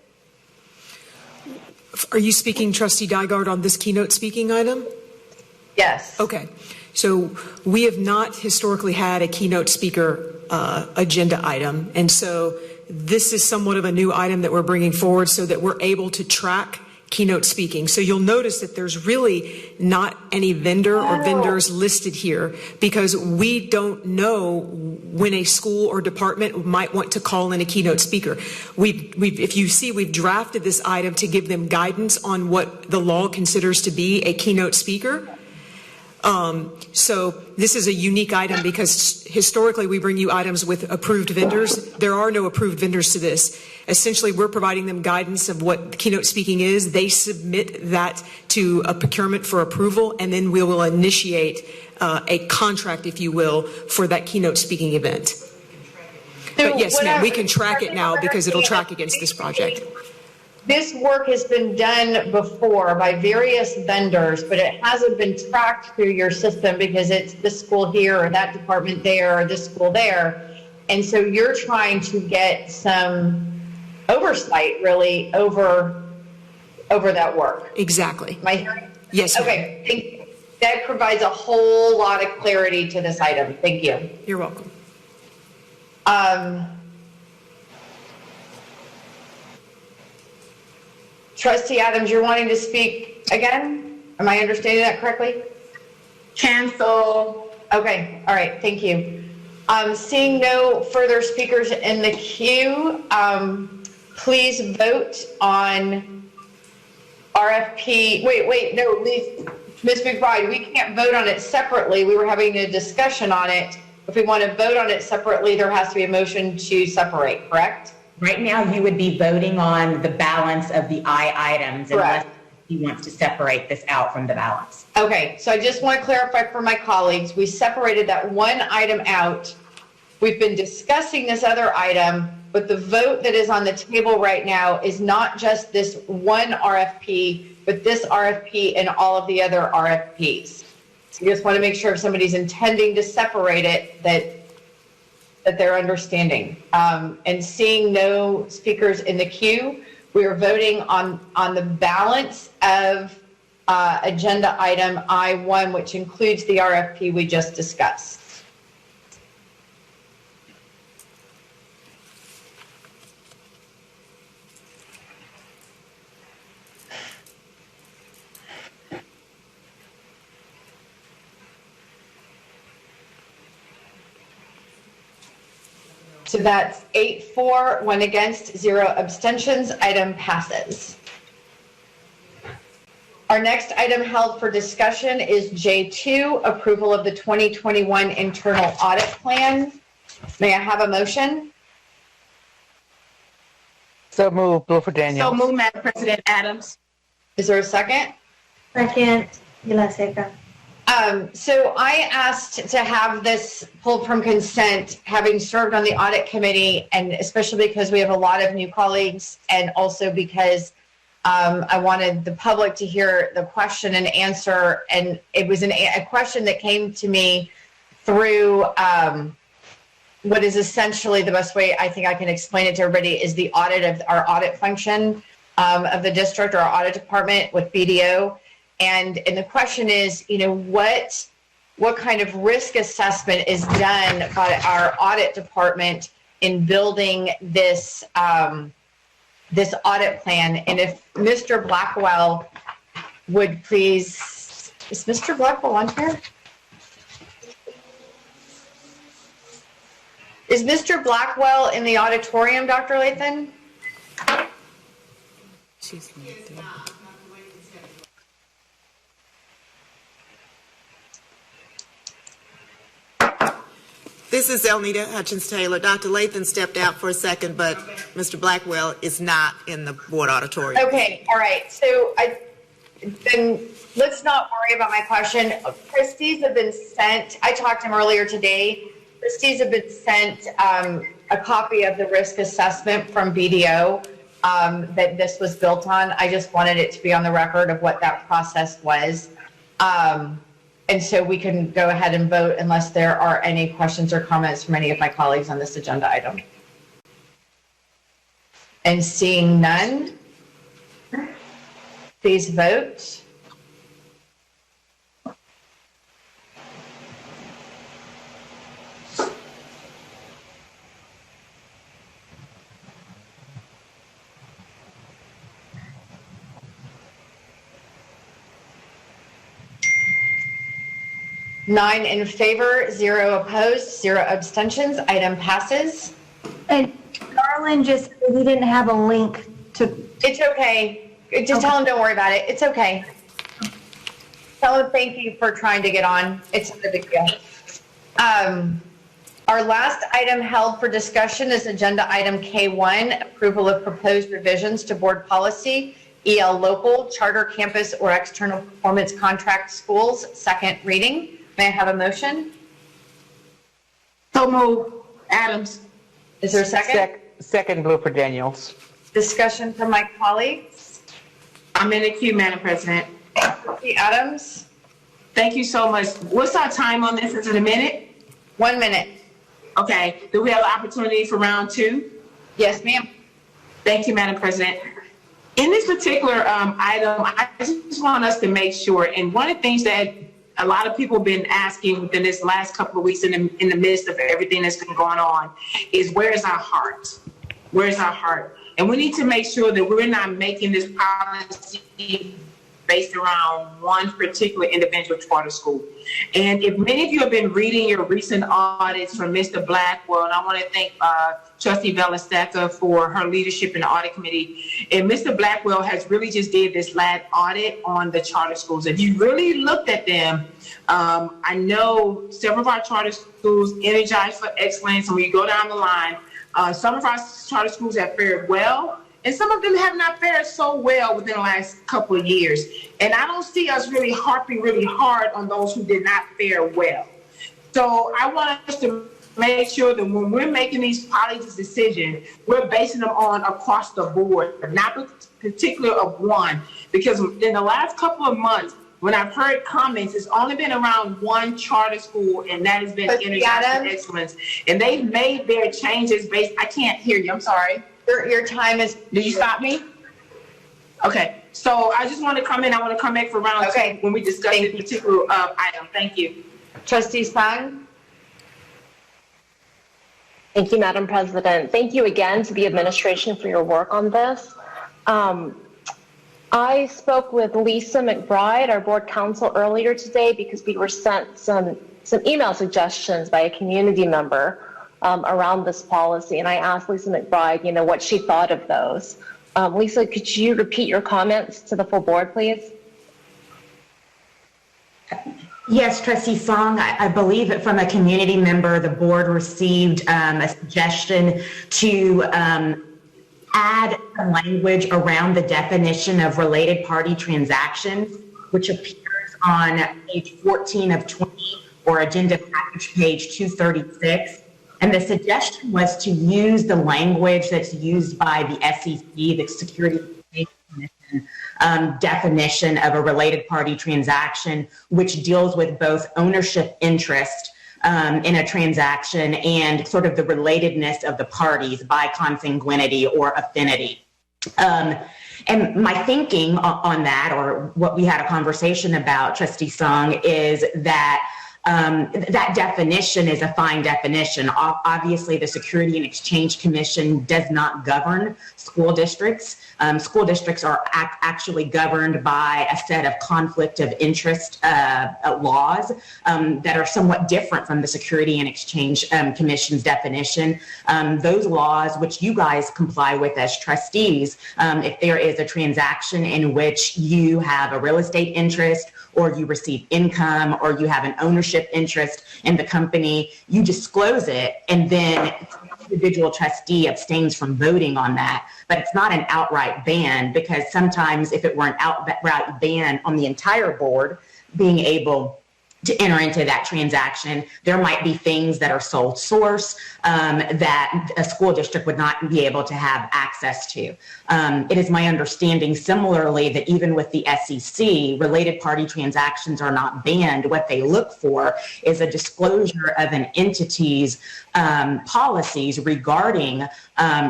Are you speaking, Trustee Dygard, on this keynote speaking item? Yes. Okay. So we have not historically had a keynote speaker agenda item. And so this is somewhat of a new item that we're bringing forward so that we're able to track keynote speaking. So you'll notice that there's really not any vendor or vendors listed here, because we don't know when a school or department might want to call in a keynote speaker. If you see, we've drafted this item to give them guidance on what the law considers to be a keynote speaker. So this is a unique item because historically we bring you items with approved vendors. There are no approved vendors to this. Essentially, we're providing them guidance of what keynote speaking is. They submit that to a procurement for approval, and then we will initiate a contract, if you will, for that keynote speaking event. But yes, ma'am, we can track it now because it'll track against this project. This work has been done before by various vendors, but it hasn't been tracked through your system because it's this school here or that department there or this school there. And so you're trying to get some oversight really over that work. Exactly. Am I hearing? Yes, ma'am. Okay. Thank you. That provides a whole lot of clarity to this item. Thank you. You're welcome. Trustee Adams, you're wanting to speak again? Am I understanding that correctly? Cancel. Okay, all right, thank you. Seeing no further speakers in the queue, please vote on RFP. Wait, no, Ms. McBride, we can't vote on it separately. We were having a discussion on it. If we want to vote on it separately, there has to be a motion to separate, correct? Right now, you would be voting on the balance of the I items unless he wants to separate this out from the balance. Okay, so I just want to clarify for my colleagues, we separated that one item out. We've been discussing this other item, but the vote that is on the table right now is not just this one RFP, but this RFP and all of the other RFPs. So you just want to make sure if somebody's intending to separate it, that they're understanding. And seeing no speakers in the queue, we are voting on the balance of agenda item I-1, which includes the RFP we just discussed. So that's 8-4, 1 against, 0 abstentions. Item passes. Our next item held for discussion is J2, approval of the 2021 internal audit plan. May I have a motion? So moved, Buford Daniels. So moved, Madam President Adams. Is there a second? Second, Yula Seca. So I asked to have this pulled from consent, having served on the audit committee, and especially because we have a lot of new colleagues, and also because I wanted the public to hear the question and answer. And it was a question that came to me through what is essentially the best way I think I can explain it to everybody is the audit of our audit function. of the district or our audit department with BDO. And the question is, what kind of risk assessment is done by our audit department in building this this audit plan? And if Mr. Blackwell would please, is Mr. Blackwell on here? Is Mr. Blackwell in the auditorium, Dr. Lathan? She's not there. This is Elnita Hutchins-Taylor. Dr. Lathan stepped out for a second, but Mr. Blackwell is not in the board auditorium. Okay, all right. So then let's not worry about my question. Trustees have been sent, I talked to him earlier today. Trustees have been sent a copy of the risk assessment from BDO that this was built on. I just wanted it to be on the record of what that process was. And so we can go ahead and vote unless there are any questions or comments from any of my colleagues on this agenda item. And seeing none, please vote. Nine in favor, 0 opposed, 0 abstentions. Item passes. And Garland just, we didn't have a link to. It's okay. Just tell him don't worry about it. It's okay. Tell him thank you for trying to get on. It's not a big deal. Our last item held for discussion is agenda item K1, approval of proposed revisions to board policy, EL local, charter campus, or external performance contract schools, second reading. May I have a motion? So move. Adams. Is there a second? Second, Blooper Daniels. Discussion from my colleagues. I'm in the queue, Madam President. Trustee Adams. Thank you so much. What's our time on this? Is it a minute? 1 minute. Okay. Do we have an opportunity for round 2? Yes, ma'am. Thank you, Madam President. In this particular item, I just want us to make sure, and one of the things that a lot of people have been asking within this last couple of weeks in the midst of everything that's been going on is, where is our heart? Where is our heart? And we need to make sure that we're not making this policy based around one particular individual charter school. And if many of you have been reading your recent audits from Mr. Blackwell, and I want to thank Trustee Velaseca for her leadership in the audit committee. And Mr. Blackwell has really just did this last audit on the charter schools. If you really looked at them, I know several of our charter schools energized for excellence, and when you go down the line, some of our charter schools have fared well, and some of them have not fared so well within the last couple of years. And I don't see us really harping really hard on those who did not fare well. So I want us to make sure that when we're making these policy decisions, we're basing them on across the board, not particular of one. Because in the last couple of months, when I've heard comments, it's only been around one charter school, and that has been Energized for Excellence. And they've made their changes based, I can't hear you, I'm sorry. Your time is. Did you stop me? Okay, so I just want to come in. I want to come back for round 2 when we discuss this particular item. Thank you. Trustee Spang. Thank you, Madam President. Thank you again to the administration for your work on this. I spoke with Lisa McBride, our board counsel, earlier today because we were sent some email suggestions by a community member around this policy, and I asked Lisa McBride, what she thought of those. Lisa, could you repeat your comments to the full board, please? Yes, Trustee Song, I believe that from a community member, the board received a suggestion to add language around the definition of related party transactions, which appears on page 14 of 20 or agenda package page 236. And the suggestion was to use the language that's used by the SEC, the Securities and Exchange Commission, definition of a related party transaction, which deals with both ownership interest in a transaction and sort of the relatedness of the parties by consanguinity or affinity. And my thinking on that, or what we had a conversation about, Trustee Sung, is that that definition is a fine definition. Obviously, the Security and Exchange Commission does not govern school districts. School districts are actually governed by a set of conflict of interest laws that are somewhat different from the Security and Exchange Commission's definition. Those laws, which you guys comply with as trustees, if there is a transaction in which you have a real estate interest, or you receive income, or you have an ownership interest in the company, you disclose it, and then the individual trustee abstains from voting on that. But it's not an outright ban, because sometimes if it were an outright ban on the entire board being able to enter into that transaction, there might be things that are sole source that a school district would not be able to have access to. It is my understanding similarly that even with the SEC, related party transactions are not banned. What they look for is a disclosure of an entity's policies regarding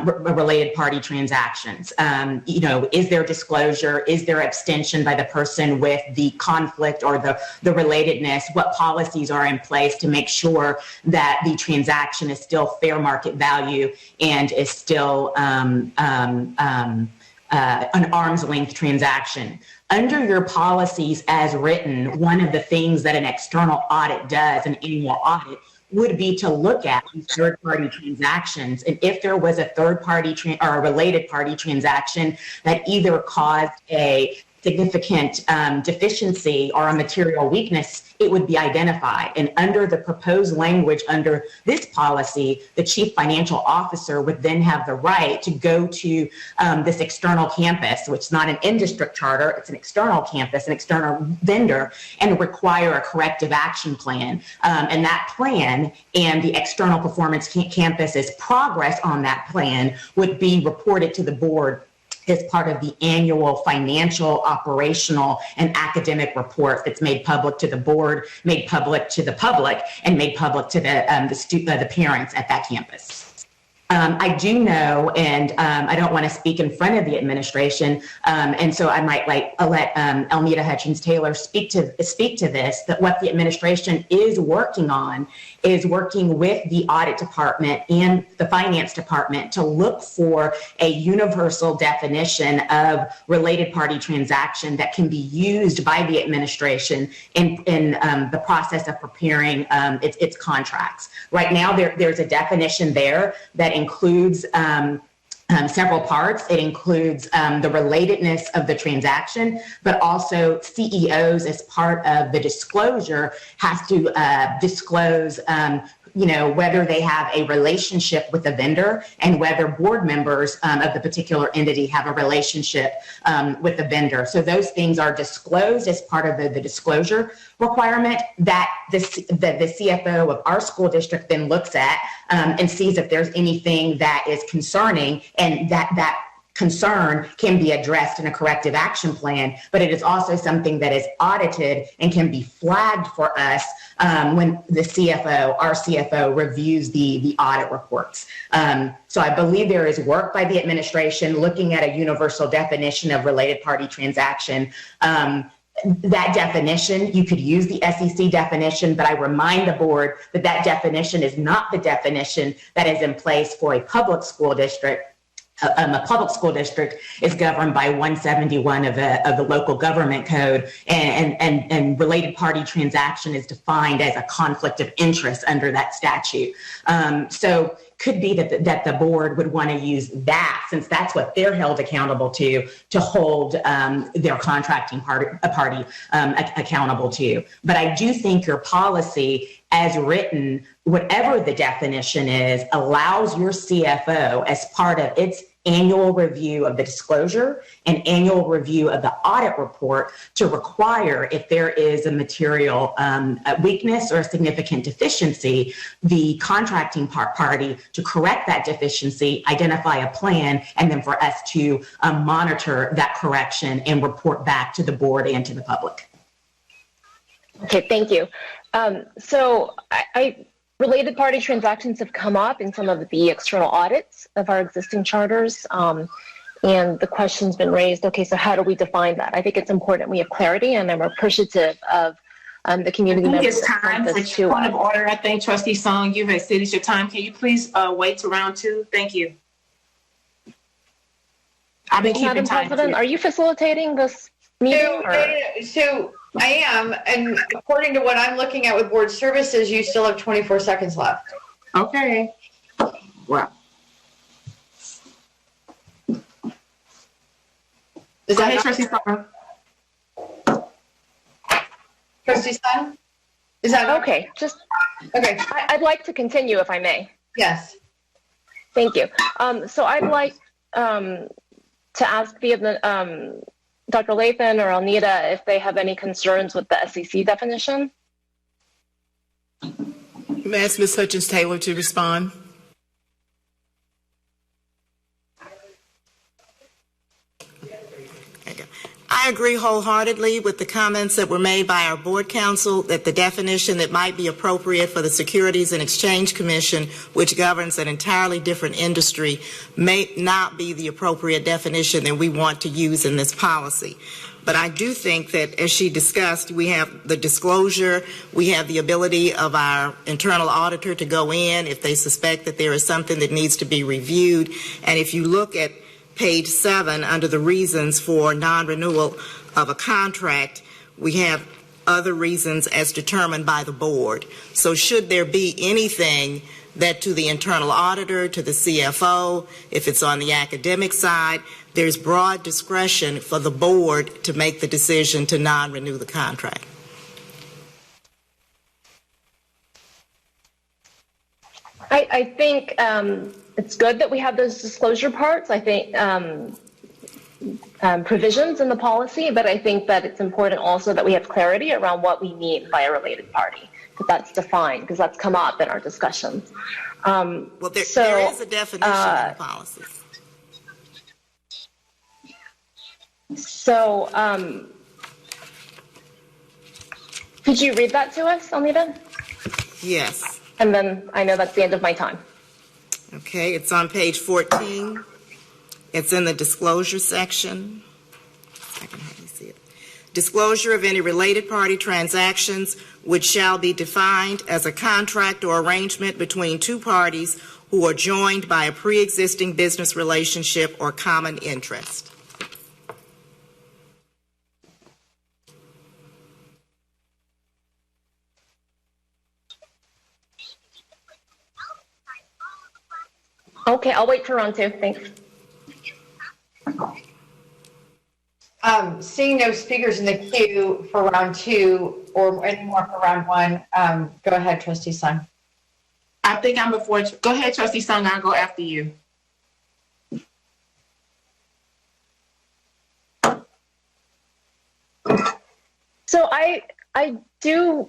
related party transactions. Is there disclosure? Is there abstention by the person with the conflict or the relatedness? What policies are in place to make sure that the transaction is still fair market value and is still an arm's length transaction? Under your policies as written, one of the things that an external audit does, an annual audit, would be to look at these third-party transactions, and if there was a third-party or a related party transaction that either caused a significant deficiency or a material weakness, it would be identified. And under the proposed language under this policy, the chief financial officer would then have the right to go to this external campus, which is not an in-district charter, it's an external campus, an external vendor, and require a corrective action plan. And that plan and the external performance campus's progress on that plan would be reported to the board as part of the annual financial, operational, and academic report that's made public to the board, made public to the public, and made public to the parents at that campus. I do know, and I don't want to speak in front of the administration, and so I might let Elnita Hutchins-Taylor speak to this, that what the administration is working on is working with the audit department and the finance department to look for a universal definition of related party transaction that can be used by the administration in the process of preparing its contracts. Right now, there's a definition there that includes several parts. It includes the relatedness of the transaction, but also CEOs, as part of the disclosure, have to disclose whether they have a relationship with the vendor and whether board members of the particular entity have a relationship with the vendor. So those things are disclosed as part of the disclosure requirement that the CFO of our school district then looks at and sees if there's anything that is concerning, and that concern can be addressed in a corrective action plan, but it is also something that is audited and can be flagged for us when the CFO, our CFO, reviews the audit reports. So I believe there is work by the administration looking at a universal definition of related party transaction. That definition, you could use the SEC definition, but I remind the board that that definition is not the definition that is in place for a public school district. A public school district is governed by 171 of the local government code, and related party transaction is defined as a conflict of interest under that statute. So could be that the board would want to use that, since that's what they're held accountable to hold their contracting party accountable to. But I do think your policy, as written, whatever the definition is, allows your CFO, as part of its annual review of the disclosure and annual review of the audit report, to require, if there is a material weakness or a significant deficiency, the contracting party to correct that deficiency, identify a plan, and then for us to monitor that correction and report back to the board and to the public. Okay, thank you. So related party transactions have come up in some of the external audits of our existing charters. And the question's been raised, okay, so how do we define that? I think it's important we have clarity, and I'm appreciative of the community I think members. it's time for point of order. I think Trustee Song, you've exceeded your time. Can you please wait to round 2? Thank you. I've been keeping Madam time. President, are you facilitating this meeting? So I am, and according to what I'm looking at with board services, you still have 24 seconds left. Okay. Well. Is Go that ahead, Trustee Song. Trustee Stein? Is that okay? Just okay. I'd like to continue, if I may. Yes. Thank you. So I'd like to ask Dr. Lathan or Alnita if they have any concerns with the SEC definition. May I ask Ms. Hutchins-Taylor to respond? I agree wholeheartedly with the comments that were made by our board counsel that the definition that might be appropriate for the Securities and Exchange Commission, which governs an entirely different industry, may not be the appropriate definition that we want to use in this policy. But I do think that, as she discussed, we have the disclosure, we have the ability of our internal auditor to go in if they suspect that there is something that needs to be reviewed. And if you look at page 7, under the reasons for non-renewal of a contract, we have other reasons as determined by the board. So should there be anything that to the internal auditor, to the CFO, if it's on the academic side, there's broad discretion for the board to make the decision to non-renew the contract. I think it's good that we have those disclosure parts. I think provisions in the policy, but I think that it's important also that we have clarity around what we mean by a related party, that that's defined, because that's come up in our discussions. Well, there is a definition in the policy. So, could you read that to us, Alnita? Yes. And then I know that's the end of my time. Okay, it's on page 14. It's in the disclosure section. Disclosure of any related party transactions which shall be defined as a contract or arrangement between two parties who are joined by a pre-existing business relationship or common interest. Okay, I'll wait for round 2. Thanks. Seeing no speakers in the queue for round 2 or any more for round 1, go ahead, Trustee Sung. I think I'm before. Go ahead, Trustee Sung. I'll go after you. So I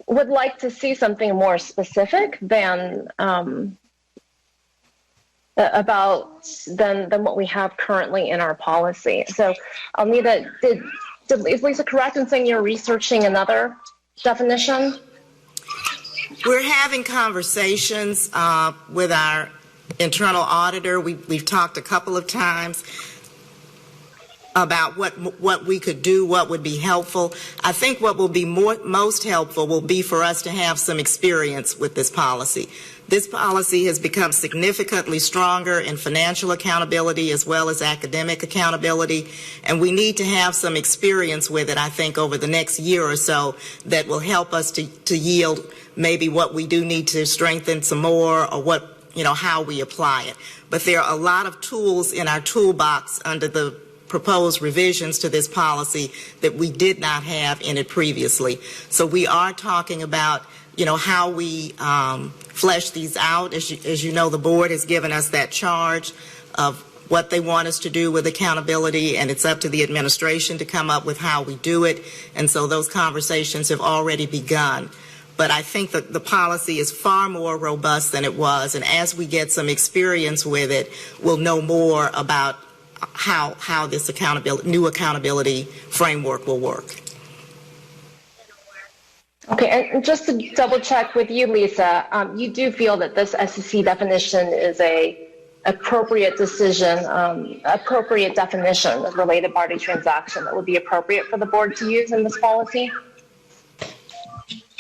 would like to see something more specific than than what we have currently in our policy. So, Alnita, is Lisa correct in saying you're researching another definition? We're having conversations with our internal auditor. We've talked a couple of times about what we could do, what would be helpful. I think what will be most helpful will be for us to have some experience with this policy. This policy has become significantly stronger in financial accountability as well as academic accountability, and we need to have some experience with it, I think, over the next year or so that will help us to yield maybe what we do need to strengthen some more or how we apply it. But there are a lot of tools in our toolbox under the proposed revisions to this policy that we did not have in it previously. So we are talking about how we flesh these out. As you know, the board has given us that charge of what they want us to do with accountability, and it's up to the administration to come up with how we do it. And so those conversations have already begun. But I think that the policy is far more robust than it was, and as we get some experience with it, we'll know more about how this new accountability framework will work. Okay, and just to double check with you, Lisa, you do feel that this SEC definition is a appropriate decision, appropriate definition of related party transaction that would be appropriate for the board to use in this policy?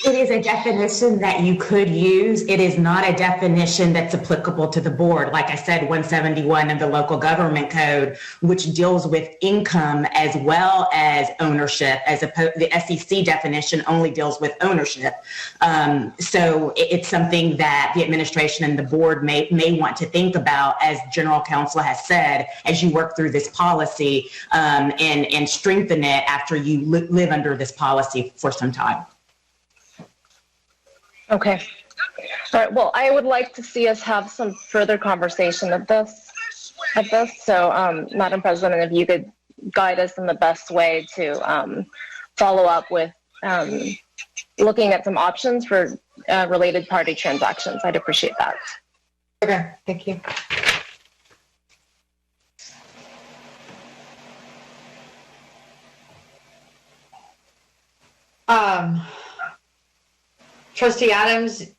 It is a definition that you could use. It is not a definition that's applicable to the board. Like I said, 171 of the local government code, which deals with income as well as ownership, as opposed the SEC definition only deals with ownership. So it's something that the administration and the board may want to think about, as General Counsel has said, as you work through this policy and strengthen it after you live under this policy for some time. Okay. All right. Well, I would like to see us have some further conversation of this. So, Madam President, if you could guide us in the best way to follow up with looking at some options for related party transactions, I'd appreciate that. Okay. Thank you. Trustee Adams.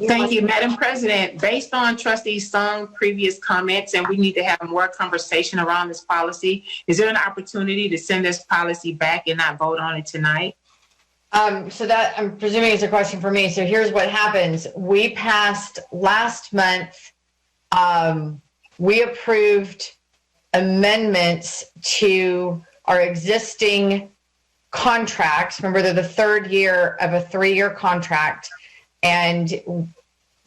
Thank you, Madam President. Based on Trustee Sung's previous comments, and we need to have more conversation around this policy, is there an opportunity to send this policy back and not vote on it tonight? So that, I'm presuming, is a question for me. So here's what happens. We passed last month, we approved amendments to our existing contracts. Remember, they're the third year of a 3-year contract, and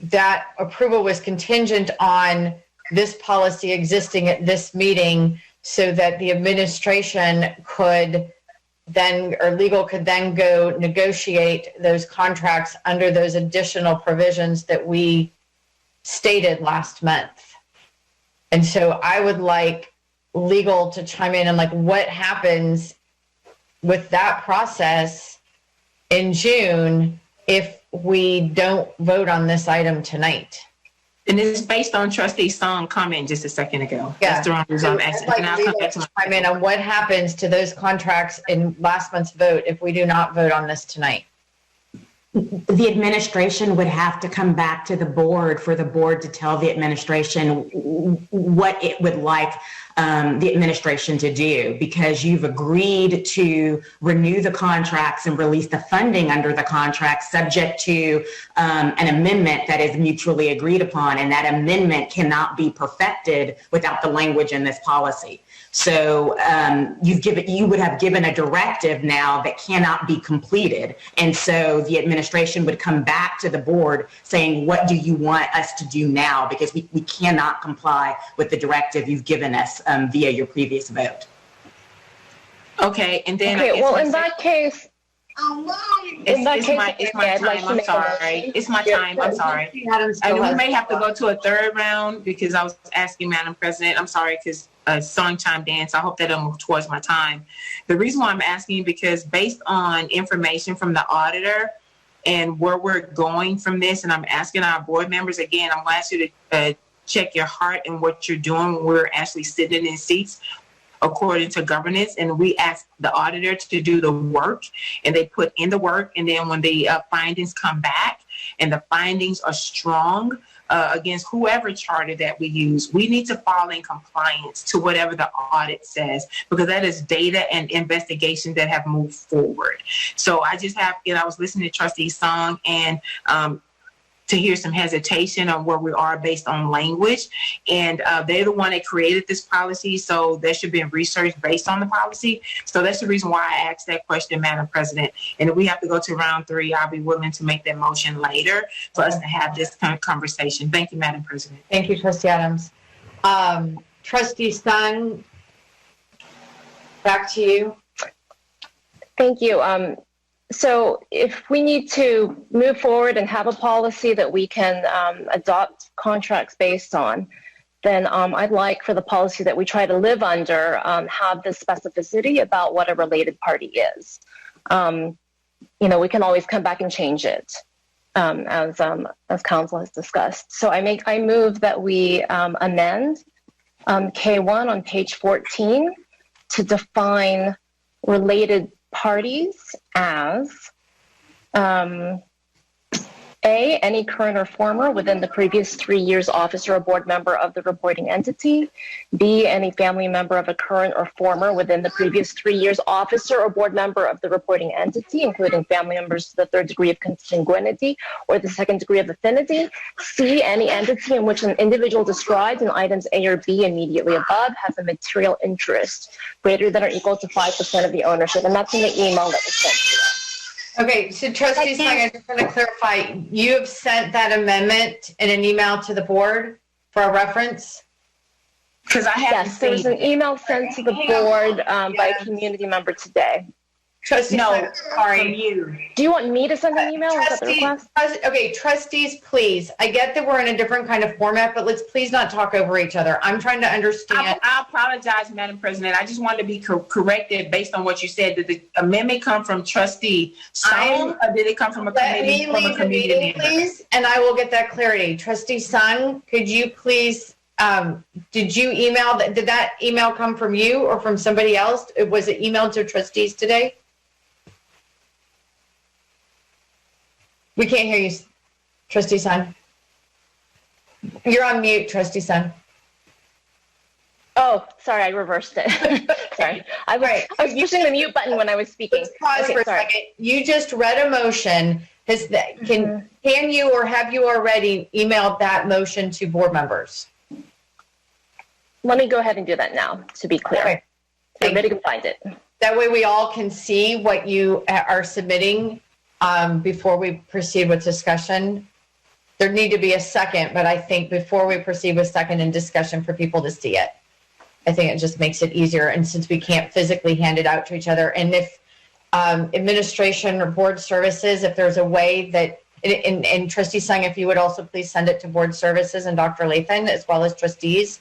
that approval was contingent on this policy existing at this meeting, so that the administration could then, or legal could then go negotiate those contracts under those additional provisions that we stated last month. And so I would like legal to chime in on like what happens with that process in June if we don't vote on this item tonight. And it's based on Trustee Sung's comment just a second ago. Yeah. That's the wrong reason I'm asking. Like And I'll come back to my I mean, on what happens to those contracts in last month's vote if we do not vote on this tonight? The administration would have to come back to the board for the board to tell the administration what it would like the administration to do, because you've agreed to renew the contracts and release the funding under the contract subject to an amendment that is mutually agreed upon, and that amendment cannot be perfected without the language in this policy. So you would have given a directive now that cannot be completed. And so the administration would come back to the board saying, what do you want us to do now? Because we cannot comply with the directive you've given us via your previous vote. Okay, and then Okay, well, in that case, It's my time. I'm sorry. It's my time. I'm sorry. And we may have to go to a third round because I was asking Madam President. I'm sorry because Sung chimed in, so I hope that it'll move towards my time. The reason why I'm asking because based on information from the auditor and where we're going from this, and I'm asking our board members again, I'm going to ask you to check your heart and what you're doing when we're actually sitting in seats according to governance, and we ask the auditor to do the work, and they put in the work, and then when the findings come back and the findings are strong against whoever charter that we use, we need to fall in compliance to whatever the audit says, because that is data and investigation that have moved forward. So I just have, I was listening to Trustee Sung and to hear some hesitation on where we are based on language. And they're the one that created this policy, so there should be research based on the policy. So that's the reason why I asked that question, Madam President. And if we have to go to round 3, I'll be willing to make that motion later for us to have this kind of conversation. Thank you, Madam President. Thank you, Trustee Adams. Trustee Sung, back to you. Thank you. So if we need to move forward and have a policy that we can adopt contracts based on, then I'd like for the policy that we try to live under have the specificity about what a related party is. We can always come back and change it as council has discussed. So I move that we amend K1 on page 14 to define related parties as A, any current or former within the previous 3 years officer or board member of the reporting entity. B, any family member of a current or former within the previous 3 years officer or board member of the reporting entity, including family members to the third degree of consanguinity or the second degree of affinity. C, any entity in which an individual described in items A or B immediately above has a material interest greater than or equal to 5% of the ownership. And that's in the email that was sent to us. Okay, so Trustee Sung, I just want to clarify, you have sent that amendment in an email to the board for a reference? Because I haven't Yes, there was an email sent to the board by a community member today. Trustee Sung, sorry. You. Do you want me to send an email? Is that the request? Okay, trustees, please. I get that we're in a different kind of format, but let's please not talk over each other. I'm trying to understand. I apologize, Madam President. I just wanted to be corrected based on what you said. Did the amendment come from Trustee Sung, or did it come from a committee? Let me leave the meeting, please, and I will get that clarity. Trustee Sung, could you please, did you email, did that email come from you or from somebody else? Was it emailed to trustees today? We can't hear you, Trustee Sung. You're on mute, Trustee Sung. Oh, sorry, I reversed it. Sorry. I was pushing the mute button when I was speaking. Let's pause for a second. You just read a motion. Can you or have you already emailed that motion to board members? Let me go ahead and do that now, to be clear. Okay. Everybody can find it. That way we all can see what you are submitting before we proceed with discussion. There need to be a second, but I think before we proceed with second and discussion for people to see it, I think it just makes it easier. And since we can't physically hand it out to each other, and if administration or board services, if there's a way that, and Trustee Sung, if you would also please send it to board services and Dr. Lathan, as well as trustees.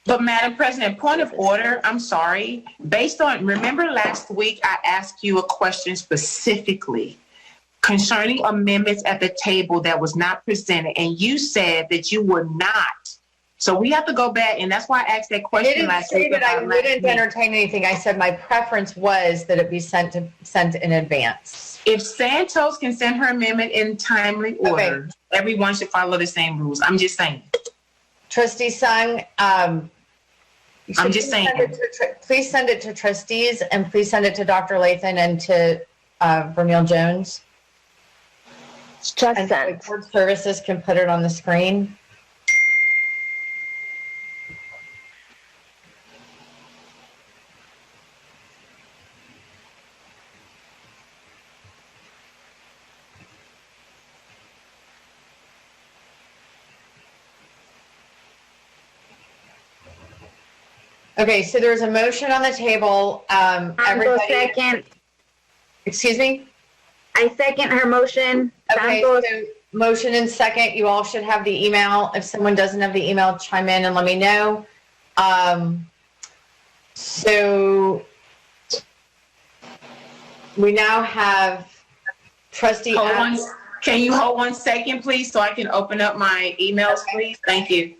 But Madam President, point of order, I'm sorry. Based on, remember last week I asked you a question specifically concerning amendments at the table that was not presented, and you said that you would not. So we have to go back, and that's why I asked that question last week. I didn't say that I wouldn't entertain anything. I said my preference was that it be sent in advance. If Santos can send her amendment in timely order, everyone should follow the same rules. I'm just saying. Trustee Sung, I'm just saying. Please send it to trustees, and please send it to Dr. Lathan and to Vermeil Jones. Just and sent. Board services can put it on the screen. Okay, so there's a motion on the table. Everybody. Second. Excuse me? I second her motion. Okay, so motion and second. You all should have the email. If someone doesn't have the email, chime in and let me know. So we now have Trustee Adams. Can you hold 1 second, please, so I can open up my emails, please? Thank you.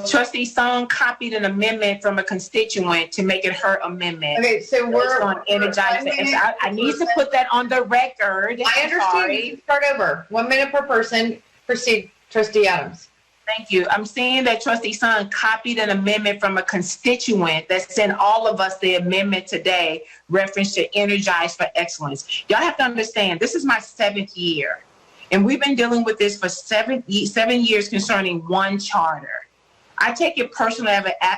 Trustee Sung copied an amendment from a constituent to make it her amendment. Okay, so we're on energized. I need to put that on the record. I understand. Start over. 1 minute per person. Proceed, Trustee Adams. Thank you. I'm seeing that Trustee Sung copied an amendment from a constituent that sent all of us the amendment today, reference to Energize for Excellence. Y'all have to understand, this is my 7th year, and we've been dealing with this for 7 years concerning one charter. I take it personally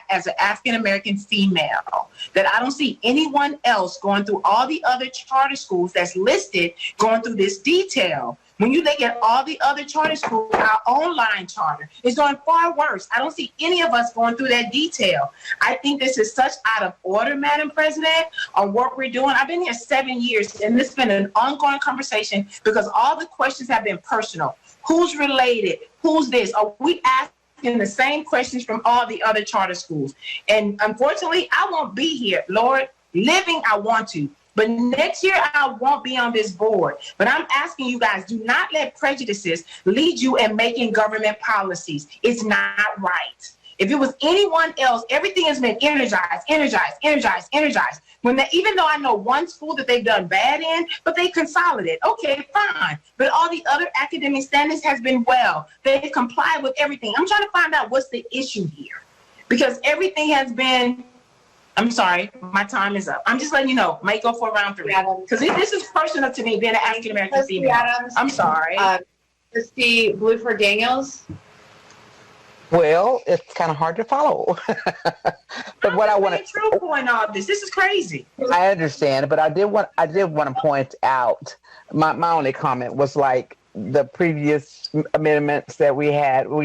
as an African-American female that I don't see anyone else going through all the other charter schools that's listed going through this detail. When you look at all the other charter schools, our own line charter is doing far worse. I don't see any of us going through that detail. I think this is such out of order, Madam President, on what we're doing. I've been here 7 years, and this has been an ongoing conversation because all the questions have been personal. Who's related? Who's this? Are we asking the same questions from all the other charter schools? And unfortunately, I won't be here. Lord, living, I want to. But next year, I won't be on this board. But I'm asking you guys, do not let prejudices lead you in making government policies. It's not right. If it was anyone else, everything has been energized. Even though I know one school that they've done bad in, but they consolidate. Okay, fine. But all the other academic standards has been well. They've complied with everything. I'm trying to find out what's the issue here. Because everything has been, I'm sorry, my time is up. I'm just letting you know, might go for round 3. Because this is personal to me, being an African American female. Adams. I'm sorry. Trustee Bluford Daniels. Well, it's kind of hard to follow. But what I want to point all this is crazy. I understand, but I did want to point out my only comment was like the previous amendments that we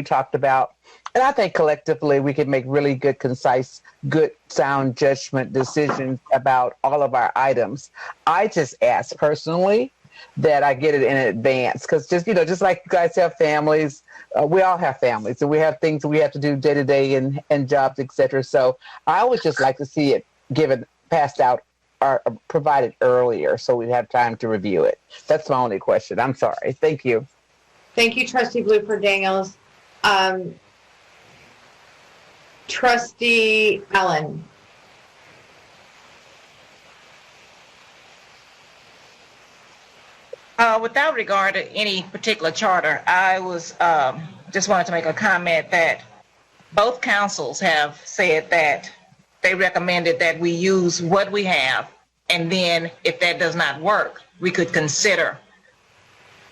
talked about, and I think collectively we could make really good, concise, good, sound judgment decisions about all of our items. I just ask personally that I get it in advance, because just like you guys have families, we all have families, and we have things that we have to do day to day and jobs, etc. So I always just like to see it passed out or provided earlier, so we have time to review it. That's my only question. I'm sorry. Thank you. Thank you, Trustee Bluford Daniels. Trustee Allen. Without regard to any particular charter, I was just wanted to make a comment that both councils have said that they recommended that we use what we have, and then if that does not work, we could consider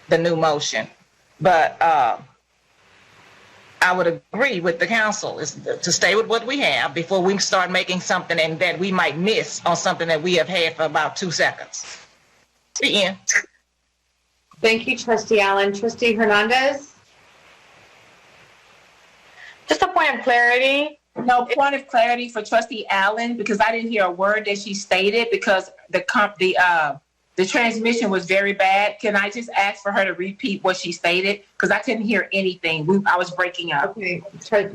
the new motion. But I would agree with the council is to stay with what we have before we start making something and that we might miss on something that we have had for about 2 seconds. The end. Thank you, Trustee Allen. Trustee Hernandez? Just a point of clarity. No, point of clarity for Trustee Allen, because I didn't hear a word that she stated because the transmission was very bad. Can I just ask for her to repeat what she stated? Because I couldn't hear anything. I was breaking up. Okay,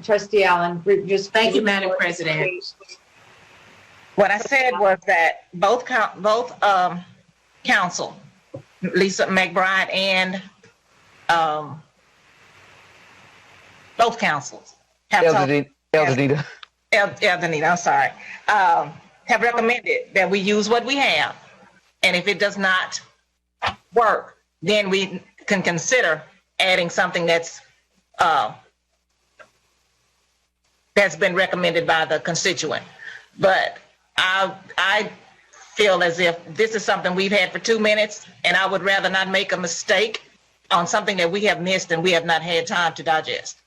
Trustee Allen, just thank you, Madam President. What I said was that both council, Lisa McBride and both councils have Eldanita, I'm sorry, have recommended that we use what we have. And if it does not work, then we can consider adding something that's been recommended by the constituent. But I feel as if this is something we've had for 2 minutes, and I would rather not make a mistake on something that we have missed and we have not had time to digest.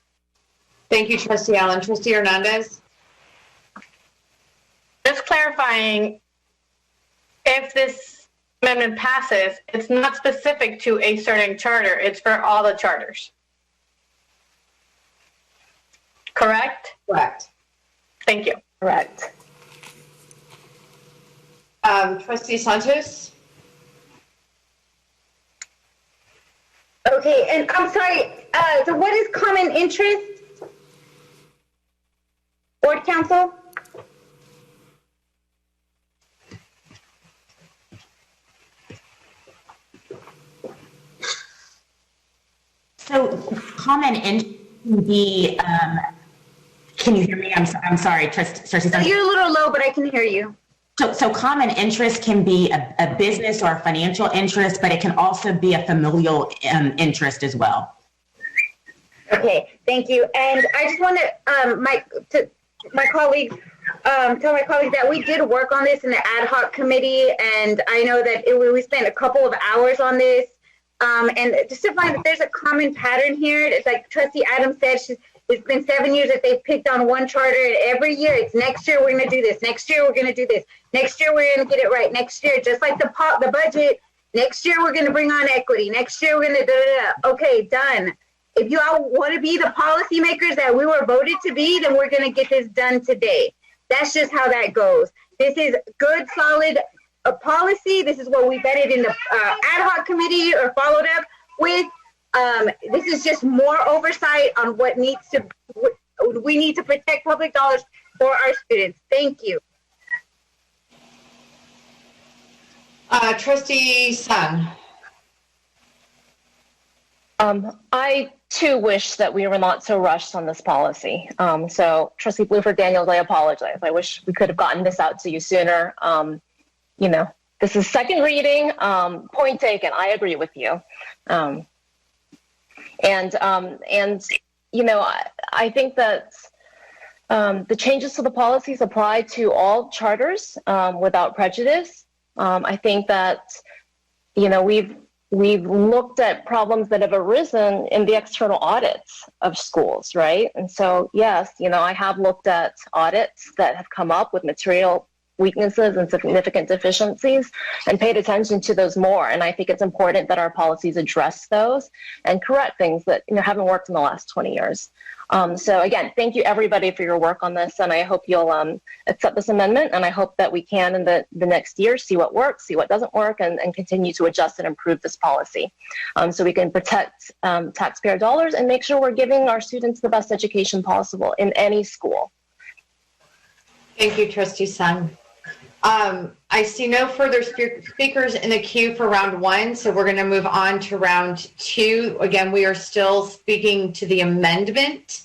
Thank you, Trustee Allen. Trustee Hernandez? Just clarifying, if this amendment passes, it's not specific to a certain charter. It's for all the charters. Correct? Correct. Thank you. Correct. Trustee Santos? Okay, and I'm sorry, so what is common interest? Board counsel? So common interest can be, can you hear me? I'm sorry, Trustee Santos. You're a little low, but I can hear you. So common interest can be a business or a financial interest, but it can also be a familial interest as well. Okay, thank you. And I just want to tell my colleagues that we did work on this in the ad hoc committee, and I know that we spent a couple of hours on this. And just to find that there's a common pattern here, it's like Trustee Adams said, it's been 7 years that they've picked on one charter, and every year it's next year we're going to do this, next year we're going to do this, next year we're going to get it right, next year, just like the budget, next year we're going to bring on equity, next year we're going to da-da-da. Okay, done. If you all want to be the policymakers that we were voted to be, then we're going to get this done today. That's just how that goes. This is good, solid policy. This is what we vetted in the ad hoc committee or followed up with. This is just more oversight on what we need to protect public dollars for our students. Thank you. Trustee Sun. I too wish that we were not so rushed on this policy. So Trustee Bluford Daniels, I apologize. I wish we could have gotten this out to you sooner. This is second reading. Point taken. I agree with you. I think that the changes to the policies apply to all charters without prejudice. I think that, we've looked at problems that have arisen in the external audits of schools, right? And so, yes, I have looked at audits that have come up with material weaknesses and significant deficiencies and paid attention to those more. And I think it's important that our policies address those and correct things that haven't worked in the last 20 years. So again, thank you everybody for your work on this, and I hope you'll accept this amendment, and I hope that we can in the next year see what works, see what doesn't work, and continue to adjust and improve this policy so we can protect taxpayer dollars and make sure we're giving our students the best education possible in any school. Thank you, Trustee Sung. I see no further speakers in the queue for round one, so we're going to move on to round two. Again, we are still speaking to the amendment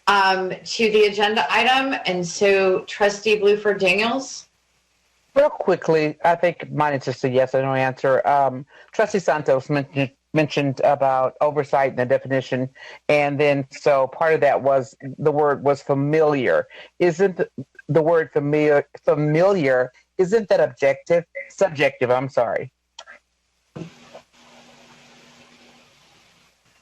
to the agenda item, and so Trustee Bluford Daniels. Real quickly, I think mine is just a yes or no answer. Trustee Santos mentioned about oversight and the definition, and then so part of that was the word was familiar. Isn't the word familiar, isn't that subjective, I'm sorry.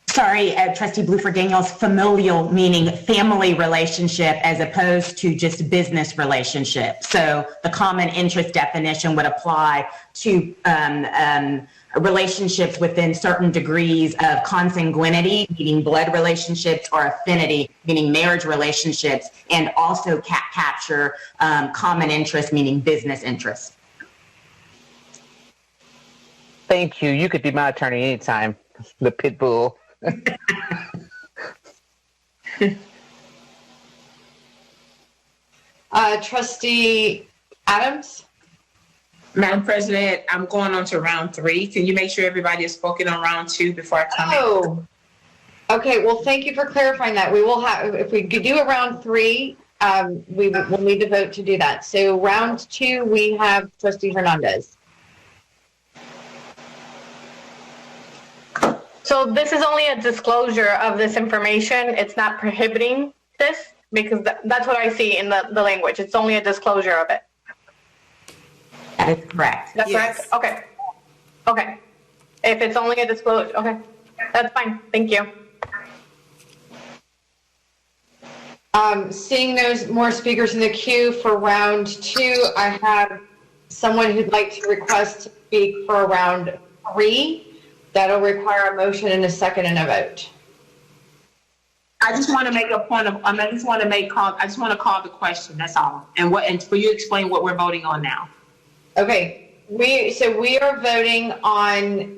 Sorry, Trustee Bluford Daniels, familial meaning family relationship as opposed to just business relationship. So the common interest definition would apply to relationships within certain degrees of consanguinity, meaning blood relationships, or affinity, meaning marriage relationships, and also capture common interest, meaning business interest. Thank you. You could be my attorney anytime, the pit bull. Trustee Adams? Madam President, I'm going on to round three. Can you make sure everybody is spoken on round two before I come in? Okay. Well, thank you for clarifying that. We will have, if we could do a round three, we will need to vote to do that. So round two, we have Trustee Hernandez. So this is only a disclosure of this information. It's not prohibiting this, because that's what I see in the language. It's only a disclosure of it. That is correct. That's correct? Okay. Okay. If it's only a disclosure, okay. That's fine. Thank you. Seeing no more speakers in the queue for round two, I have someone who'd like to request to speak for round three. That'll require a motion and a second and a vote. I just want to make a point of, I just want to call the question, that's all. And for you to explain what we're voting on now. Okay, we are voting on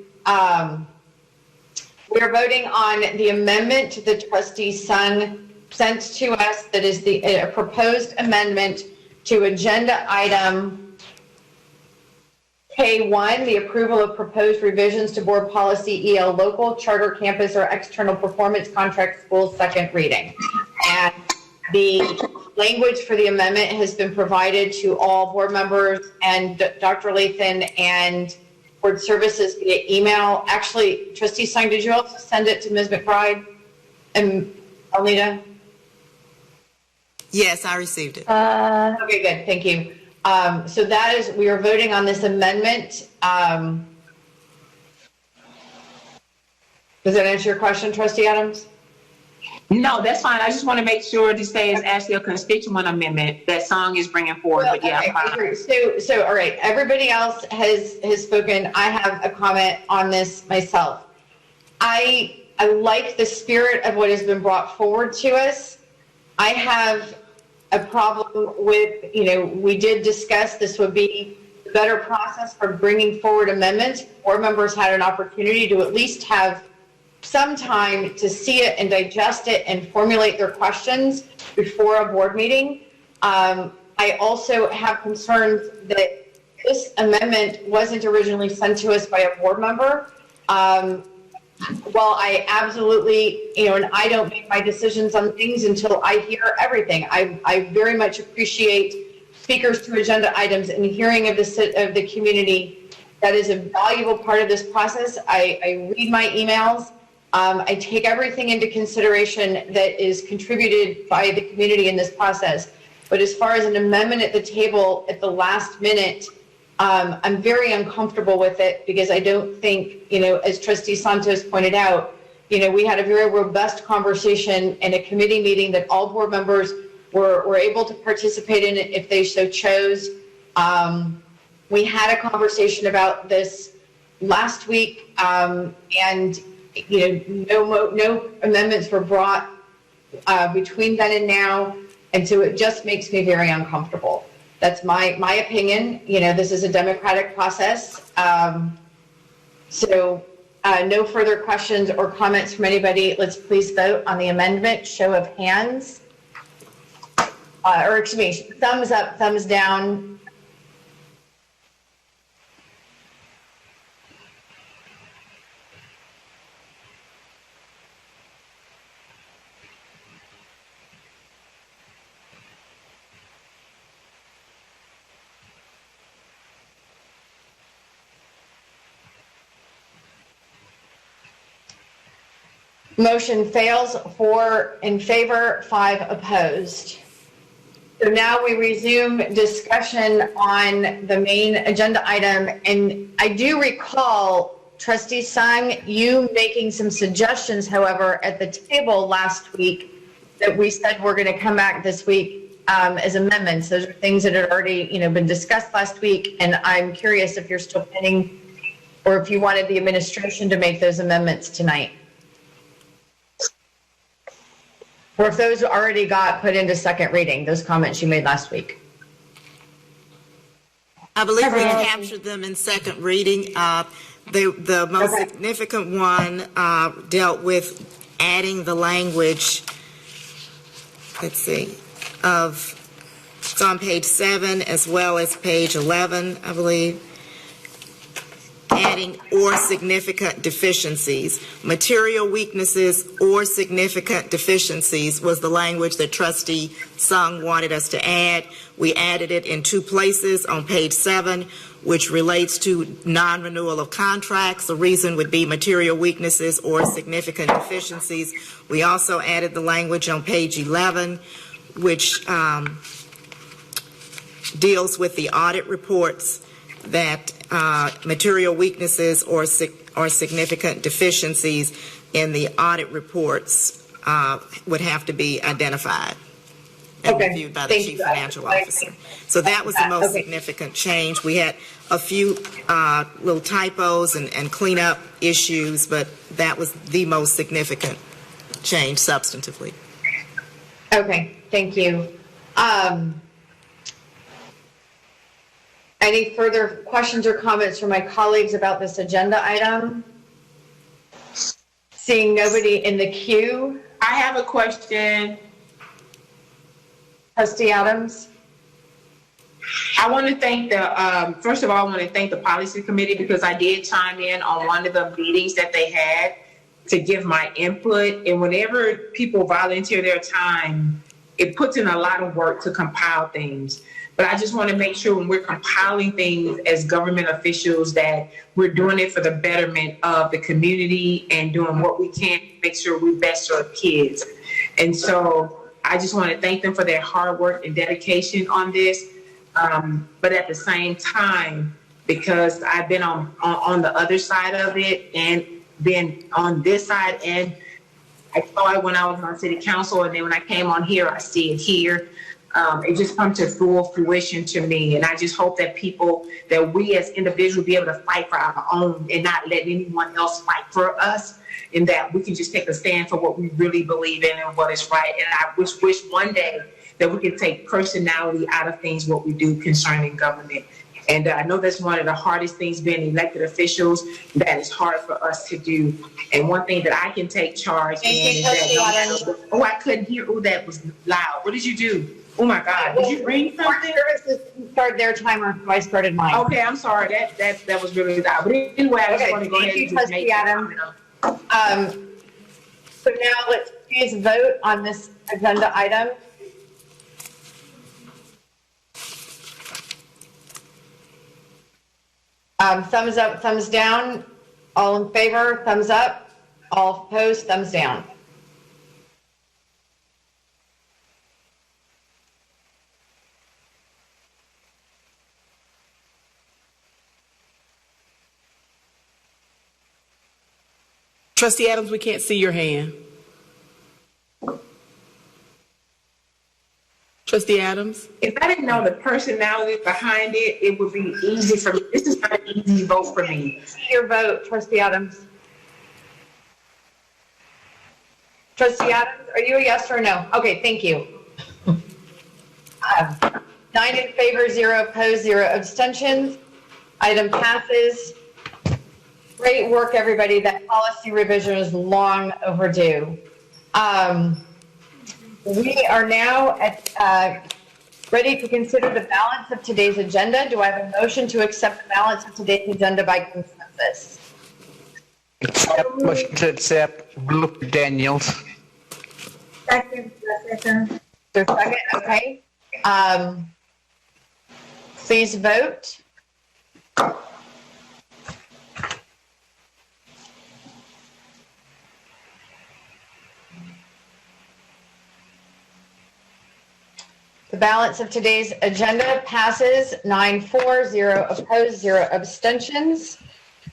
the amendment to the Trustee Sung sent to us. That is a proposed amendment to agenda item K1, the approval of proposed revisions to board policy EL local, charter campus, or external performance contract schools, second reading. And the language for the amendment has been provided to all board members and Dr. Lathan and board services via email. Actually, Trustee Sung, did you also send it to Ms. McBride and Alnita? Yes, I received it. Okay, good. Thank you. So that is, we are voting on this amendment. Does that answer your question, Trustee Adams? No, that's fine. I just want to make sure to say it's actually a constituent amendment that Sung is bringing forward. Well, but yeah, okay, so all right. Everybody else has spoken. I have a comment on this myself. I like the spirit of what has been brought forward to us. I have a problem with, we did discuss this would be a better process for bringing forward amendments. Board members had an opportunity to at least have some time to see it and digest it and formulate their questions before a board meeting. I also have concerns that this amendment wasn't originally sent to us by a board member. While I absolutely, and I don't make my decisions on things until I hear everything. I very much appreciate speakers to agenda items and hearing of the community. That is a valuable part of this process. I read my emails. I take everything into consideration that is contributed by the community in this process. But as far as an amendment at the table at the last minute, I'm very uncomfortable with it because I don't think, as Trustee Santos pointed out, we had a very robust conversation in a committee meeting that all board members were able to participate in it if they so chose. We had a conversation about this last week, and no amendments were brought between then and now, and so it just makes me very uncomfortable. That's my opinion. This is a democratic process. So no further questions or comments from anybody. Let's please vote on the amendment. Show of hands. Or excuse me, thumbs up, thumbs down. Motion fails. 4 in favor, 5 opposed. So now we resume discussion on the main agenda item. And I do recall, Trustee Sung, you making some suggestions, however, at the table last week that we said we're going to come back this week as amendments. Those are things that had already, been discussed last week. And I'm curious if you're still pending or if you wanted the administration to make those amendments tonight. Or if those already got put into second reading, those comments you made last week. I believe we captured them in second reading. The most significant one dealt with adding the language, it's on page 7 as well as page 11, I believe. Adding or significant deficiencies. Material weaknesses or significant deficiencies was the language that Trustee Sung wanted us to add. We added it in 2 places on page 7, which relates to non-renewal of contracts. The reason would be material weaknesses or significant deficiencies. We also added the language on page 11, which deals with the audit reports, that material weaknesses or significant deficiencies in the audit reports would have to be identified and reviewed by the Chief Financial Officer. So that was the most significant change. We had a few little typos and cleanup issues, but that was the most significant change substantively. Okay, thank you. Any further questions or comments from my colleagues about this agenda item? Seeing nobody in the queue. I have a question. Trustee Adams. I want to thank first of all, I want to thank the policy committee because I did chime in on one of the meetings that they had to give my input. And whenever people volunteer their time, it puts in a lot of work to compile things. But I just want to make sure when we're compiling things as government officials that we're doing it for the betterment of the community and doing what we can to make sure we best serve kids. And so I just want to thank them for their hard work and dedication on this. But at the same time, because I've been on the other side of it and been on this side, and I saw it when I was on city council, and then when I came on here, I see it here. It just comes to full fruition to me. And I just hope that that we as individuals be able to fight for our own and not let anyone else fight for us, and that we can just take a stand for what we really believe in and what is right. And I wish one day that we can take personality out of things, what we do concerning government. And I know that's one of the hardest things being elected officials, that is hard for us to do. And one thing that I can take charge in is that, I couldn't hear. Oh, that was loud. What did you do? Oh my God! Did you bring something? Services started their timer, so I started mine. Okay, I'm sorry. That was really loud. But anyway, I just want to go ahead and just make Adam. So now let's please vote on this agenda item. Thumbs up, thumbs down. All in favor, thumbs up. All opposed, thumbs down. Trustee Adams, we can't see your hand. Trustee Adams? If I didn't know the personality behind it, it would be easy for me. This is not an easy vote for me. Your vote, Trustee Adams. Trustee Adams, are you a yes or no? Okay, thank you. 9 in favor, 0 opposed, 0 abstentions. Item passes. Great work, everybody. That policy revision is long overdue. We are now ready to consider the balance of today's agenda. Do I have a motion to accept the balance of today's agenda by consensus? Motion to accept Blooper Daniels. Second. There's a second, okay. Please vote. The balance of today's agenda passes 9-4, 0 opposed, 0 abstentions.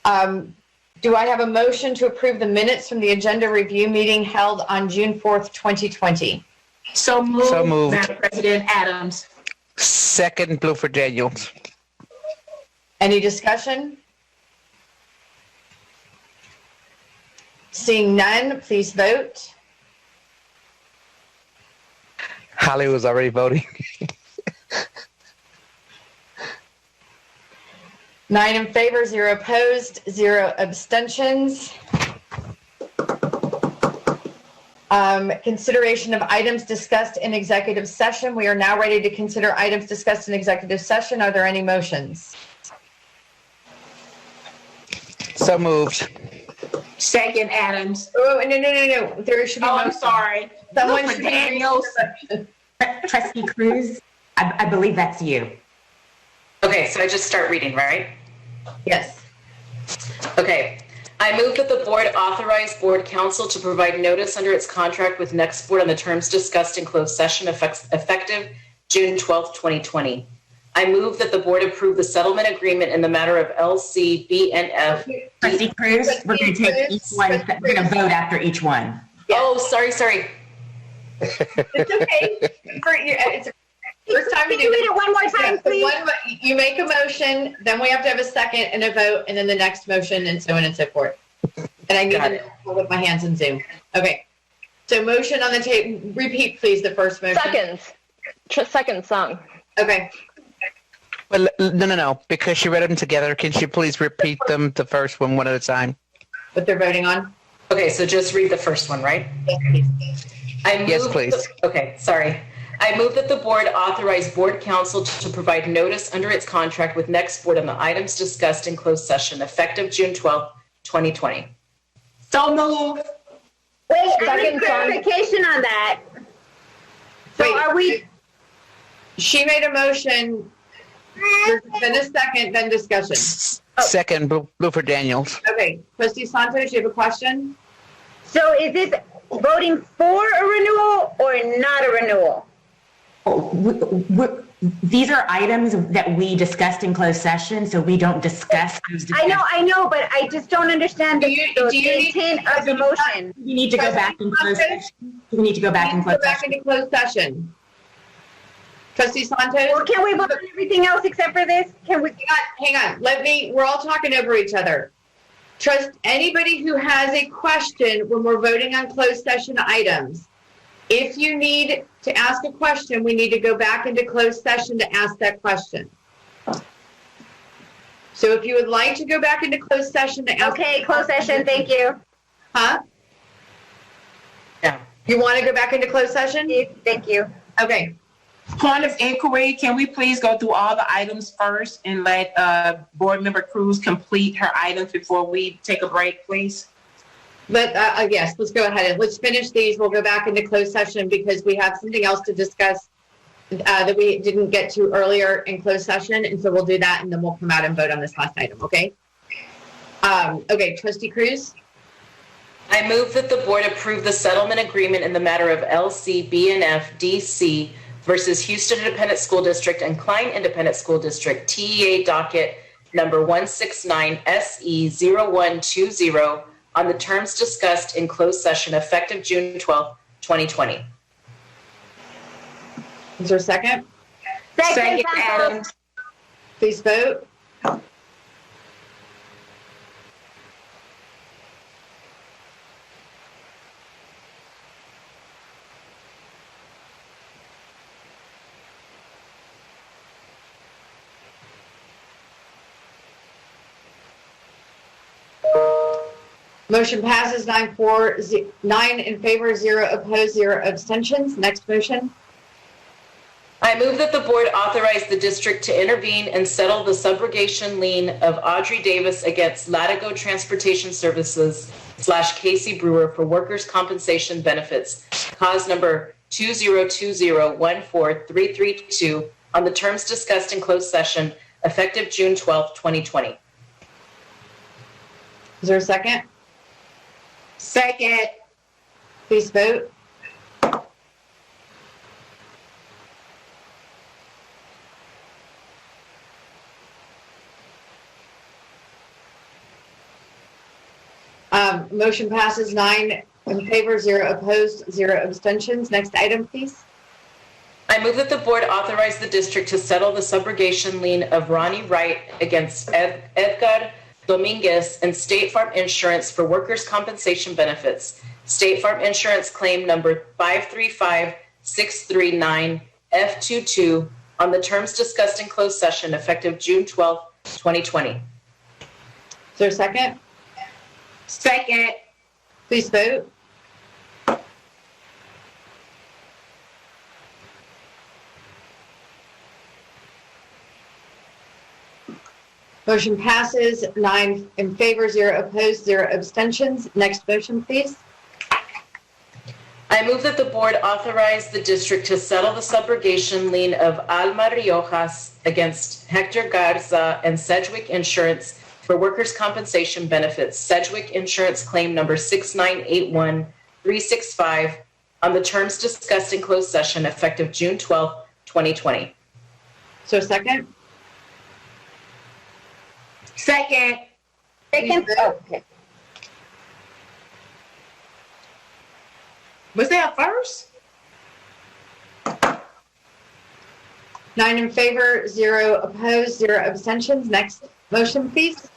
Do I have a motion to approve the minutes from the agenda review meeting held on June 4th, 2020? So moved. So moved. Madam President Adams. Second, Blooper Daniels. Any discussion? Seeing none, please vote. Holly was already voting. 9 in favor, 0 opposed, 0 abstentions. Consideration of items discussed in executive session. We are now ready to consider items discussed in executive session. Are there any motions? So moved. Second, Adams. Oh, no. There should be I'm sorry. Someone Blooper should Daniels. Trustee Cruz, I believe that's you. Okay, so I just start reading, right? Yes. Okay. I move that the board authorize board counsel to provide notice under its contract with Next Board on the terms discussed in closed session effective June 12th, 2020. I move that the board approve the settlement agreement in the matter of LCBNF. Trustee Cruz, we're going to take each one. We're going to vote after each one. Oh, sorry. It's okay. It's first time to do read it one more time, please? You make a motion, then we have to have a second and a vote, and then the next motion, and so on and so forth. And I need to with my hands in Zoom. Okay. So motion on the table. Repeat, please, the first motion. Second song. Okay. Well, no. Because she read them together, can she please repeat them, the first one at a time? What they're voting on? Okay, so just read the first one, right? Yes, please. Okay, sorry. I move that the board authorize board counsel to provide notice under its contract with Next Board on the items discussed in closed session effective June 12th, 2020. So moved. Wait, I need clarification on that. So are we? She made a motion. There's been a second, then discussion. Second, Blooper Daniels. Okay. Trustee Santos, you have a question? So is this voting for a renewal or not a renewal? These are items that we discussed in closed session, so we don't discuss those. I know, but I just don't understand the intent of the motion. You need to go back in closed session. We need to go back in closed session. Into closed session. Trustee Santos? Well, can we vote on everything else except for this? Can we? Hang on. We're all talking over each other. Trust anybody who has a question when we're voting on closed session items. If you need to ask a question, we need to go back into closed session to ask that question. So if you would like to go back into closed session to ask. Okay, closed session, thank you. Huh? Yeah. You want to go back into closed session? Thank you. Okay. Point of inquiry, can we please go through all the items first and let Board Member Cruz complete her items before we take a break, please? But yes, let's go ahead and let's finish these. We'll go back into closed session because we have something else to discuss that we didn't get to earlier in closed session. And so we'll do that and then we'll come out and vote on this last item, okay? Okay, Trustee Cruz? I move that the board approve the settlement agreement in the matter of LCB&F DC versus Houston Independent School District and Klein Independent School District, TEA docket number 169SE0120 on the terms discussed in closed session effective June 12, 2020. Is there a second? Second, Adams. Please vote. Motion passes 9 in favor, 0 opposed, 0 abstentions. Next motion. I move that the board authorize the district to intervene and settle the subrogation lien of Audrey Davis against Latigo Transportation Services / Casey Brewer for workers' compensation benefits, cause number 202014332 on the terms discussed in closed session effective June 12, 2020. Is there a second? Second. Please vote. Motion passes 9 in favor, 0 opposed, 0 abstentions. Next item, please. I move that the board authorize the district to settle the subrogation lien of Ronnie Wright against Edgar Dominguez and State Farm Insurance for workers' compensation benefits. State Farm Insurance claim number 535639F22 on the terms discussed in closed session effective June 12, 2020. Is there a second? Second. Please vote. Motion passes 9 in favor, 0 opposed, 0 abstentions. Next motion, please. I move that the board authorize the district to settle the subrogation lien of Alma Riojas against Hector Garza and Sedgwick Insurance for workers' compensation benefits. Sedgwick Insurance claim number 6981365 on the terms discussed in closed session effective June 12, 2020. So second? Second. Second. Okay. Was there a first? 9 in favor, 0 opposed, 0 abstentions. Next motion, please.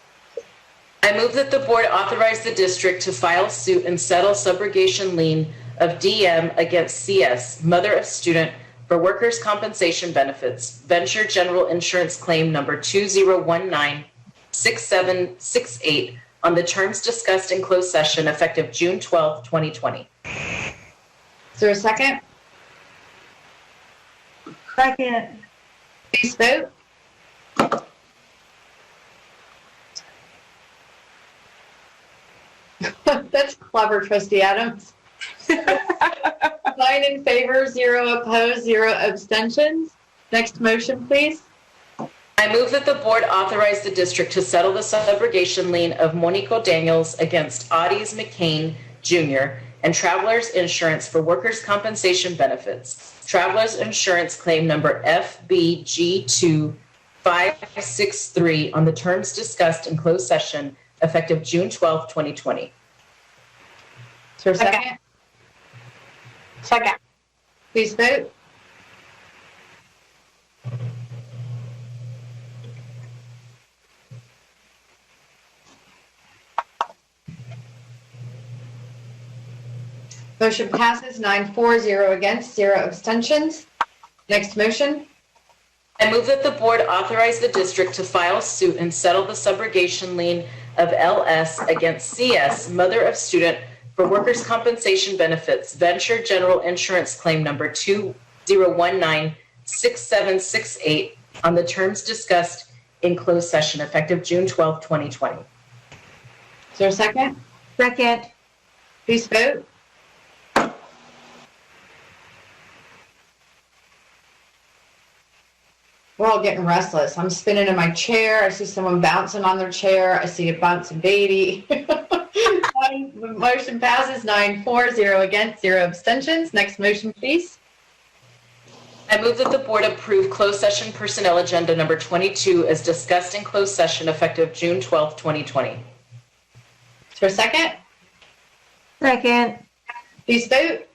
I move that the board authorize the district to file suit and settle subrogation lien of DM against CS, mother of student, for workers' compensation benefits. Venture General Insurance claim number 20196768 on the terms discussed in closed session effective June 12, 2020. Is there a second? Second. Please vote. That's clever, Trustee Adams. 9 in favor, 0 opposed, 0 abstentions. Next motion, please. I move that the board authorize the district to settle the subrogation lien of Monico Daniels against Audis McCain Jr. and Travelers Insurance for workers' compensation benefits. Travelers Insurance claim number FBG2563 on the terms discussed in closed session effective June 12, 2020. Is there a second? Second. Please vote. Motion passes 9-4, 0 against, 0 abstentions. Next motion. I move that the board authorize the district to file suit and settle the subrogation lien of LS against CS, mother of student, for workers' compensation benefits. Venture General Insurance claim number 20196768 on the terms discussed in closed session effective June 12, 2020. Is there a second? Second. Please vote. We're all getting restless. I'm spinning in my chair. I see someone bouncing on their chair. I see a bouncing baby. Motion passes 9-4, 0 against, 0 abstentions. Next motion, please. I move that the board approve closed session personnel agenda number 22 as discussed in closed session effective June 12th, 2020. Is there a second? Second. Please vote.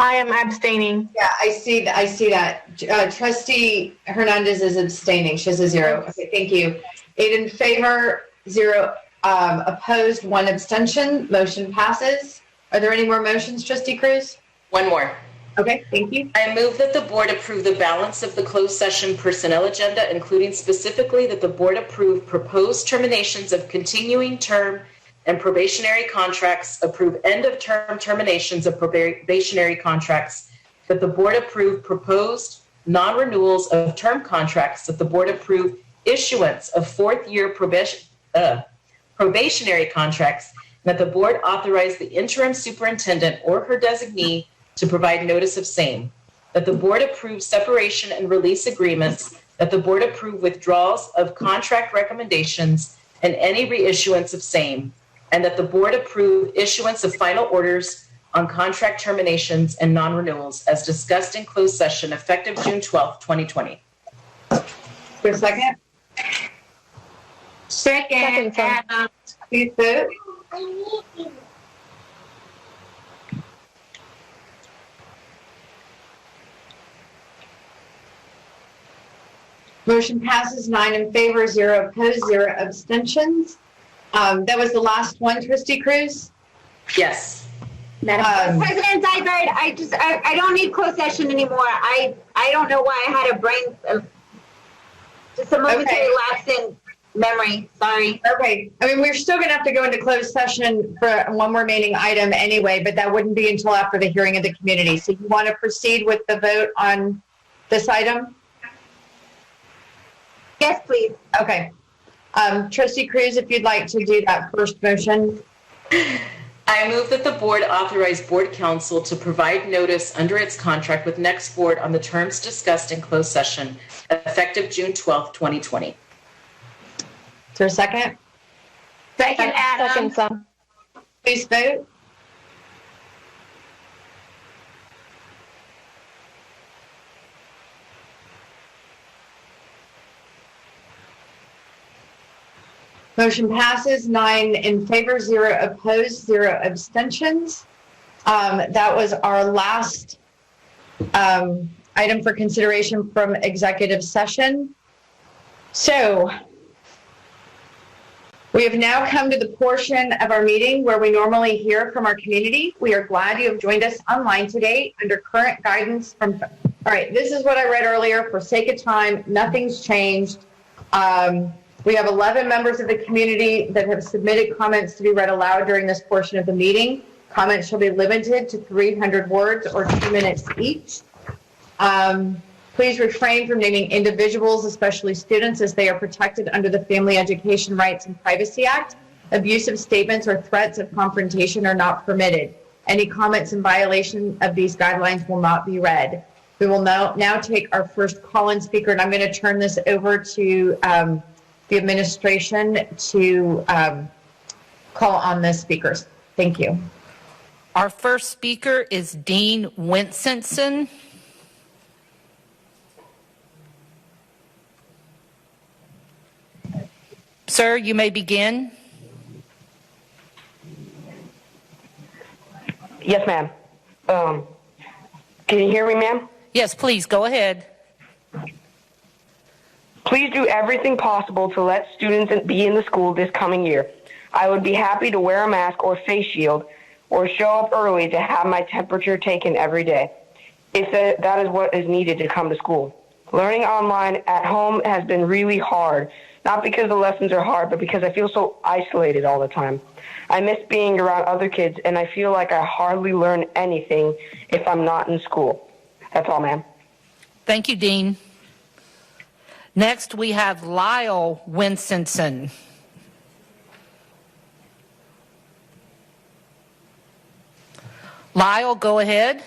I am abstaining. Yeah, I see that. Trustee Hernandez is abstaining. She has a 0. Okay, thank you. 8 in favor, 0 opposed, 1 abstention. Motion passes. Are there any more motions, Trustee Cruz? One more. Okay, thank you. I move that the board approve the balance of the closed session personnel agenda, including specifically that the board approve proposed terminations of continuing term and probationary contracts, approve end of term terminations of probationary contracts, that the board approve proposed non-renewals of term contracts, that the board approve issuance of fourth-year probationary contracts, and that the board authorize the interim superintendent or her designee to provide notice of same, that the board approve separation and release agreements, that the board approve withdrawals of contract recommendations and any reissuance of same, and that the board approve issuance of final orders on contract terminations and non-renewals as discussed in closed session effective June 12th, 2020. For a second? Second. Please vote. Motion passes 9 in favor, 0 opposed, 0 abstentions. That was the last one, Trustee Cruz? Yes. Madam President Seibert, I don't need closed session anymore. I don't know why I had a brain, just a momentary lapse in memory. Sorry. Okay. I mean, we're still going to have to go into closed session for one remaining item anyway, but that wouldn't be until after the hearing of the community. So you want to proceed with the vote on this item? Yes, please. Okay. Trustee Cruz, if you'd like to do that first motion. I move that the board authorize board counsel to provide notice under its contract with Next Board on the terms discussed in closed session effective June 12th, 2020. Is there a second? Second, Adam. Second, Sam. Please vote. Motion passes 9 in favor, 0 opposed, 0 abstentions. That was our last item for consideration from executive session. So we have now come to the portion of our meeting where we normally hear from our community. We are glad you have joined us online today under current guidance from, all right, this is what I read earlier. For sake of time, nothing's changed. We have 11 members of the community that have submitted comments to be read aloud during this portion of the meeting. Comments shall be limited to 300 words or 2 minutes each. Please refrain from naming individuals, especially students, as they are protected under the Family Education Rights and Privacy Act. Abusive statements or threats of confrontation are not permitted. Any comments in violation of these guidelines will not be read. We will now take our first call-in speaker, and I'm going to turn this over to the administration to call on the speakers. Thank you. Our first speaker is Dean Winsenson. Sir, you may begin. Yes, ma'am. Can you hear me, ma'am? Yes, please, go ahead. Please do everything possible to let students be in the school this coming year. I would be happy to wear a mask or face shield or show up early to have my temperature taken every day, if that is what is needed to come to school. Learning online at home has been really hard, not because the lessons are hard, but because I feel so isolated all the time. I miss being around other kids, and I feel like I hardly learn anything if I'm not in school. That's all, ma'am. Thank you, Dean. Next, we have Lyle Winsenson. Lyle, go ahead.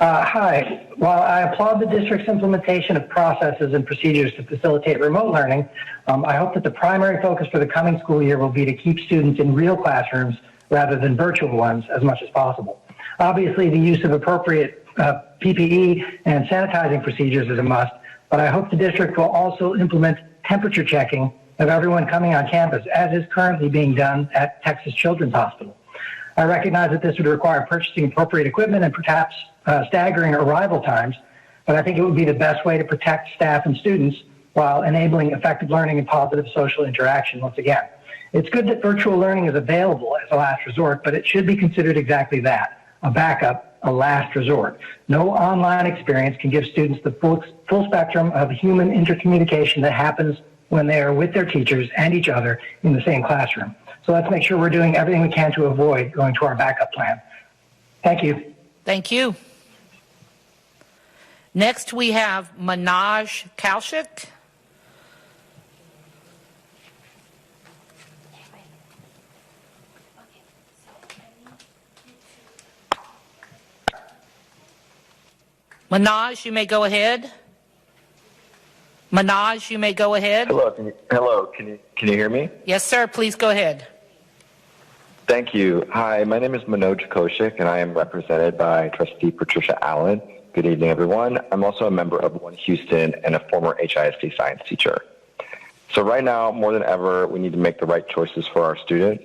Hi. While I applaud the district's implementation of processes and procedures to facilitate remote learning, I hope that the primary focus for the coming school year will be to keep students in real classrooms rather than virtual ones as much as possible. Obviously, the use of appropriate PPE and sanitizing procedures is a must, but I hope the district will also implement temperature checking of everyone coming on campus, as is currently being done at Texas Children's Hospital. I recognize that this would require purchasing appropriate equipment and perhaps staggering arrival times, but I think it would be the best way to protect staff and students while enabling effective learning and positive social interaction once again. It's good that virtual learning is available as a last resort, but it should be considered exactly that, a backup, a last resort. No online experience can give students the full spectrum of human intercommunication that happens when they are with their teachers and each other in the same classroom. So let's make sure we're doing everything we can to avoid going to our backup plan. Thank you. Thank you. Next, we have Manoj Kaushik. Manoj, you may go ahead. Manoj, you may go ahead. Hello, can you hear me? Yes, sir. Please go ahead. Thank you. Hi, my name is Manoj Kaushik, and I am represented by Trustee Patricia Allen. Good evening, everyone. I'm also a member of One Houston and a former HISD science teacher. So right now, more than ever, we need to make the right choices for our students.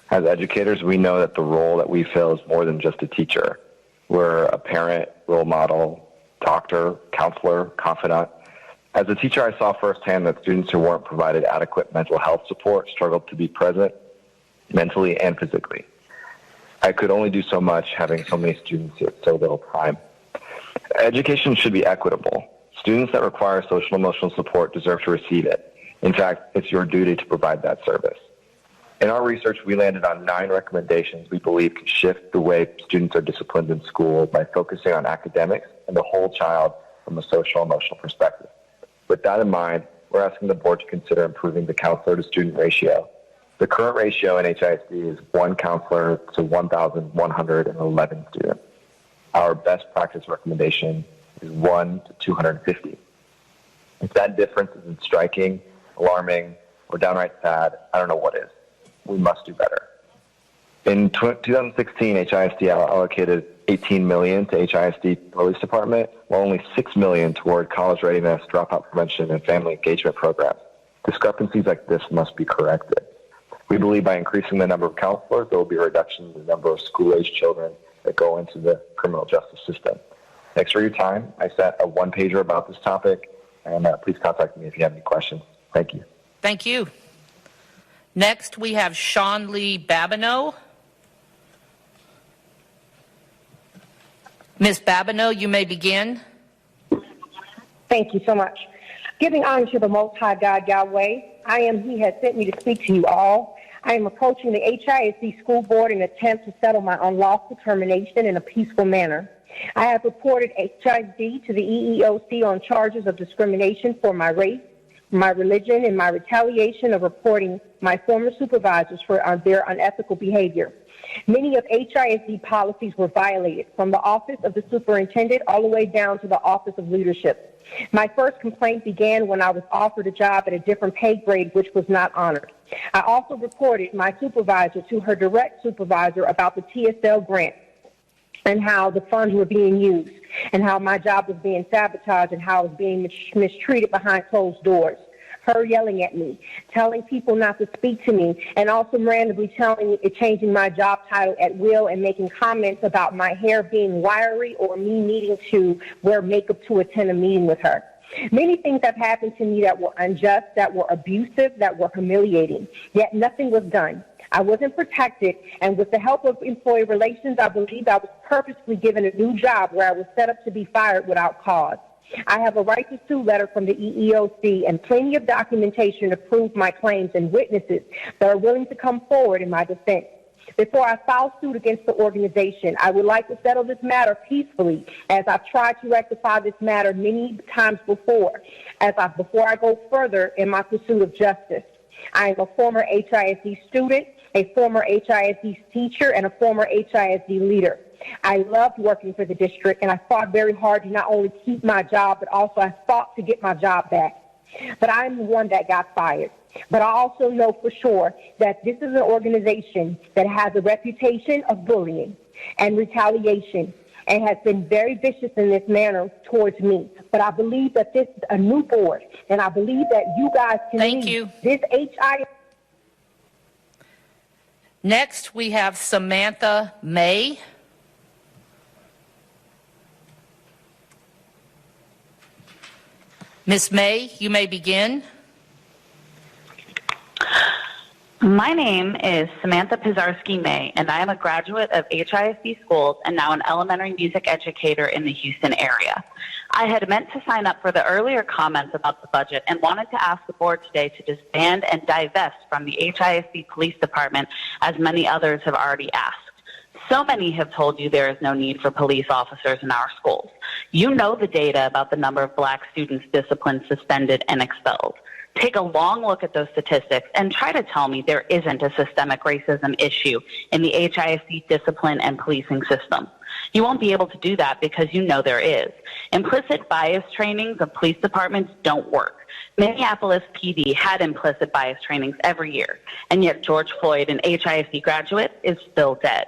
As educators, we know that the role that we fill is more than just a teacher. We're a parent, role model, doctor, counselor, confidant. As a teacher, I saw firsthand that students who weren't provided adequate mental health support struggled to be present mentally and physically. I could only do so much having so many students at so little time. Education should be equitable. Students that require social emotional support deserve to receive it. In fact, it's your duty to provide that service. In our research, we landed on 9 recommendations we believe can shift the way students are disciplined in school by focusing on academics and the whole child from a social emotional perspective. With that in mind, we're asking the board to consider improving the counselor to student ratio. The current ratio in HISD is 1 counselor to 1,111 students. Our best practice recommendation is 1 to 250. If that difference isn't striking, alarming, or downright sad, I don't know what is. We must do better. In 2016, HISD allocated $18 million to HISD Police Department, while only $6 million toward college readiness, dropout prevention, and family engagement programs. Discrepancies like this must be corrected. We believe by increasing the number of counselors, there will be a reduction in the number of school-age children that go into the criminal justice system. Thanks for your time. I sent a one-pager about this topic, and please contact me if you have any questions. Thank you. Thank you. Next, we have Sean Lee Babineau. Ms. Babineau, you may begin. Thank you so much. Giving honor to the Most High God, Yahweh, I am He has sent me to speak to you all. I am approaching the HISD school board in an attempt to settle my unlawful termination in a peaceful manner. I have reported HISD to the EEOC on charges of discrimination for my race, my religion, and my retaliation of reporting my former supervisors for their unethical behavior. Many of HISD policies were violated, from the office of the superintendent all the way down to the office of leadership. My first complaint began when I was offered a job at a different pay grade, which was not honored. I also reported my supervisor to her direct supervisor about the TSL grant and how the funds were being used and how my job was being sabotaged and how I was being mistreated behind closed doors. Her yelling at me, telling people not to speak to me, and also randomly changing my job title at will and making comments about my hair being wiry or me needing to wear makeup to attend a meeting with her. Many things have happened to me that were unjust, that were abusive, that were humiliating, yet nothing was done. I wasn't protected, and with the help of employee relations, I believe I was purposely given a new job where I was set up to be fired without cause. I have a right to sue letter from the EEOC and plenty of documentation to prove my claims and witnesses that are willing to come forward in my defense. Before I file suit against the organization, I would like to settle this matter peacefully, as I've tried to rectify this matter many times before, before I go further in my pursuit of justice. I am a former HISD student, a former HISD teacher, and a former HISD leader. I loved working for the district, and I fought very hard to not only keep my job, but also I fought to get my job back. But I'm the one that got fired. But I also know for sure that this is an organization that has a reputation of bullying and retaliation and has been very vicious in this manner towards me. But I believe that this is a new board, and I believe that you guys can lead this HISD. Next, we have Samantha May. Ms. May, you may begin. My name is Samantha Pizarski-May, and I am a graduate of HISD schools and now an elementary music educator in the Houston area. I had meant to sign up for the earlier comments about the budget and wanted to ask the board today to disband and divest from the HISD Police Department, as many others have already asked. So many have told you there is no need for police officers in our schools. You know the data about the number of black students disciplined, suspended, and expelled. Take a long look at those statistics and try to tell me there isn't a systemic racism issue in the HISD discipline and policing system. You won't be able to do that because you know there is. Implicit bias trainings of police departments don't work. Minneapolis PD had implicit bias trainings every year, and yet George Floyd, an HISD graduate, is still dead.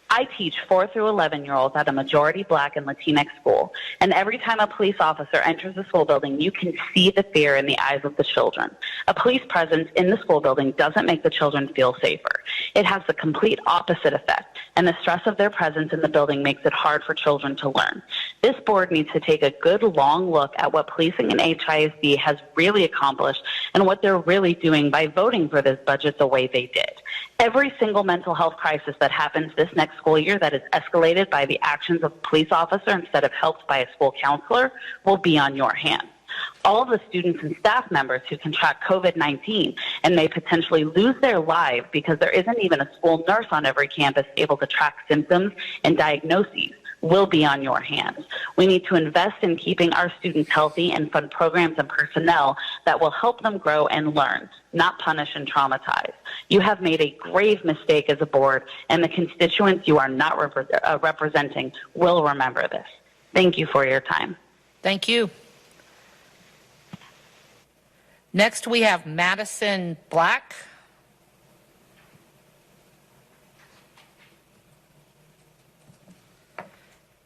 I teach 4 through 11-year-olds at a majority black and Latinx school, and every time a police officer enters the school building, you can see the fear in the eyes of the children. A police presence in the school building doesn't make the children feel safer. It has the complete opposite effect, and the stress of their presence in the building makes it hard for children to learn. This board needs to take a good long look at what policing in HISD has really accomplished and what they're really doing by voting for this budget the way they did. Every single mental health crisis that happens this next school year that is escalated by the actions of a police officer instead of helped by a school counselor will be on your hands. All of the students and staff members who contract COVID-19 and may potentially lose their lives because there isn't even a school nurse on every campus able to track symptoms and diagnoses will be on your hands. We need to invest in keeping our students healthy and fund programs and personnel that will help them grow and learn, not punish and traumatize. You have made a grave mistake as a board, and the constituents you are not representing will remember this. Thank you for your time. Thank you. Next, we have Madison Black.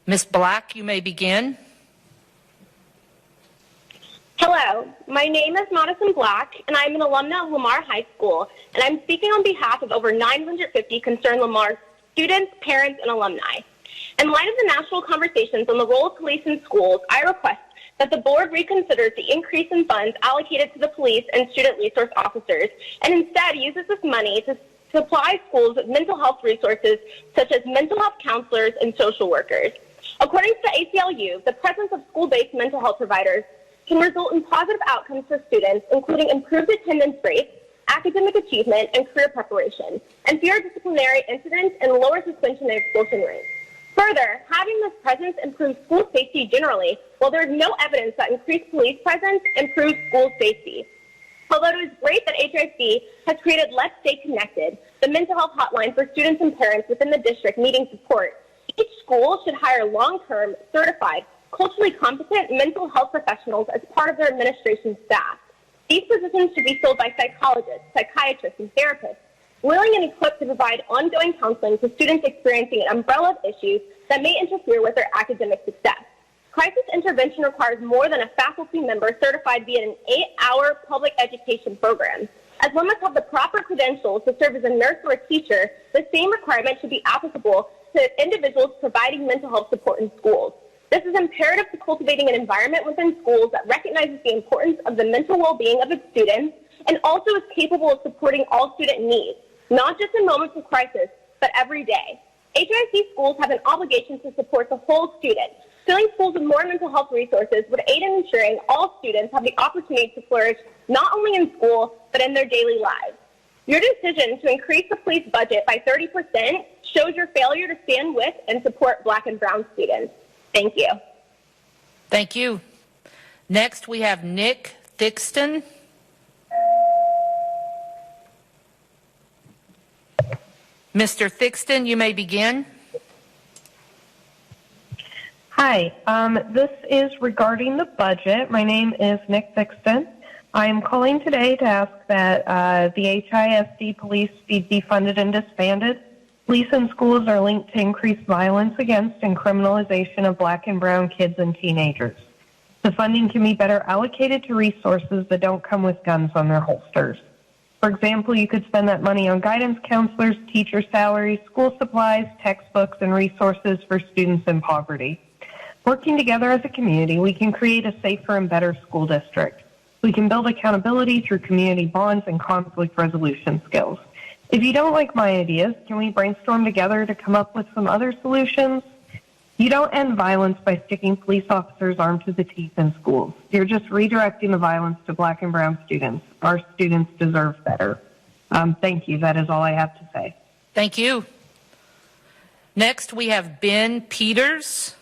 Ms. Black, you may begin. Hello, my name is Madison Black, and I'm an alumna of Lamar High School, and I'm speaking on behalf of over 950 Concerned Lamar students, parents, and alumni. In light of the national conversations on the role of police in schools, I request that the board reconsiders the increase in funds allocated to the police and student resource officers, and instead uses this money to supply schools with mental health resources such as mental health counselors and social workers. According to the ACLU, the presence of school-based mental health providers can result in positive outcomes for students, including improved attendance rates, academic achievement, and career preparation, and fewer disciplinary incidents and lower suspension and expulsion rates. Further, having this presence improves school safety generally, while there is no evidence that increased police presence improves school safety. Although it is great that HISD has created Let's Stay Connected, the mental health hotline for students and parents within the district needing support, each school should hire long-term, certified, culturally competent mental health professionals as part of their administration staff. These positions should be filled by psychologists, psychiatrists, and therapists, willing and equipped to provide ongoing counseling to students experiencing an umbrella of issues that may interfere with their academic success. Crisis intervention requires more than a faculty member certified via an 8-hour public education program. As one must have the proper credentials to serve as a nurse or a teacher, the same requirement should be applicable to individuals providing mental health support in schools. This is imperative to cultivating an environment within schools that recognizes the importance of the mental well-being of its students and also is capable of supporting all student needs, not just in moments of crisis, but every day. HISD schools have an obligation to support the whole student. Filling schools with more mental health resources would aid in ensuring all students have the opportunity to flourish not only in school, but in their daily lives. Your decision to increase the police budget by 30% shows your failure to stand with and support Black and brown students. Thank you. Thank you. Next, we have Nick Thixton. Mr. Thixton, you may begin. Hi, this is regarding the budget. My name is Nick Thixton. I am calling today to ask that the HISD police be defunded and disbanded. Police in schools are linked to increased violence against and criminalization of Black and brown kids and teenagers. The funding can be better allocated to resources that don't come with guns on their holsters. For example, you could spend that money on guidance counselors, teacher salaries, school supplies, textbooks, and resources for students in poverty. Working together as a community, we can create a safer and better school district. We can build accountability through community bonds and conflict resolution skills. If you don't like my ideas, can we brainstorm together to come up with some other solutions? You don't end violence by sticking police officers armed to the teeth in schools. You're just redirecting the violence to Black and brown students. Our students deserve better. Thank you. That is all I have to say. Thank you. Next, we have Ben Peters.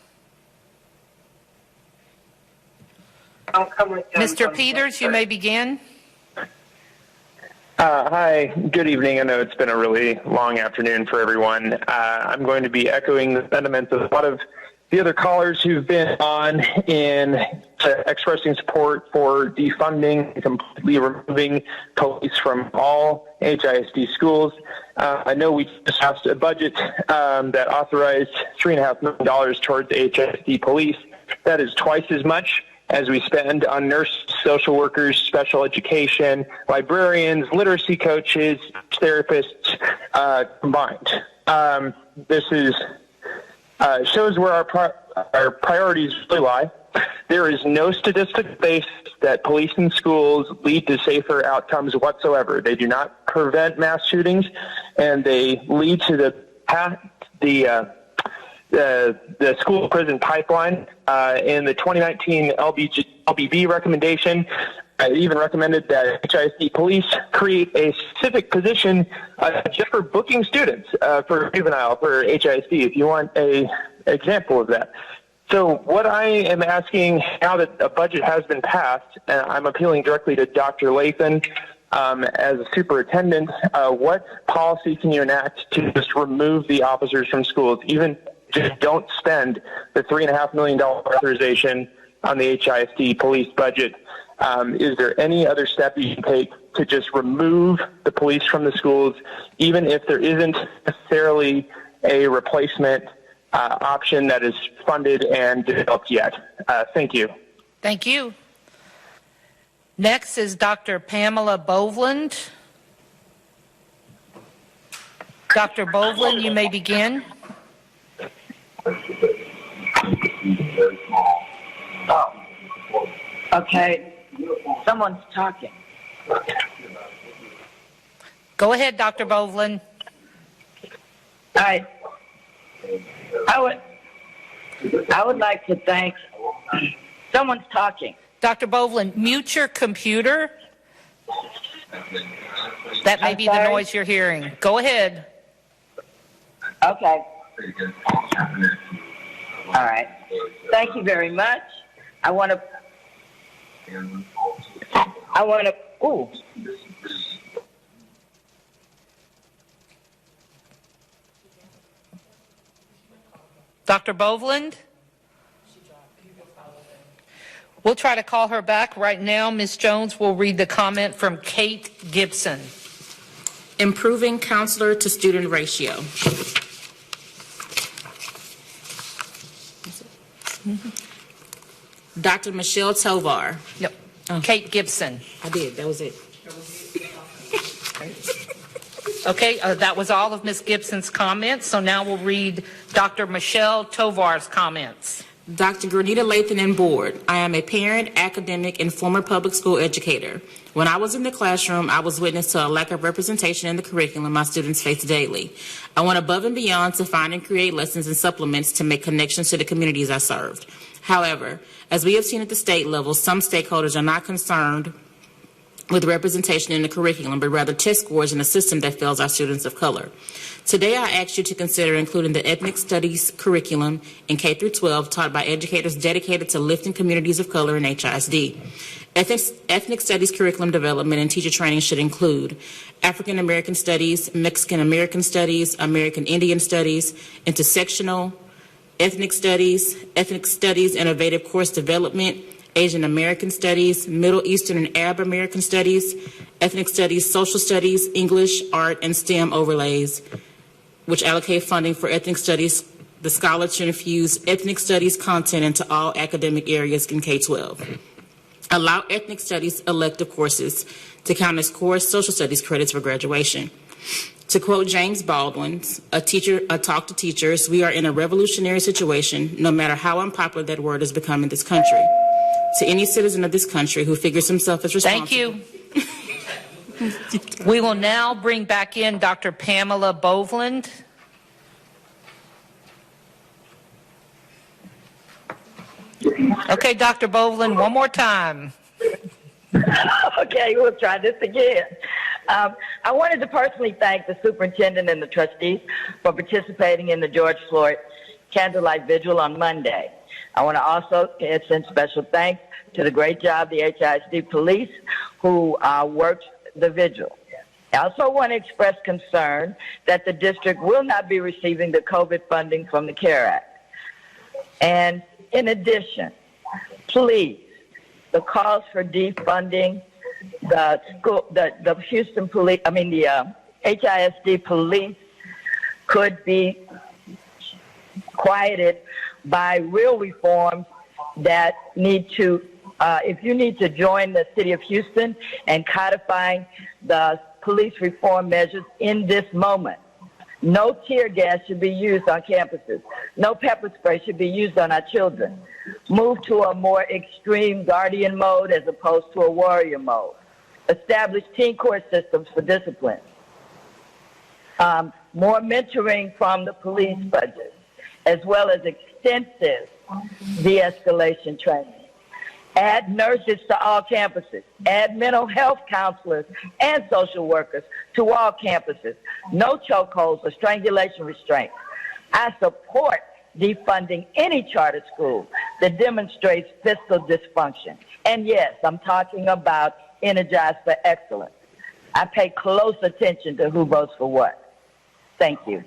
Mr. Peters, you may begin. Hi, good evening. I know it's been a really long afternoon for everyone. I'm going to be echoing the sentiments of a lot of the other callers who've been on in expressing support for defunding and completely removing police from all HISD schools. I know we just passed a budget that authorized $3.5 million towards HISD police. That is twice as much as we spend on nurses, social workers, special education, librarians, literacy coaches, therapists combined. This is shows where our priorities really lie. There is no statistical basis that police in schools lead to safer outcomes whatsoever. They do not prevent mass shootings, and they lead to the school prison pipeline. In the 2019 LBB recommendation, it even recommended that HISD police create a specific position just for booking students for juvenile, for HISD, if you want a example of that. So what I am asking now that a budget has been passed, and I'm appealing directly to Dr. Lathan, as a superintendent, what policy can you enact to just remove the officers from schools, even just don't spend the $3.5 million authorization on the HISD police budget? Is there any other step you can take to just remove the police from the schools, even if there isn't necessarily a replacement option that is funded and developed yet? Thank you. Thank you. Next is Dr. Pamela Boveland. Dr. Boveland, you may begin. Oh, okay. Someone's talking. Go ahead, Dr. Boveland. I would like to thank. Someone's talking. Dr. Boveland, mute your computer. That may be the noise you're hearing. Go ahead. Okay. All right. Thank you very much. I want to. Ooh. Dr. Boveland? We'll try to call her back right now. Ms. Jones will read the comment from Kate Gibson. Improving counselor to student ratio. Dr. Michelle Tovar. Yep. Kate Gibson. I did. That was it. Okay, that was all of Ms. Gibson's comments. So now we'll read Dr. Michelle Tovar's comments. Dr. Grenita Lathan and board. I am a parent, academic, and former public school educator. When I was in the classroom, I was witness to a lack of representation in the curriculum my students face daily. I went above and beyond to find and create lessons and supplements to make connections to the communities I served. However, as we have seen at the state level, some stakeholders are not concerned with representation in the curriculum, but rather test scores in a system that fails our students of color. Today, I ask you to consider including the ethnic studies curriculum in K through 12 taught by educators dedicated to lifting communities of color in HISD. Ethnic studies curriculum development and teacher training should include African American studies, Mexican American studies, American Indian studies, intersectional, ethnic studies, innovative course development, Asian American studies, Middle Eastern and Arab American studies, ethnic studies, social studies, English, art, and STEM overlays, which allocate funding for ethnic studies. The scholars should infuse ethnic studies content into all academic areas in K-12. Allow ethnic studies elective courses to count as core social studies credits for graduation. To quote James Baldwin, a talk to teachers, we are in a revolutionary situation, no matter how unpopular that word has become in this country. To any citizen of this country who figures himself as responsible. Thank you. We will now bring back in Dr. Pamela Boveland. Okay, Dr. Boveland, one more time. Okay, we'll try this again. I wanted to personally thank the superintendent and the trustees for participating in the George Floyd Candlelight Vigil on Monday. I want to also send special thanks to the great job the HISD police who worked the vigil. I also want to express concern that the district will not be receiving the COVID funding from the CARE Act. And in addition, please, the calls for defunding the Houston police, the HISD police could be quieted by real reforms that need to, if you need to join the city of Houston and codifying the police reform measures in this moment. No tear gas should be used on campuses. No pepper spray should be used on our children. Move to a more extreme guardian mode as opposed to a warrior mode. Establish teen court systems for discipline. More mentoring from the police budget, as well as extensive de-escalation training. Add nurses to all campuses. Add mental health counselors and social workers to all campuses. No chokeholds or strangulation restraints. I support defunding any charter school that demonstrates fiscal dysfunction. And yes, I'm talking about Energize for Excellence. I pay close attention to who votes for what. Thank you.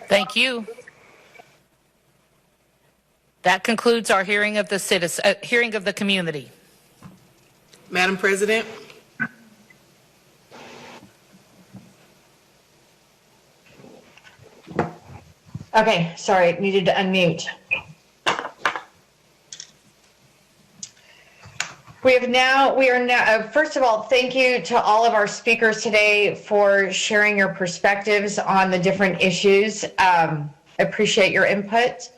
Thank you. That concludes our hearing of the hearing of the community. Madam President. Okay, sorry, needed to unmute. We are now, first of all, thank you to all of our speakers today for sharing your perspectives on the different issues. Appreciate your input.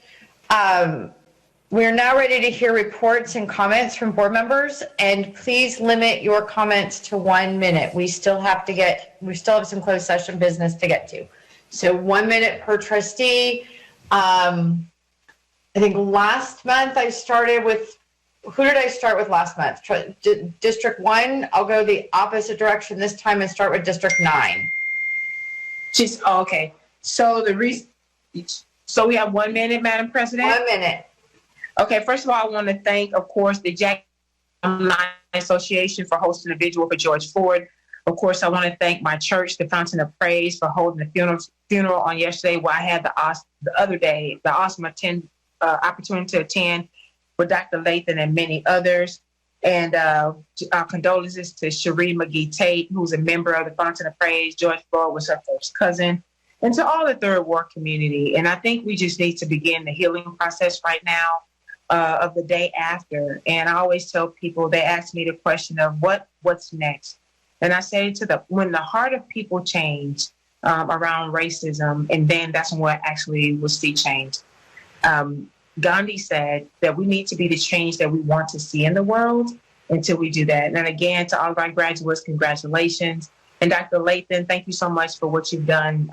We are now ready to hear reports and comments from board members, and please limit your comments to 1 minute. We still have some closed session business to get to. So 1 minute per trustee. I think last month I started with, who did I start with last month? District 1. I'll go the opposite direction this time and start with District 9. Okay. So so we have 1 minute, Madam President? 1 minute. Okay, first of all, I want to thank, of course, the Jack Alumni Association for hosting the vigil for George Floyd. Of course, I want to thank my church, the Fountain of Praise, for holding the funeral on yesterday, where I had the awesome opportunity to attend with Dr. Lathan and many others. And our condolences to Cherie McGee Tate, who's a member of the Fountain of Praise. George Floyd was her first cousin. And to all the Third Ward community. And I think we just need to begin the healing process right now of the day after. And I always tell people, they ask me the question of what's next? And I say when the heart of people change around racism, and then that's when we actually will see change. Gandhi said that we need to be the change that we want to see in the world until we do that. And again, to all of our graduates, congratulations. And Dr. Lathan, thank you so much for what you've done,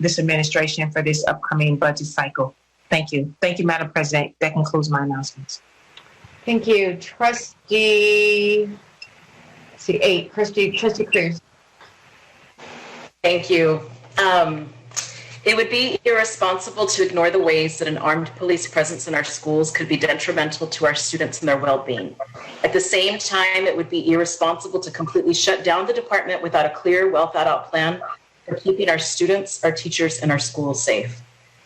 this administration, for this upcoming budget cycle. Thank you. Thank you, Madam President. That concludes my announcements. Thank you. Trustee See, 8. Trustee Cruz. Thank you. It would be irresponsible to ignore the ways that an armed police presence in our schools could be detrimental to our students and their well-being. At the same time, it would be irresponsible to completely shut down the department without a clear, well-thought-out plan for keeping our students, our teachers, and our schools safe.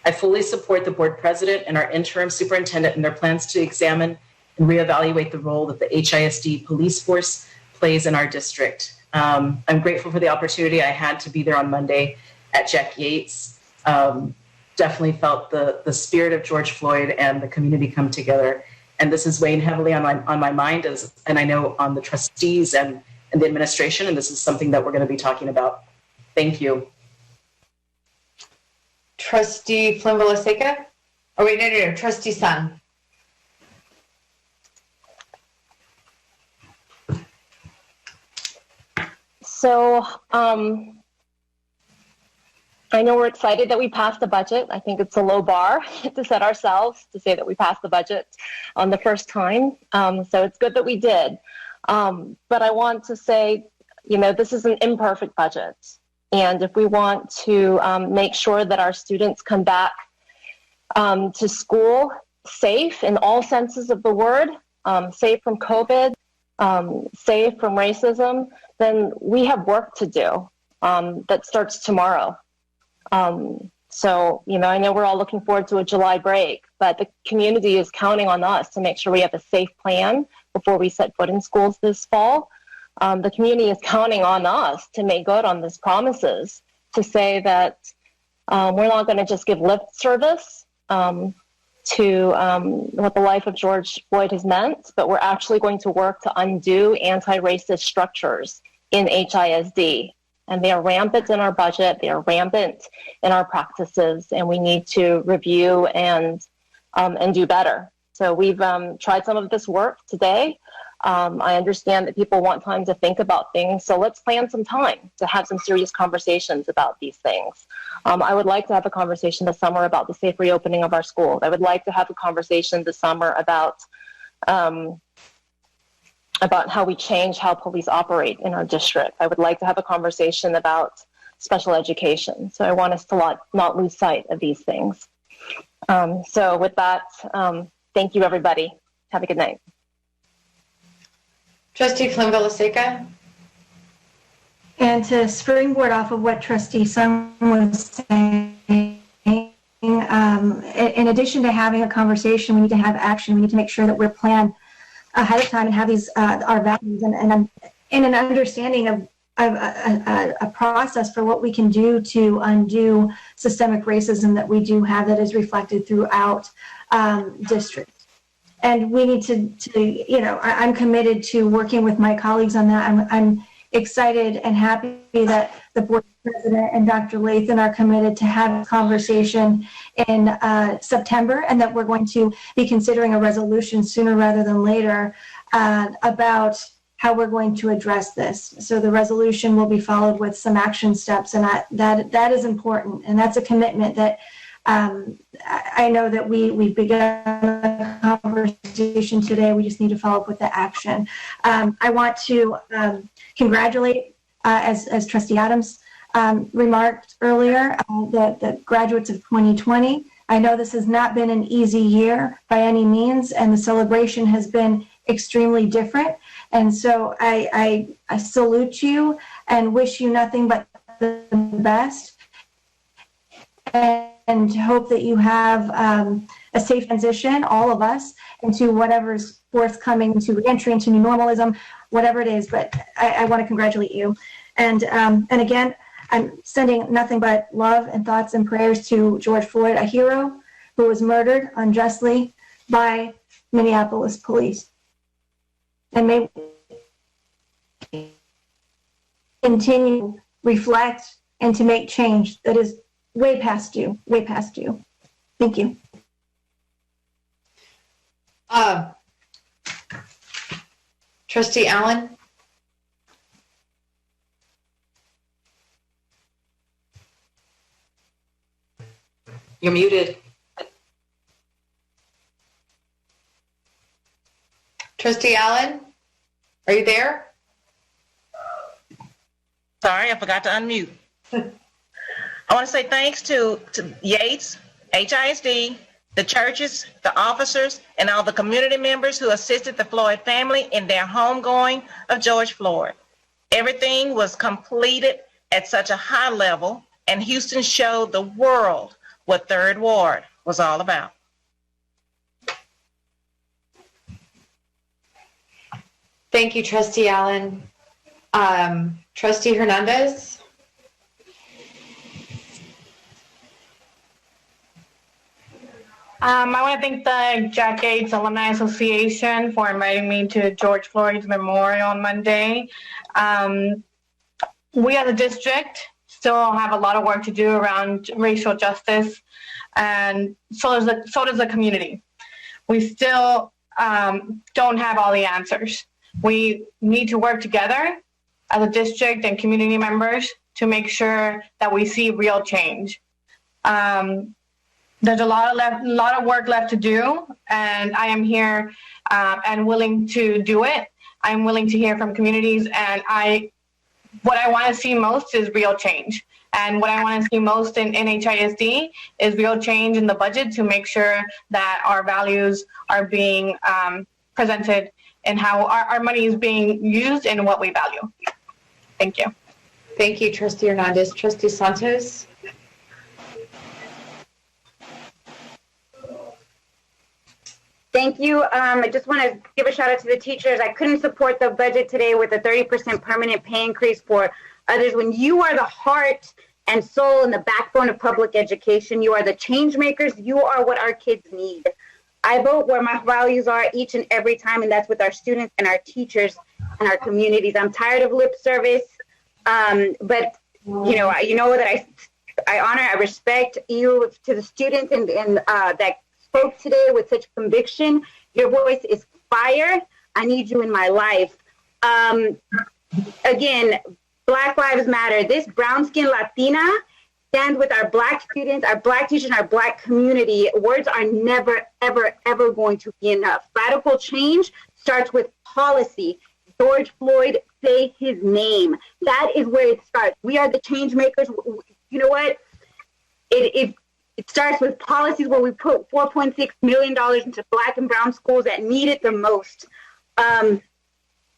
I fully support the board president and our interim superintendent in their plans to examine and reevaluate the role that the HISD police force plays in our district. I'm grateful for the opportunity I had to be there on Monday at Jack Yates. Definitely felt the spirit of George Floyd and the community come together. And this is weighing heavily on my mind, and I know on the trustees and the administration, and this is something that we're going to be talking about. Thank you. Trustee Flynn-Villaseca? Oh, wait, no. Trustee Sun. So, I know we're excited that we passed the budget. I think it's a low bar to set ourselves to say that we passed the budget on the first time. So it's good that we did. But I want to say, this is an imperfect budget. And if we want to make sure that our students come back to school safe in all senses of the word, safe from COVID, safe from racism, then we have work to do that starts tomorrow. So, I know we're all looking forward to a July break, but the community is counting on us to make sure we have a safe plan before we set foot in schools this fall. The community is counting on us to make good on these promises, to say that we're not going to just give lip service to what the life of George Floyd has meant, but we're actually going to work to undo anti-racist structures in HISD. And they are rampant in our budget, they are rampant in our practices, and we need to review and do better. So we've tried some of this work today. I understand that people want time to think about things, so let's plan some time to have some serious conversations about these things. I would like to have a conversation this summer about the safe reopening of our schools. I would like to have a conversation this summer about how we change how police operate in our district. I would like to have a conversation about special education. So I want us to not lose sight of these things. So with that, thank you, everybody. Have a good night. Trustee Flynn-Villaseca. And to springboard off of what Trustee Sun was saying, in addition to having a conversation, we need to have action. We need to make sure that we're planned ahead of time and have these our values and an understanding of a process for what we can do to undo systemic racism that we do have that is reflected throughout districts. And we need to I'm committed to working with my colleagues on that. I'm excited and happy that the board president and Dr. Lathan are committed to have a conversation in September, and that we're going to be considering a resolution sooner rather than later about how we're going to address this. So the resolution will be followed with some action steps, and that is important, and that's a commitment that I know that we've begun a conversation today. We just need to follow up with the action. I want to congratulate, as Trustee Adams remarked earlier, the graduates of 2020. I know this has not been an easy year by any means, and the celebration has been extremely different. And so I salute you and wish you nothing but the best, and hope that you have a safe transition, all of us, into whatever's forthcoming, to reentry into new normalism, whatever it is. But I want to congratulate you. And again, I'm sending nothing but love and thoughts and prayers to George Floyd, a hero who was murdered unjustly by Minneapolis police. And may we continue, reflect, and to make change that is way past you. Thank you. Trustee Allen. You're muted. Trustee Allen, are you there? Sorry, I forgot to unmute. I want to say thanks to Yates, HISD, the churches, the officers, and all the community members who assisted the Floyd family in their homegoing of George Floyd. Everything was completed at such a high level, and Houston showed the world what Third Ward was all about. Thank you, Trustee Allen. Trustee Hernandez? I want to thank the Jack Yates Alumni Association for inviting me to George Floyd's memorial on Monday. We as a district still have a lot of work to do around racial justice, and so does the community. We still don't have all the answers. We need to work together as a district and community members to make sure that we see real change. There's a lot of work left to do, and I am here and willing to do it. I'm willing to hear from communities, and what I want to see most is real change. And what I want to see most in HISD is real change in the budget to make sure that our values are being presented and how our money is being used and what we value. Thank you. Thank you, Trustee Hernandez. Trustee Santos? Thank you. I just want to give a shout out to the teachers. I couldn't support the budget today with a 30% permanent pay increase for others. When you are the heart and soul and the backbone of public education, you are the change makers. You are what our kids need. I vote where my values are each and every time, and that's with our students and our teachers and our communities. I'm tired of lip service, but you know that I honor, I respect you to the students and that spoke today with such conviction. Your voice is fire. I need you in my life. Again, Black Lives Matter. This brown-skinned Latina stands with our Black students, our Black teachers, and our Black community. Words are never, ever, ever going to be enough. Radical change starts with policy. George Floyd, say his name. That is where it starts. We are the change makers. You know what? It starts with policies where we put $4.6 million into Black and brown schools that need it the most. I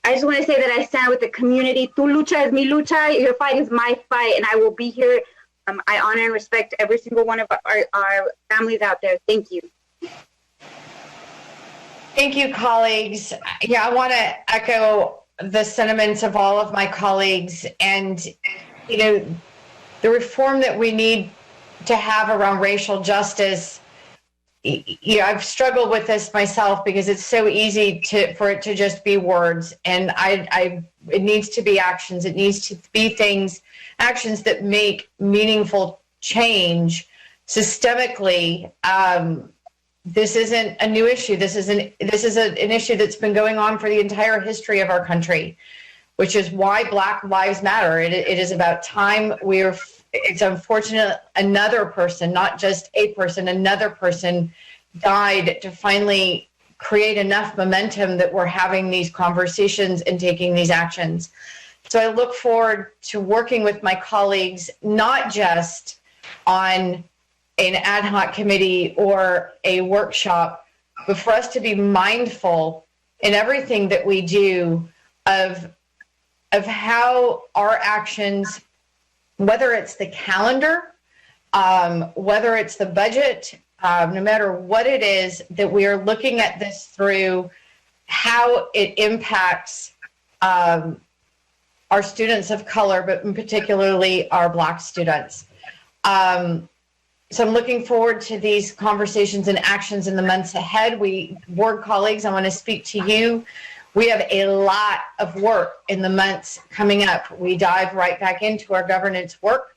just want to say that I stand with the community. Tu lucha es mi lucha. Your fight is my fight, and I will be here. I honor and respect every single one of our families out there. Thank you. Thank you, colleagues. Yeah, I want to echo the sentiments of all of my colleagues, and the reform that we need to have around racial justice. I've struggled with this myself because it's so easy for it to just be words, and it needs to be actions. It needs to be actions that make meaningful change systemically. This isn't a new issue. This is an issue that's been going on for the entire history of our country, which is why Black Lives Matter. It is about time. It's unfortunate another person, not just a person, another person died to finally create enough momentum that we're having these conversations and taking these actions. So I look forward to working with my colleagues, not just on an ad hoc committee or a workshop, but for us to be mindful in everything that we do of how our actions, whether it's the calendar, whether it's the budget, no matter what it is, that we are looking at this through how it impacts our students of color, but particularly our Black students. So I'm looking forward to these conversations and actions in the months ahead. Board colleagues, I want to speak to you. We have a lot of work in the months coming up. We dive right back into our governance work.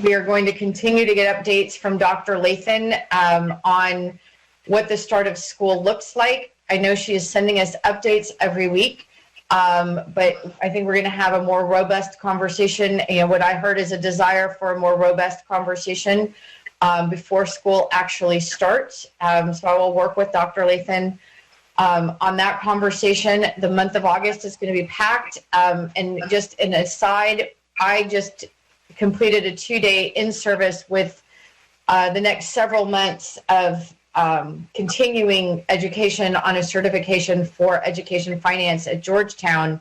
We are going to continue to get updates from Dr. Lathan on what the start of school looks like. I know she is sending us updates every week, but I think we're going to have a more robust conversation. What I heard is a desire for a more robust conversation before school actually starts. So I will work with Dr. Lathan on that conversation. The month of August is going to be packed. And just an aside, I just completed a 2-day in-service with the next several months of continuing education on a certification for education finance at Georgetown.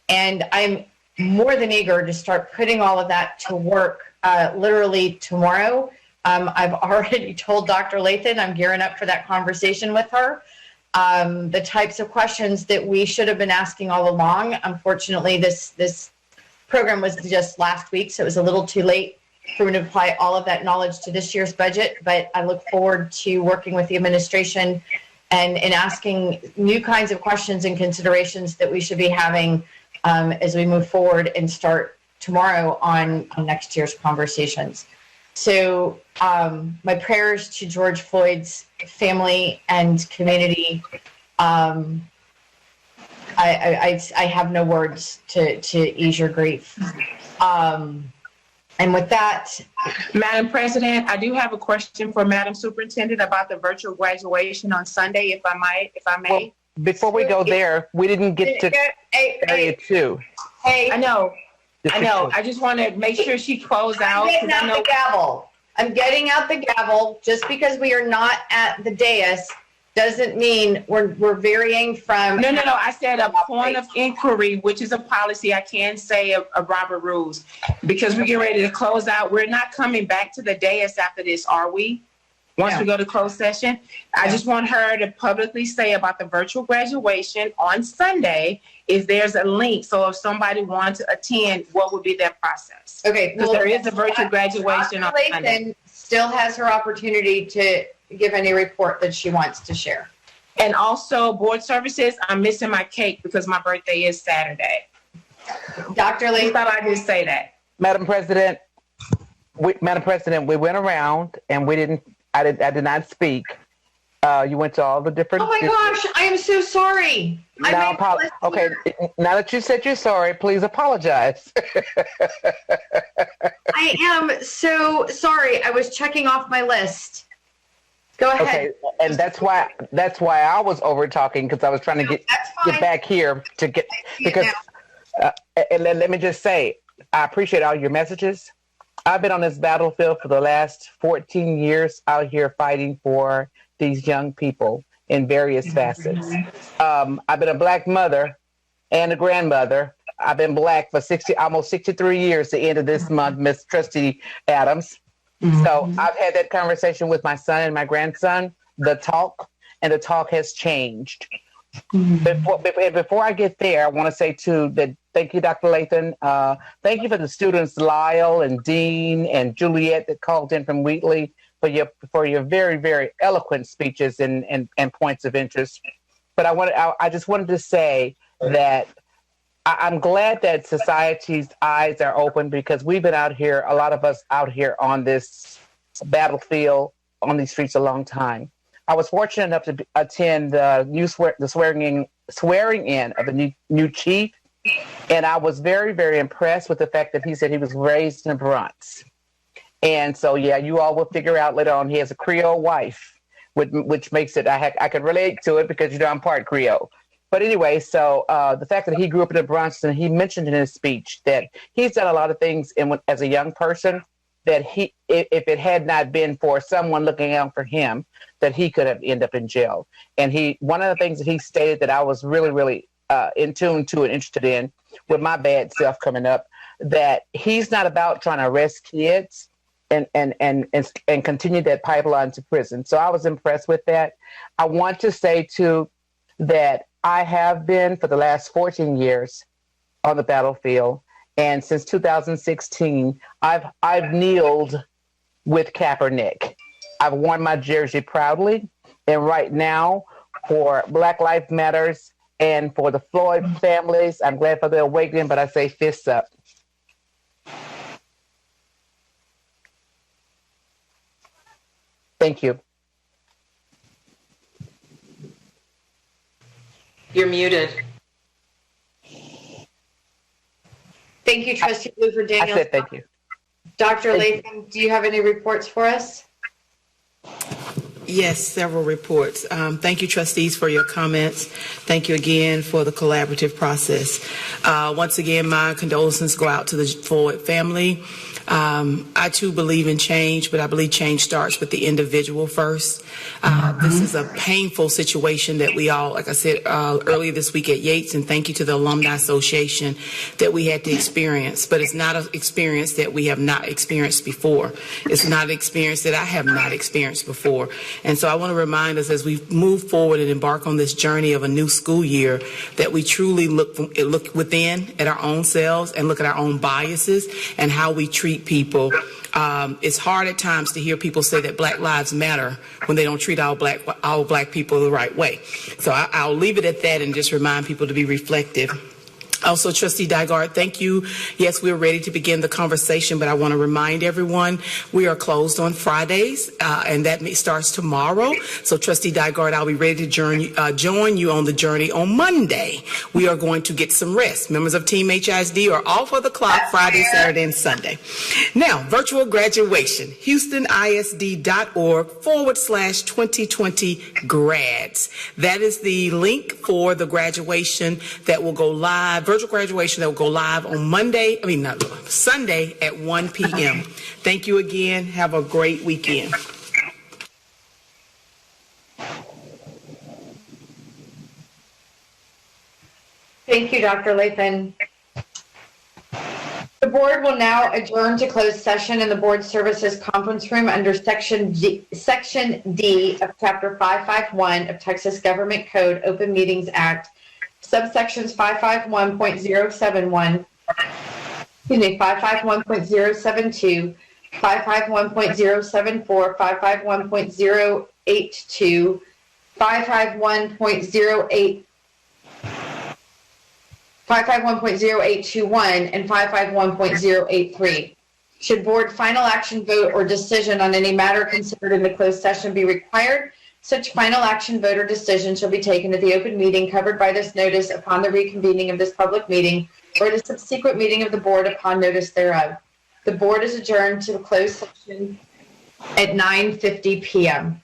And I'm more than eager to start putting all of that to work literally tomorrow. I've already told Dr. Lathan I'm gearing up for that conversation with her. The types of questions that we should have been asking all along. Unfortunately, this program was just last week, so it was a little too late for me to apply all of that knowledge to this year's budget. But I look forward to working with the administration and asking new kinds of questions and considerations that we should be having as we move forward and start tomorrow on next year's conversations. So my prayers to George Floyd's family and community. I have no words to ease your grief. And with that, Madam President, I do have a question for Madam Superintendent about the virtual graduation on Sunday, if I may. Well, before we go there, we didn't get to area 2. Hey, I know. I just want to make sure she closed out. I'm getting out the gavel. I'm getting out the gavel. Just because we are not at the dais doesn't mean we're varying from. No. I said a point of inquiry, which is a policy. I can say of Robert rules, because we're getting ready to close out. We're not coming back to the dais after this, are we? Once we go to closed session, I just want her to publicly say about the virtual graduation on Sunday, if there's a link. So if somebody wants to attend, what would be their process? Okay. Because there is a virtual graduation on Sunday. Still has her opportunity to give any report that she wants to share. And also board services, I'm missing my cake because my birthday is Saturday. Dr. Lee, I thought I'd just say that. Madam President, we went around and I did not speak. You went to all the different. Oh my gosh, I am so sorry. Okay, now that you said you're sorry, please apologize. I am so sorry. I was checking off my list. Go ahead. Okay, and that's why I was over talking, because I was trying to get back here to get, because and let me just say, I appreciate all your messages. I've been on this battlefield for the last 14 years out here fighting for these young people in various facets. I've been a Black mother and a grandmother. I've been Black for almost 63 years, the end of this month, Miss Trustee Adams. So I've had that conversation with my son and my grandson, the talk has changed. Before I get there, I want to say too that thank you, Dr. Lathan. Thank you for the students, Lyle and Dean and Juliet, that called in from Wheatley, for your very, very eloquent speeches and points of interest. But I just wanted to say that I'm glad that society's eyes are open, because we've been out here, a lot of us out here on this battlefield, on these streets a long time. I was fortunate enough to attend the swearing in of the new chief, and I was very, very impressed with the fact that he said he was raised in the Bronx. And so, you all will figure out later on, he has a Creole wife, which makes it, I can relate to it because, I'm part Creole. But anyway, so the fact that he grew up in the Bronx, and he mentioned in his speech that he's done a lot of things as a young person that if it had not been for someone looking out for him, that he could have ended up in jail. And one of the things that he stated that I was really, really in tune to and interested in with my bad self coming up, that he's not about trying to arrest kids and continue that pipeline to prison. So I was impressed with that. I want to say too that I have been for the last 14 years on the battlefield, and since 2016, I've kneeled with Kaepernick. I've worn my jersey proudly, and right now, for Black Lives Matters and for the Floyd families, I'm glad for the awakening, but I say fists up. Thank you. You're muted. Thank you, Trustee Bluford Daniels. I said thank you. Dr. Lathan, do you have any reports for us? Yes, several reports. Thank you, trustees, for your comments. Thank you again for the collaborative process. Once again, my condolences go out to the Floyd family. I too believe in change, but I believe change starts with the individual first. This is a painful situation that we all, like I said earlier this week at Yates, and thank you to the Alumni Association, that we had to experience. But it's not an experience that we have not experienced before. It's not an experience that I have not experienced before. And so I want to remind us as we move forward and embark on this journey of a new school year that we truly look within at our own selves and look at our own biases and how we treat people. It's hard at times to hear people say that Black Lives Matter when they don't treat all black people the right way. So I'll leave it at that and just remind people to be reflective. Also, Trustee Dygard, thank you. Yes, we're ready to begin the conversation, but I want to remind everyone we are closed on Fridays, and that starts tomorrow. So, Trustee Dygard, I'll be ready to join you on the journey on Monday. We are going to get some rest. Members of Team HISD are off of the clock Friday, Saturday, and Sunday. Now, virtual graduation, HoustonISD.org/2020 grads. That is the link for the graduation that will go live. Virtual graduation that will go live on Sunday at 1 p.m. Thank you again. Have a great weekend. Thank you, Dr. Lathan. The board will now adjourn to closed session in the board services conference room under Section D of Chapter 551 of Texas Government Code Open Meetings Act, subsections 551.071, 551.072, 551.074, 551.082, 551.0821, and 551.083. Should board final action vote or decision on any matter considered in the closed session be required, such final action vote or decision shall be taken at the open meeting covered by this notice upon the reconvening of this public meeting or at a subsequent meeting of the board upon notice thereof. The board is adjourned to a closed session at 9:50 p.m.